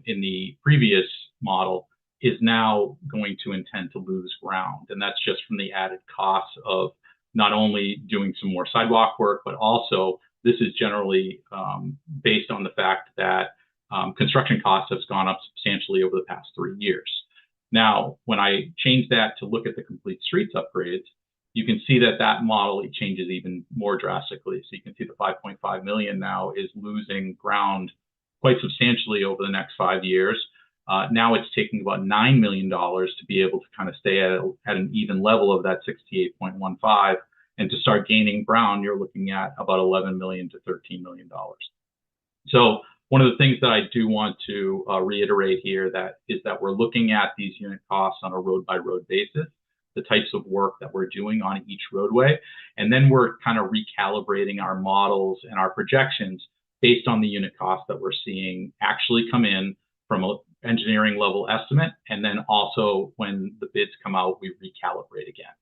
[SPEAKER 13] in the previous model is now going to intend to lose ground. And that's just from the added costs of not only doing some more sidewalk work, but also this is generally based on the fact that construction costs have gone up substantially over the past 3 years. Now, when I change that to look at the complete streets upgrades, you can see that that model, it changes even more drastically. So you can see the 5.5 million now is losing ground quite substantially over the next 5 years. Now it's taking about $9 million to be able to kind of stay at an even level of that 68.15. And to start gaining ground, you're looking at about $11 million to $13 million. So one of the things that I do want to reiterate here is that we're looking at these unit costs on a road by road basis, the types of work that we're doing on each roadway. And then we're kind of recalibrating our models and our projections based on the unit costs that we're seeing actually come in from an engineering level estimate. And then also when the bids come out, we recalibrate again.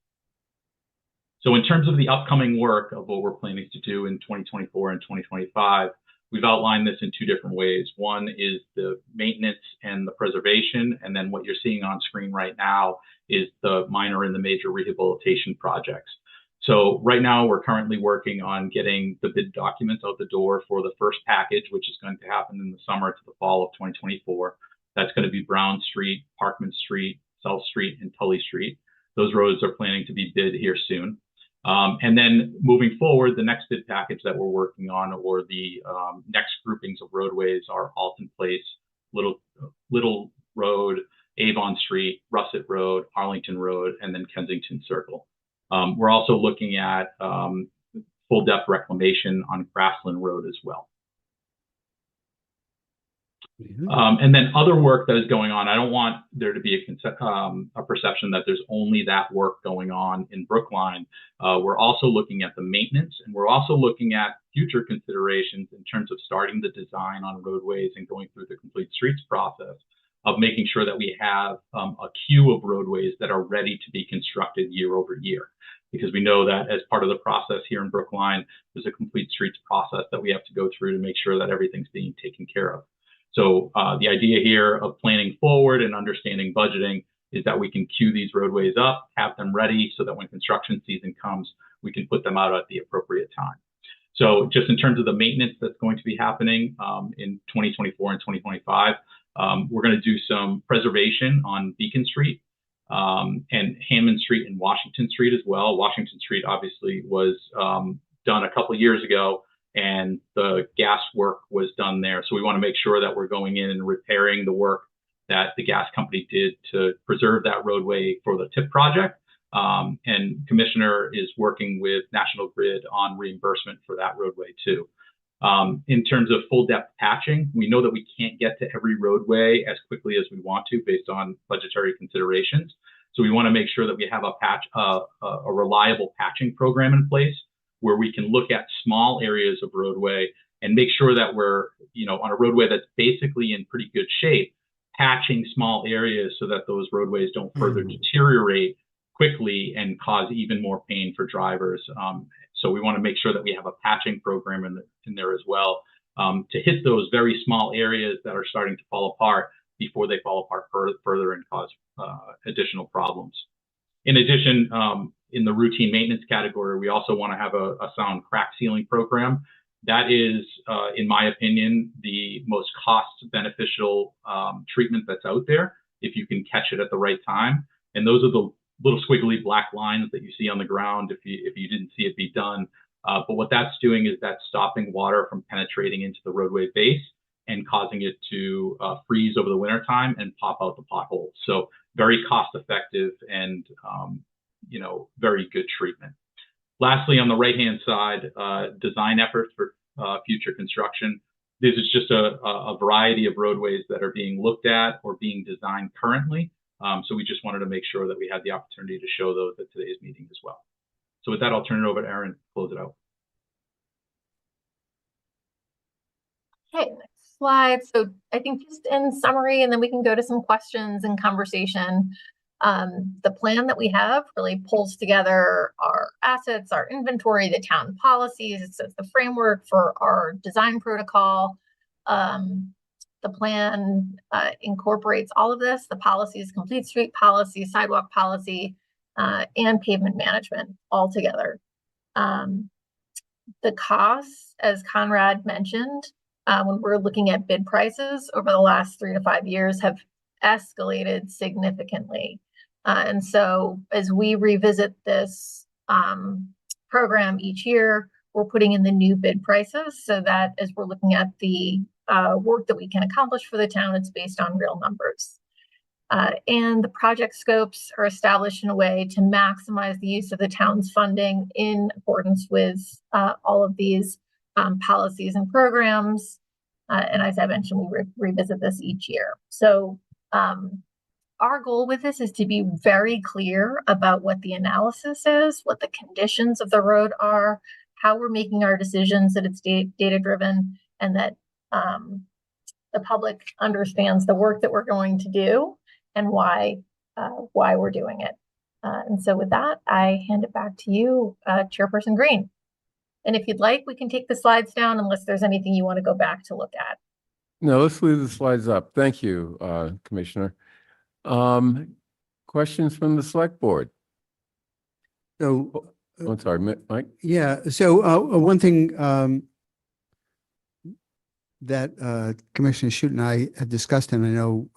[SPEAKER 13] So in terms of the upcoming work of what we're planning to do in 2024 and 2025, we've outlined this in two different ways. One is the maintenance and the preservation. And then what you're seeing on screen right now is the minor and the major rehabilitation projects. So right now we're currently working on getting the bid documents out the door for the first package, which is going to happen in the summer to the fall of 2024. That's going to be Brown Street, Parkman Street, South Street, and Tully Street. Those roads are planning to be bid here soon. And then moving forward, the next bid package that we're working on, or the next groupings of roadways, are Alton Place, Little Road, Avon Street, Russet Road, Arlington Road, and then Kensington Circle. We're also looking at full depth reclamation on Grassland Road as well. And then other work that is going on, I don't want there to be a perception that there's only that work going on in Brookline. We're also looking at the maintenance, and we're also looking at future considerations in terms of starting the design on roadways and going through the complete streets process of making sure that we have a queue of roadways that are ready to be constructed year over year. Because we know that as part of the process here in Brookline, there's a complete streets process that we have to go through to make sure that everything's being taken care of. So the idea here of planning forward and understanding budgeting is that we can queue these roadways up, have them ready so that when construction season comes, we can put them out at the appropriate time. So just in terms of the maintenance that's going to be happening in 2024 and 2025, we're going to do some preservation on Beacon Street and Hammond Street and Washington Street as well. Washington Street obviously was done a couple of years ago, and the gas work was done there. So we want to make sure that we're going in and repairing the work that the gas company did to preserve that roadway for the TIP project. And Commissioner is working with National Grid on reimbursement for that roadway too. In terms of full depth patching, we know that we can't get to every roadway as quickly as we want to based on budgetary considerations. So we want to make sure that we have a reliable patching program in place where we can look at small areas of roadway and make sure that we're, on a roadway that's basically in pretty good shape, patching small areas so that those roadways don't further deteriorate quickly and cause even more pain for drivers. So we want to make sure that we have a patching program in there as well to hit those very small areas that are starting to fall apart before they fall apart further and cause additional problems. In addition, in the routine maintenance category, we also want to have a sound crack sealing program. That is, in my opinion, the most cost beneficial treatment that's out there if you can catch it at the right time. And those are the little squiggly black lines that you see on the ground if you didn't see it be done. But what that's doing is that's stopping water from penetrating into the roadway base and causing it to freeze over the wintertime and pop out the potholes. So very cost effective and very good treatment. Lastly, on the right-hand side, design efforts for future construction. This is just a variety of roadways that are being looked at or being designed currently. So we just wanted to make sure that we had the opportunity to show those at today's meeting as well. So with that, I'll turn it over to Erin to close it out.
[SPEAKER 10] Okay, next slide. So I think just in summary, and then we can go to some questions and conversation. The plan that we have really pulls together our assets, our inventory, the town policies. It sets the framework for our design protocol. The plan incorporates all of this, the policies, complete street policy, sidewalk policy, and pavement management all together. The costs, as Conrad mentioned, when we're looking at bid prices over the last 3 to 5 years have escalated significantly. And so as we revisit this program each year, we're putting in the new bid prices so that as we're looking at the work that we can accomplish for the town, it's based on real numbers. And the project scopes are established in a way to maximize the use of the town's funding in accordance with all of these policies and programs. And as I mentioned, we revisit this each year. So our goal with this is to be very clear about what the analysis is, what the conditions of the road are, how we're making our decisions, that it's data-driven, and that the public understands the work that we're going to do and why we're doing it. And so with that, I hand it back to you, Chairperson Green. And if you'd like, we can take the slides down unless there's anything you want to go back to look at.
[SPEAKER 3] No, let's leave the slides up. Thank you, Commissioner. Questions from the select board?
[SPEAKER 11] So,
[SPEAKER 3] I'm sorry, Mike?
[SPEAKER 11] yeah, so one thing that Commissioner Shute and I had discussed, and I know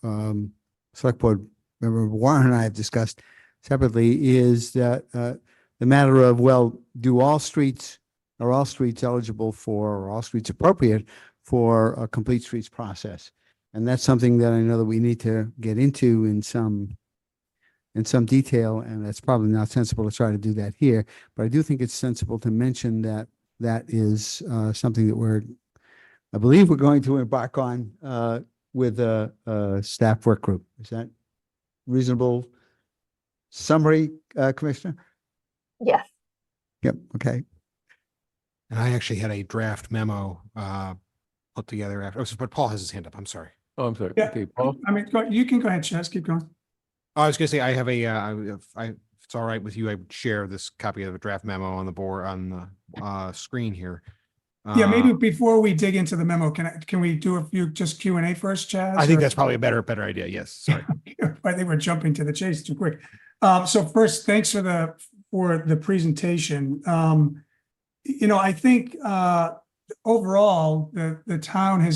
[SPEAKER 11] Select Board Member Warren and I have discussed separately, is that the matter of, well, are all streets eligible for, or all streets appropriate for a complete streets process? And that's something that I know that we need to get into in some detail, and it's probably not sensible to try to do that here. But I do think it's sensible to mention that that is something that I believe we're going to embark on with a staff work group. Is that reasonable summary, Commissioner?
[SPEAKER 10] Yes.
[SPEAKER 11] Yep. Okay.
[SPEAKER 7] And I actually had a draft memo put together after, but Paul has his hand up. I'm sorry.
[SPEAKER 3] Oh, I'm sorry.
[SPEAKER 6] Yeah.
[SPEAKER 3] Okay, Paul?
[SPEAKER 6] I mean, you can go ahead, Chaz, keep going.
[SPEAKER 7] I was going to say, I have if it's all right with you, I would share this copy of a draft memo on the board on the screen here.
[SPEAKER 6] Yeah, maybe before we dig into the memo, can we do a few just Q&A first, Chaz?
[SPEAKER 7] I think that's probably a better idea. Yes. Sorry.
[SPEAKER 6] I think we're jumping to the chase too quick. So first, thanks for the presentation. I think overall the town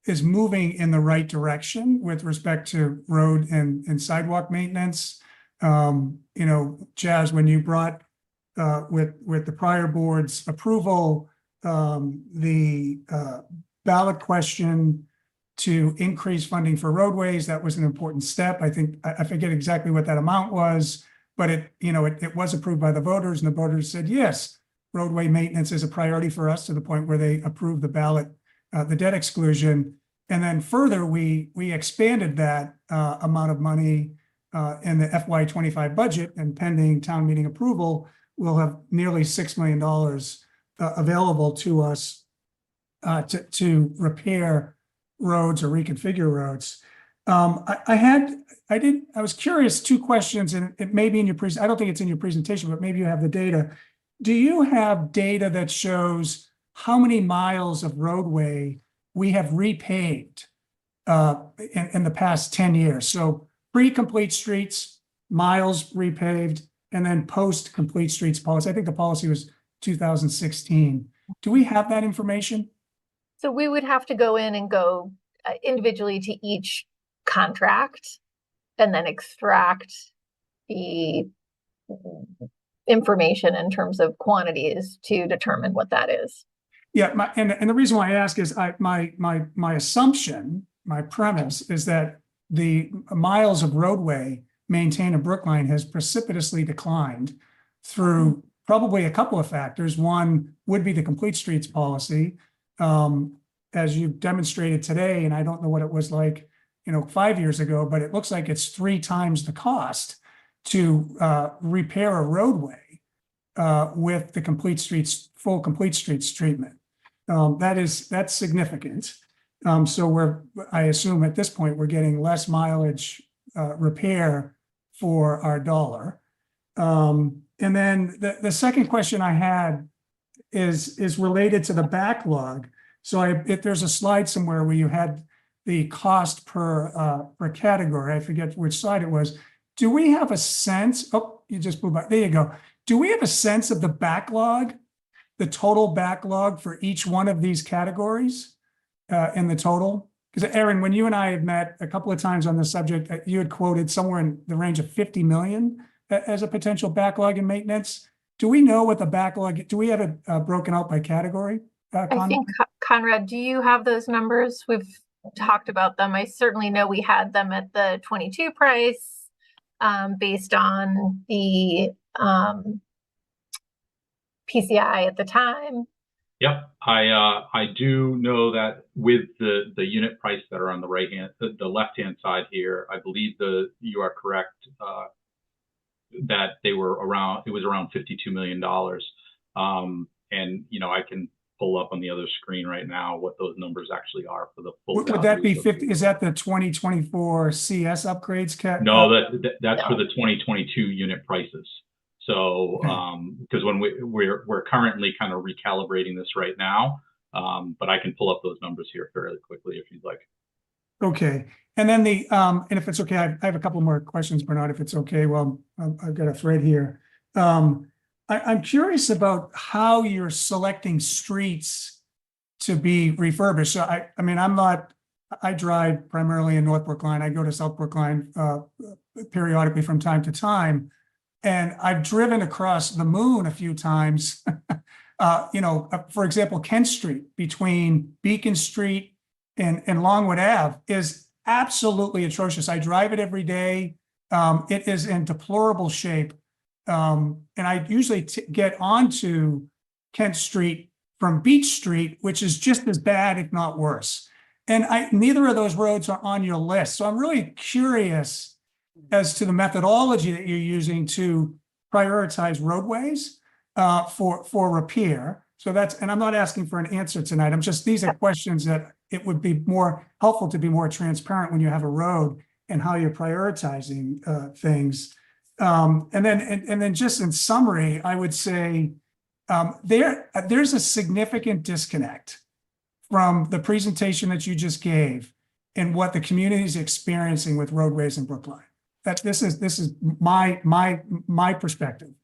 [SPEAKER 6] is moving in the right direction with respect to road and sidewalk maintenance. Chaz, when you brought with the prior board's approval, the ballot question to increase funding for roadways, that was an important step. I think I forget exactly what that amount was, but it was approved by the voters, and the voters said, yes, roadway maintenance is a priority for us to the point where they approved the ballot, the debt exclusion. And then further, we expanded that amount of money in the FY25 budget, and pending town meeting approval, we'll have nearly $6 million available to us to repair roads or reconfigure roads. I was curious, two questions, and it may be in your I don't think it's in your presentation, but maybe you have the data. Do you have data that shows how many miles of roadway we have repaved in the past 10 years? So pre-complete streets, miles repaved, and then post-complete streets policy. I think the policy was 2016. Do we have that information?
[SPEAKER 10] So we would have to go in and go individually to each contract and then extract the information in terms of quantities to determine what that is.
[SPEAKER 6] Yeah, and the reason why I ask is my assumption, my premise is that the miles of roadway maintained in Brookline has precipitously declined through probably a couple of factors. One would be the complete streets policy, as you demonstrated today, and I don't know what it was like, 5 years ago, but it looks like it's 3 times the cost to repair a roadway with the full complete streets treatment. That's significant. So I assume at this point we're getting less mileage repair for our dollar. And then the second question I had is related to the backlog. So there's a slide somewhere where you had the cost per category. I forget which slide it was. Do we have a sense? Oh, you just blew by. There you go. Do we have a sense of the backlog, the total backlog for each one of these categories in the total? Because Aaron, when you and I have met a couple of times on the subject, you had quoted somewhere in the range of 50 million as a potential backlog in maintenance. Do we know what the backlog, do we have it broken out by category?
[SPEAKER 10] I think, Conrad, do you have those numbers? We've talked about them. I certainly know we had them at the 22 price based on the PCI at the time.
[SPEAKER 13] Yep, I do know that with the unit price that are on the the left hand side here, I believe you are correct that they were around. It was around $52 million, and I can pull up on the other screen right now what those numbers actually are for the full.
[SPEAKER 6] Would that be 50? Is that the 2024 CS upgrades?
[SPEAKER 13] No, that's for the 2022 unit prices. So, because when we're currently kind of recalibrating this right now, but I can pull up those numbers here fairly quickly if you'd like.
[SPEAKER 6] Okay, and then and if it's okay, I have a couple more questions, Bernard. If it's okay, well, I've got a thread here. I'm curious about how you're selecting streets to be refurbished. So I mean, I drive primarily in North Brookline. I go to South Brookline periodically from time to time. And I've driven across the moon a few times, for example, Kent Street between Beacon Street and Longwood Ave is absolutely atrocious. I drive it every day. It is in deplorable shape. And I usually get onto Kent Street from Beach Street, which is just as bad, if not worse. And neither of those roads are on your list. So I'm really curious as to the methodology that you're using to prioritize roadways for repair. So and I'm not asking for an answer tonight. These are questions that it would be more helpful to be more transparent when you have a road and how you're prioritizing things. And then just in summary, I would say there's a significant disconnect from the presentation that you just gave and what the community is experiencing with roadways in Brookline. That this is my perspective.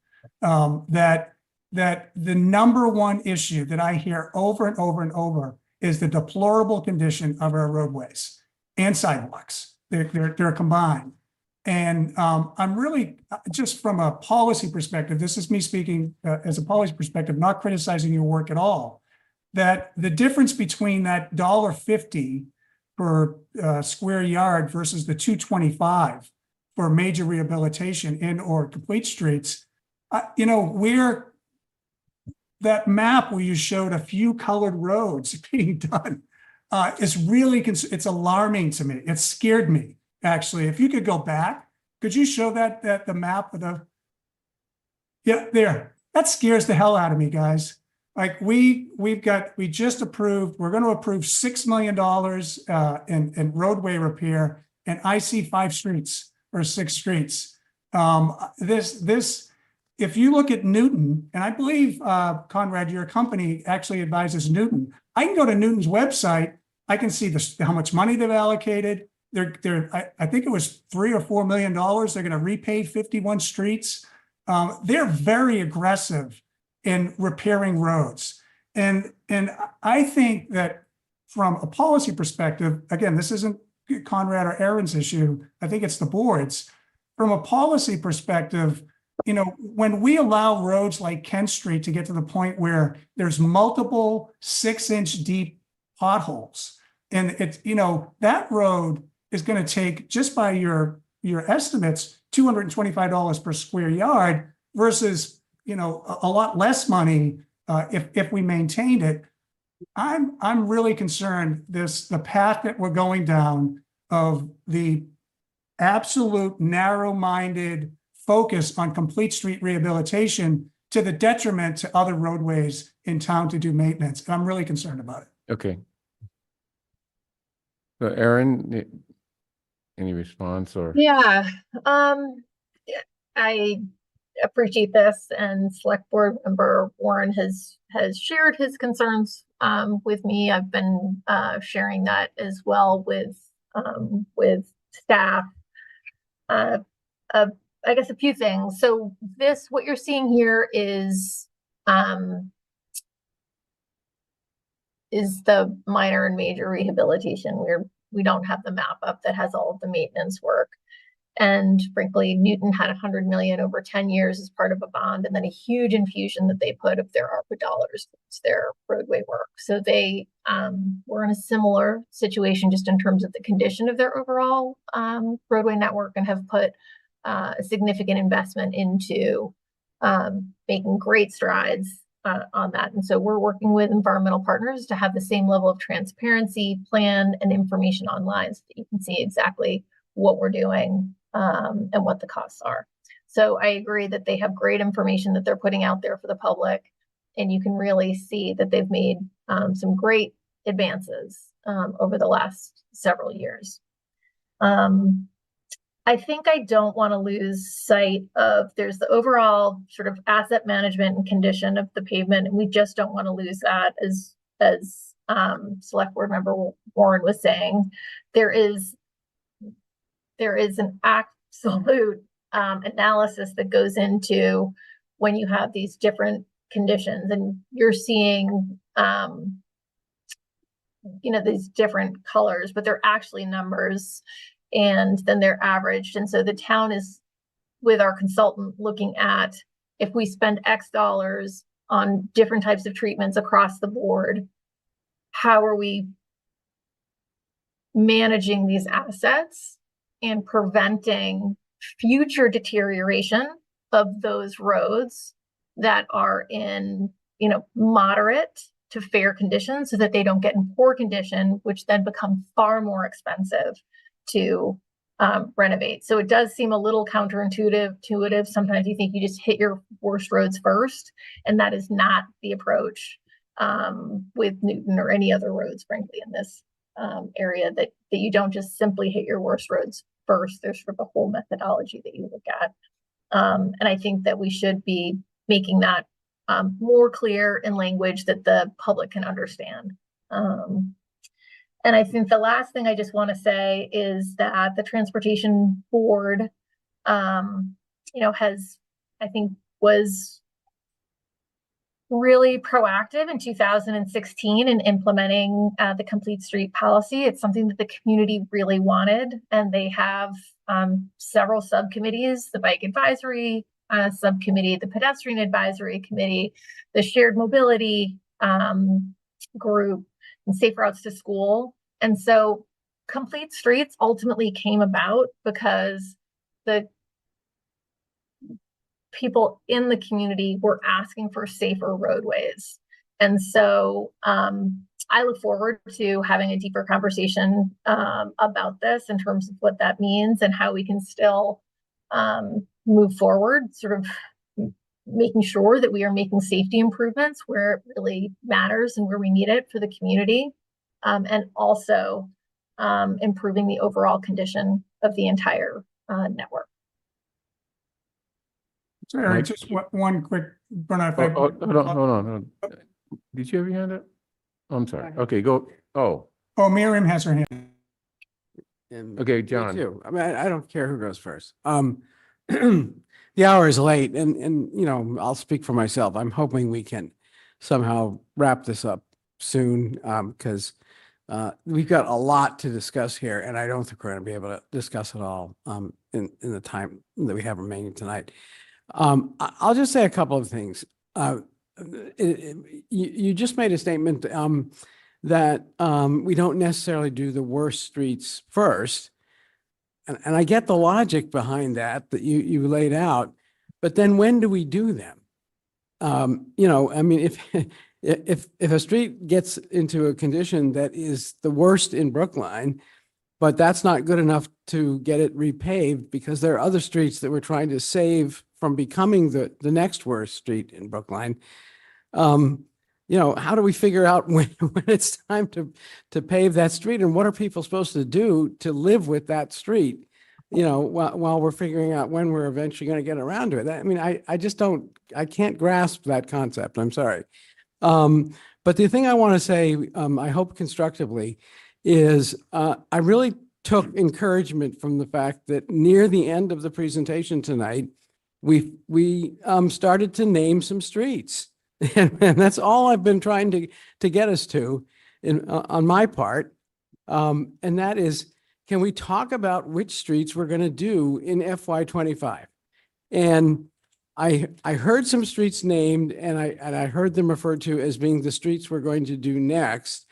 [SPEAKER 6] That the number one issue that I hear over and over and over is the deplorable condition of our roadways and sidewalks. They're combined. And I'm really, just from a policy perspective, this is me speaking as a policy perspective, not criticizing your work at all, that the difference between that $1.50 per square yard versus the $2.25 for major rehabilitation and or complete streets, that map where you showed a few colored roads being done is really, it's alarming to me. It scared me, actually. If you could go back, could you show that the map of the, yeah, there. That scares the hell out of me, guys. Like we just approved, we're going to approve $6 million in roadway repair, and I see 5 streets or 6 streets. If you look at Newton, and I believe, Conrad, your company actually advises Newton. I can go to Newton's website. I can see how much money they've allocated. I think it was $3 or $4 million. They're going to repave 51 streets. They're very aggressive in repairing roads. And I think that from a policy perspective, again, this isn't Conrad or Aaron's issue. I think it's the board's. From a policy perspective, you know, when we allow roads like Kent Street to get to the point where there's multiple 6-inch deep potholes, and it's, you know, that road is going to take, just by your estimates, $225 per square yard versus, you know, a lot less money if we maintained it. I'm really concerned the path that we're going down of the absolute narrow-minded focus on complete street rehabilitation to the detriment to other roadways in town to do maintenance. And I'm really concerned about it.
[SPEAKER 3] Okay. So Aaron, any response or?
[SPEAKER 10] Yeah, I appreciate this, and Select Board Member Warren has shared his concerns with me. I've been sharing that as well with staff. I guess a few things. So what you're seeing here is the minor and major rehabilitation, where we don't have the map up that has all of the maintenance work. And frankly, Newton had $100 million over 10 years as part of a bond, and then a huge infusion that they put of their ARPA dollars towards their roadway work. So they were in a similar situation just in terms of the condition of their overall roadway network, and have put a significant investment into making great strides on that. And so we're working with environmental partners to have the same level of transparency, plan, and information online so that you can see exactly what we're doing and what the costs are. So I agree that they have great information that they're putting out there for the public, and you can really see that they've made some great advances over the last several years. I think I don't want to lose sight of, there's the overall sort of asset management and condition of the pavement, and we just don't want to lose that. As Select Board Member Warren was saying, there is an absolute analysis that goes into when you have these different conditions, and you're seeing you know, these different colors, but they're actually numbers, and then they're averaged. And so the town is, with our consultant, looking at, if we spend X dollars on different types of treatments across the board, how are we managing these assets and preventing future deterioration of those roads that are in, you know, moderate to fair conditions, so that they don't get in poor condition, which then become far more expensive to renovate. So it does seem a little counterintuitive. Sometimes you think you just hit your worst roads first, and that is not the approach with Newton or any other roads, frankly, in this area, that you don't just simply hit your worst roads first. There's sort of a whole methodology that you look at. And I think that we should be making that more clear in language that the public can understand. And I think the last thing I just want to say is that the Transportation Board, you know, was really proactive in 2016 in implementing the Complete Street policy. It's something that the community really wanted, and they have several subcommittees: the Bike Advisory Subcommittee, the Pedestrian Advisory Committee, the Shared Mobility Group, and Safe Routes to School. And so Complete Streets ultimately came about because people in the community were asking for safer roadways. And so I look forward to having a deeper conversation about this in terms of what that means and how we can still move forward, sort of making sure that we are making safety improvements where it really matters and where we need it for the community, and also improving the overall condition of the entire network.
[SPEAKER 6] Sorry,
[SPEAKER 3] Mike?
[SPEAKER 6] just one quick, Bernard.
[SPEAKER 3] Hold on. Did you have your hand up? I'm sorry. Okay, go. Oh,
[SPEAKER 6] Miriam has her hand.
[SPEAKER 3] okay, John.
[SPEAKER 5] Me too. I mean, I don't care who goes first. The hour is late and, you know, I'll speak for myself. I'm hoping we can somehow wrap this up soon, because we've got a lot to discuss here and I don't think we're going to be able to discuss it all in the time that we have remaining tonight. I'll just say a couple of things. You just made a statement that we don't necessarily do the worst streets first. And I get the logic behind that you laid out, but then when do we do them? You know, I mean, if a street gets into a condition that is the worst in Brookline, but that's not good enough to get it repaved because there are other streets that we're trying to save from becoming the next worst street in Brookline. You know, how do we figure out when it's time to pave that street, and what are people supposed to do to live with that street? You know, while we're figuring out when we're eventually going to get around to it. I mean, I just don't, I can't grasp that concept. I'm sorry. But the thing I want to say, I hope constructively, is I really took encouragement from the fact that near the end of the presentation tonight, we started to name some streets. And that's all I've been trying to get us to on my part. And that is, can we talk about which streets we're going to do in FY25? And I heard some streets named and I heard them referred to as being the streets we're going to do next.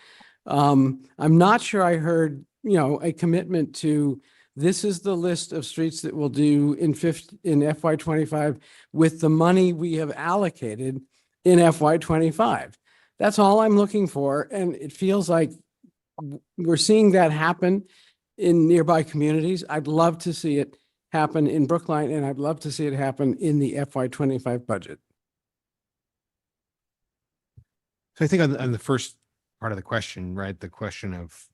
[SPEAKER 5] I'm not sure I heard, you know, a commitment to this is the list of streets that we'll do in FY25 with the money we have allocated in FY25. That's all I'm looking for. And it feels like we're seeing that happen in nearby communities. I'd love to see it happen in Brookline, and I'd love to see it happen in the FY25 budget.
[SPEAKER 7] So I think on the first part of the question, right, the question of,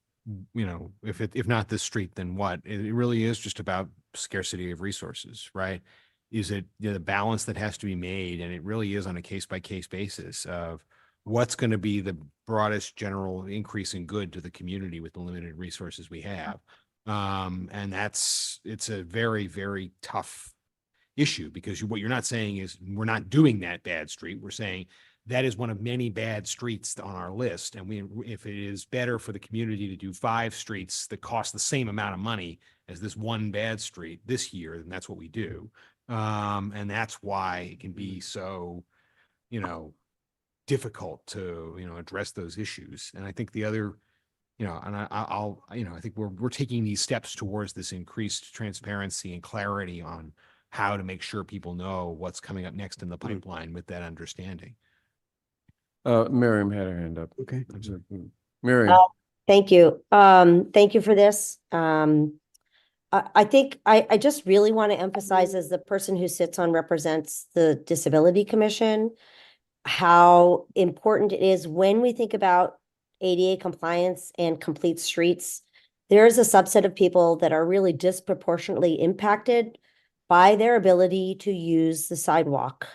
[SPEAKER 7] you know, if not this street, then what? It really is just about scarcity of resources, right? Is it, you know, the balance that has to be made, and it really is on a case-by-case basis of what's going to be the broadest general increase in good to the community with the limited resources we have. And it's a very, very tough issue because what you're not saying is we're not doing that bad street. We're saying that is one of many bad streets on our list. And if it is better for the community to do 5 streets that cost the same amount of money as this one bad street this year, then that's what we do. And that's why it can be so, you know, difficult to, you know, address those issues. And I think the other, you know, and I'll, you know, I think we're taking these steps towards this increased transparency and clarity on how to make sure people know what's coming up next in the pipeline with that understanding.
[SPEAKER 3] Miriam had her hand up.
[SPEAKER 5] Okay.
[SPEAKER 3] Miriam.
[SPEAKER 4] Thank you. Thank you for this. I think I just really want to emphasize, as the person who sits on represents the Disability Commission, how important it is when we think about ADA compliance and complete streets. There is a subset of people that are really disproportionately impacted by their ability to use the sidewalk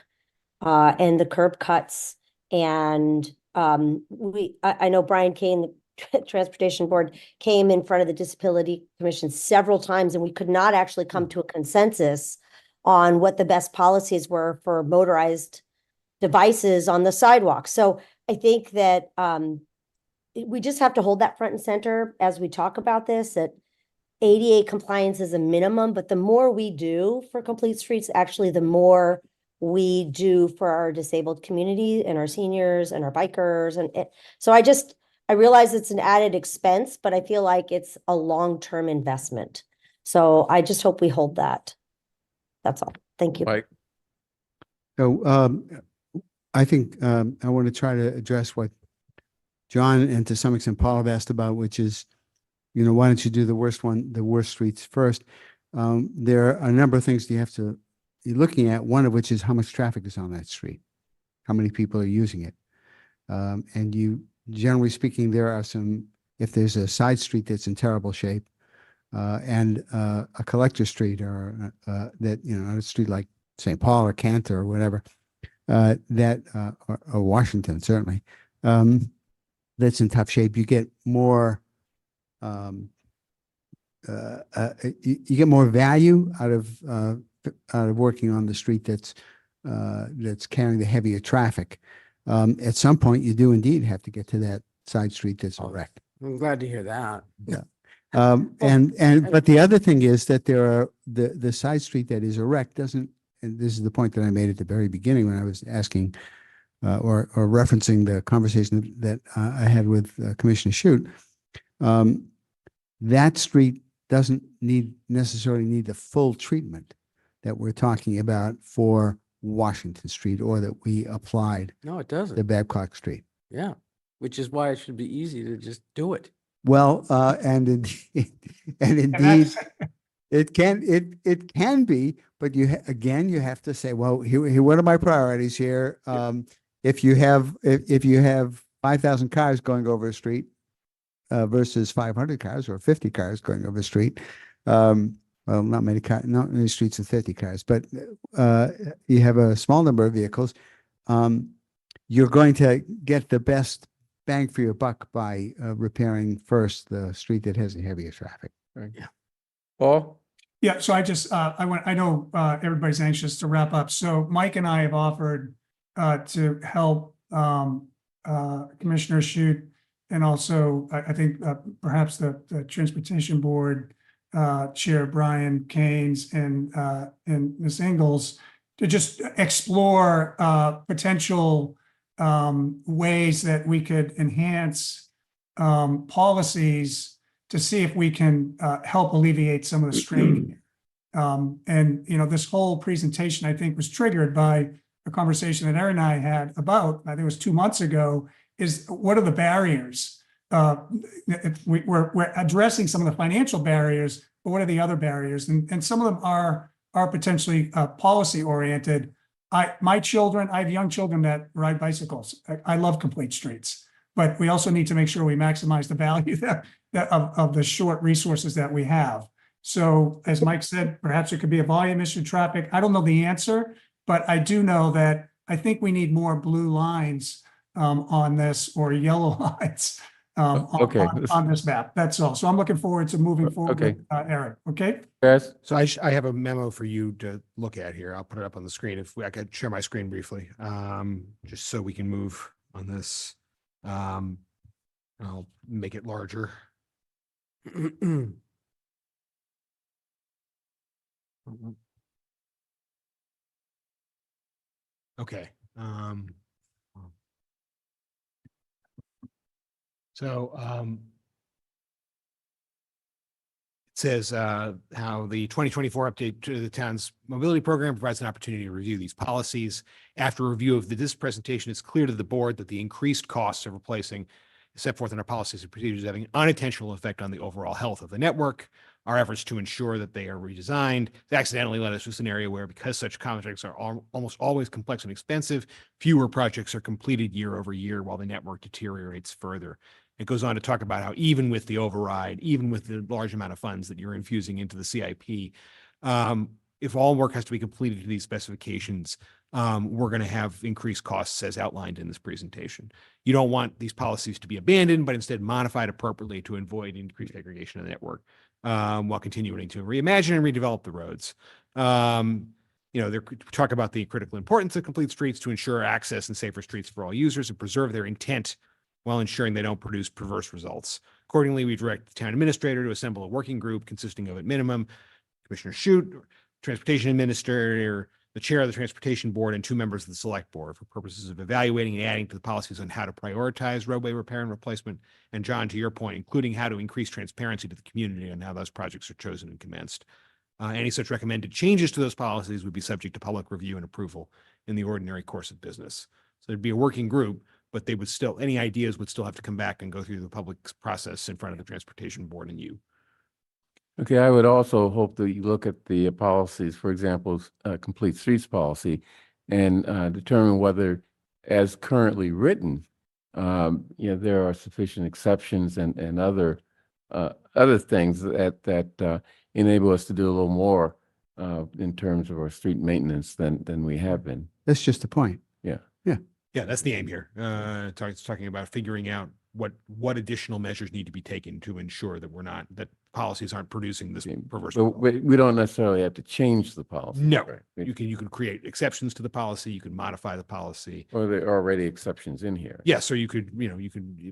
[SPEAKER 4] and the curb cuts. And I know Brian Kane, the Transportation Board, came in front of the Disability Commission several times, and we could not actually come to a consensus on what the best policies were for motorized devices on the sidewalk. So I think that we just have to hold that front and center as we talk about this, that ADA compliance is a minimum, but the more we do for complete streets, actually the more we do for our disabled community and our seniors and our bikers. And so I realize it's an added expense, but I feel like it's a long-term investment. So I just hope we hold that. That's all. Thank you.
[SPEAKER 3] Mike.
[SPEAKER 11] So I think I want to try to address what John and to some extent Paul have asked about, which is, why don't you do the worst streets first? There are a number of things you have to be looking at, one of which is how much traffic is on that street, how many people are using it. And generally speaking, there are if there's a side street that's in terrible shape, and a collector street or a street like St. Paul or Cantor or whatever, or Washington certainly, that's in tough shape, you get more you get more value out of working on the street that's carrying the heavier traffic. At some point, you do indeed have to get to that side street that's wrecked.
[SPEAKER 5] I'm glad to hear that.
[SPEAKER 11] Yeah. But the other thing is that there are the side street that is erect doesn't, and this is the point that I made at the very beginning when I was asking or referencing the conversation that I had with Commissioner Shute. That street doesn't necessarily need the full treatment that we're talking about for Washington Street, or that we applied
[SPEAKER 5] No, it doesn't.
[SPEAKER 11] to Babcock Street.
[SPEAKER 5] Yeah, which is why it should be easy to just do it.
[SPEAKER 11] Well, and indeed, it can be, but you have to say, well, here, what are my priorities here? If you have 5,000 cars going over a street versus 500 cars or 50 cars going over a street, well, not many streets with 50 cars, but you have a small number of vehicles, you're going to get the best bang for your buck by repairing first the street that has the heavier traffic.
[SPEAKER 5] Right. Yeah. Paul?
[SPEAKER 6] Yeah, so I know everybody's anxious to wrap up. So Mike and I have offered to help Commissioner Shute, and also I think perhaps the Transportation Board Chair Brian Keynes and Ms. Ingalls to just explore potential ways that we could enhance policies to see if we can help alleviate some of the strain. And this whole presentation, I think, was triggered by a conversation that Erin and I had about, I think it was 2 months ago, is what are the barriers? We're addressing some of the financial barriers, but what are the other barriers? And some of them are potentially policy oriented. I have young children that ride bicycles. I love complete streets, but we also need to make sure we maximize the value of the short resources that we have. So as Mike said, perhaps it could be a volume issue, traffic. I don't know the answer, but I do know that I think we need more blue lines on this, or yellow lines on this map. That's all. So I'm looking forward to moving forward with Eric. Okay.
[SPEAKER 5] Yes.
[SPEAKER 7] So I have a memo for you to look at here. I'll put it up on the screen. If I could share my screen briefly, just so we can move on this. I'll make it larger. Okay. It says how the 2024 update to the town's mobility program provides an opportunity to review these policies. After review of this presentation, it's clear to the board that the increased costs of replacing set forth in our policies and procedures having an unintentional effect on the overall health of the network. Our efforts to ensure that they are redesigned accidentally led us to a scenario where, because such contracts are almost always complex and expensive, fewer projects are completed year over year while the network deteriorates further. It goes on to talk about how even with the override, even with the large amount of funds that you're infusing into the CIP, if all work has to be completed to these specifications, we're going to have increased costs as outlined in this presentation. You don't want these policies to be abandoned, but instead modified appropriately to avoid increased degradation of the network, while continuing to reimagine and redevelop the roads. They talk about the critical importance of complete streets to ensure access and safer streets for all users and preserve their intent while ensuring they don't produce perverse results. Accordingly, we direct the town administrator to assemble a working group consisting of, at minimum, Commissioner Shute, Transportation Administrator, the chair of the Transportation Board, and 2 members of the Select Board for purposes of evaluating and adding to the policies on how to prioritize roadway repair and replacement. And John, to your point, including how to increase transparency to the community on how those projects are chosen and commenced. Any such recommended changes to those policies would be subject to public review and approval in the ordinary course of business. So there'd be a working group, but they would still, any ideas would still have to come back and go through the public process in front of the Transportation Board and you.
[SPEAKER 3] Okay, I would also hope that you look at the policies, for example, complete streets policy, and determine whether, as currently written, there are sufficient exceptions and other things that enable us to do a little more in terms of our street maintenance than we have been.
[SPEAKER 11] That's just the point.
[SPEAKER 3] Yeah.
[SPEAKER 7] Yeah, that's the aim here. It's talking about figuring out what additional measures need to be taken to ensure that that policies aren't producing this perverse.
[SPEAKER 3] But we don't necessarily have to change the policy.
[SPEAKER 7] No,
[SPEAKER 3] right?
[SPEAKER 7] you can create exceptions to the policy. You can modify the policy.
[SPEAKER 3] Or there are already exceptions in here.
[SPEAKER 7] Yes, or you could,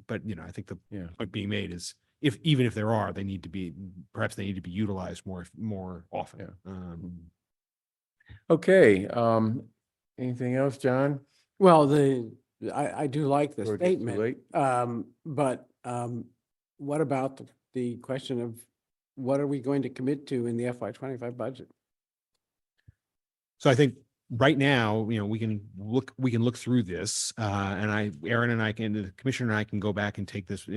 [SPEAKER 7] but I think the point being made is even if there are, they need to be utilized more often.
[SPEAKER 3] Yeah. Okay. Anything else, John?
[SPEAKER 5] Well, I do like the
[SPEAKER 3] Or just too
[SPEAKER 5] statement.
[SPEAKER 3] late?
[SPEAKER 5] But what about the question of what are we going to commit to in the FY25 budget?
[SPEAKER 7] So I think right now, we can look through this, and Aaron and the commissioner and I can go back and take this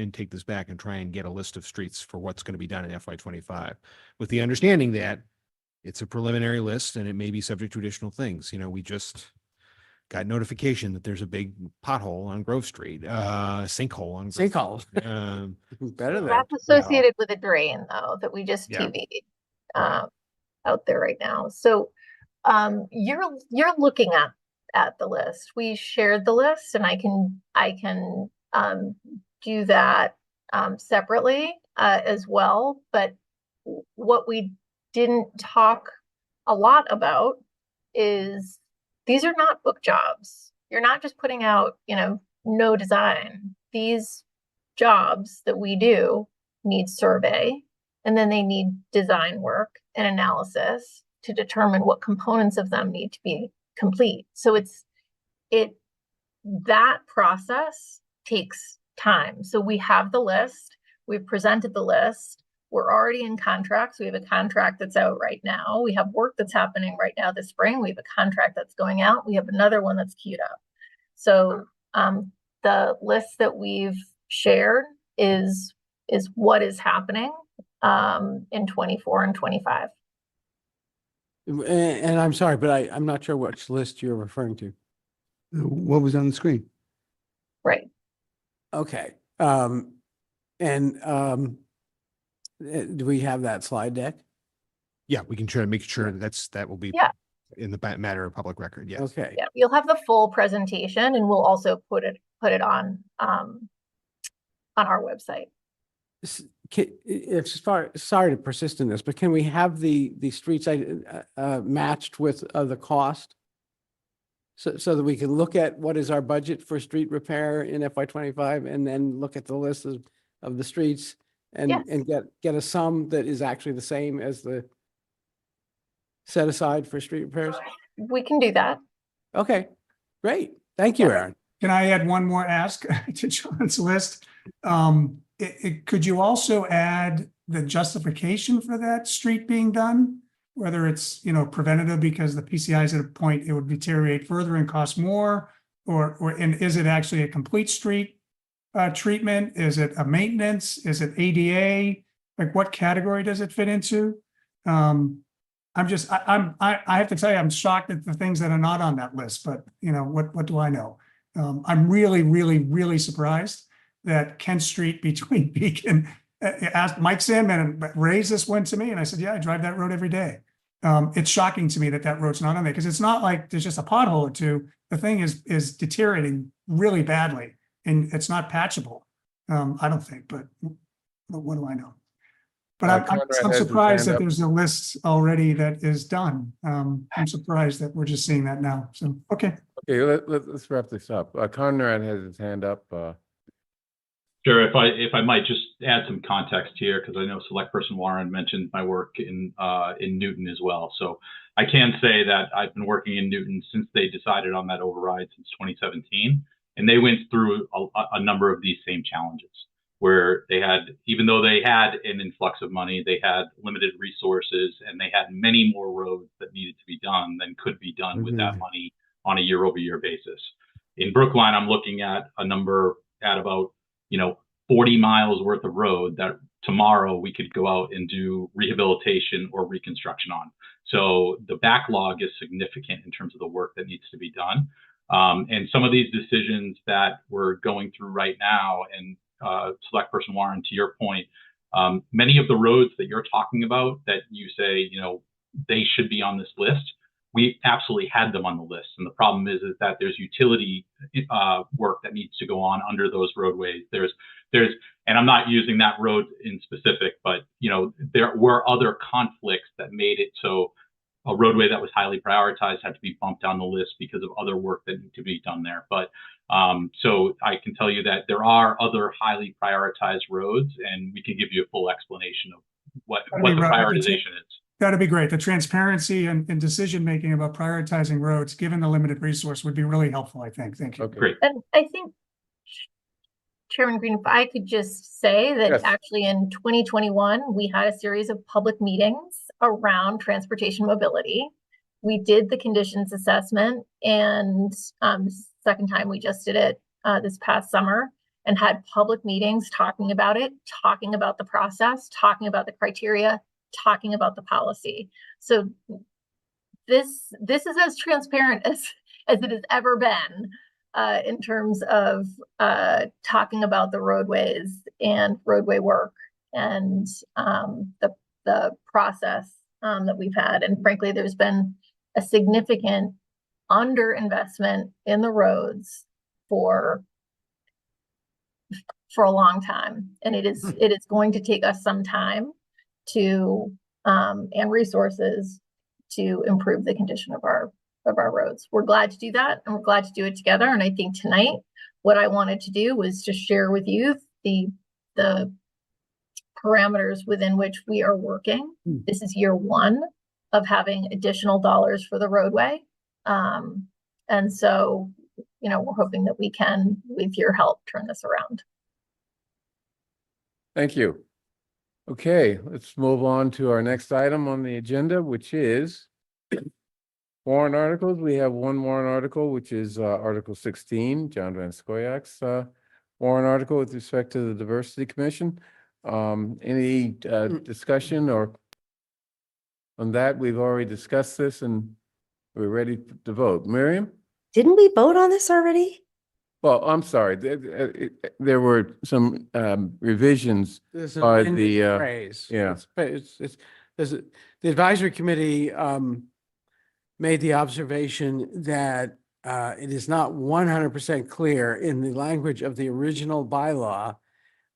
[SPEAKER 7] back and try and get a list of streets for what's going to be done in FY25, with the understanding that it's a preliminary list and it may be subject to additional things. We just got notification that there's a big pothole on Grove Street, sinkhole on Grove
[SPEAKER 5] Sinkhole.
[SPEAKER 7] Street.
[SPEAKER 5] Better than
[SPEAKER 10] That's associated with a drain, though, that we just
[SPEAKER 7] Yeah.
[SPEAKER 10] TV'd out there right now. So you're looking at the list. We shared the list, and I can do that separately as well. But what we didn't talk a lot about is these are not book jobs. You're not just putting out, no design. These jobs that we do need survey, and then they need design work and analysis to determine what components of them need to be complete. So that process takes time. So we have the list, we've presented the list, we're already in contracts. We have a contract that's out right now. We have work that's happening right now this spring. We have a contract that's going out. We have another one that's queued up. So the list that we've shared is what is happening in 24 and 25.
[SPEAKER 5] And I'm sorry, but I'm not sure which list you're referring to.
[SPEAKER 11] What was on the screen?
[SPEAKER 10] Right.
[SPEAKER 5] Okay. Do we have that slide deck?
[SPEAKER 7] Yeah, we can try to make sure that will be in the matter of public record. Yes.
[SPEAKER 5] Okay.
[SPEAKER 10] Yeah, you'll have the full presentation, and we'll also put it on our website.
[SPEAKER 5] Sorry to persist in this, but can we have the streets matched with the cost? So that we can look at what is our budget for street repair in FY25, and then look at the list of the streets and get a sum that is actually the same as the set aside for street repairs?
[SPEAKER 10] We can do that.
[SPEAKER 5] Okay, great. Thank you, Aaron.
[SPEAKER 6] Can I add one more ask to John's list? Could you also add the justification for that street being done? Whether it's, preventative because the PCI is at a point it would deteriorate further and cost more, and is it actually a complete street treatment? Is it a maintenance? Is it ADA? Like, what category does it fit into? I have to tell you, I'm shocked at the things that are not on that list, but what do I know? I'm really, really, really surprised that Kent Street between Beacon, asked Mike Sandman raised this one to me. And I said, yeah, I drive that road every day. It's shocking to me that road's not on there, because it's not like there's just a pothole or two. The thing is deteriorating really badly, and it's not patchable. I don't think, but what do I know? But I'm surprised that there's a list already that is done. I'm surprised that we're just seeing that now. So, okay.
[SPEAKER 3] Okay, let's wrap this up. Conrad has his hand up.
[SPEAKER 13] Sure. If I might just add some context here, because I know Select Person Warren mentioned my work in Newton as well. So I can say that I've been working in Newton since they decided on that override since 2017, and they went through a number of these same challenges, where they had, even though they had an influx of money, they had limited resources, and they had many more roads that needed to be done than could be done with that money on a year-over-year basis. In Brookline, I'm looking at a number at about 40 miles worth of road that tomorrow we could go out and do rehabilitation or reconstruction on. So the backlog is significant in terms of the work that needs to be done. And some of these decisions that we're going through right now, and Select Person Warren, to your point, many of the roads that you're talking about that you say, they should be on this list, we absolutely had them on the list. And the problem is that there's utility work that needs to go on under those roadways. There's, and I'm not using that road in specific, but there were other conflicts that made it so a roadway that was highly prioritized had to be bumped down the list because of other work that needed to be done there. But so I can tell you that there are other highly prioritized roads, and we can give you a full explanation of what the prioritization is.
[SPEAKER 6] That'd be great. The transparency and decision-making about prioritizing roads, given the limited resource, would be really helpful, I think. Thank you.
[SPEAKER 13] Okay. Great.
[SPEAKER 10] And I think, Chairman Green, if I could just say that
[SPEAKER 3] Yes.
[SPEAKER 10] actually in 2021, we had a series of public meetings around transportation mobility. We did the conditions assessment, and second time we just did it this past summer, and had public meetings talking about it, talking about the process, talking about the criteria, talking about the policy. So this is as transparent as it has ever been in terms of talking about the roadways and roadway work and the process that we've had. And frankly, there's been a significant underinvestment in the roads for a long time, and it is going to take us some time to and resources to improve the condition of our roads. We're glad to do that, and we're glad to do it together. And I think tonight, what I wanted to do was just share with you the parameters within which we are working. This is year one of having additional dollars for the roadway. And so, we're hoping that we can, with your help, turn this around.
[SPEAKER 3] Thank you. Okay, let's move on to our next item on the agenda, which is warrant articles. We have one warrant article, which is Article 16, John Van Scoyak's warrant article with respect to the Diversity Commission. Any discussion or on that? We've already discussed this and we're ready to vote. Miriam?
[SPEAKER 4] Didn't we vote on this already?
[SPEAKER 3] Well, I'm sorry. There were some revisions
[SPEAKER 5] There's an
[SPEAKER 3] by
[SPEAKER 5] amended
[SPEAKER 3] the
[SPEAKER 5] phrase.
[SPEAKER 3] yeah.
[SPEAKER 5] The advisory committee made the observation that it is not 100% clear in the language of the original bylaw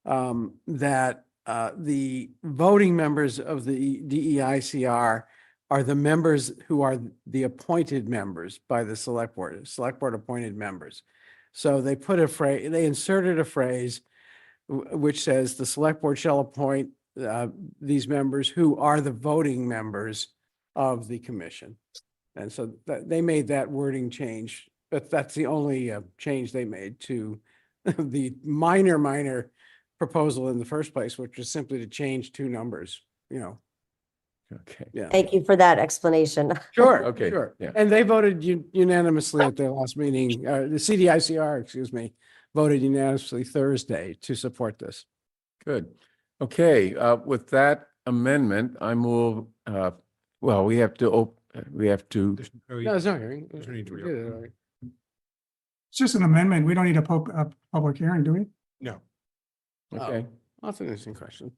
[SPEAKER 5] that the voting members of the DEICR are the members who are the appointed members by the select board appointed members. So they put they inserted a phrase which says the select board shall appoint these members who are the voting members of the commission. And so they made that wording change, but that's the only change they made to the minor proposal in the first place, which was simply to change two numbers,
[SPEAKER 3] Okay.
[SPEAKER 5] Yeah.
[SPEAKER 4] Thank you for that explanation.
[SPEAKER 5] Sure.
[SPEAKER 3] Okay,
[SPEAKER 5] Sure.
[SPEAKER 3] yeah.
[SPEAKER 5] And they voted unanimously at their last meeting. The CDICR, excuse me, voted unanimously Thursday to support this.
[SPEAKER 3] Good. Okay, with that amendment, I move, well, we have to,
[SPEAKER 5] No, there's no hearing.
[SPEAKER 7] There's no need to
[SPEAKER 5] We did it already.
[SPEAKER 6] It's just an amendment. We don't need a public hearing, do we?
[SPEAKER 7] No.
[SPEAKER 3] okay.
[SPEAKER 5] That's an interesting question.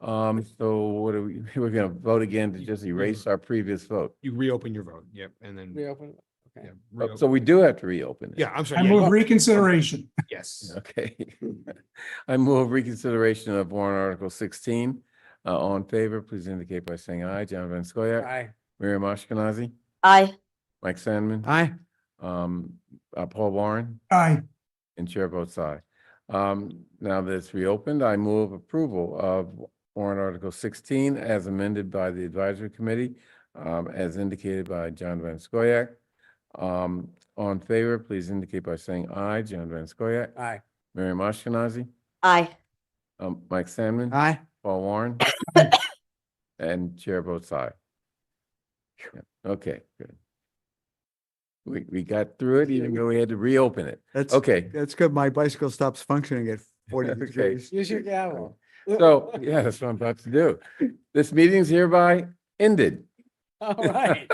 [SPEAKER 3] So what are we're gonna vote again to just erase our previous vote?
[SPEAKER 7] You reopen your vote. Yep. And then,
[SPEAKER 5] Reopen it? Okay.
[SPEAKER 7] yeah,
[SPEAKER 3] Oh,
[SPEAKER 7] reopen.
[SPEAKER 3] so we do have to reopen it?
[SPEAKER 7] Yeah, I'm sorry.
[SPEAKER 6] I
[SPEAKER 7] yeah,
[SPEAKER 6] move
[SPEAKER 7] you-
[SPEAKER 6] reconsideration.
[SPEAKER 7] Yes.
[SPEAKER 3] Okay. I move reconsideration of warrant article 16. All in favor, please indicate by saying aye. John Van Scoyac.
[SPEAKER 5] Aye.
[SPEAKER 3] Miriam Ashkenazi.
[SPEAKER 4] Aye.
[SPEAKER 3] Mike Sandman.
[SPEAKER 5] Aye.
[SPEAKER 3] Paul Warren.
[SPEAKER 6] Aye.
[SPEAKER 3] And chair votes aye. Now that it's reopened, I move approval of warrant article 16 as amended by the advisory committee, as indicated by John Van Scoyac. All in favor, please indicate by saying aye. John Van Scoyac.
[SPEAKER 5] Aye.
[SPEAKER 3] Miriam Ashkenazi.
[SPEAKER 4] Aye.
[SPEAKER 3] Mike Sandman.
[SPEAKER 5] Aye.
[SPEAKER 3] Paul Warren. And chair votes aye. Yeah, okay, good. We got through it even though we had to reopen it.
[SPEAKER 11] That's
[SPEAKER 3] Okay.
[SPEAKER 11] That's good. My bicycle stops functioning at 40
[SPEAKER 3] Okay.
[SPEAKER 11] degrees.
[SPEAKER 5] Use your gavel.
[SPEAKER 3] So, yeah, that's what I'm about to do. This meeting's hereby ended.
[SPEAKER 5] All right.